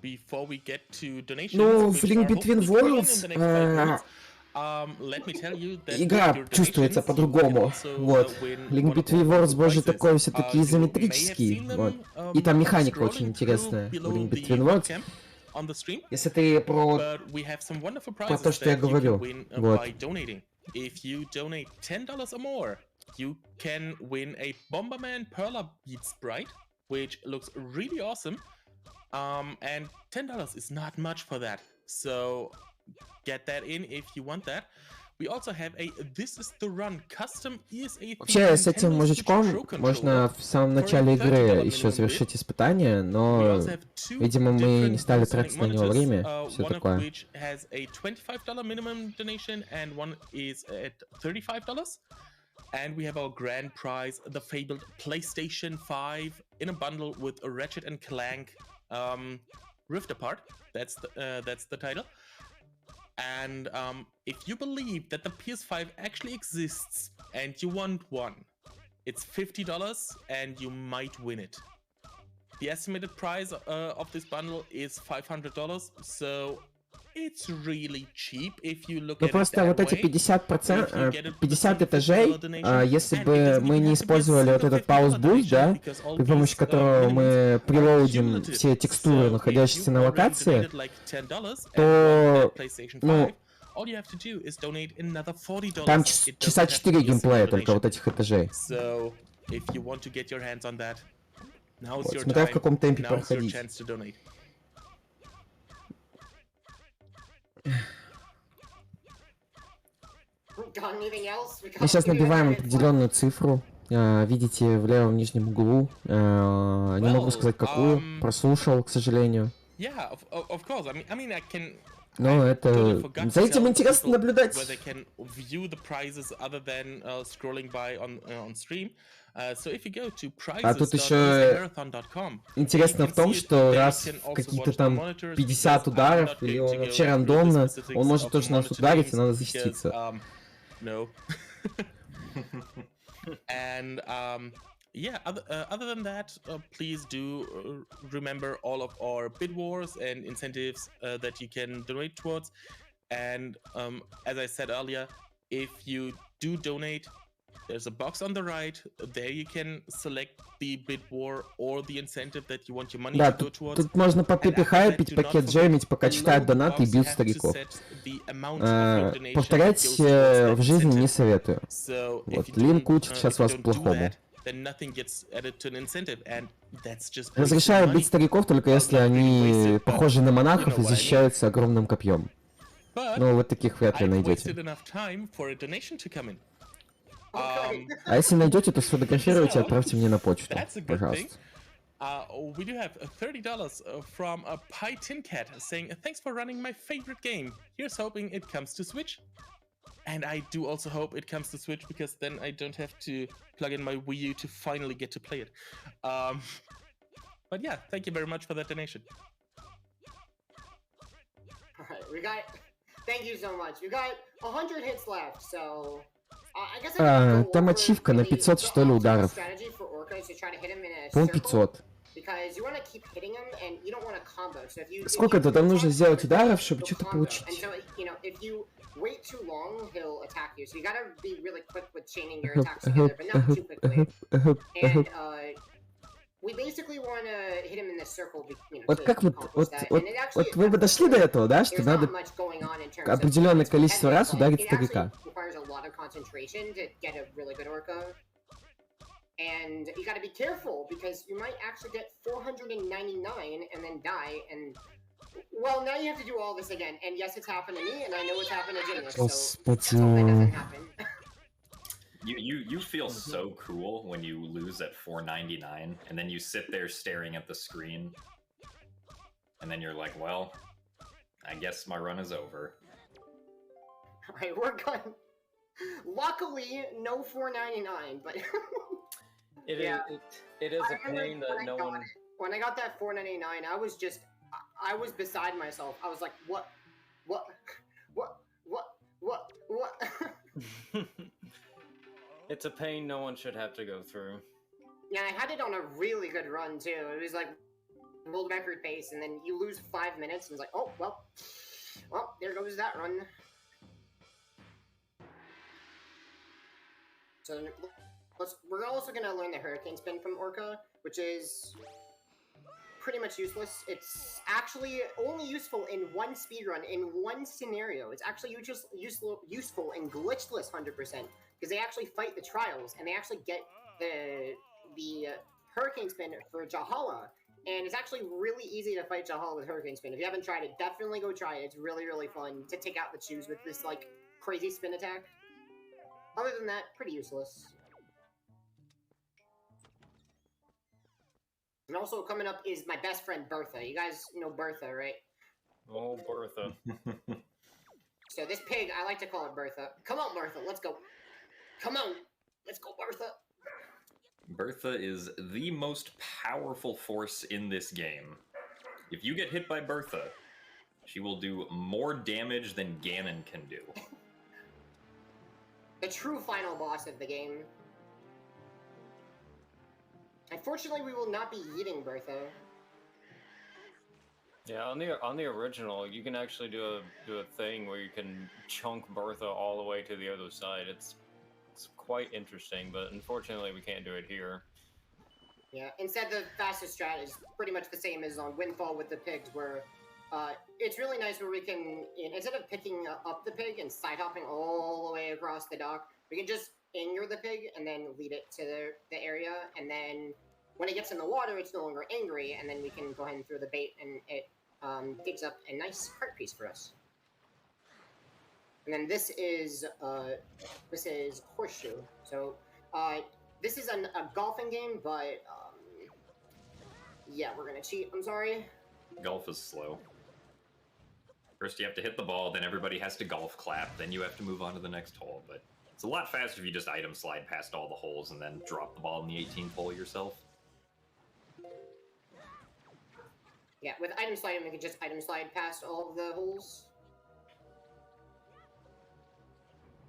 before we get to donations...
Ну, в Link Between Worlds... Игра чувствуется по-другому, вот. Link Between Worlds больше такой все-таки изометрический, вот. И там механика очень интересная в Link Between Worlds. Если ты про то, что я говорю, вот.
you can win a Bomberman Perla Beat Sprite, which looks really awesome. And $10 is not much for that. So get that in if you want that. We also have a This is the Run custom ESA.
Вообще, с этим мужичком можно в самом начале игры еще завершить испытание, но, видимо, мы не стали тратить на него время, все такое.
Which has a $25 minimum donation and one is at $35. And we have our grand prize, the fabled PlayStation 5 in a bundle with a Ratchet and Clank Rift Apart. That's the title. And if you believe that the PS5 actually exists and you want one, it's $50 and you might win it. The estimated price of this bundle is $500, so it's really cheap if you look at it that way.
Ну просто вот эти 50 этажей, если бы мы не использовали вот этот pause boost, да, при помощи которого мы прелоудим все текстуры, находящиеся на локации, то, ну, там часа 4 геймплея только вот этих этажей. Вот, смотря в каком темпе проходить. Мы сейчас набиваем определенную цифру. Видите в левом нижнем углу. Не могу сказать какую. Прослушал, к сожалению. Но это... За этим интересно наблюдать. А тут еще интересно в том, что раз в какие-то там 50 ударов, или он вообще рандомно, он может тоже нас ударить, и надо защититься.
And yeah, other than that, please do remember all of our bid wars and incentives that you can donate towards. And as I said earlier, if you do donate, there's a box on the right. There you can select the bid war or the incentive that you want your money to go towards.
Тут можно по пипе хайпить, пакет джемить, пока читают донаты и бьют стариков. Повторять в жизни не советую. Вот, Линк учит сейчас вас плохому. Разрешаю бить стариков, только если они похожи на монахов и защищаются огромным копьем. Но вы таких вряд ли найдете. А если найдете, то сфотографируйте и отправьте мне на почту, пожалуйста.
We do have $30 from a Pi Tin Cat saying, thanks for running my favorite game. Here's hoping it comes to Switch. And I do also hope it comes to Switch, because then I don't have to plug in my Wii U to finally get to play it. But yeah, thank you very much for that donation.
Alright, we got... Thank you so much. We got 100 hits left, so...
Там ачивка на 500, что ли, ударов. По-моему, 500. Сколько-то там нужно сделать ударов, чтобы что-то получить. Вот как вот вы бы дошли до этого, да, что надо определенное количество раз ударить старика.
And you gotta be careful, because you might actually get 499 and then die, and... Well, now you have to do all this again, and yes, it's happened to me, and I know it's happened to Jimmy, so let's hope that doesn't happen.
You feel so cool when you lose at 499, and then you sit there staring at the screen, and then you're like, well, I guess my run is over.
Alright, we're good. Luckily, no 499, but...
It is a pain that no one...
When I got that 499, I was beside myself. I was like, what?
It's a pain no one should have to go through.
Yeah, I had it on a really good run, too. It was like, world record pace, and then you lose 5 minutes, and it's like, oh, well, there goes that run. So, we're also going to learn the Hurricane Spin from Orca, which is pretty much useless. It's actually only useful in one speedrun, in one scenario. It's actually useful in glitchless 100%. because they actually fight the trials, and they actually get the Hurricane Spin for Jahala, and it's actually really easy to fight Jahala with Hurricane Spin. If you haven't tried it, definitely go try it. It's really, really fun to take out the chews with this, like, crazy spin attack. Other than that, pretty useless. And also coming up is my best friend, Bertha. You guys know Bertha, right?
Oh, Bertha.
So this pig, I like to call it Bertha. Come on, Bertha, let's go. Come on, let's go, Bertha.
Bertha is the most powerful force in this game. If you get hit by Bertha, she will do more damage than Ganon can do.
The true final boss of the game. Unfortunately, we will not be eating Bertha.
Yeah, on the original, you can actually do a thing where you can chunk Bertha all the way to the other side. It's quite interesting, but unfortunately, we can't do it here.
Yeah, instead the fastest strat is pretty much the same as on Windfall with the pigs, where it's really nice where we can, instead of picking up the pig and side hopping all the way across the dock, we can just anger the pig and then lead it to the area, and then when it gets in the water, it's no longer angry, and then we can go ahead and throw the bait, and it digs up a nice heart piece for us. And then this is Horseshoe. So this is a golfing game, but yeah, we're gonna cheat. I'm sorry.
Golf is slow. First you have to hit the ball, then everybody has to golf clap, then you have to move on to the next hole. But it's a lot faster if you just item slide past all the holes and then drop the ball in the 18th hole yourself.
Yeah, with item sliding, we can just item slide past all of the holes.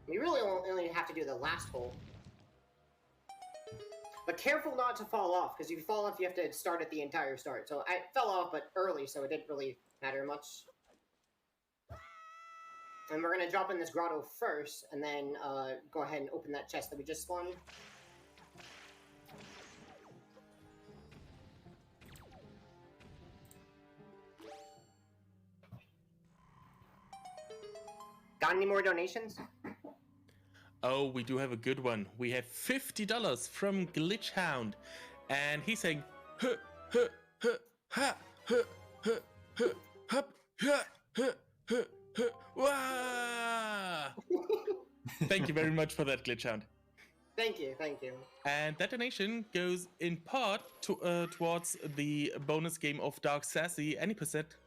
We really only have to do the last hole. But careful not to fall off, because if you fall off, you have to start at the entire start. So I fell off, but early, so it didn't really matter much. And we're going to drop in this grotto first, and then go ahead and open that chest that we just spawned. Got any more donations?
Oh, we do have a good one. We have $50 from Glitchhound, and he's saying, huh, huh, huh, ha, huh, huh, huh, hup, huh, huh, huh, huh, wah! Thank you very much for that, Glitchhound.
Thank you, thank you.
And that donation goes in part towards the bonus game of Dark Sassy, any percent,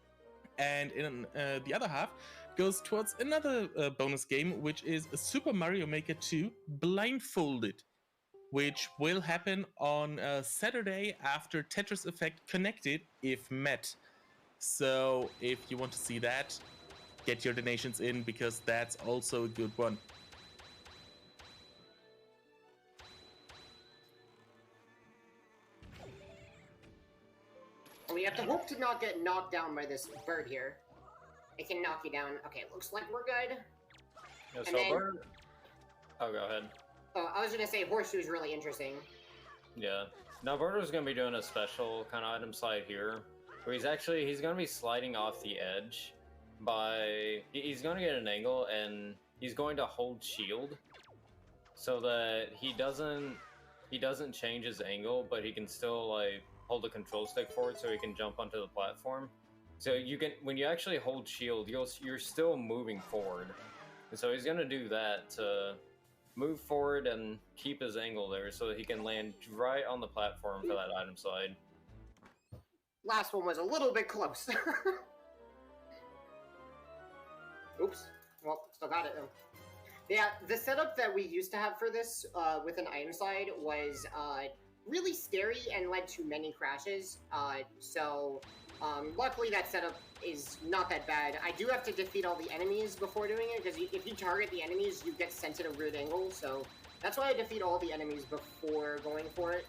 and in the other half goes towards another bonus game, which is Super Mario Maker 2 Blindfolded, which will happen on Saturday after Tetris Effect Connected, if met. So if you want to see that, get your donations in, because that's also a good one.
We have to hope to not get knocked down by this bird here. It can knock you down. Okay, looks like we're good.
Yeah, so then, bird... Oh, go ahead.
Oh, I was gonna say Horseshoe is really interesting.
Yeah. Now Birdo's gonna be doing a special kind of item slide here, where he's gonna be sliding off the edge by... He's gonna get an angle, and he's going to hold shield, so that he doesn't change his angle, but he can still, like, hold the control stick forward so he can jump onto the platform. So you can, when you actually hold shield, you're still moving forward. And so he's gonna do that to move forward and keep his angle there so that he can land right on the platform for that item slide.
Last one was a little bit close. Oops. Well, still got it though. Yeah, the setup that we used to have for this with an item slide was really scary and led to many crashes. Luckily that setup is not that bad. I do have to defeat all the enemies before doing it, because if you target the enemies, you get sent at a weird angle, so that's why I defeat all the enemies before going for it.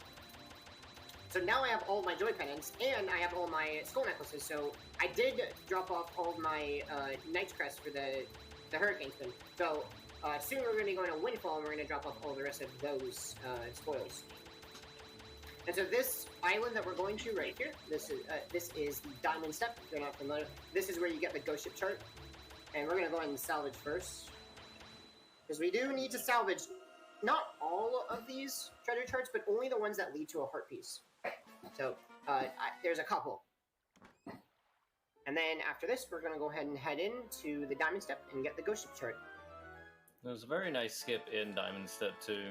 So now I have all my joy pendants, and I have all my skull necklaces, so I did drop off all of my Knight's Crest for the Hurricane Spin. So soon we're going to be going to Windfall, and we're going to drop off all the rest of those spoils. And so this island that we're going to right here, this is the Diamond Step, if you're not familiar. This is where you get the ghost ship chart. And we're going to go ahead and salvage first, because we do need to salvage not all of these treasure charts, but only the ones that lead to a heart piece. So there's a couple. And then after this, we're going to go ahead and head into the Diamond Step and get the Ghost Ship chart.
There's a very nice skip in Diamond Step too.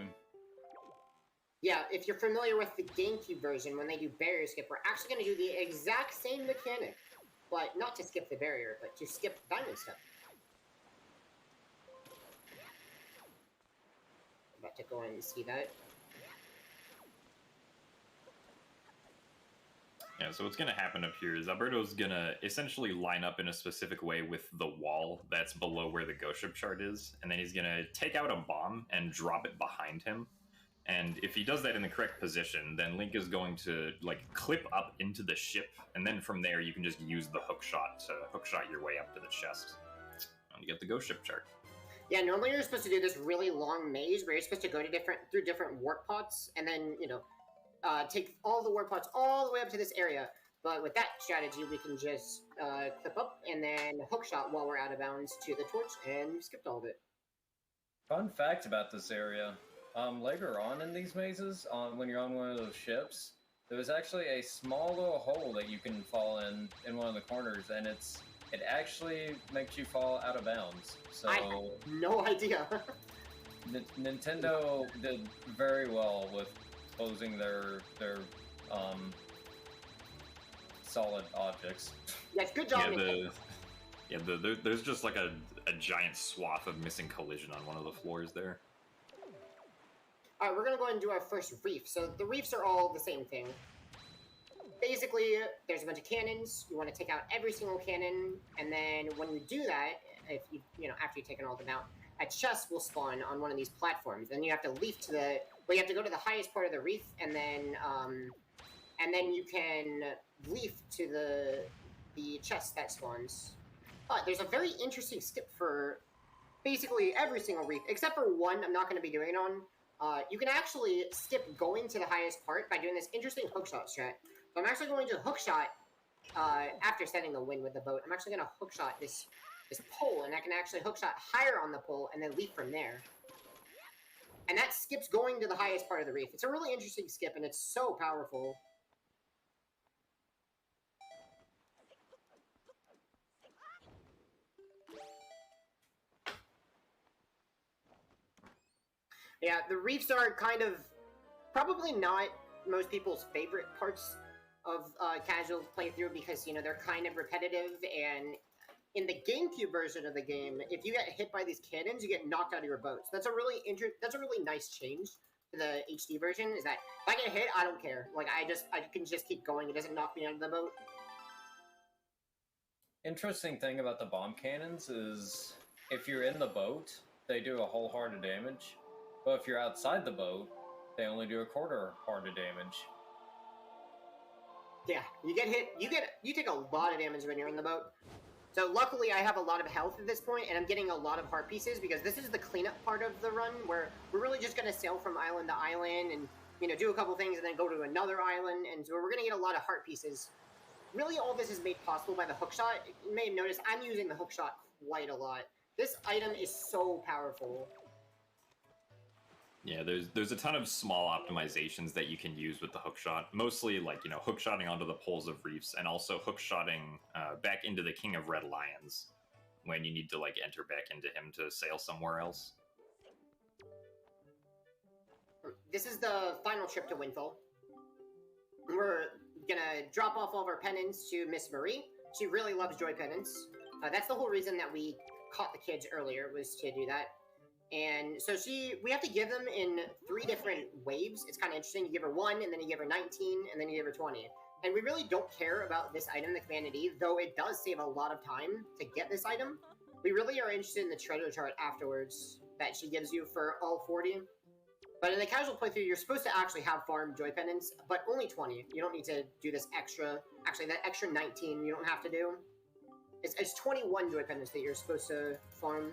Yeah, if you're familiar with the GameCube version, when they do barrier skip, we're actually going to do the exact same mechanic. But not to skip the barrier, but to skip Diamond Step. I'm about to go in and see that.
Yeah, so what's going to happen up here is Alberto's going to essentially line up in a specific way with the wall that's below where the Ghost Ship chart is, and then he's going to take out a bomb and drop it behind him. And if he does that in the correct position, then Link is going to like clip up into the ship, and then from there you can just use the hook shot to hook shot your way up to the chest. And you get the Ghost Ship chart.
Yeah, normally you're supposed to do this really long maze where you're supposed to go to through different warp pots, and then, you know, take all the warp pots all the way up to this area. But with that strategy, we can just clip up and then hook shot while we're out of bounds to the torch, and we skipped all of it.
Fun fact about this area. Later on in these mazes, when you're on one of those ships, there's actually a small little hole that you can fall in one of the corners, and it actually makes you fall out of bounds. So
I had no idea.
Nintendo did very well with closing their solid objects.
Yes, good job.
There's just like a giant swath of missing collision on one of the floors there.
Alright, we're going to go ahead and do our first reef. So the reefs are all the same thing. Basically, there's a bunch of cannons. You want to take out every single cannon, and then when you do that, if you know, after you've taken all of them out, a chest will spawn on one of these platforms. Then you have to leap to the, well, you have to go to the highest part of the reef, and then you can leap to the chest that spawns. But there's a very interesting skip for basically every single reef, except for one I'm not going to be doing it on. You can actually skip going to the highest part by doing this interesting hookshot strat. So I'm actually going to hookshot, after setting the wind with the boat, I'm actually going to hookshot this pole, and I can actually hookshot higher on the pole and then leap from there. And that skips going to the highest part of the reef. It's a really interesting skip, and it's so powerful. Yeah, the reefs are kind of probably not most people's favorite parts of casual playthrough because, you know, they're kind of repetitive, and in the GameCube version of the game, if you get hit by these cannons, you get knocked out of your boat. So that's a really nice change to the HD version, is that if I get hit, I don't care. Like, I can just keep going. It doesn't knock me out of the boat.
Interesting thing about the bomb cannons is if you're in the boat, they do a whole heart of damage. But if you're outside the boat, they only do a quarter heart of damage.
Yeah, you get hit, you take a lot of damage when you're in the boat. So luckily I have a lot of health at this point, and I'm getting a lot of heart pieces because this is the cleanup part of the run where we're really just going to sail from island to island and, you know, do a couple things and then go to another island, and so we're going to get a lot of heart pieces. Really all this is made possible by the hookshot. You may have noticed I'm using the hookshot quite a lot. This item is so powerful.
Yeah, there's a ton of small optimizations that you can use with the hookshot. Mostly, like, you know, hookshotting onto the poles of reefs, and also hookshotting back into the King of Red Lions when you need to, like, enter back into him to sail somewhere else.
This is the final trip to Windfall. We're gonna drop off all of our pendants to Miss Marie. She really loves joy pendants. That's the whole reason that we caught the kids earlier, was to do that. And so we have to give them in 3 different waves. It's kind of interesting. You give her 1, and then you give her 19, and then you give her 20. And we really don't care about this item, the Command E, though it does save a lot of time to get this item. We really are interested in the treasure chart afterwards that she gives you for all 40. But in the casual playthrough, you're supposed to actually have farm joy pendants, but only 20. You don't need to do this extra. Actually, that extra 19 you don't have to do. It's 21 joy pendants that you're supposed to farm.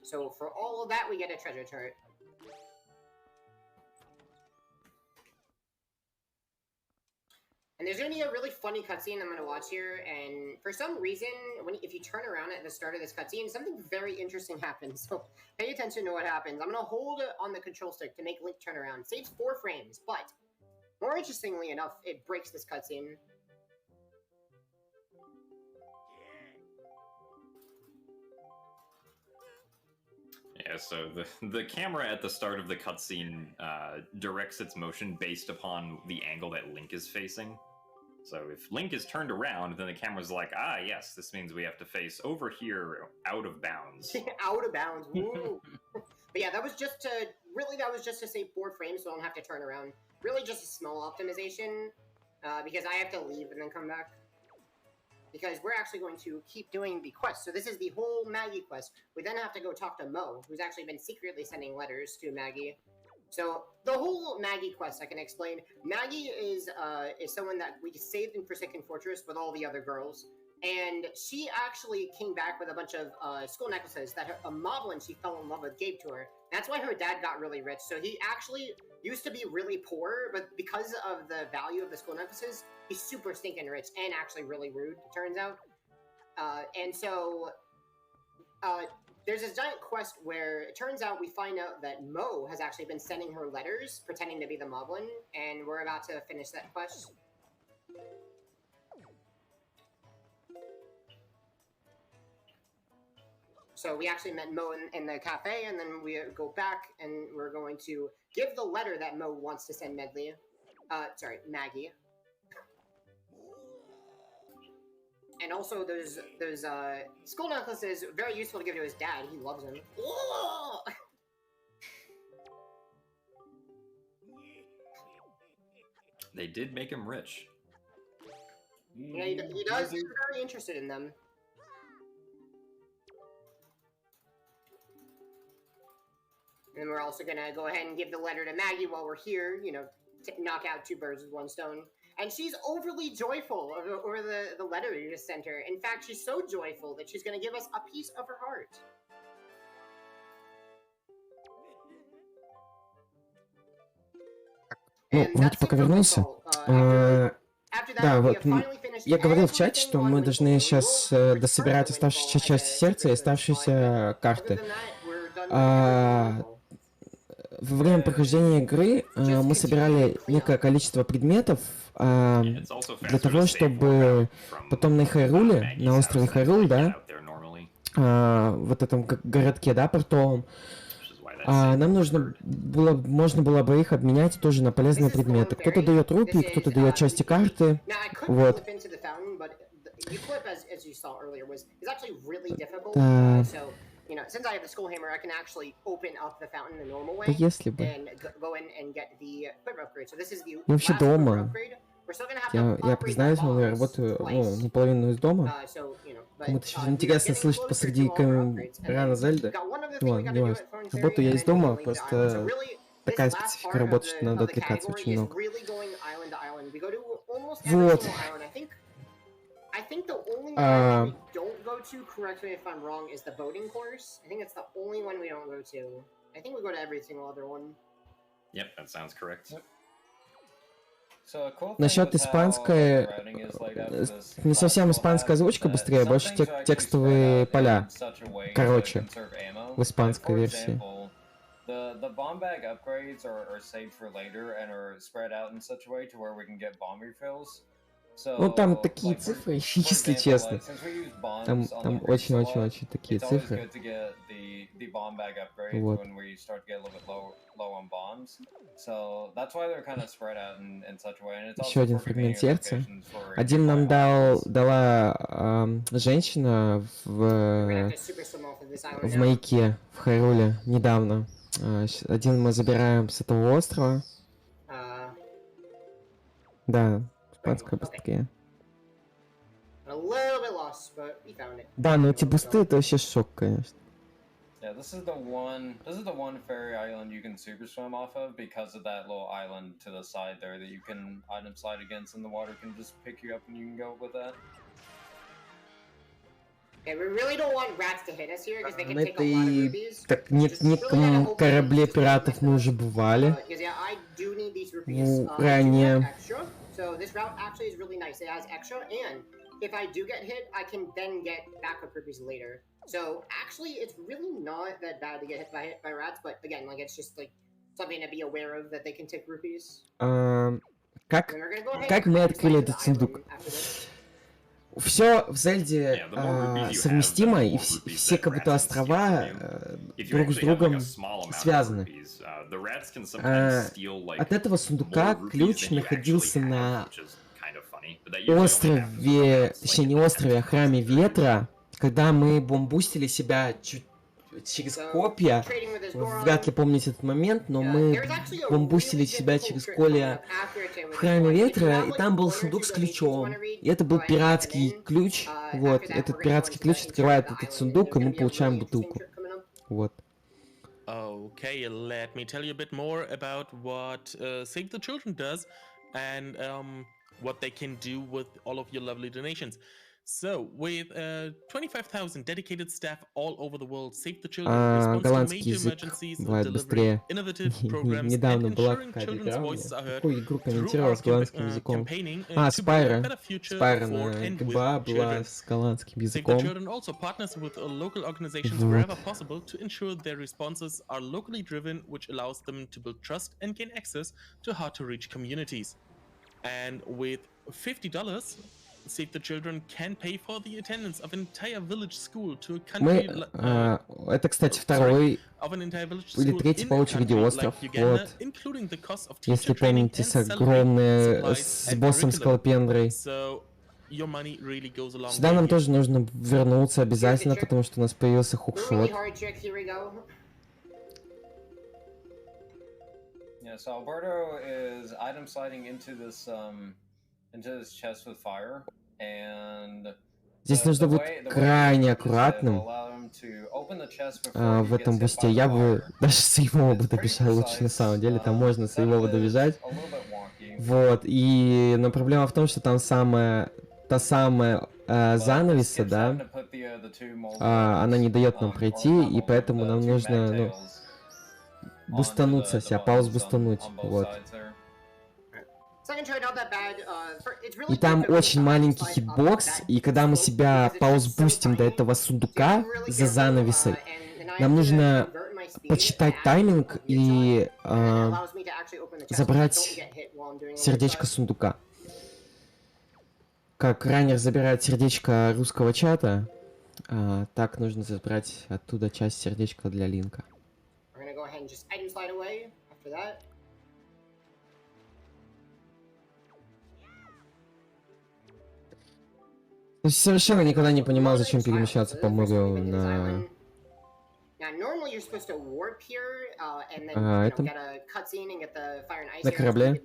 So for all of that, we get a treasure chart. And there's gonna be a really funny cutscene I'm gonna watch here, and for some reason, if you turn around at the start of this cutscene, something very interesting happens. So pay attention to what happens. I'm gonna hold on the control stick to make Link turn around. Saves 4 frames, but more interestingly enough, it breaks this cutscene.
Yeah, so the camera at the start of the cutscene directs its motion based upon the angle that Link is facing. So if Link is turned around, then the camera's like, ah, yes, this means we have to face over here, out of bounds.
Out of bounds, woo! But yeah, that was just to save 4 frames so I don't have to turn around. Really just a small optimization, because I have to leave and then come back. Because we're actually going to keep doing the quest. So this is the whole Maggie quest. We then have to go talk to Mo, who's actually been secretly sending letters to Maggie. So the whole Maggie quest, I can explain. Maggie is someone that we saved in Forsaken Fortress with all the other girls. And she actually came back with a bunch of skull necklaces that a moblin she fell in love with gave to her. That's why her dad got really rich. So he actually used to be really poor, but because of the value of the skull necklaces, he's super stinking rich and actually really rude, it turns out. And so there's this giant quest where it turns out we find out that Mo has actually been sending her letters, pretending to be the moblin, and we're about to finish that quest. So we actually met Mo in the cafe, and then we go back, and we're going to give the letter that Mo wants to send Maggie. And also, those skull necklaces, very useful to give to his dad. He loves them.
They did make him rich.
Yeah, he does. He's very interested in them. And we're also gonna go ahead and give the letter to Maggie while we're here, you know, knock out 2 birds with 1 stone. And she's overly joyful over the letter you just sent her. In fact, she's so joyful that she's gonna give us a piece of her heart.
Ну, вроде пока вернулся. Да, вот я говорил в чате, что мы должны сейчас дособирать оставшуюся часть сердца и оставшиеся карты. Во время прохождения игры мы собирали некое количество предметов для того, чтобы потом на Хайруле, на острове Хайрул, да, в этом городке, да, портовом, нам можно было бы их обменять тоже на полезные предметы. Кто-то дает рупии, кто-то дает части карты, вот.
You know, since I have the skull hammer, I can actually open up the fountain the normal way and go in and get the quiver upgrade. So this is the
вообще
last
дома.
upgrade. We're still gonna have to
Я признаюсь, я работаю наполовину из дома. Кому-то сейчас интересно слышать посреди экрана Зельды. Ну ладно, не важно. Работаю я из дома, просто такая специфика работы, что надо отвлекаться очень много. Вот.
I think the only one we don't go to, correct me if I'm wrong, is the boating course. I think it's the only one we don't go to. I think we go to every single other one.
Yep, that sounds correct.
Насчет испанской... Не совсем испанская озвучка быстрее, больше текстовые поля. Короче, в испанской версии.
The bomb bag upgrades are saved for later and are spread out in such a way to where we can get bomb refills.
Ну, там такие цифры, если честно. Там очень-очень-очень такие цифры. Вот. Еще один фрагмент сердца. Один нам дала женщина в маяке, в Хайруле, недавно. Один мы забираем с этого острова. Да. Испанская быстрее. Да, но эти бусты это вообще шок, конечно.
Yeah, this is the one ferry island you can super swim off of because of that little island to the side there that you can item slide against and the water can just pick you up and you can go with that.
Yeah, we really don't want rats to hit us here because they can take a lot of rupees.
Так, неком корабле пиратов мы уже бывали. Ранее.
So this route actually is really nice. It has extra, and if I do get hit, I can then get backup rupees later. So actually, it's really not that bad to get hit by rats, but again, like it's just like something to be aware of that they can take rupees.
Как мы открыли этот сундук? Все в Зельде совместимо, и все как будто острова друг с другом связаны. От этого сундука ключ находился на острове, точнее не острове, а храме ветра, когда мы бомбустили себя через копья. Вряд ли помните этот момент, но мы бомбустили себя через копья в храме ветра, и там был сундук с ключом. И это был пиратский ключ. Вот, этот пиратский ключ открывает этот сундук, и мы получаем бутылку. Вот.
Okay, let me tell you a bit more about what Save the Children does and what they can do with all of your lovely donations. So, with 25,000 dedicated staff all over the world, Save the Children responds to major emergencies, delivering innovative programs and ensuring children's voices are heard through our campaigning to build a better future for and with children. Save the Children also partners with local organizations wherever possible to ensure their responses are locally driven, which allows them to build trust and gain access to hard-to-reach communities. And with $50, Save the Children can pay for the attendance of an entire village school to a country.
Это, кстати, второй или третий по очереди остров. Вот. Если помните, с огромной, с боссом Скалопендрой. Сюда нам тоже нужно вернуться обязательно, потому что у нас появился хукшот.
So Alberto is item sliding into this chest with fire, and
здесь нужно быть крайне аккуратным в этом бусте. Я бы даже сейвово бы добежал лучше на самом деле, там можно сейвово добежать. Вот, но проблема в том, что там та самая занавеса, да, она не дает нам пройти, и поэтому нам нужно, бустануться себя, пауз бустануть, вот. И там очень маленький хитбокс, и когда мы себя пауз-бустим до этого сундука за занавесой, нам нужно подсчитать тайминг и забрать сердечко сундука. Как раннер забирает сердечко русского чата, так нужно забрать оттуда часть сердечка для Линка. Совершенно никогда не понимал, зачем перемещаться по морю на... на корабле.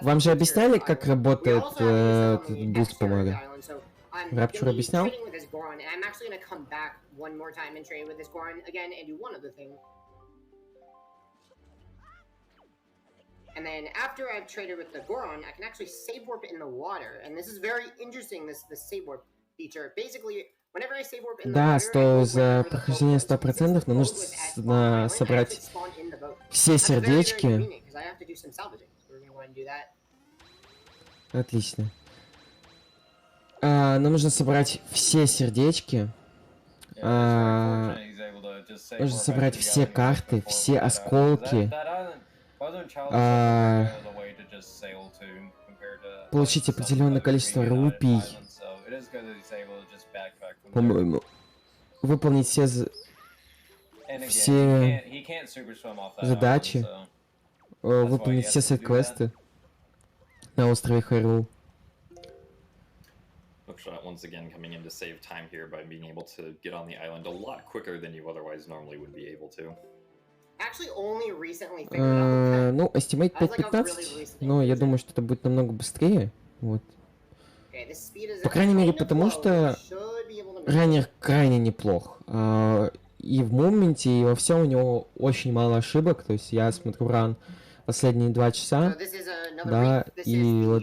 Вам же объясняли, как работает буст по морю? Рапчур объяснял?
And then after I've traded with the Goron, I can actually save warp in the water. And this is very interesting, this save warp feature. Basically, whenever I save warp in the water...
Да, за прохождение 100% нам нужно собрать все сердечки. Отлично. Нам нужно собрать все сердечки. Нужно собрать все карты, все осколки. Получить определенное количество рупий. По-моему, выполнить все задачи, выполнить все сайд-квесты на острове Хайрул.
Once again coming in to save time here by being able to get on the island a lot quicker than you otherwise normally would be able to.
Ну, estimate 5.15, но я думаю, что это будет намного быстрее. Вот. По крайней мере, потому что раннер крайне неплох. И в моменте, и во всем у него очень мало ошибок. То есть я смотрю ран последние 2 часа, да, и вот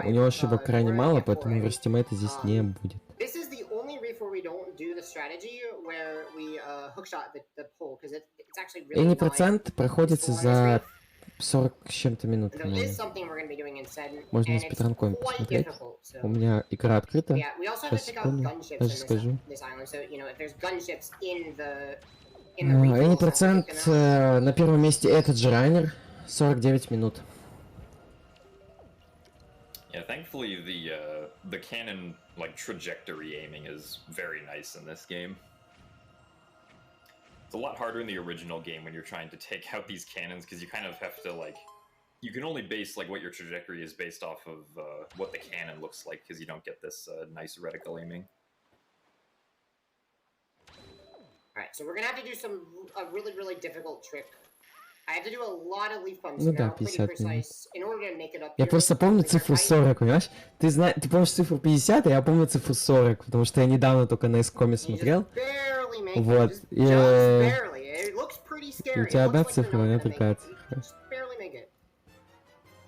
у него ошибок крайне мало, поэтому верстимейта здесь не будет. Any процент проходится за 40 с чем-то минут, по-моему. Можно на спидранкоме посмотреть. У меня игра открыта. Сейчас, секунду, даже скажу. И процент на первом месте этот же Райнер. 49 минут.
Yeah, thankfully the cannon like trajectory aiming is very nice in this game. It's a lot harder in the original game when you're trying to take out these cannons because you kind of have to like you can only base like what your trajectory is based off of what the cannon looks like because you don't get this nice reticle aiming.
Alright, so we're gonna have to do a really difficult trick. I have to do a lot of leaf bumps
Ну
that
да,
are pretty
50
precise in order to make it up
Я
here.
просто помню цифру 40, понимаешь? Ты помнишь цифру 50, а я помню цифру 40, потому что я недавно только на эскоме смотрел. Вот. И у тебя одна цифра, у меня другая цифра.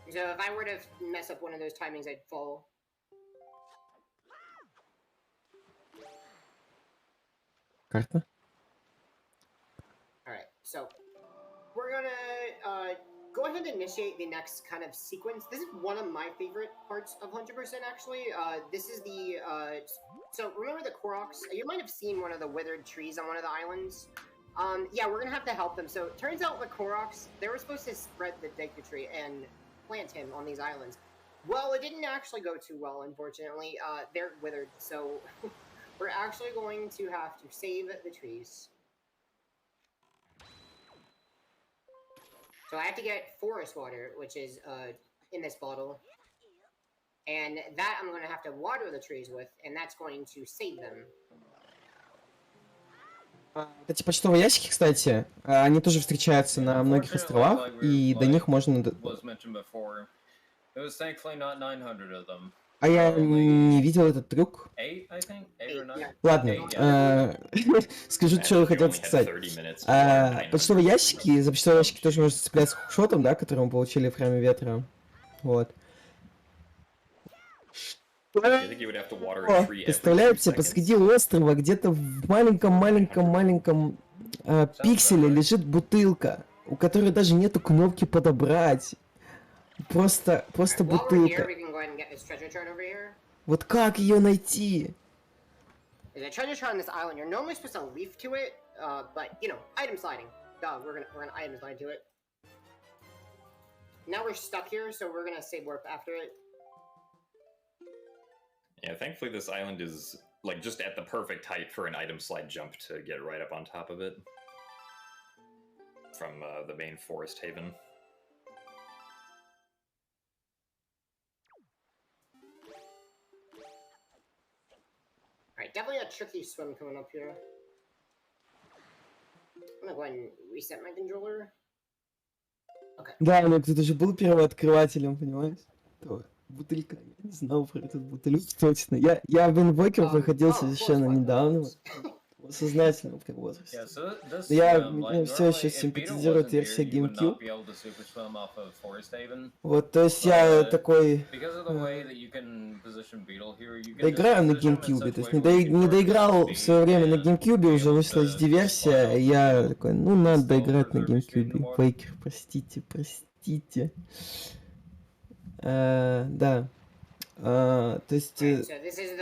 So if I were to mess up one of those timings, I'd fall.
Карта?
Alright, so we're gonna go ahead and initiate the next kind of sequence. This is one of my favorite parts of 100% actually. This is the, so remember the Koroks? You might have seen one of the withered trees on one of the islands. Yeah, we're gonna have to help them. So it turns out the Koroks, they were supposed to spread the Deku tree and plant him on these islands. Well, it didn't actually go too well, unfortunately. They're withered, so we're actually going to have to save the trees. So I have to get forest water, which is in this bottle. And that I'm going to have to water the trees with, and that's going to save them.
Эти почтовые ящики, кстати, они тоже встречаются на многих островах, и до них можно... А я не видел этот трюк. Ладно, скажу, что я хотел сказать. Почтовые ящики, за почтовые ящики тоже можно цепляться хукшотом, да, который мы получили в Храме Ветра. Вот. Представляете, посреди острова, где-то в маленьком пикселе лежит бутылка, у которой даже нету кнопки подобрать. Просто бутылка. Вот как ее найти?
There's a treasure chart on this island. You're normally supposed to leaf to it, but you know, item sliding. Duh, we're gonna item slide to it. Now we're stuck here, so we're gonna save warp after it.
Yeah, thankfully this island is like just at the perfect height for an item slide jump to get right up on top of it from the main forest haven.
Alright, definitely a tricky swim coming up here. I'm gonna go ahead and reset my controller. Okay.
Да, но кто-то же был первооткрывателем, понимаешь? Бутылька, я не знал про этот бутылек точно. Я в инвокер проходил совершенно недавно. Сознательно в возрасте. Я все еще симпатизирую версия GameCube. Вот, то есть я такой... Доиграю на GameCube, то есть не доиграл в свое время на GameCube, уже вышла HD-версия, и я такой, ну надо доиграть на GameCube. Вейкер, простите. Да. То есть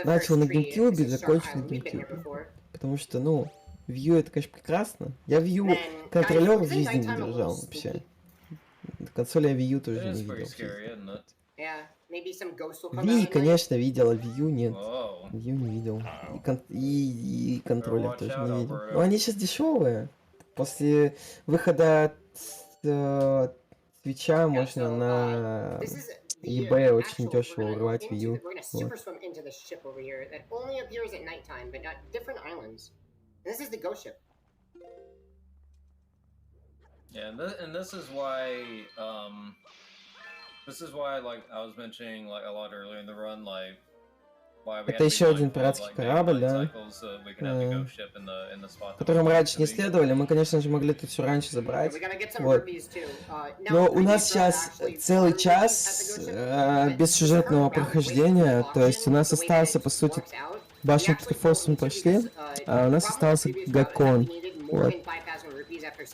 начал на GameCube, закончил на GameCube. Потому что, ну, View это, конечно, прекрасно. Я View контролер в жизни не держал вообще. Консоль я View тоже не видел. Wii, конечно, видел, а View нет. View не видел. И контроллер тоже не видел. Но они сейчас дешевые. После выхода Твича можно на eBay очень дешево урвать Wii U.
Yeah, and this is why, like I was mentioning, like a lot earlier in the run, like
Это еще один пиратский корабль, да, которым раньше не следовали. Мы, конечно же, могли тут все раньше забрать. Вот. Но у нас сейчас целый час без сюжетного прохождения. То есть у нас остался, по сути, башню Трифорс мы прошли, а у нас остался Гакон. Вот.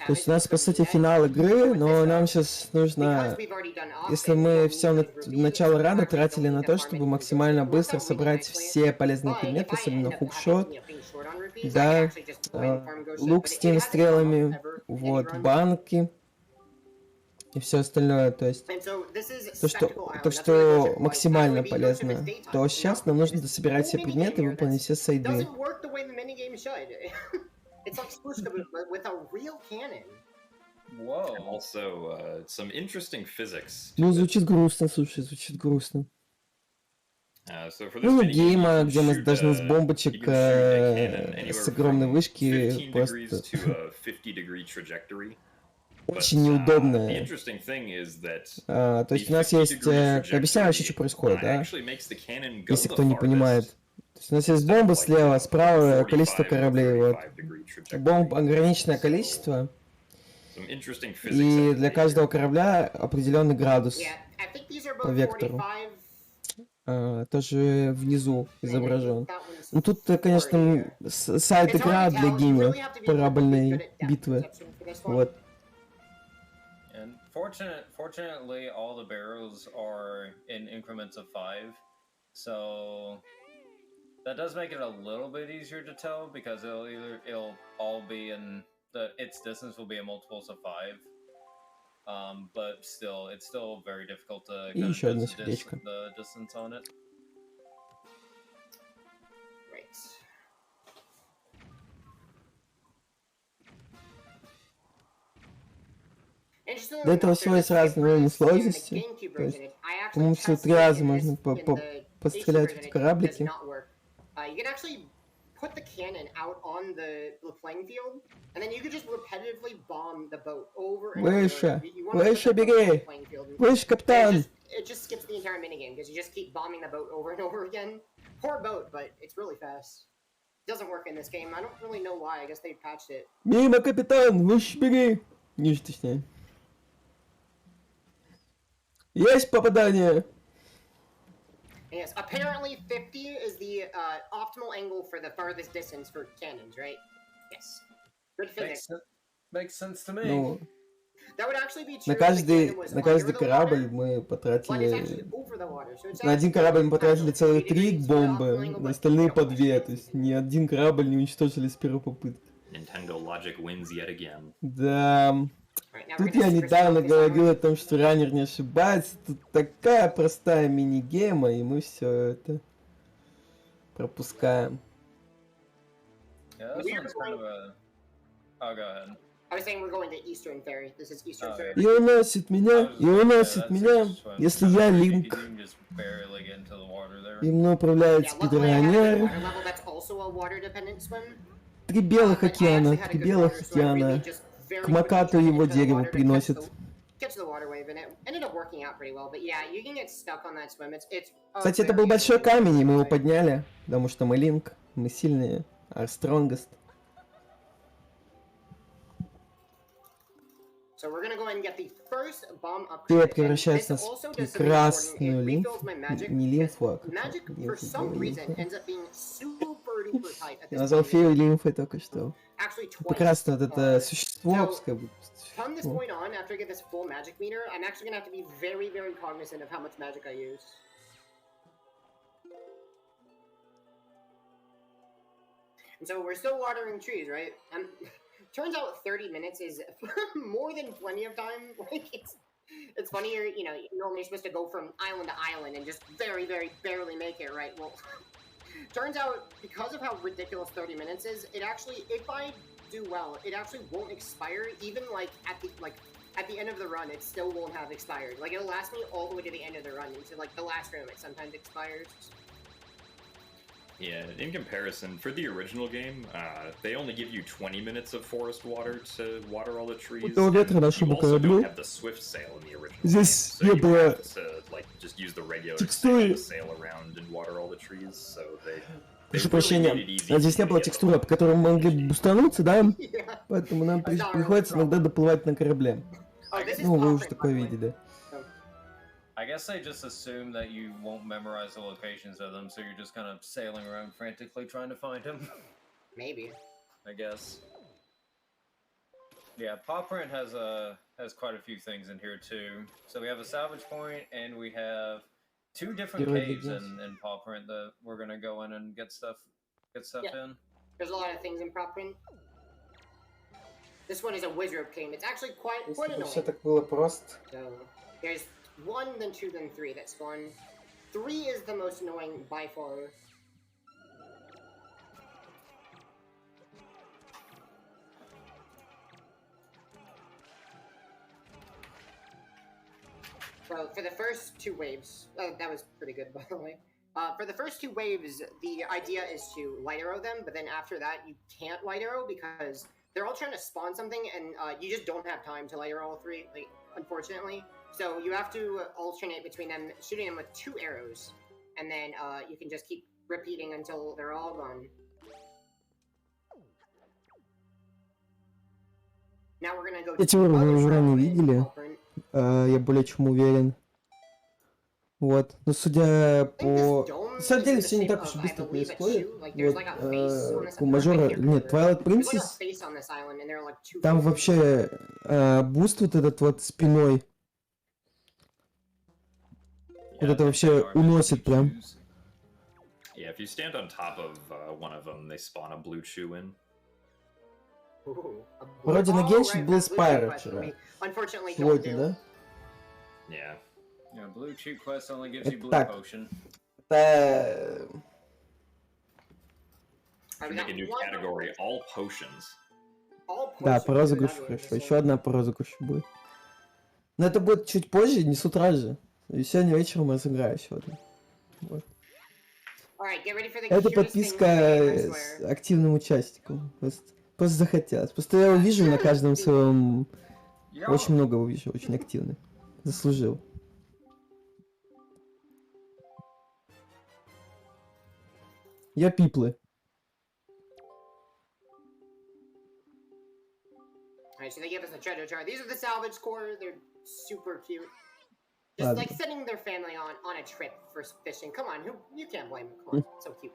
То есть у нас, по сути, финал игры, но нам сейчас нужно... Если мы все начало рана тратили на то, чтобы максимально быстро собрать все полезные предметы, особенно хукшот, да, лук с теми стрелами, вот, банки и все остальное, то есть то, что максимально полезно, то сейчас нам нужно дособирать все предметы и выполнить все сайды.
It's like Squished with a real cannon.
Whoa. And also, some interesting physics.
Ну, звучит грустно, слушай, звучит грустно.
So
ну, гейма, где мы должны с бомбочек с огромной вышки просто... Очень неудобная. То есть у нас есть... Объясняю вообще, что происходит, да? Если кто не понимает. То есть у нас есть бомба слева, справа количество кораблей, вот. Бомб ограниченное количество. И для каждого корабля определенный градус по вектору. Тоже внизу изображен. Ну тут, конечно, сайт игра для гениев корабльной битвы. Вот.
Fortunately, all the barrels are in increments of 5, so that does make it a little bit easier to tell because it'll all be in its distance will be in multiples of 5. But still, it's still very difficult to kind of the distance on it.
Right.
До этого всего есть разные уровни сложности. То есть, по-моему, всего 3 раза можно пострелять в эти кораблики.
Put the cannon out on the playing field, and then you could just repetitively bomb the boat over and
Выше!
over.
Выше беги! Выше, капитан!
It just skips the entire minigame because you just keep bombing the boat over and over again. Poor boat, but it's really fast. It doesn't work in this game. I don't really know why. I guess they patched it.
Мимо, капитан! Выше беги! Ниже, точнее. Есть попадание!
Yes, apparently 50 is the optimal angle for the farthest distance for cannons, right? Yes. Good physics.
Makes sense to me.
Ну,
that would actually be
на каждый корабль мы потратили... На один корабль мы потратили целых 3 бомбы, на остальные по 2. То есть ни один корабль не уничтожили с первой попытки.
Nintendo Logic wins yet again.
Да... Тут я недавно говорил о том, что раннер не ошибается. Тут такая простая мини-гейма, и мы все это пропускаем. И уносит меня, если я Линк. И мной управляет спидранер. 3 белых океана. К Макату его дерево приносит. Кстати, это был большой камень, и мы его подняли, потому что мы Линк, мы сильные, our strongest. Ты превращается в прекрасную лимфу, не лимфу, а я назвал фею лимфой только что. Прекрасно, вот это существо, пускай будет.
From this point on, after I get this full magic meter, I'm actually gonna have to be very, very cognizant of how much magic I use. And so we're still watering trees, right? Turns out 30 minutes is more than plenty of time. Like it's funny, you know, normally you're supposed to go from island to island and just very, very barely make it, right? Well, turns out because of how ridiculous 30 minutes is, it actually, if I do well, it actually won't expire. Even like at the end of the run, it still won't have expired. Like it'll last me all the way to the end of the run into like the last room. It sometimes expires.
Yeah, in comparison, for the original game, they only give you 20 minutes of forest water to water all the trees. You also don't have the swift sail in the original game, so you have to like just use the regular sail to sail around and water all the trees. So
Прошу прощения, здесь не было текстуры, по которой мы могли бустануться, да? Поэтому нам приходится иногда доплывать на корабле. Ну, вы уже такое видели.
I guess they just assume that you won't memorize the locations of them, so you're just kind of sailing around frantically trying to find them.
Maybe.
I guess. Yeah, Paw Print has quite a few things in here too. So we have a salvage point, and we have 2 different caves in Paw Print that we're gonna go in and get stuff in.
There's a lot of things in Paw Print. This one is a wizard cave. It's actually quite annoying.
Все так было просто.
So there's 1, then 2, then 3 that spawn. 3 is the most annoying by far. So for the first 2 waves, that was pretty good by the way. For the first 2 waves, the idea is to light arrow them, but then after that you can't light arrow because they're all trying to spawn something, and you just don't have time to light arrow all 3, like, unfortunately. So you have to alternate between them, shooting them with 2 arrows, and then you can just keep repeating until they're all gone. Now we're gonna go to
Эти уровни вы ранее видели, я более чем уверен. Вот, но судя по... На самом деле все не так уж быстро происходит. Вот, у мажора... Нет, Twilight Princess... Там вообще буст вот этот вот спиной. Вот это вообще уносит прям.
Yeah, if you stand on top of one of them, they spawn a blue chew in.
Вроде на Геншин был Спайро вчера. Сегодня, да?
Yeah.
Yeah, blue chew quest only gives you blue potion.
Это...
Should make a new category, all potions.
Да, по розыгрышу хорошо. Еще одна по розыгрышу будет. Но это будет чуть позже, не с утра же. И сегодня вечером я разыграю еще одну. Вот. Это подписка с активным участником. Просто захотелось. Просто я увижу на каждом своем... Очень много увижу, очень активно. Заслужил. Я пиплы.
Alright, so they give us a treasure chart. These are the salvage core. They're super cute. Just like sending their family on a trip for fishing. Come on, you can't blame them. Come on, so cute.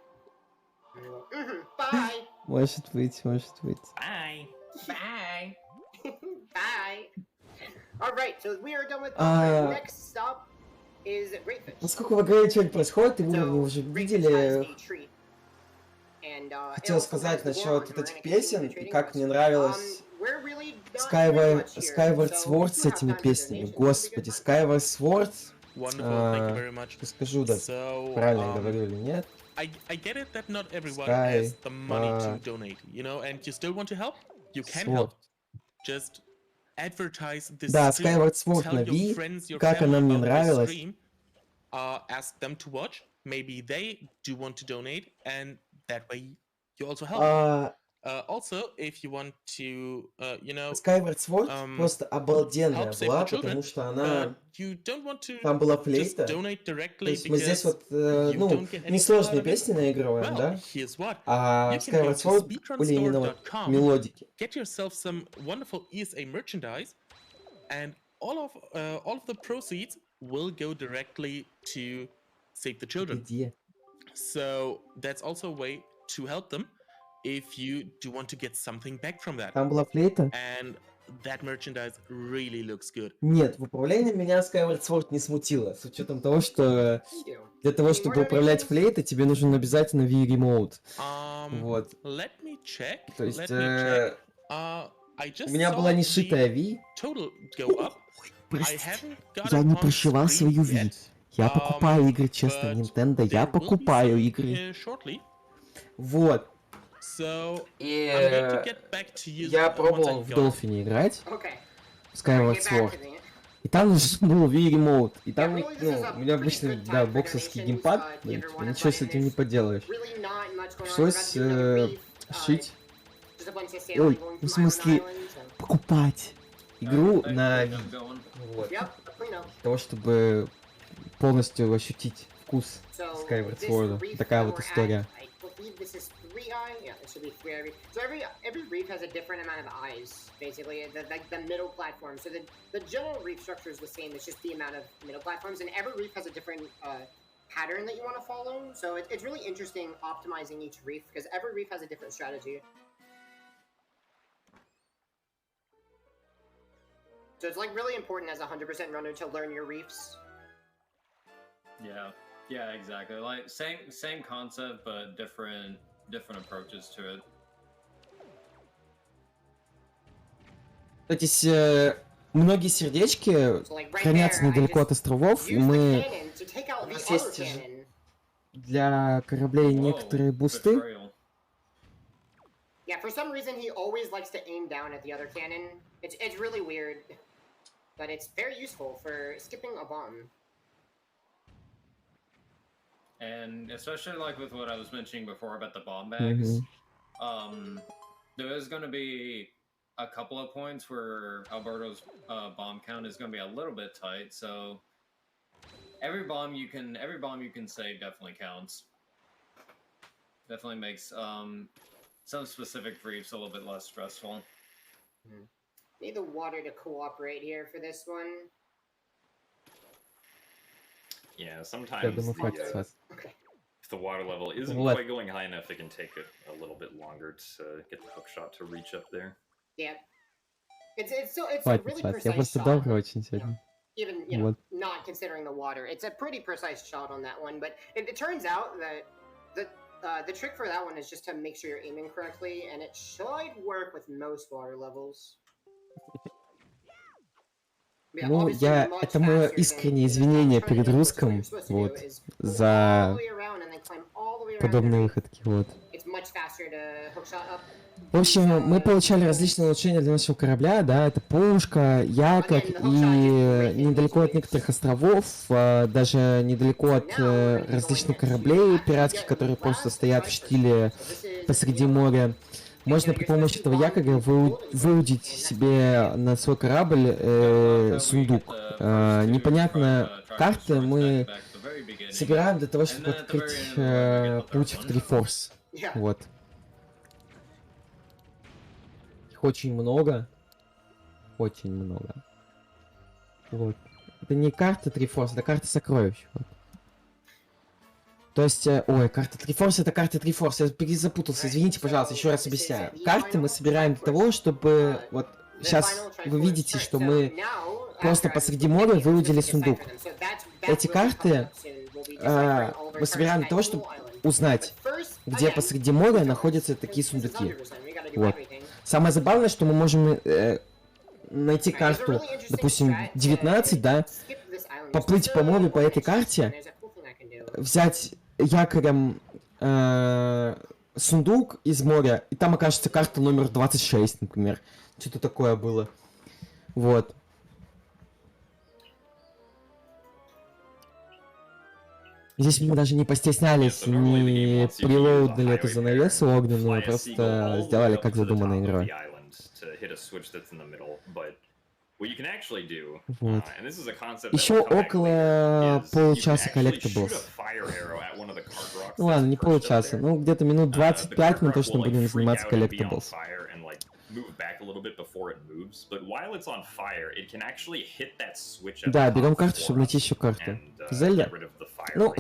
Bye.
Может быть, может быть.
Bye. Bye. Bye. Alright, so we are done with next stop is Greatfish.
Поскольку в игре что-нибудь происходит, и уровни уже видели, хотел сказать насчет вот этих песен, и как мне нравилось Skyward Sword с этими песнями. Господи, Skyward Sword. Скажу, да, правильно я говорю или нет.
I get it that not everyone has the money to donate, you know, and you still want to help? You can help. Just advertise this
Да,
stream,
Skyward Sword на
tell your
Wii,
friends, your
как она
family
мне
about this
нравилась.
stream, ask them to watch. Maybe they do want to donate, and that way you also help. Also, if you want to, you know,
Skyward Sword просто обалденная была, потому что она... Там была флейта. То есть мы здесь вот, ну, несложные песни наигрываем, да? А в Skyward Sword были именно вот мелодики.
Get yourself some wonderful ESA merchandise, and all of the proceeds will go directly to save the children.
Где?
So that's also a way to help them. If you do want to get something back from that.
Там была флейта?
And that merchandise really looks good.
Нет, в управлении меня Skyward Sword не смутило, с учетом того, что для того, чтобы управлять флейтой, тебе нужен обязательно Wii Remote. Вот.
Let me check.
То есть у меня была не шитая Wii. Простите, я не прошивал свою Wii. Я покупаю игры, честно, Nintendo, я покупаю игры. Вот. И я пробовал в Долфине играть, Skyward Sword, и там нужен был Wii Remote, и там, ну, у меня обычный, да, боксовский геймпад, ничего с этим не поделаешь. Пришлось шить, ой, в смысле, покупать игру на Wii, вот, для того, чтобы полностью ощутить вкус Skyward Sword. Такая вот история.
This is 3-eye. Yeah, it should be 3-eye reef. So every reef has a different amount of eyes, basically. The middle platform. So the general reef structure is the same. It's just the amount of middle platforms, and every reef has a different pattern that you want to follow. So it's really interesting optimizing each reef because every reef has a different strategy. So it's like really important as a 100% runner to learn your reefs.
Yeah, exactly. Like same concept, but different approaches to it.
Кстати, многие сердечки хранятся недалеко от островов, и мы... У нас есть для кораблей некоторые бусты.
Yeah, for some reason he always likes to aim down at the other cannon. It's really weird, but it's very useful for skipping a bomb.
And especially like with what I was mentioning before about the bomb bags, there is going to be a couple of points where Alberto's bomb count is going to be a little bit tight. So every bomb you can save definitely counts. Definitely makes some specific reefs a little bit less stressful.
Need the water to cooperate here for this one.
Yeah, sometimes if the water level isn't quite going high enough, it can take a little bit longer to get the hook shot to reach up there.
Yeah. It's a really precise shot. Even, you know, not considering the water. It's a pretty precise shot on that one, but it turns out that the trick for that one is just to make sure you're aiming correctly, and it should work with most water levels.
Ну, это мое искреннее извинение перед русском, вот, за подобные выходки, вот. В общем, мы получали различные улучшения для нашего корабля, да, это пушка, якорь, и недалеко от некоторых островов, даже недалеко от различных кораблей пиратских, которые просто стоят в штиле посреди моря, можно при помощи этого якоря выудить себе на свой корабль сундук. Непонятно, карты мы собираем для того, чтобы открыть путь в Трифорс. Вот. Их очень много. Очень много. Вот. Это не карта Трифорс, это карта сокровищ. Вот. То есть, ой, карта Трифорс, это карта Трифорс, я перезапутался, извините, пожалуйста, еще раз объясняю. Карты мы собираем для того, чтобы, вот, сейчас вы видите, что мы просто посреди моря выудили сундук. Эти карты мы собираем для того, чтобы узнать, где посреди моря находятся такие сундуки. Вот. Самое забавное, что мы можем найти карту, допустим, 19, да, поплыть по морю по этой карте, взять якорем сундук из моря, и там окажется карта номер 26, например. Что-то такое было. Вот. Здесь мы даже не постеснялись, не прилоудили эту занавесу огненную, просто сделали как задумано игрой. Вот. Еще около получаса коллектаблс. Ну ладно, не получаса, ну где-то минут 25 мы точно будем заниматься коллектаблс. Да, берем карту, чтобы найти еще карту. Зельда? Ну,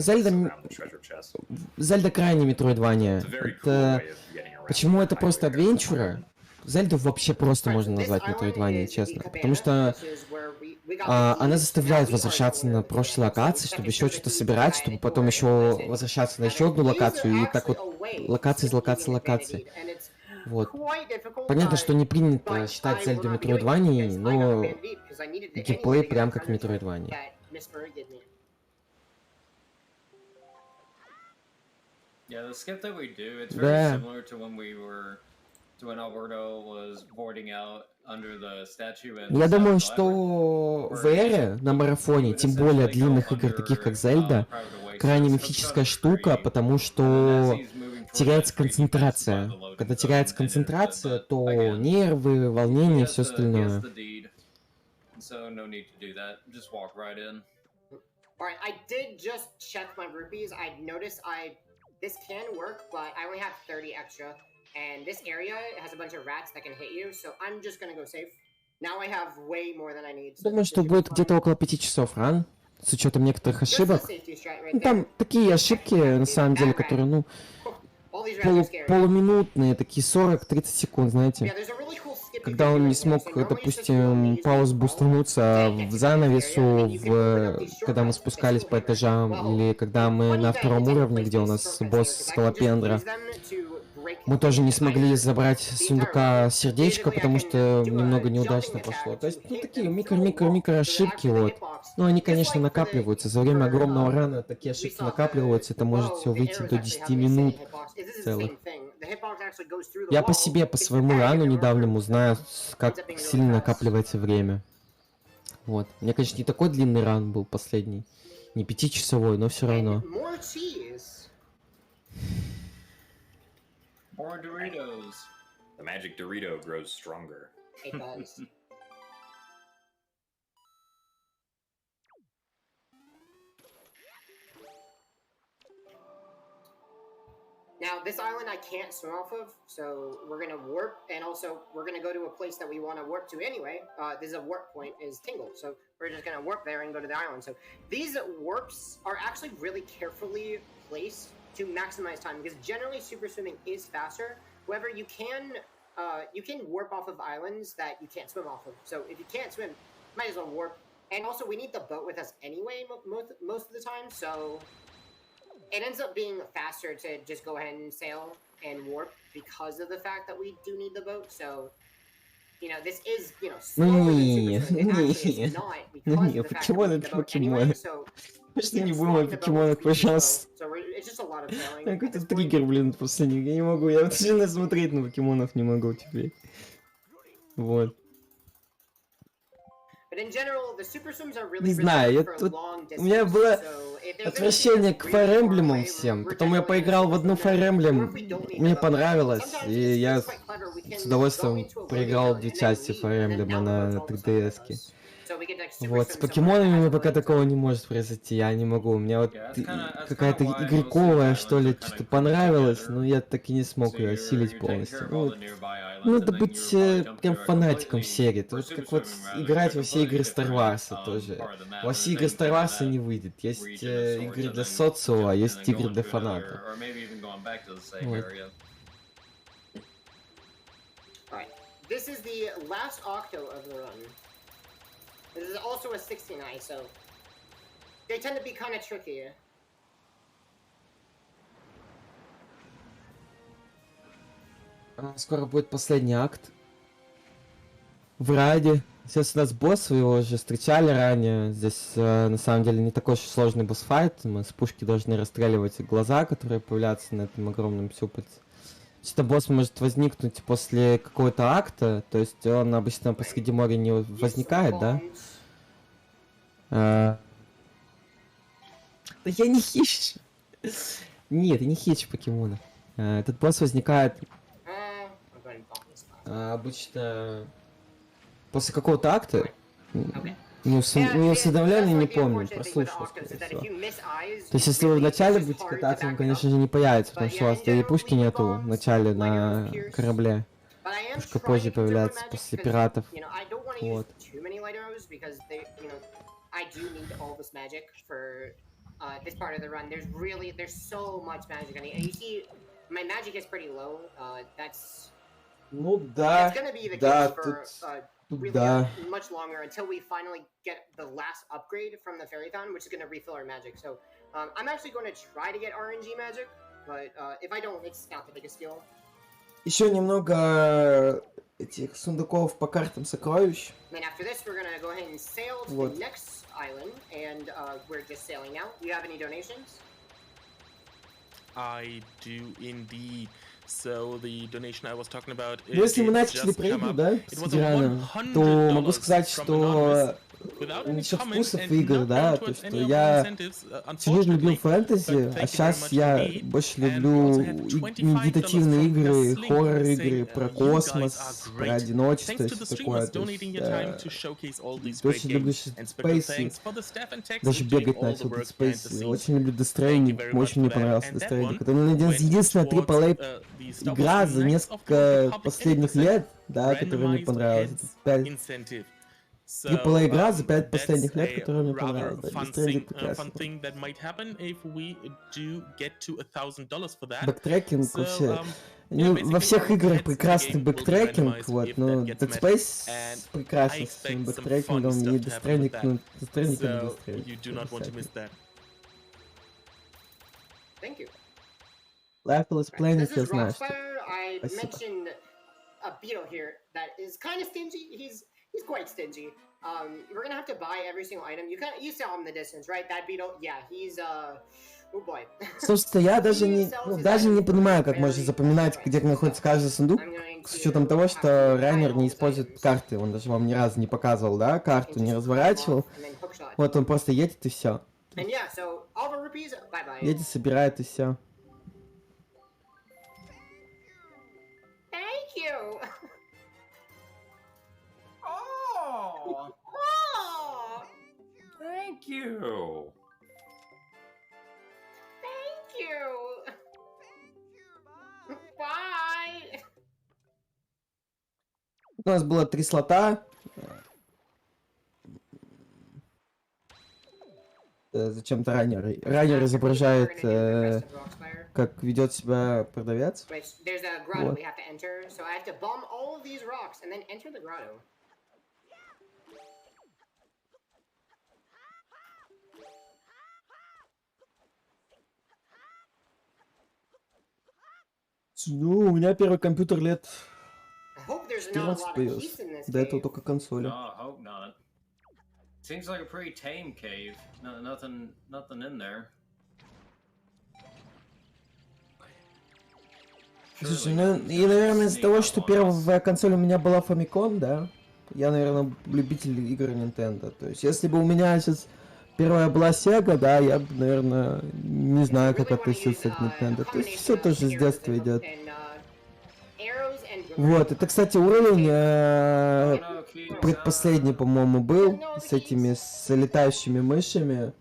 Зельда крайне метроидвания. Это... Почему это просто адвенчура? Зельду вообще просто можно назвать метроидванией, честно. Потому что она заставляет возвращаться на прошлые локации, чтобы еще что-то собирать, чтобы потом еще возвращаться на еще одну локацию, и так вот локация из локации. Вот. Понятно, что не принято считать Зельду метроидванией, но геймплей прям как метроидвания. Да. Я думаю, что в эре на марафоне, тем более длинных игр, таких как Зельда, крайне мифическая штука, потому что теряется концентрация. Когда теряется концентрация, то нервы, волнение и все остальное.
This can work, but I only have 30 extra, and this area has a bunch of rats that can hit you, so I'm just gonna go safe. Now I have way more than I need.
Думаю, что будет где-то около 5 часов ран, с учетом некоторых ошибок. Ну, там такие ошибки, на самом деле, которые, ну, полуминутные, такие 40-30 секунд, знаете. когда он не смог, допустим, пауз бустануться в занавесу, когда мы спускались по этажам, или когда мы на втором уровне, где у нас босс Скалопендра, мы тоже не смогли забрать с сундука сердечко, потому что немного неудачно пошло. То есть, ну, такие микро ошибки, вот. Ну, они, конечно, накапливаются. За время огромного рана такие ошибки накапливаются, это может все выйти до 10 минут целых. Я по себе, по своему рану недавнему знаю, как сильно накапливается время. Вот. У меня, конечно, не такой длинный ран был последний. Не 5-часовой, но все равно.
More Doritos. The magic Dorito grows stronger.
It does. Now, this island I can't swim off of, so we're gonna warp, and also we're gonna go to a place that we want to warp to anyway. This is a warp point, is Tingle, so we're just gonna warp there and go to the island. So these warps are actually really carefully placed to maximize time, because generally super swimming is faster. However, you can warp off of islands that you can't swim off of. So if you can't swim, might as well warp. And also, we need the boat with us anyway most of the time, so it ends up being faster to just go ahead and sail and warp because of the fact that we do need the boat. So, you know, this is, you know, slower than super swimming. It actually is not because of the fact that we need the boat anyway. So,
Что не будем о покемонах, пожалуйста. Какой-то триггер, блин, после них. Я не могу, я даже смотреть на покемонов не могу теперь. Вот. Не знаю, я тут... У меня было отвращение к Fire Emblem'ам всем. Потом я поиграл в одну Fire Emblem, мне понравилось, и я с удовольствием проиграл 2 части Fire Emblem'а на 3DS-ке. Вот, с покемонами мне пока такого не может произойти, я не могу. У меня вот какая-то игрековая, что ли, что-то понравилось, но я так и не смог ее осилить полностью. Ну, надо быть прям фанатиком серии. Это вот как вот играть во все игры Star Wars тоже. Во все игры Star Wars не выйдет. Есть игры для социума, а есть игры для фанатов. Вот.
This is the last octo of the run. This is also a 69, so they tend to be kind of tricky.
Скоро будет последний акт. В райде. Сейчас у нас босс, вы его уже встречали ранее. Здесь на самом деле не такой уж сложный босс-файт. Мы с пушки должны расстреливать глаза, которые появляются на этом огромном щупальце. Что босс может возникнуть после какого-то акта, то есть он обычно посреди моря не возникает, да? Да я не хищ. Нет, я не хищ покемона. Этот босс возникает обычно после какого-то акта. Не усыновление, не помню, прослушал, скорее всего. То есть, если вы вначале будете кататься, он, конечно же, не появится, потому что у вас и пушки нету в начале на корабле. Пушка позже появляется, после пиратов. Вот. Ну да, да, тут... Да.
Much longer until we finally get the last upgrade from the Fairython, which is going to refill our magic. So I'm actually going to try to get RNG magic, but if I don't, it's not the biggest deal.
Еще немного этих сундуков по картам сокровищ.
Then after this, we're going to go ahead and sail to the next island, and we're just sailing now. Do you have any donations?
I do indeed. So the donation I was talking about,
если мы начали про игру, да, с Тираном, то могу сказать, что насчет вкусов игр, да, то что я всю жизнь любил фэнтези, а сейчас я больше люблю медитативные игры, хоррор-игры про космос, про одиночество и все такое. То есть, очень люблю спейсы, даже бегать начал Dead Space, очень люблю Death Stranding, очень мне понравился Death Stranding. Это, наверное, единственная AAA игра за несколько последних лет, да, которая мне понравилась.
So
игра за 5
that's
последних лет,
a
которая мне
rather
понравилась. Да,
fun
Death Stranding
thing,
прекрасно.
that might happen if we do get to $1,000 for that.
Бэктрекинг
So
вообще.
yeah,
Во
basically
всех
all
играх
heads in the
прекрасный
game will be
бэктрекинг,
randomized
вот,
if
но
that gets
Dead
met,
Space
and I
прекрасно с своим
expect some fun
бэктрекингом, и
stuff to
Death
happen with
Stranding,
that.
ну, Death Stranding это Death
So
Stranding.
you do not want to miss that.
Thank you.
Lifeless Planet,
This
я
is
знаю, что...
Rockspire. I
Спасибо.
mentioned a beetle here that is kind of stingy. He's quite stingy. We're gonna have to buy every single item. You saw him in the distance, right? That beetle, yeah, he's oh boy.
Слушайте, я даже не понимаю, как можно запоминать, где находится каждый сундук, с учетом того, что Райнер не использует карты. Он даже вам ни разу не показывал, да, карту не разворачивал. Вот он просто едет и все. Едет, собирает и все.
Thank you.
Oh.
Oh.
Thank you.
Thank you. Bye.
У нас было 3 слота. Зачем-то Райнер изображает, как ведет себя продавец. Вот. Ну, у меня первый компьютер лет 14 появился. До этого только консоли.
Seems like a pretty tame cave. Nothing in there.
Слушай, ну и, наверное, из-за того, что первая консоль у меня была Famicom, да, я, наверное, любитель игр Nintendo. То есть, если бы у меня сейчас первая была Sega, да, я бы, наверное, не знаю, как относился к Nintendo. То есть, все тоже с детства идет. Вот, это, кстати, уровень предпоследний, по-моему, был с этими с летающими мышами.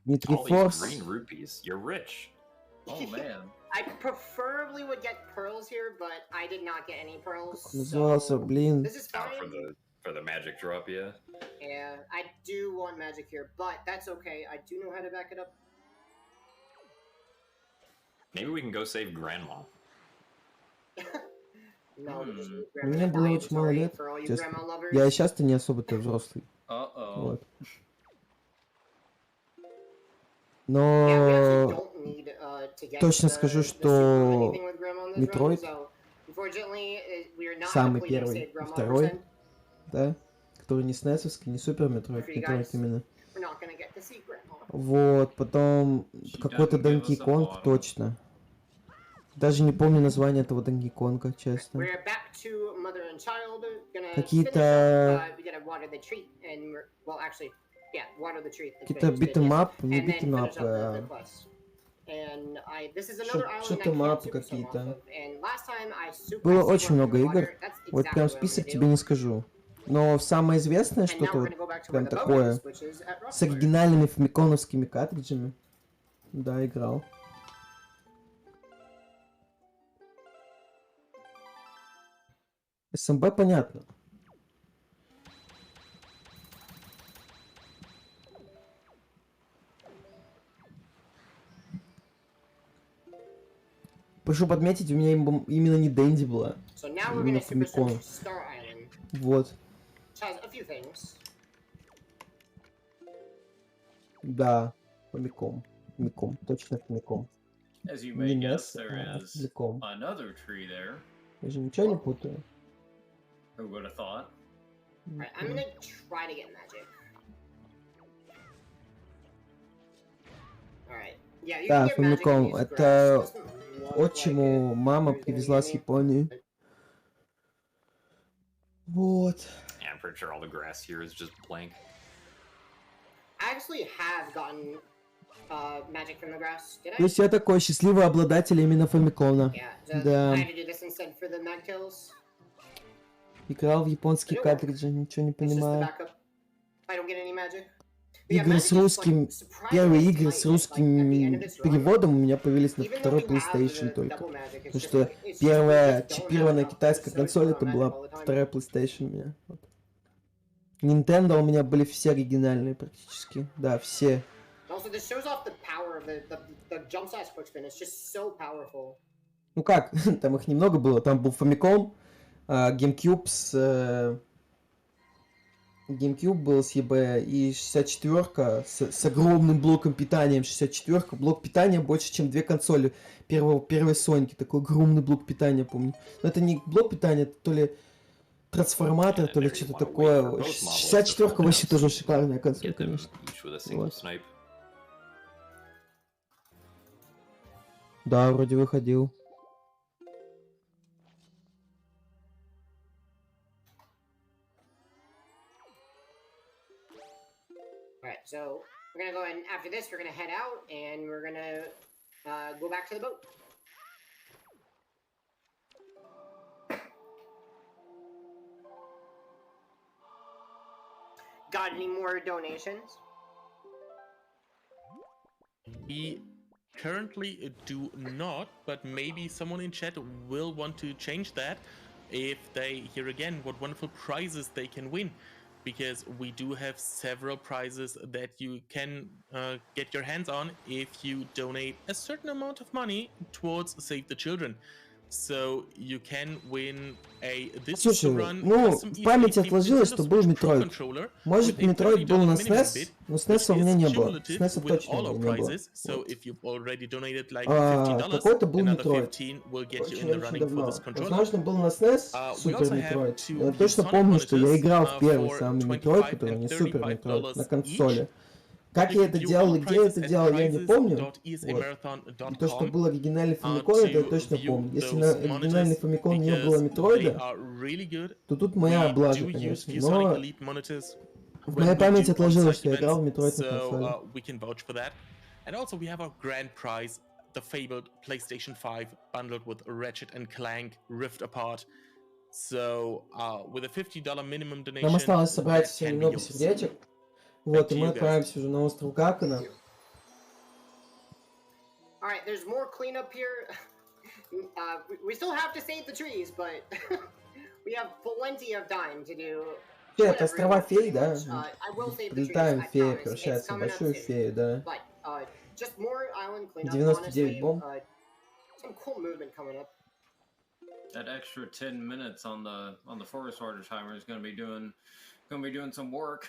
Не Triforce.
Oh man.
I preferably would get pearls here, but I did not get any pearls.
Назывался, блин.
This is fine.
For the magic drop, yeah.
Yeah, I do want magic here, but that's okay. I do know how to back it up.
Maybe we can go save Grandma.
No,
Мне было очень мало лет, честно. Я и сейчас-то не особо-то взрослый. Вот. Но точно скажу, что Metroid самый первый и второй, да, который не SNES-овский, не Super Metroid, Metroid именно. Вот, потом какой-то Donkey Kong точно. Даже не помню название этого Donkey Konga, честно. Какие-то битэмап, не битэмап, шутэмапы какие-то. Было очень много игр. Вот прям список тебе не скажу. Но самое известное что-то вот прям такое с оригинальными фамиконовскими картриджами. Да, играл. СМБ понятно. Прошу подметить, у меня именно не Дэнди была. Именно Famicom. Вот. Да, Famicom. Famicom, точно Famicom. Не NES, а Famicom. Я же ничего не путаю.
Who would have thought?
Alright, I'm gonna try to get magic. Alright. Yeah, you
Да,
can get magic and
Famicom.
use
Это
grass.
отчиму мама привезла с Японии. Вот.
Yeah, I'm pretty sure all the grass here is just blank.
I actually have gotten magic from the grass. Did I?
То есть я такой счастливый обладатель именно Famicom. Да.
I had to do this instead for the magtails.
Играл в японские картриджи, ничего не понимаю. игры с русским, первые игры с русским переводом у меня появились на второй PlayStation только. Потому что первая чипированная китайская консоль это была вторая PlayStation у меня. Вот. Nintendo у меня были все оригинальные практически. Да, все. Ну как, там их немного было. Там был Famicom, GameCube был с EB и 64-ка с огромным блоком питания. 64-ка, блок питания больше, чем две консоли первой Соньки. Такой огромный блок питания, помню. Но это не блок питания, это то ли трансформатор, то ли что-то такое. 64-ка вообще тоже шикарная консоль, конечно. Вот. Да, вроде выходил.
Alright, so we're gonna go ahead and after this, we're gonna head out and we're gonna go back to the boat. Got any more donations?
We currently do not, but maybe someone in chat will want to change that if they hear again what wonderful prizes they can win. Because we do have several prizes that you can get your hands on if you donate a certain amount of money towards Save the Children. So you can win this
Слушай,
run
ну, в памяти отложилось, что был Метроид. Может, Метроид был на SNES, но SNES у меня не было. SNES точно у меня не было. Вот. Какой-то был Метроид. Очень давно. Возможно, был на SNES Супер Метроид. Я точно помню, что я играл в первый самый Метроид, который не Супер Метроид, на консоли. Как я это делал и где я это делал, я не помню. Вот. И то, что был оригинальный Famicom, это я точно помню. Если на оригинальный Famicom не было Метроида, то тут моя облажа, конечно. Но в моей памяти отложилось, что я играл в Метроид на консоли.
And also we have our grand prize, the fabled PlayStation 5 bundled with Ratchet and Clank Rift Apart. So with a $50 minimum donation,
нам осталось собрать все немного сердечек. Вот, и мы отправимся уже на остров Гакана.
Alright, there's more cleanup here. We still have to save the trees, but we have plenty of time to do.
Это острова феи, да? Прилетаем, фея превращается в большую фею, да. 99 бомб.
Some cool movement coming up.
That extra 10 minutes on the forest order timer is gonna be doing some work.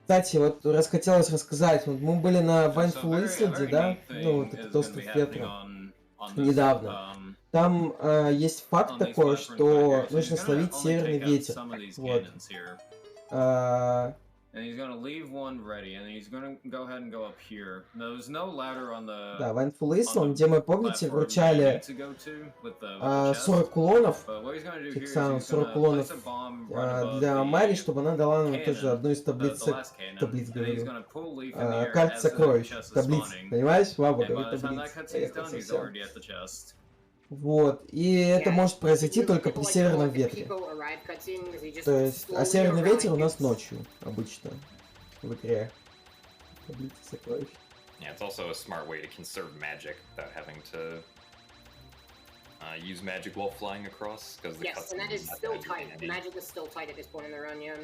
Кстати, вот расхотелось рассказать, вот мы были на Вайнфул Исленде, да, ну вот этот остров ветра, недавно. Там есть факт такой, что нужно словить северный ветер, вот.
And he's gonna leave one ready, and he's gonna go ahead and go up here. There's no ladder on the.
Да, Вайнфул Исленд, где мы, помните, вручали 40 кулонов, тем самым 40 кулонов для Мари, чтобы она дала нам тоже одну из таблиц говорю, карт сокровищ, таблиц, понимаешь? Баба говорит таблиц. Вот, и это может произойти только при северном ветре. То есть, а северный ветер у нас ночью обычно в игре. Таблица сокровищ.
Yeah, it's also a smart way to conserve magic without having to use magic while flying across, because the
yes, and that is still tight. Magic is still tight at this point in the run, yeah.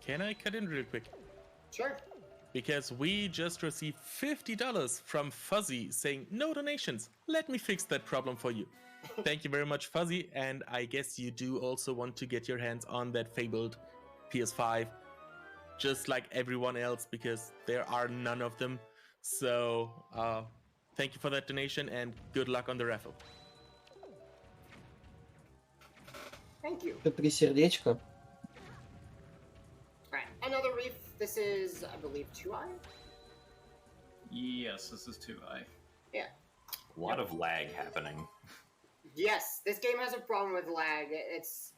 Can I cut in real quick?
Sure.
Because we just received $50 from Fuzzy saying no donations. Let me fix that problem for you. Thank you very much, Fuzzy. And I guess you do also want to get your hands on that fabled PS5, just like everyone else, because there are none of them. So thank you for that donation and good luck on the raffle.
Thank you.
3 сердечка.
Alright, another reef. This is, I believe, 2i?
Yes, this is too high.
Yeah.
A lot of lag happening.
Yes, this game has a problem with lag. It's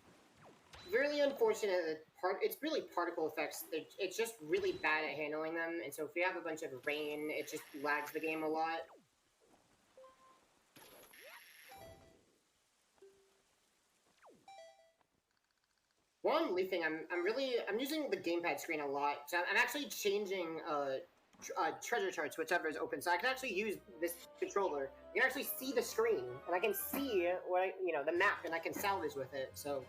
really unfortunate that it's really particle effects. It's just really bad at handling them, and so if you have a bunch of rain, it just lags the game a lot. One leaf thing, I'm using the gamepad screen a lot. So I'm actually changing treasure charts, whichever is open. So I can actually use this controller. You can actually see the screen, and I can see what the map, and I can salvage with it. So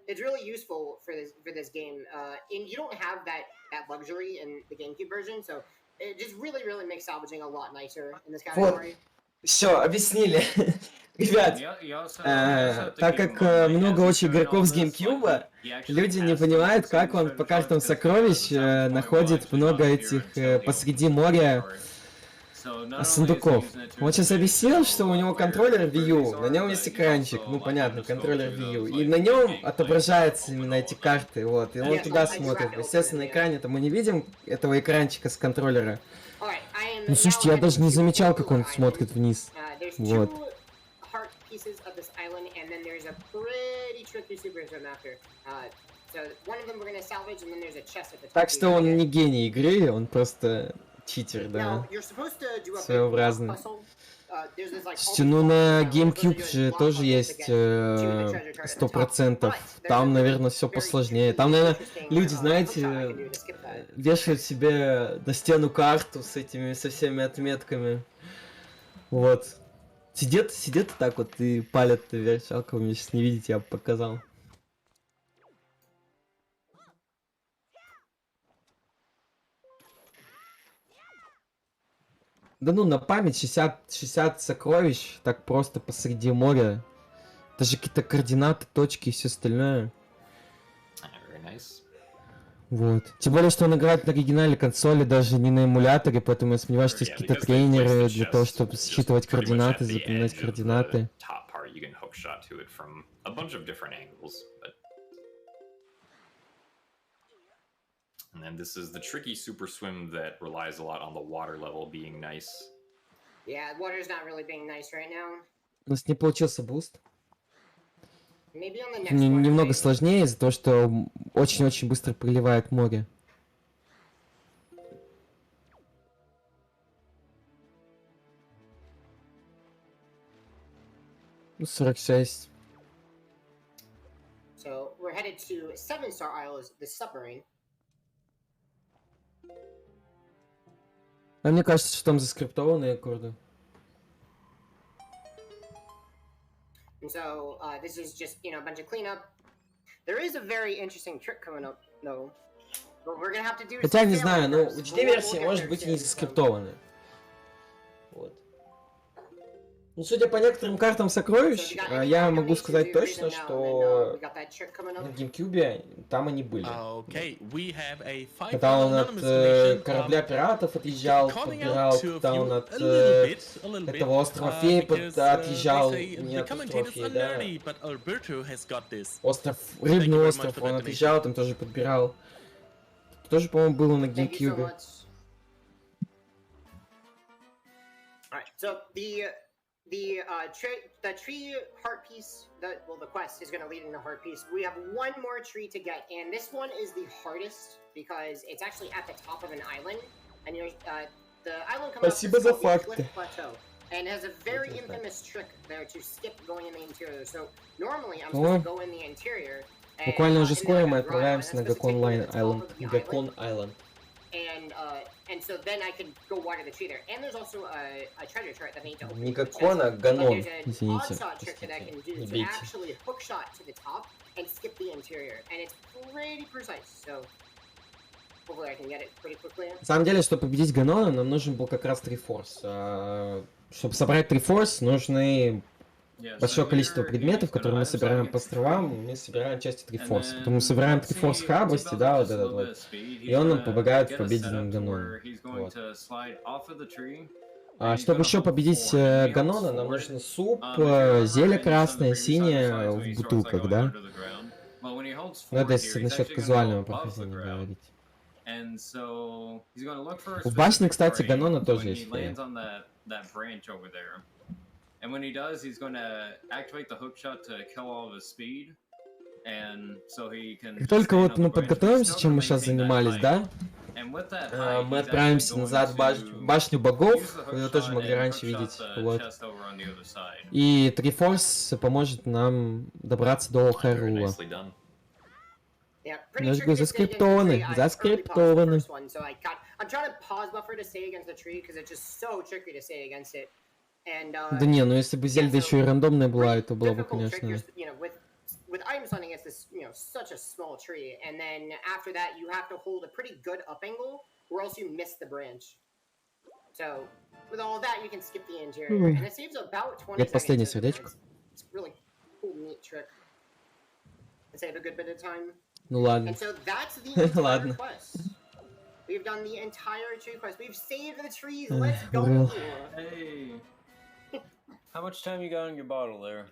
it's really useful for this game. And you don't have that luxury in the GameCube version, so it just really makes salvaging a lot nicer in this category.
Все, объяснили. Ребят, так как много очень игроков с GameCube, люди не понимают, как он по картам сокровищ находит много этих посреди моря сундуков. Он сейчас объяснил, что у него контроллер Wii U, на нем есть экранчик, ну понятно, контроллер Wii U, и на нем отображаются именно эти карты, вот, и он туда смотрит. Естественно, на экране-то мы не видим этого экранчика с контроллера. Ну слушайте, я даже не замечал, как он смотрит вниз. Вот. Так что он не гений игры, он просто читер, да. Своеобразный. Ну на GameCube же тоже есть 100%. Там, наверное, все посложнее. Там, наверное, люди, знаете, вешают себе на стену карту со всеми отметками. Вот. Сидят так вот и палят верчалку. Вы меня сейчас не видите, я бы показал. Да ну, на память 60 сокровищ, так просто посреди моря. Даже какие-то координаты, точки и все остальное.
Nice.
Вот. Тем более, что он играет на оригинальной консоли, даже не на эмуляторе, поэтому я сомневаюсь, что есть какие-то тренеры для того, чтобы считывать координаты, запоминать координаты.
And then this is the tricky super swim that relies a lot on the water level being nice.
Yeah, water's not really being nice right now.
У нас не получился буст. Немного сложнее из-за того, что очень-очень быстро проливает море. Ну, 46.
So, we're headed to 7-star Isles, the submarine.
А мне кажется, что там заскриптованные аккорды.
And so, this is just, a bunch of cleanup. There is a very interesting trick coming up, though. But we're gonna have to do.
Хотя, не знаю, ну, в HD-версии может быть и не заскриптованные. Вот. Ну, судя по некоторым картам сокровищ, я могу сказать точно, что на GameCube там они были. Когда он от корабля пиратов отъезжал, подбирал, когда он от этого острова Феи отъезжал, не от острова Феи, да. Рыбный остров, он отъезжал, там тоже подбирал. Тоже, по-моему, было на GameCube.
The tree heart piece, the quest is going to lead into heart piece. We have one more tree to get, and this one is the hardest because it's actually at the top of an island, and the island comes up to Cliff Plateau, and has a very infamous trick there to skip going in the interior. So normally I'm supposed to go in the interior.
Буквально уже скоро мы отправляемся на Gakon Island.
And so then I can go water the tree there. And there's also a treasure chart that I need to open.
Не Gakon, а Ganon.
There's an odd trick that I can do to actually hook shot to the top and skip the interior. And it's pretty precise, so hopefully I can get it pretty quickly.
На самом деле, чтобы победить Ганона, нам нужен был как раз Трифорс. Чтобы собрать Трифорс, нужны большое количество предметов, которые мы собираем по островам, мы собираем части Трифорс. Потом мы собираем Трифорс храбрости, да, вот этот вот. И он нам помогает в победе над Ганоном. Вот. А чтобы еще победить Ганона, нам нужен суп, зелье красное, синее в бутылках, да? Ну это если насчет казуального прохождения говорить.
And so he's going to look for a
В башне, кстати,
specific
Ганона
brain
тоже
when
есть
he
фея.
lands on that branch over there. And when he does, he's going to activate the hookshot to kill all of his speed. And so he can
Как
just
только
stand
вот
on the
мы
branch, but he's
подготовимся,
still
чем
going
мы
to
сейчас
maintain that
занимались,
height.
да,
And with that height,
мы
he's actually
отправимся
going
назад в
to
башню
use
богов,
the
вы ее тоже
hookshot
могли
and
раньше
hookshot
видеть,
the
вот.
chest over on the other side.
И Трифорс поможет нам добраться до
Very
Хайрула.
nicely done.
Yeah,
Ну,
pretty
я же говорю,
tricky to stay against the tree.
заскриптованы,
I early paused the
заскриптованы.
first one, so I'm trying to pause buffer to stay against the tree because it's just so tricky to stay against it. And
Да не, ну если бы Зельда еще и рандомная была, это было бы, конечно...
With item stunning, it's this, such a small tree, and then after that, you have to hold a pretty good up angle, or else you miss the branch. So, with all that, you can skip the interior, and it saves about 20
Это последнее
seconds.
сердечко.
It's really cool, neat trick. It saved a good bit of time.
Ну ладно.
And so that's the entire
Ладно.
quest. We've done the entire tree quest. We've saved the trees. Let's go.
Hey. How much time you got on your bottle there?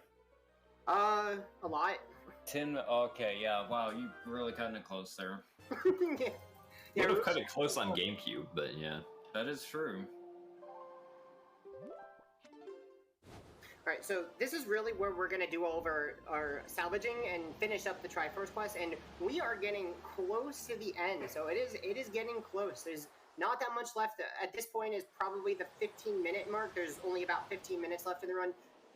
A lot.
10. Okay, yeah.
Wow, you really cutting it close there.
Would have cut it close on GameCube, but yeah.
That is true.
Alright, so this is really where we're going to do all of our salvaging and finish up the Triforce quest, and we are getting close to the end, so it is getting close. There's not that much left. At this point is probably the 15-minute mark. There's only about 15 minutes left in the run,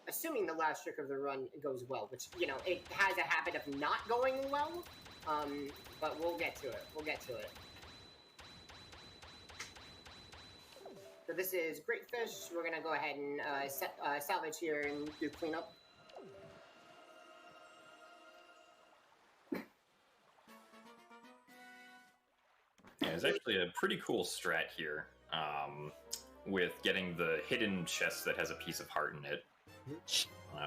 assuming the last trick of the run goes well, which, it has a habit of not going well, but we'll get to it. We'll get to it. So this is Great Fish. We're going to go ahead and salvage here and do cleanup.
Yeah, there's actually a pretty cool strat here with getting the hidden chest that has a piece of heart in it.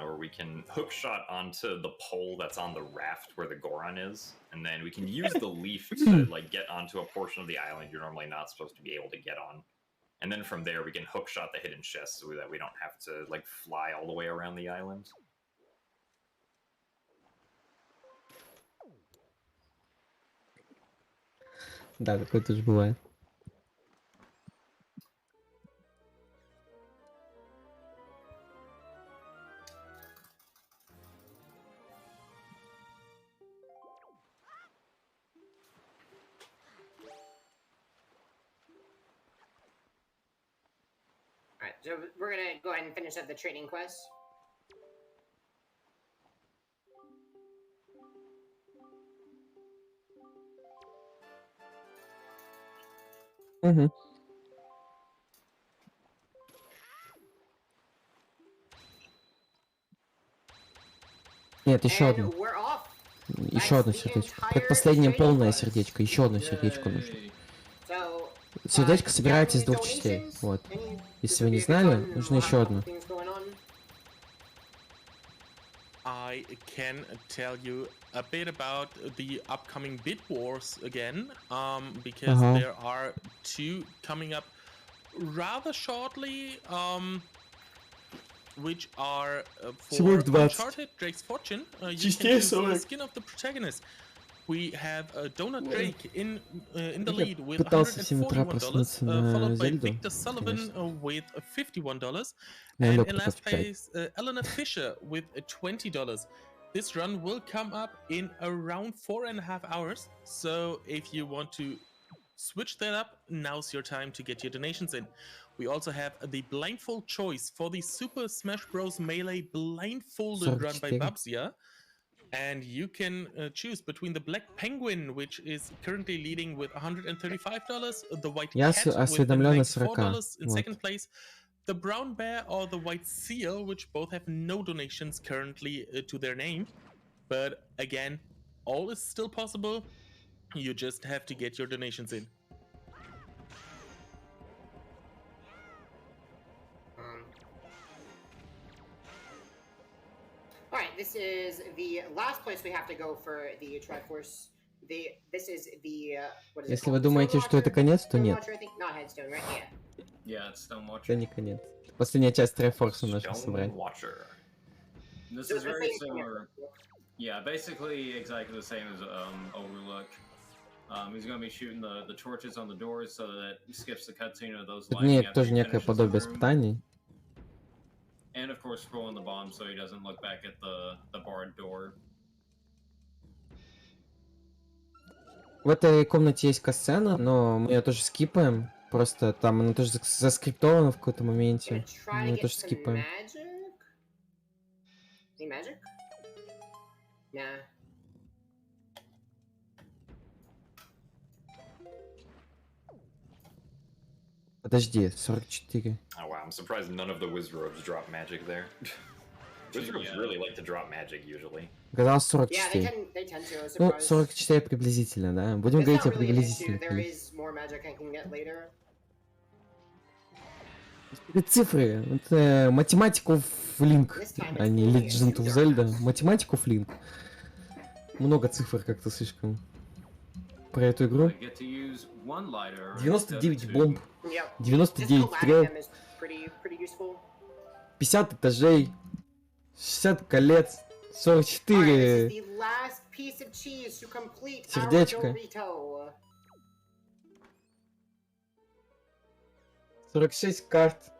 Where we can hook shot onto the pole that's on the raft where the Goron is, and then we can use the leaf to get onto a portion of the island you're normally not supposed to be able to get on. And then from there, we can hook shot the hidden chest so that we don't have to fly all the way around the island.
Да, такое тоже бывает.
Alright, so we're going to go ahead and finish up the trading quest.
Угу. Нет, еще одно. Еще одно сердечко. Предпоследнее полное сердечко. Еще одно сердечко нужно. Сердечко собирается из 2 частей. Вот. Если вы не знали, нужно еще одно.
I can tell you a bit about the upcoming bid wars again, because there are 2 coming up rather shortly, which are for Uncharted Drake's Fortune. You can choose the skin of the protagonist. We have Donut Drake in the lead with $141, followed by Victor Sullivan with $51, and in last place, Eleanor Fisher with $20. This run will come up in around 4.5 hours, so if you want to switch that up, now's your time to get your donations in. We also have the blindfold choice for the Super Smash Bros. Melee blindfolded run by Babsia. And you can choose between the Black Penguin, which is currently leading with $135, the White Cat with $94 in second place, the Brown Bear or the White Seal, which both have no donations currently to their name. But again, all is still possible. You just have to get your donations in.
Alright, this is the last place we have to go for the Triforce. This is the, what is it
Если вы
called?
думаете, что это конец, то нет.
Not Headstone, right?
Yeah, it's Stonewatcher.
Это не конец. Последняя часть Трифорса нужно собрать.
This is very similar. Yeah, basically exactly the same as Overlook. He's going to be shooting the torches on the doors so that it skips the cutscene of those
Нет,
lighting after
тоже
he
некое
finishes the
подобие
room.
испытаний.
And of course, scrolling the bomb so he doesn't look back at the barred door.
В этой комнате есть касцена, но мы ее тоже скипаем. Просто там она тоже заскриптована в какой-то моменте. Мы ее тоже скипаем. Подожди, 44.
Oh wow, I'm surprised none of the Wizrobes drop magic there. Wizrobes really like to drop magic usually.
Казалось 44. Ну, 44 приблизительно, да? Будем говорить о приблизительных. Это цифры. Это математику в Link, а не Legend of Zelda. Математику в Link. Много цифр как-то слишком. Про эту игру. 99 бомб. 99 стрел. 50 этажей. 60 колец. 44 сердечко. 46 карт.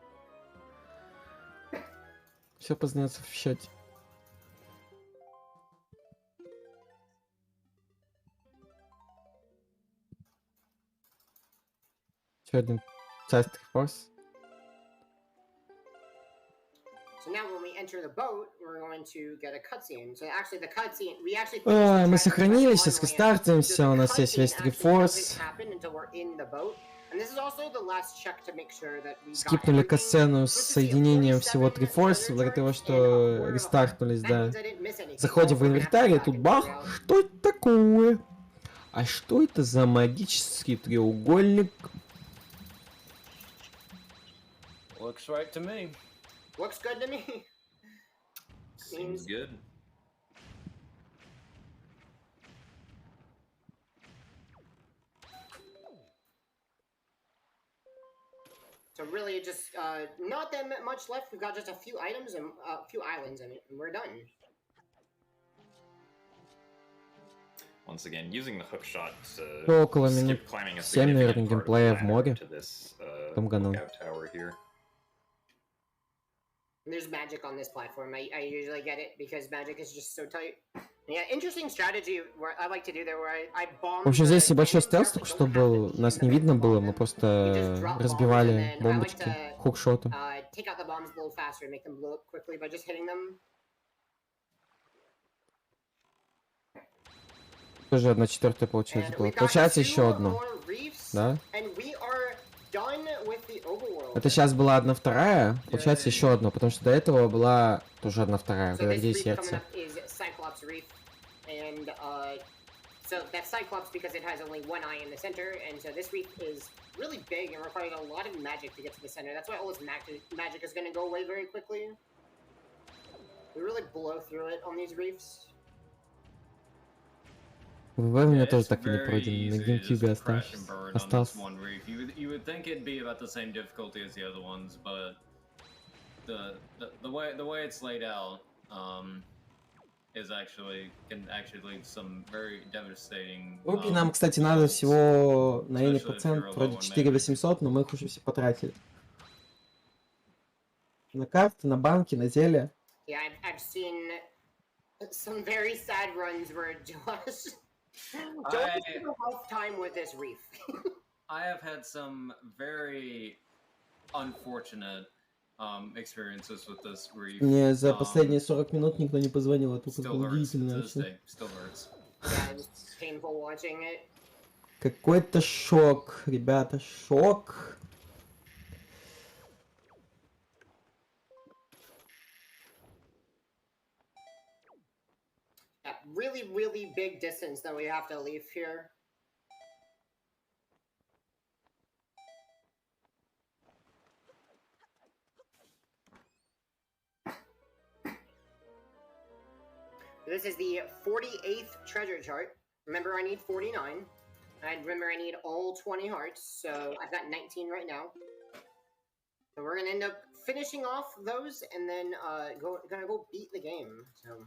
Все познается в счете. Еще один часть форс.
So now when we enter the boat, we're going to get a cutscene. So actually the cutscene, we actually
мы сохранились, сейчас рестартимся, у нас есть весь трифорс. Скипнули касцену с соединением всего трифорс, благодаря того, что рестартнулись, да. Заходим в инвентарь, и тут бах, что это такое? А что это за магический треугольник?
Looks right to me.
Looks good to me.
Seems good.
So really, just not that much left. We've got just a few items and a few islands, and we're done.
Once again, using the hook shot to
около минут 7, наверное, геймплея в море. В том году.
There's magic on this platform. I usually get it because magic is just so tight. Yeah, interesting strategy where I like to do there where I bomb.
В общем, здесь небольшой стелс, чтобы нас не видно было, мы просто разбивали бомбочки хукшотом.
Take out the bombs a little faster and make them blow up quickly by just hitting them.
Тоже 1/4 получается было. Получается еще одно. Да? Это сейчас была 1/2, получается еще одно, потому что до этого была тоже 1/2, когда где сердце.
So that's Cyclops because it has only one eye in the center, and so this reef is really big and requires a lot of magic to get to the center. That's why all this magic is going to go away very quickly. We really blow through it on these reefs.
ВВ у меня тоже так и не пройден, на GameCube остался.
You would think it'd be about the same difficulty as the other ones, but the way it's laid out is can actually lead to some very devastating.
Рупий нам, кстати, надо всего на N процент, вроде 4800, но мы их уже все потратили. На карты, на банки, на зелья.
Yeah, I've seen some very sad runs where Josh had a rough time with this reef.
I have had some very unfortunate experiences with this reef.
Мне за последние 40 минут никто не позвонил, это удивительно.
Still hurts.
Yeah, it's painful watching it.
Какой-то шок, ребята, шок.
Yeah, really big distance that we have to leave here. This is the 48th treasure chart. Remember, I need 49. Remember, I need all 20 hearts, so I've got 19 right now. So we're gonna end up finishing off those, and then gonna go beat the game. So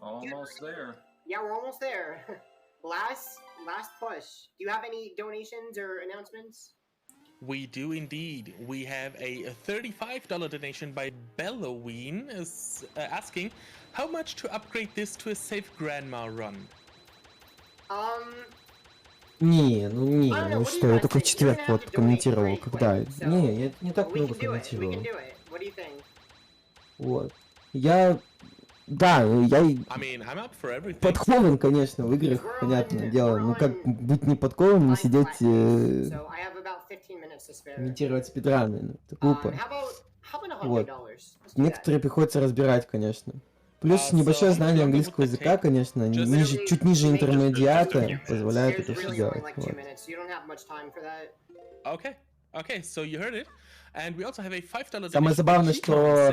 almost there.
Yeah, we're almost there. last push. Do you have any donations or announcements?
We do indeed. We have a $35 donation by Belloween is asking how much to upgrade this to a safe grandma run.
Ну что, я только в четверг вот комментировал, когда... Не, я не так много комментировал. Вот. Да, я подкован, конечно, в играх, понятное дело. Ну как быть не подкованным, не сидеть комментировать спидраны, ну, это глупо. Вот. Некоторые приходится разбирать, конечно. Плюс небольшое знание английского языка, конечно, чуть ниже интермедиата позволяет это все делать. Вот. Самое забавное, что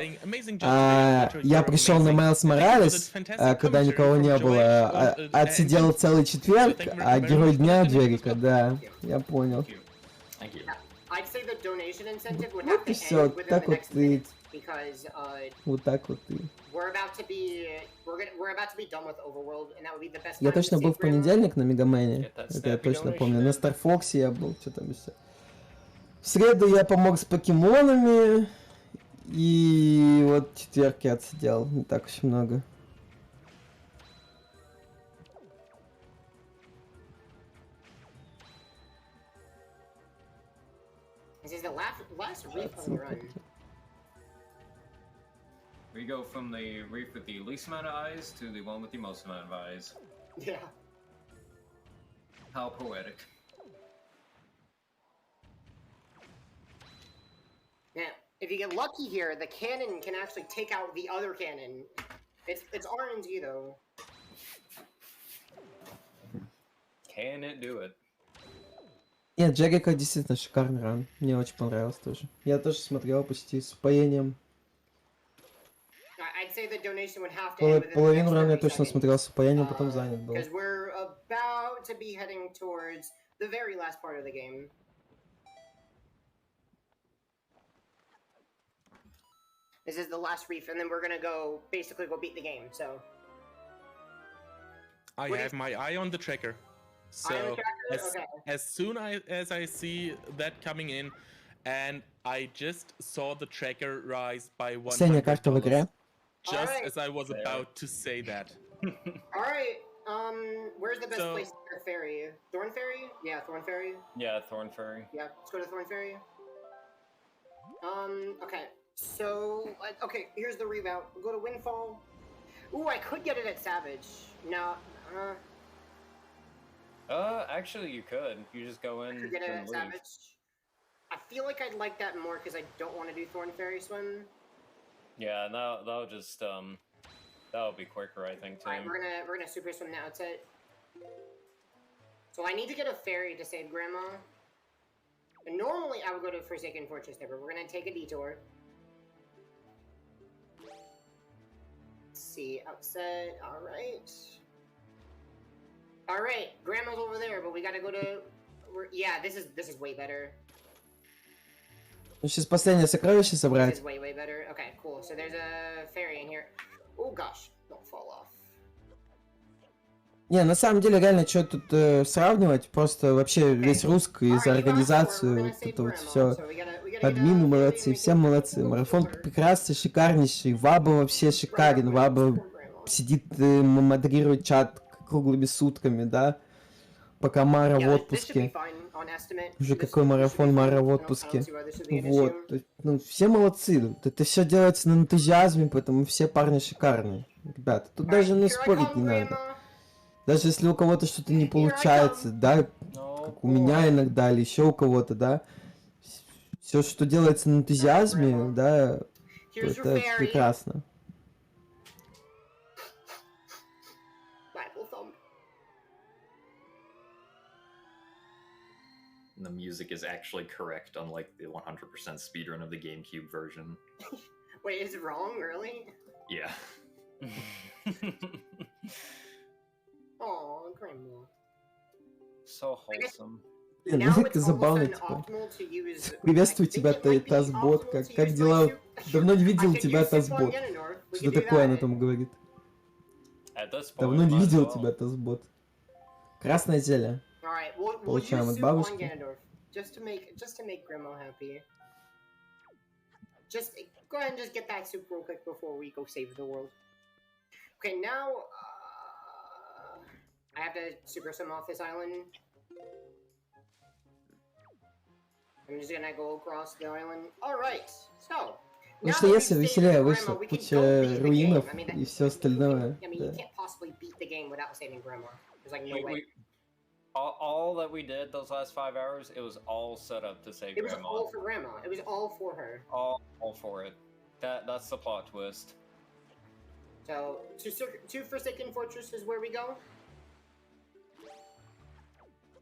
я пришел на Майлз Моралес, когда никого не было, отсидел целый четверг, а герой дня Джерика, да, я понял. Вот и все, так вот и... Вот так вот и... Я точно был в понедельник на Мегамене, это я точно помню, на Старфоксе я был, что там еще. В среду я помог с покемонами, и вот в четверг я отсидел, не так уж много.
We go from the reef with the least amount of eyes to the one with the most amount of eyes.
Yeah.
How poetic.
Yeah, if you get lucky here, the cannon can actually take out the other cannon. It's RNG though.
Can it do it?
Нет, Джерика действительно шикарный ран. Мне очень понравилось тоже. Я тоже смотрел почти с упоением. Половину рана я точно смотрел с упоением, потом занят был.
This is the last reef, and then we're gonna go basically beat the game. So
I have my eye on the tracker. So as soon as I see that coming in, and I just saw the tracker rise by $100. Just as I was about to say that.
All right. Where's the best place for Ferry? Thorn Ferry? Yeah, Thorn Ferry.
Yeah, Thorn Ferry.
Yeah, let's go to Thorn Ferry. Okay. So, okay, here's the reroute. We'll go to Windfall. Ooh, I could get it at Savage. No,
actually you could. You just go in
could get it
and
at
leave.
Savage. I feel like I'd like that more because I don't want to do Thorn Fairy Swim.
Yeah, that'll just, that'll be quicker, I think, too.
Alright, we're gonna Super Swim now, that's it. So I need to get a Fairy to save Grandma. And normally I would go to Forsaken Fortress there, but we're gonna take a detour. See, outset, alright. Alright, Grandma's over there, but we gotta go to... Yeah, this is way better.
Сейчас последнее сокровище собрать.
This is way better. Okay, cool. So there's a fairy in here. Oh gosh, don't fall off.
Не, на самом деле, реально, что тут сравнивать, просто вообще весь RUSC и за организацию, вот это вот все. Админы молодцы, все молодцы. Марафон прекрасный, шикарнейший. Ваба вообще шикарен. Ваба сидит, модерирует чат круглыми сутками, да. Пока Мара в отпуске. Уже какой марафон Мара в отпуске. Вот. Ну, все молодцы. Это все делается на энтузиазме, поэтому все парни шикарные. Ребята, тут даже спорить не надо. Даже если у кого-то что-то не получается, да, как у меня иногда, или еще у кого-то, да. Все, что делается на энтузиазме, да, это прекрасно.
The music is actually correct, unlike the 100% speedrun of the GameCube version.
Wait, is it wrong, really?
Yeah.
Oh, Grandma.
So wholesome.
Ну это забавно, типа. Приветствую тебя, Тазбот. Как дела? Давно не видел тебя, Тазбот. Что такое она там говорит? Давно не видел тебя, Тазбот. Красное зелье.
Alright, we'll
Получаем
use
от
soup on
бабушки.
Ganondorf. Just to make Grandma happy. Just go ahead and just get that soup real quick before we go save the world. Okay, now I have to super swim off this island. I'm just gonna go across the island. Alright, so.
Ну что, если веселее вышло, куча руинов и все остальное.
I mean, you can't possibly beat the game without saving Grandma. There's like no way.
All that we did those last 5 hours, it was all set up to save Grandma.
It was all for Grandma. It was all for her.
All for it. That's the plot twist.
So, to Forsaken Fortress is where we go.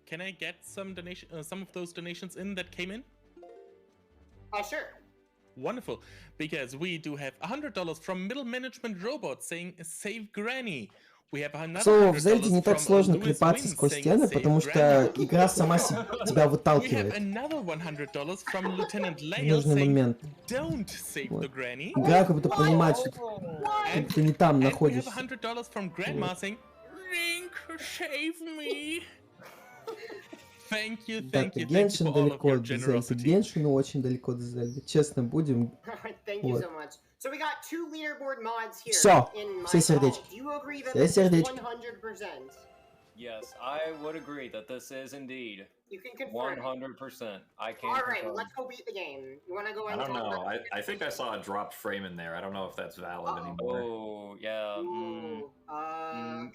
Can I get some of those donations in that came in?
Sure.
Wonderful, because we do have $100 from Middle Management Robot saying "Save Granny." We have another
So, в Зельде не так сложно клепаться сквозь стены, потому что игра сама тебя выталкивает в нужный момент. Вот. Игра как будто понимает, что ты не там находишься. Да, ты Геншин далеко от Зельды. Геншину очень далеко от Зельды. Честно будем. Вот. Все, все сердечки. Все сердечки.
Yes, I would agree that this is indeed
You can confirm
100%. I can.
All right, let's go beat the game. You want to go?
I don't know. I think I saw a dropped frame in there. I don't know if that's valid anymore.
Oh yeah.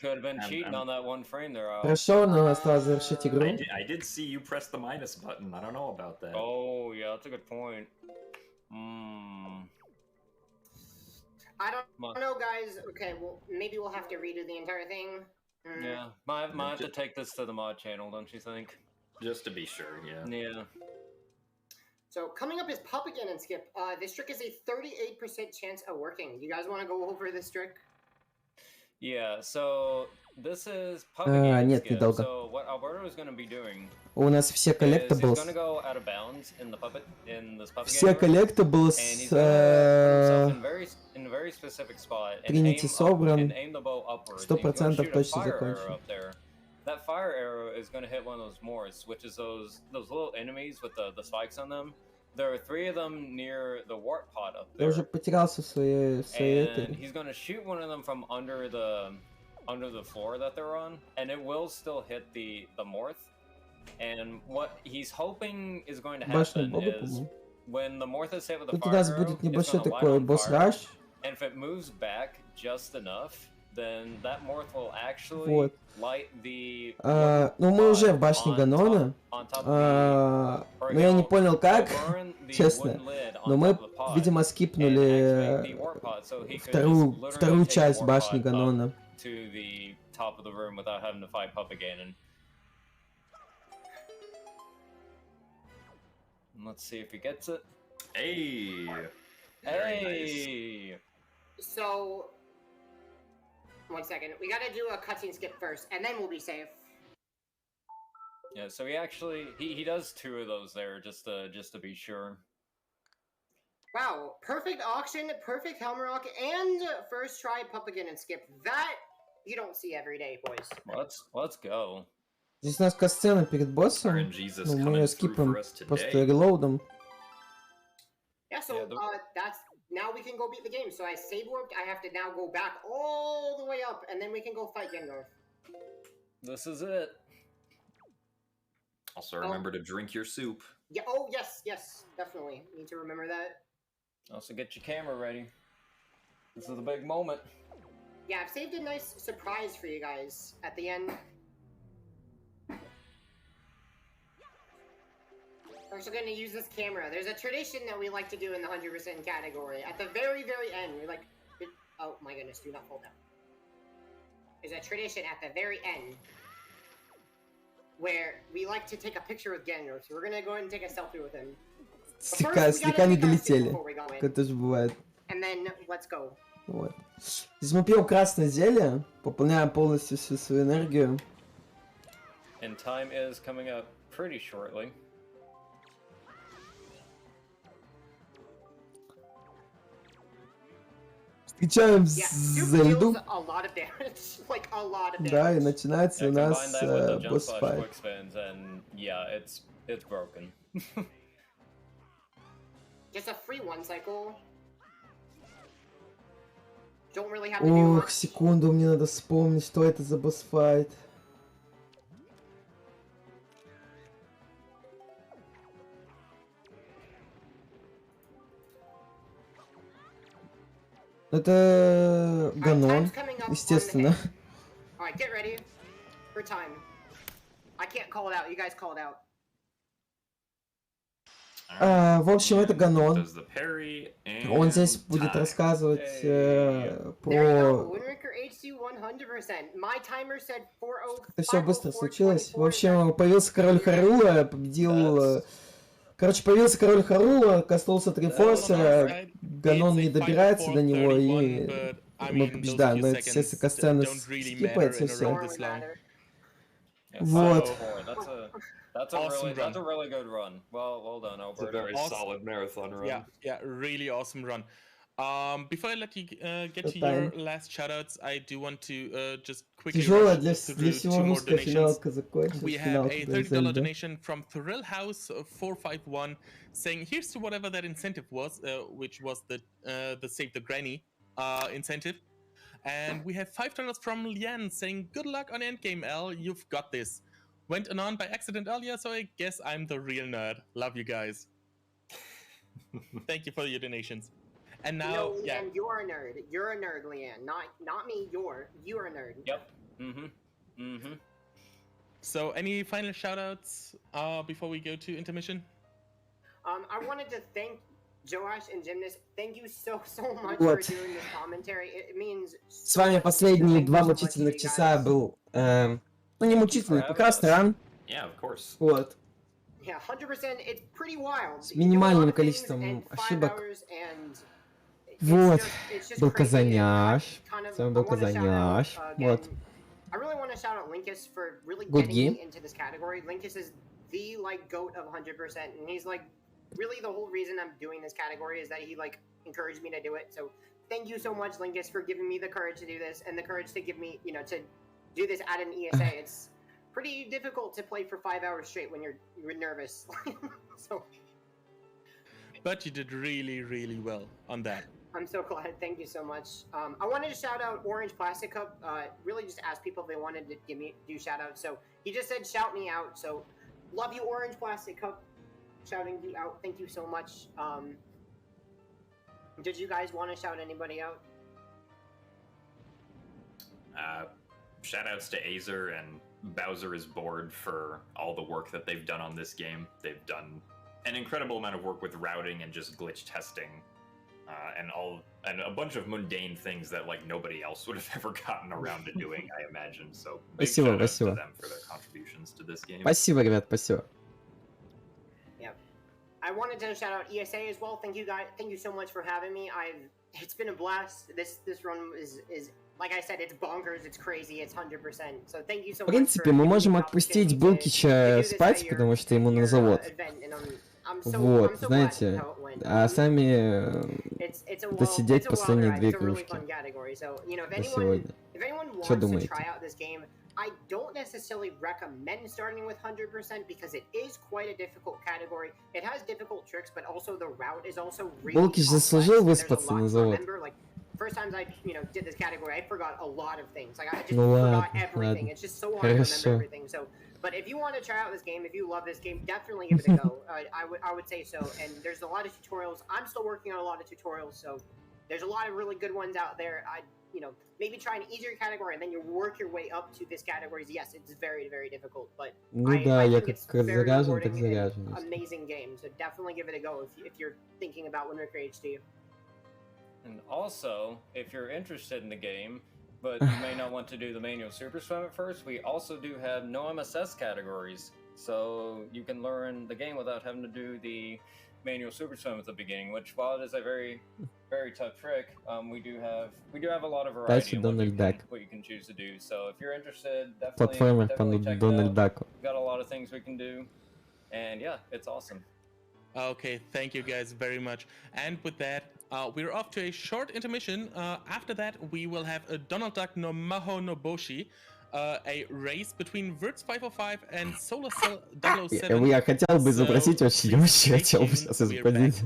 Could have been cheating on that one frame there.
Хорошо, но осталось завершить игру.
I did see you press the minus button. I don't know about that.
Oh yeah, that's a good point.
I don't know, guys. Okay, well, maybe we'll have to redo the entire thing.
Yeah, might have to take this to the mod channel, don't you think?
Just to be sure, yeah.
Yeah.
So coming up is Puppet and Skip. This trick is a 38% chance of working. Do you guys want to go over this trick?
Yeah, so this is Puppet and
нет,
Skip.
недолго.
So what Alberto is going to be doing
У нас все collectibles. Все collectibles Trinity собран. 100% точно закончен.
That fire arrow is going to hit one of those morphs, which is those little enemies with the spikes on them. There are 3 of them near the warp pod up there.
Я уже потерялся в своей этой.
And he's going to shoot one of them from under the floor that they're on, and it will still hit the morph. And what he's hoping is going to happen is when the morph is hit with the fire arrow,
будет небольшой такой босс-раш.
And if it moves back just enough, then that morph will actually light the...
Ну, мы уже в башне Ганона. Но я не понял как, честно. Но мы, видимо, скипнули вторую часть башни Ганона.
To the top of the room without having to fight Puppet Ganon. Let's see if he gets it.
Hey!
Hey!
Nice.
So, 1 second. We gotta do a cutscene skip first, and then we'll be safe.
Yeah, so he does 2 of those there just to be sure.
Wow, perfect auction, perfect Helmrock, and first try Puppet and Skip. That you don't see every day, boys.
Let's go.
Здесь у нас касцена перед боссом. Ну, мы ее скипаем просто релоудом.
Yeah, so that's now we can go beat the game. So I save warped. I have to now go back all the way up, and then we can go fight Ganondorf.
This is it.
Also, remember to drink your soup.
Yeah. Oh, yes, definitely. Need to remember that.
Also, get your camera ready. This is a big moment.
Yeah, I've saved a nice surprise for you guys at the end. We're also going to use this camera. There's a tradition that we like to do in the 100% category. At the very, very end, we're like... Oh my goodness, do not fall down. There's a tradition at the very end where we like to take a picture with Ganondorf. So we're going to go ahead and take a selfie with him.
Слегка не долетели, как это же бывает.
And then, let's go.
Вот. Здесь мы пьем красное зелье, пополняем полностью всю свою энергию.
And time is coming up pretty shortly.
Встречаем Зельду. Да, и начинается у нас босс-файт. Ох, секунду, мне надо вспомнить, что это за босс-файт. Это Ганон, естественно. В общем, это Ганон. Он здесь будет рассказывать про... Это все быстро случилось. В общем, появился король Харула, победил... Короче, появился король Харула, коснулся Трифорса, Ганон не добирается до него, и мы побеждаем. Но это все касцены скипается, все. Вот.
That's a really good run. Well done, Albert.
It's a very solid marathon run.
Yeah, really awesome run. Before I let you get to your last shoutouts, I do want to just quickly
rush through two more donations.
We have a $30 donation from Thrill House 451 saying, "Here's to whatever that incentive was, which was the Save the Granny incentive." And we have $5 from Lian saying, "Good luck on Endgame, L. You've got this. Went anon by accident earlier, so I guess I'm the real nerd. Love you guys." Thank you for your donations. And now,
no, Leanne, you're a nerd. You're a nerd, Leanne. Not me. You're a nerd.
Yep.
So, any final shoutouts before we go to intermission?
I wanted to thank Joash and Gymnast. Thank you so much for doing this commentary. It means.
С вами последние 2 мучительных часа был. Ну, не мучительный, прекрасный ран.
Yeah, of course.
Вот.
Yeah, 100%. It's pretty wild.
С минимальным количеством ошибок. Вот. Был Казаняш. С вами был Казаняш. Вот.
I really want to shout out Linkus for really getting me into this category. Linkus is the goat of 100%, and he's really the whole reason I'm doing this category is that he encouraged me to do it. So thank you so much, Linkus, for giving me the courage to do this and the courage to give me, to do this at an ESA. It's pretty difficult to play for 5 hours straight when you're nervous. So.
But you did really well on that.
I'm so glad. Thank you so much. I wanted to shout out Orange Plastic Cup. Really just ask people if they wanted to do shout outs. So he just said shout me out. So love you, Orange Plastic Cup. Shouting you out. Thank you so much. Did you guys want to shout anybody out?
Shoutouts to Azer and Bowser is Bored for all the work that they've done on this game. They've done an incredible amount of work with routing and just glitch testing, and a bunch of mundane things that nobody else would have ever gotten around to doing, I imagine. So big shoutouts to them for their contributions to this game.
Спасибо, ребят, спасибо.
Yeah, I wanted to shout out ESA as well. Thank you guys. Thank you so much for having me. It's been a blast. This run is. Like I said, it's bonkers, it's crazy, it's 100%. So thank you so much.
В принципе, мы можем отпустить Булкича спать, потому что ему на завод. Вот, знаете, а сами досидеть последние 2 кружки на сегодня. Что думаете?
I don't necessarily recommend starting with 100% because it is quite a difficult category. It has difficult tricks, but also the route is also really
Булкич заслужил выспаться на завод.
First times I, did this category, I forgot a lot of things. I just forgot everything. It's just so hard to remember everything. So, but if you want to try out this game, if you love this game, definitely give it a go. I would say so. And there's a lot of tutorials. I'm still working on a lot of tutorials, so there's a lot of really good ones out there. Maybe try an easier category and then you work your way up to this category. Yes, it's very, very difficult, but I think it's very rewarding and amazing game. So definitely give it a go if you're thinking about Wind Waker HD.
And also, if you're interested in the game, but you may not want to do the manual Super Swim at first, we also do have no MSS categories. So you can learn the game without having to do the manual Super Swim at the beginning, which while it is a very, very tough trick, we do have a lot of variety in what you can choose to do. So if you're interested, definitely check it out. We've got a lot of things we can do. And yeah, it's awesome.
Okay, thank you guys very much. And with that, We're off to a short intermission. After that, we will have a Donald Duck no Maho no Boshi, a race between Verts 505 and Solar Cell 007.
Я хотел бы запросить, очень хотел бы сейчас изобразить.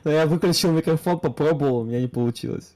Но я выключил микрофон, попробовал, у меня не получилось.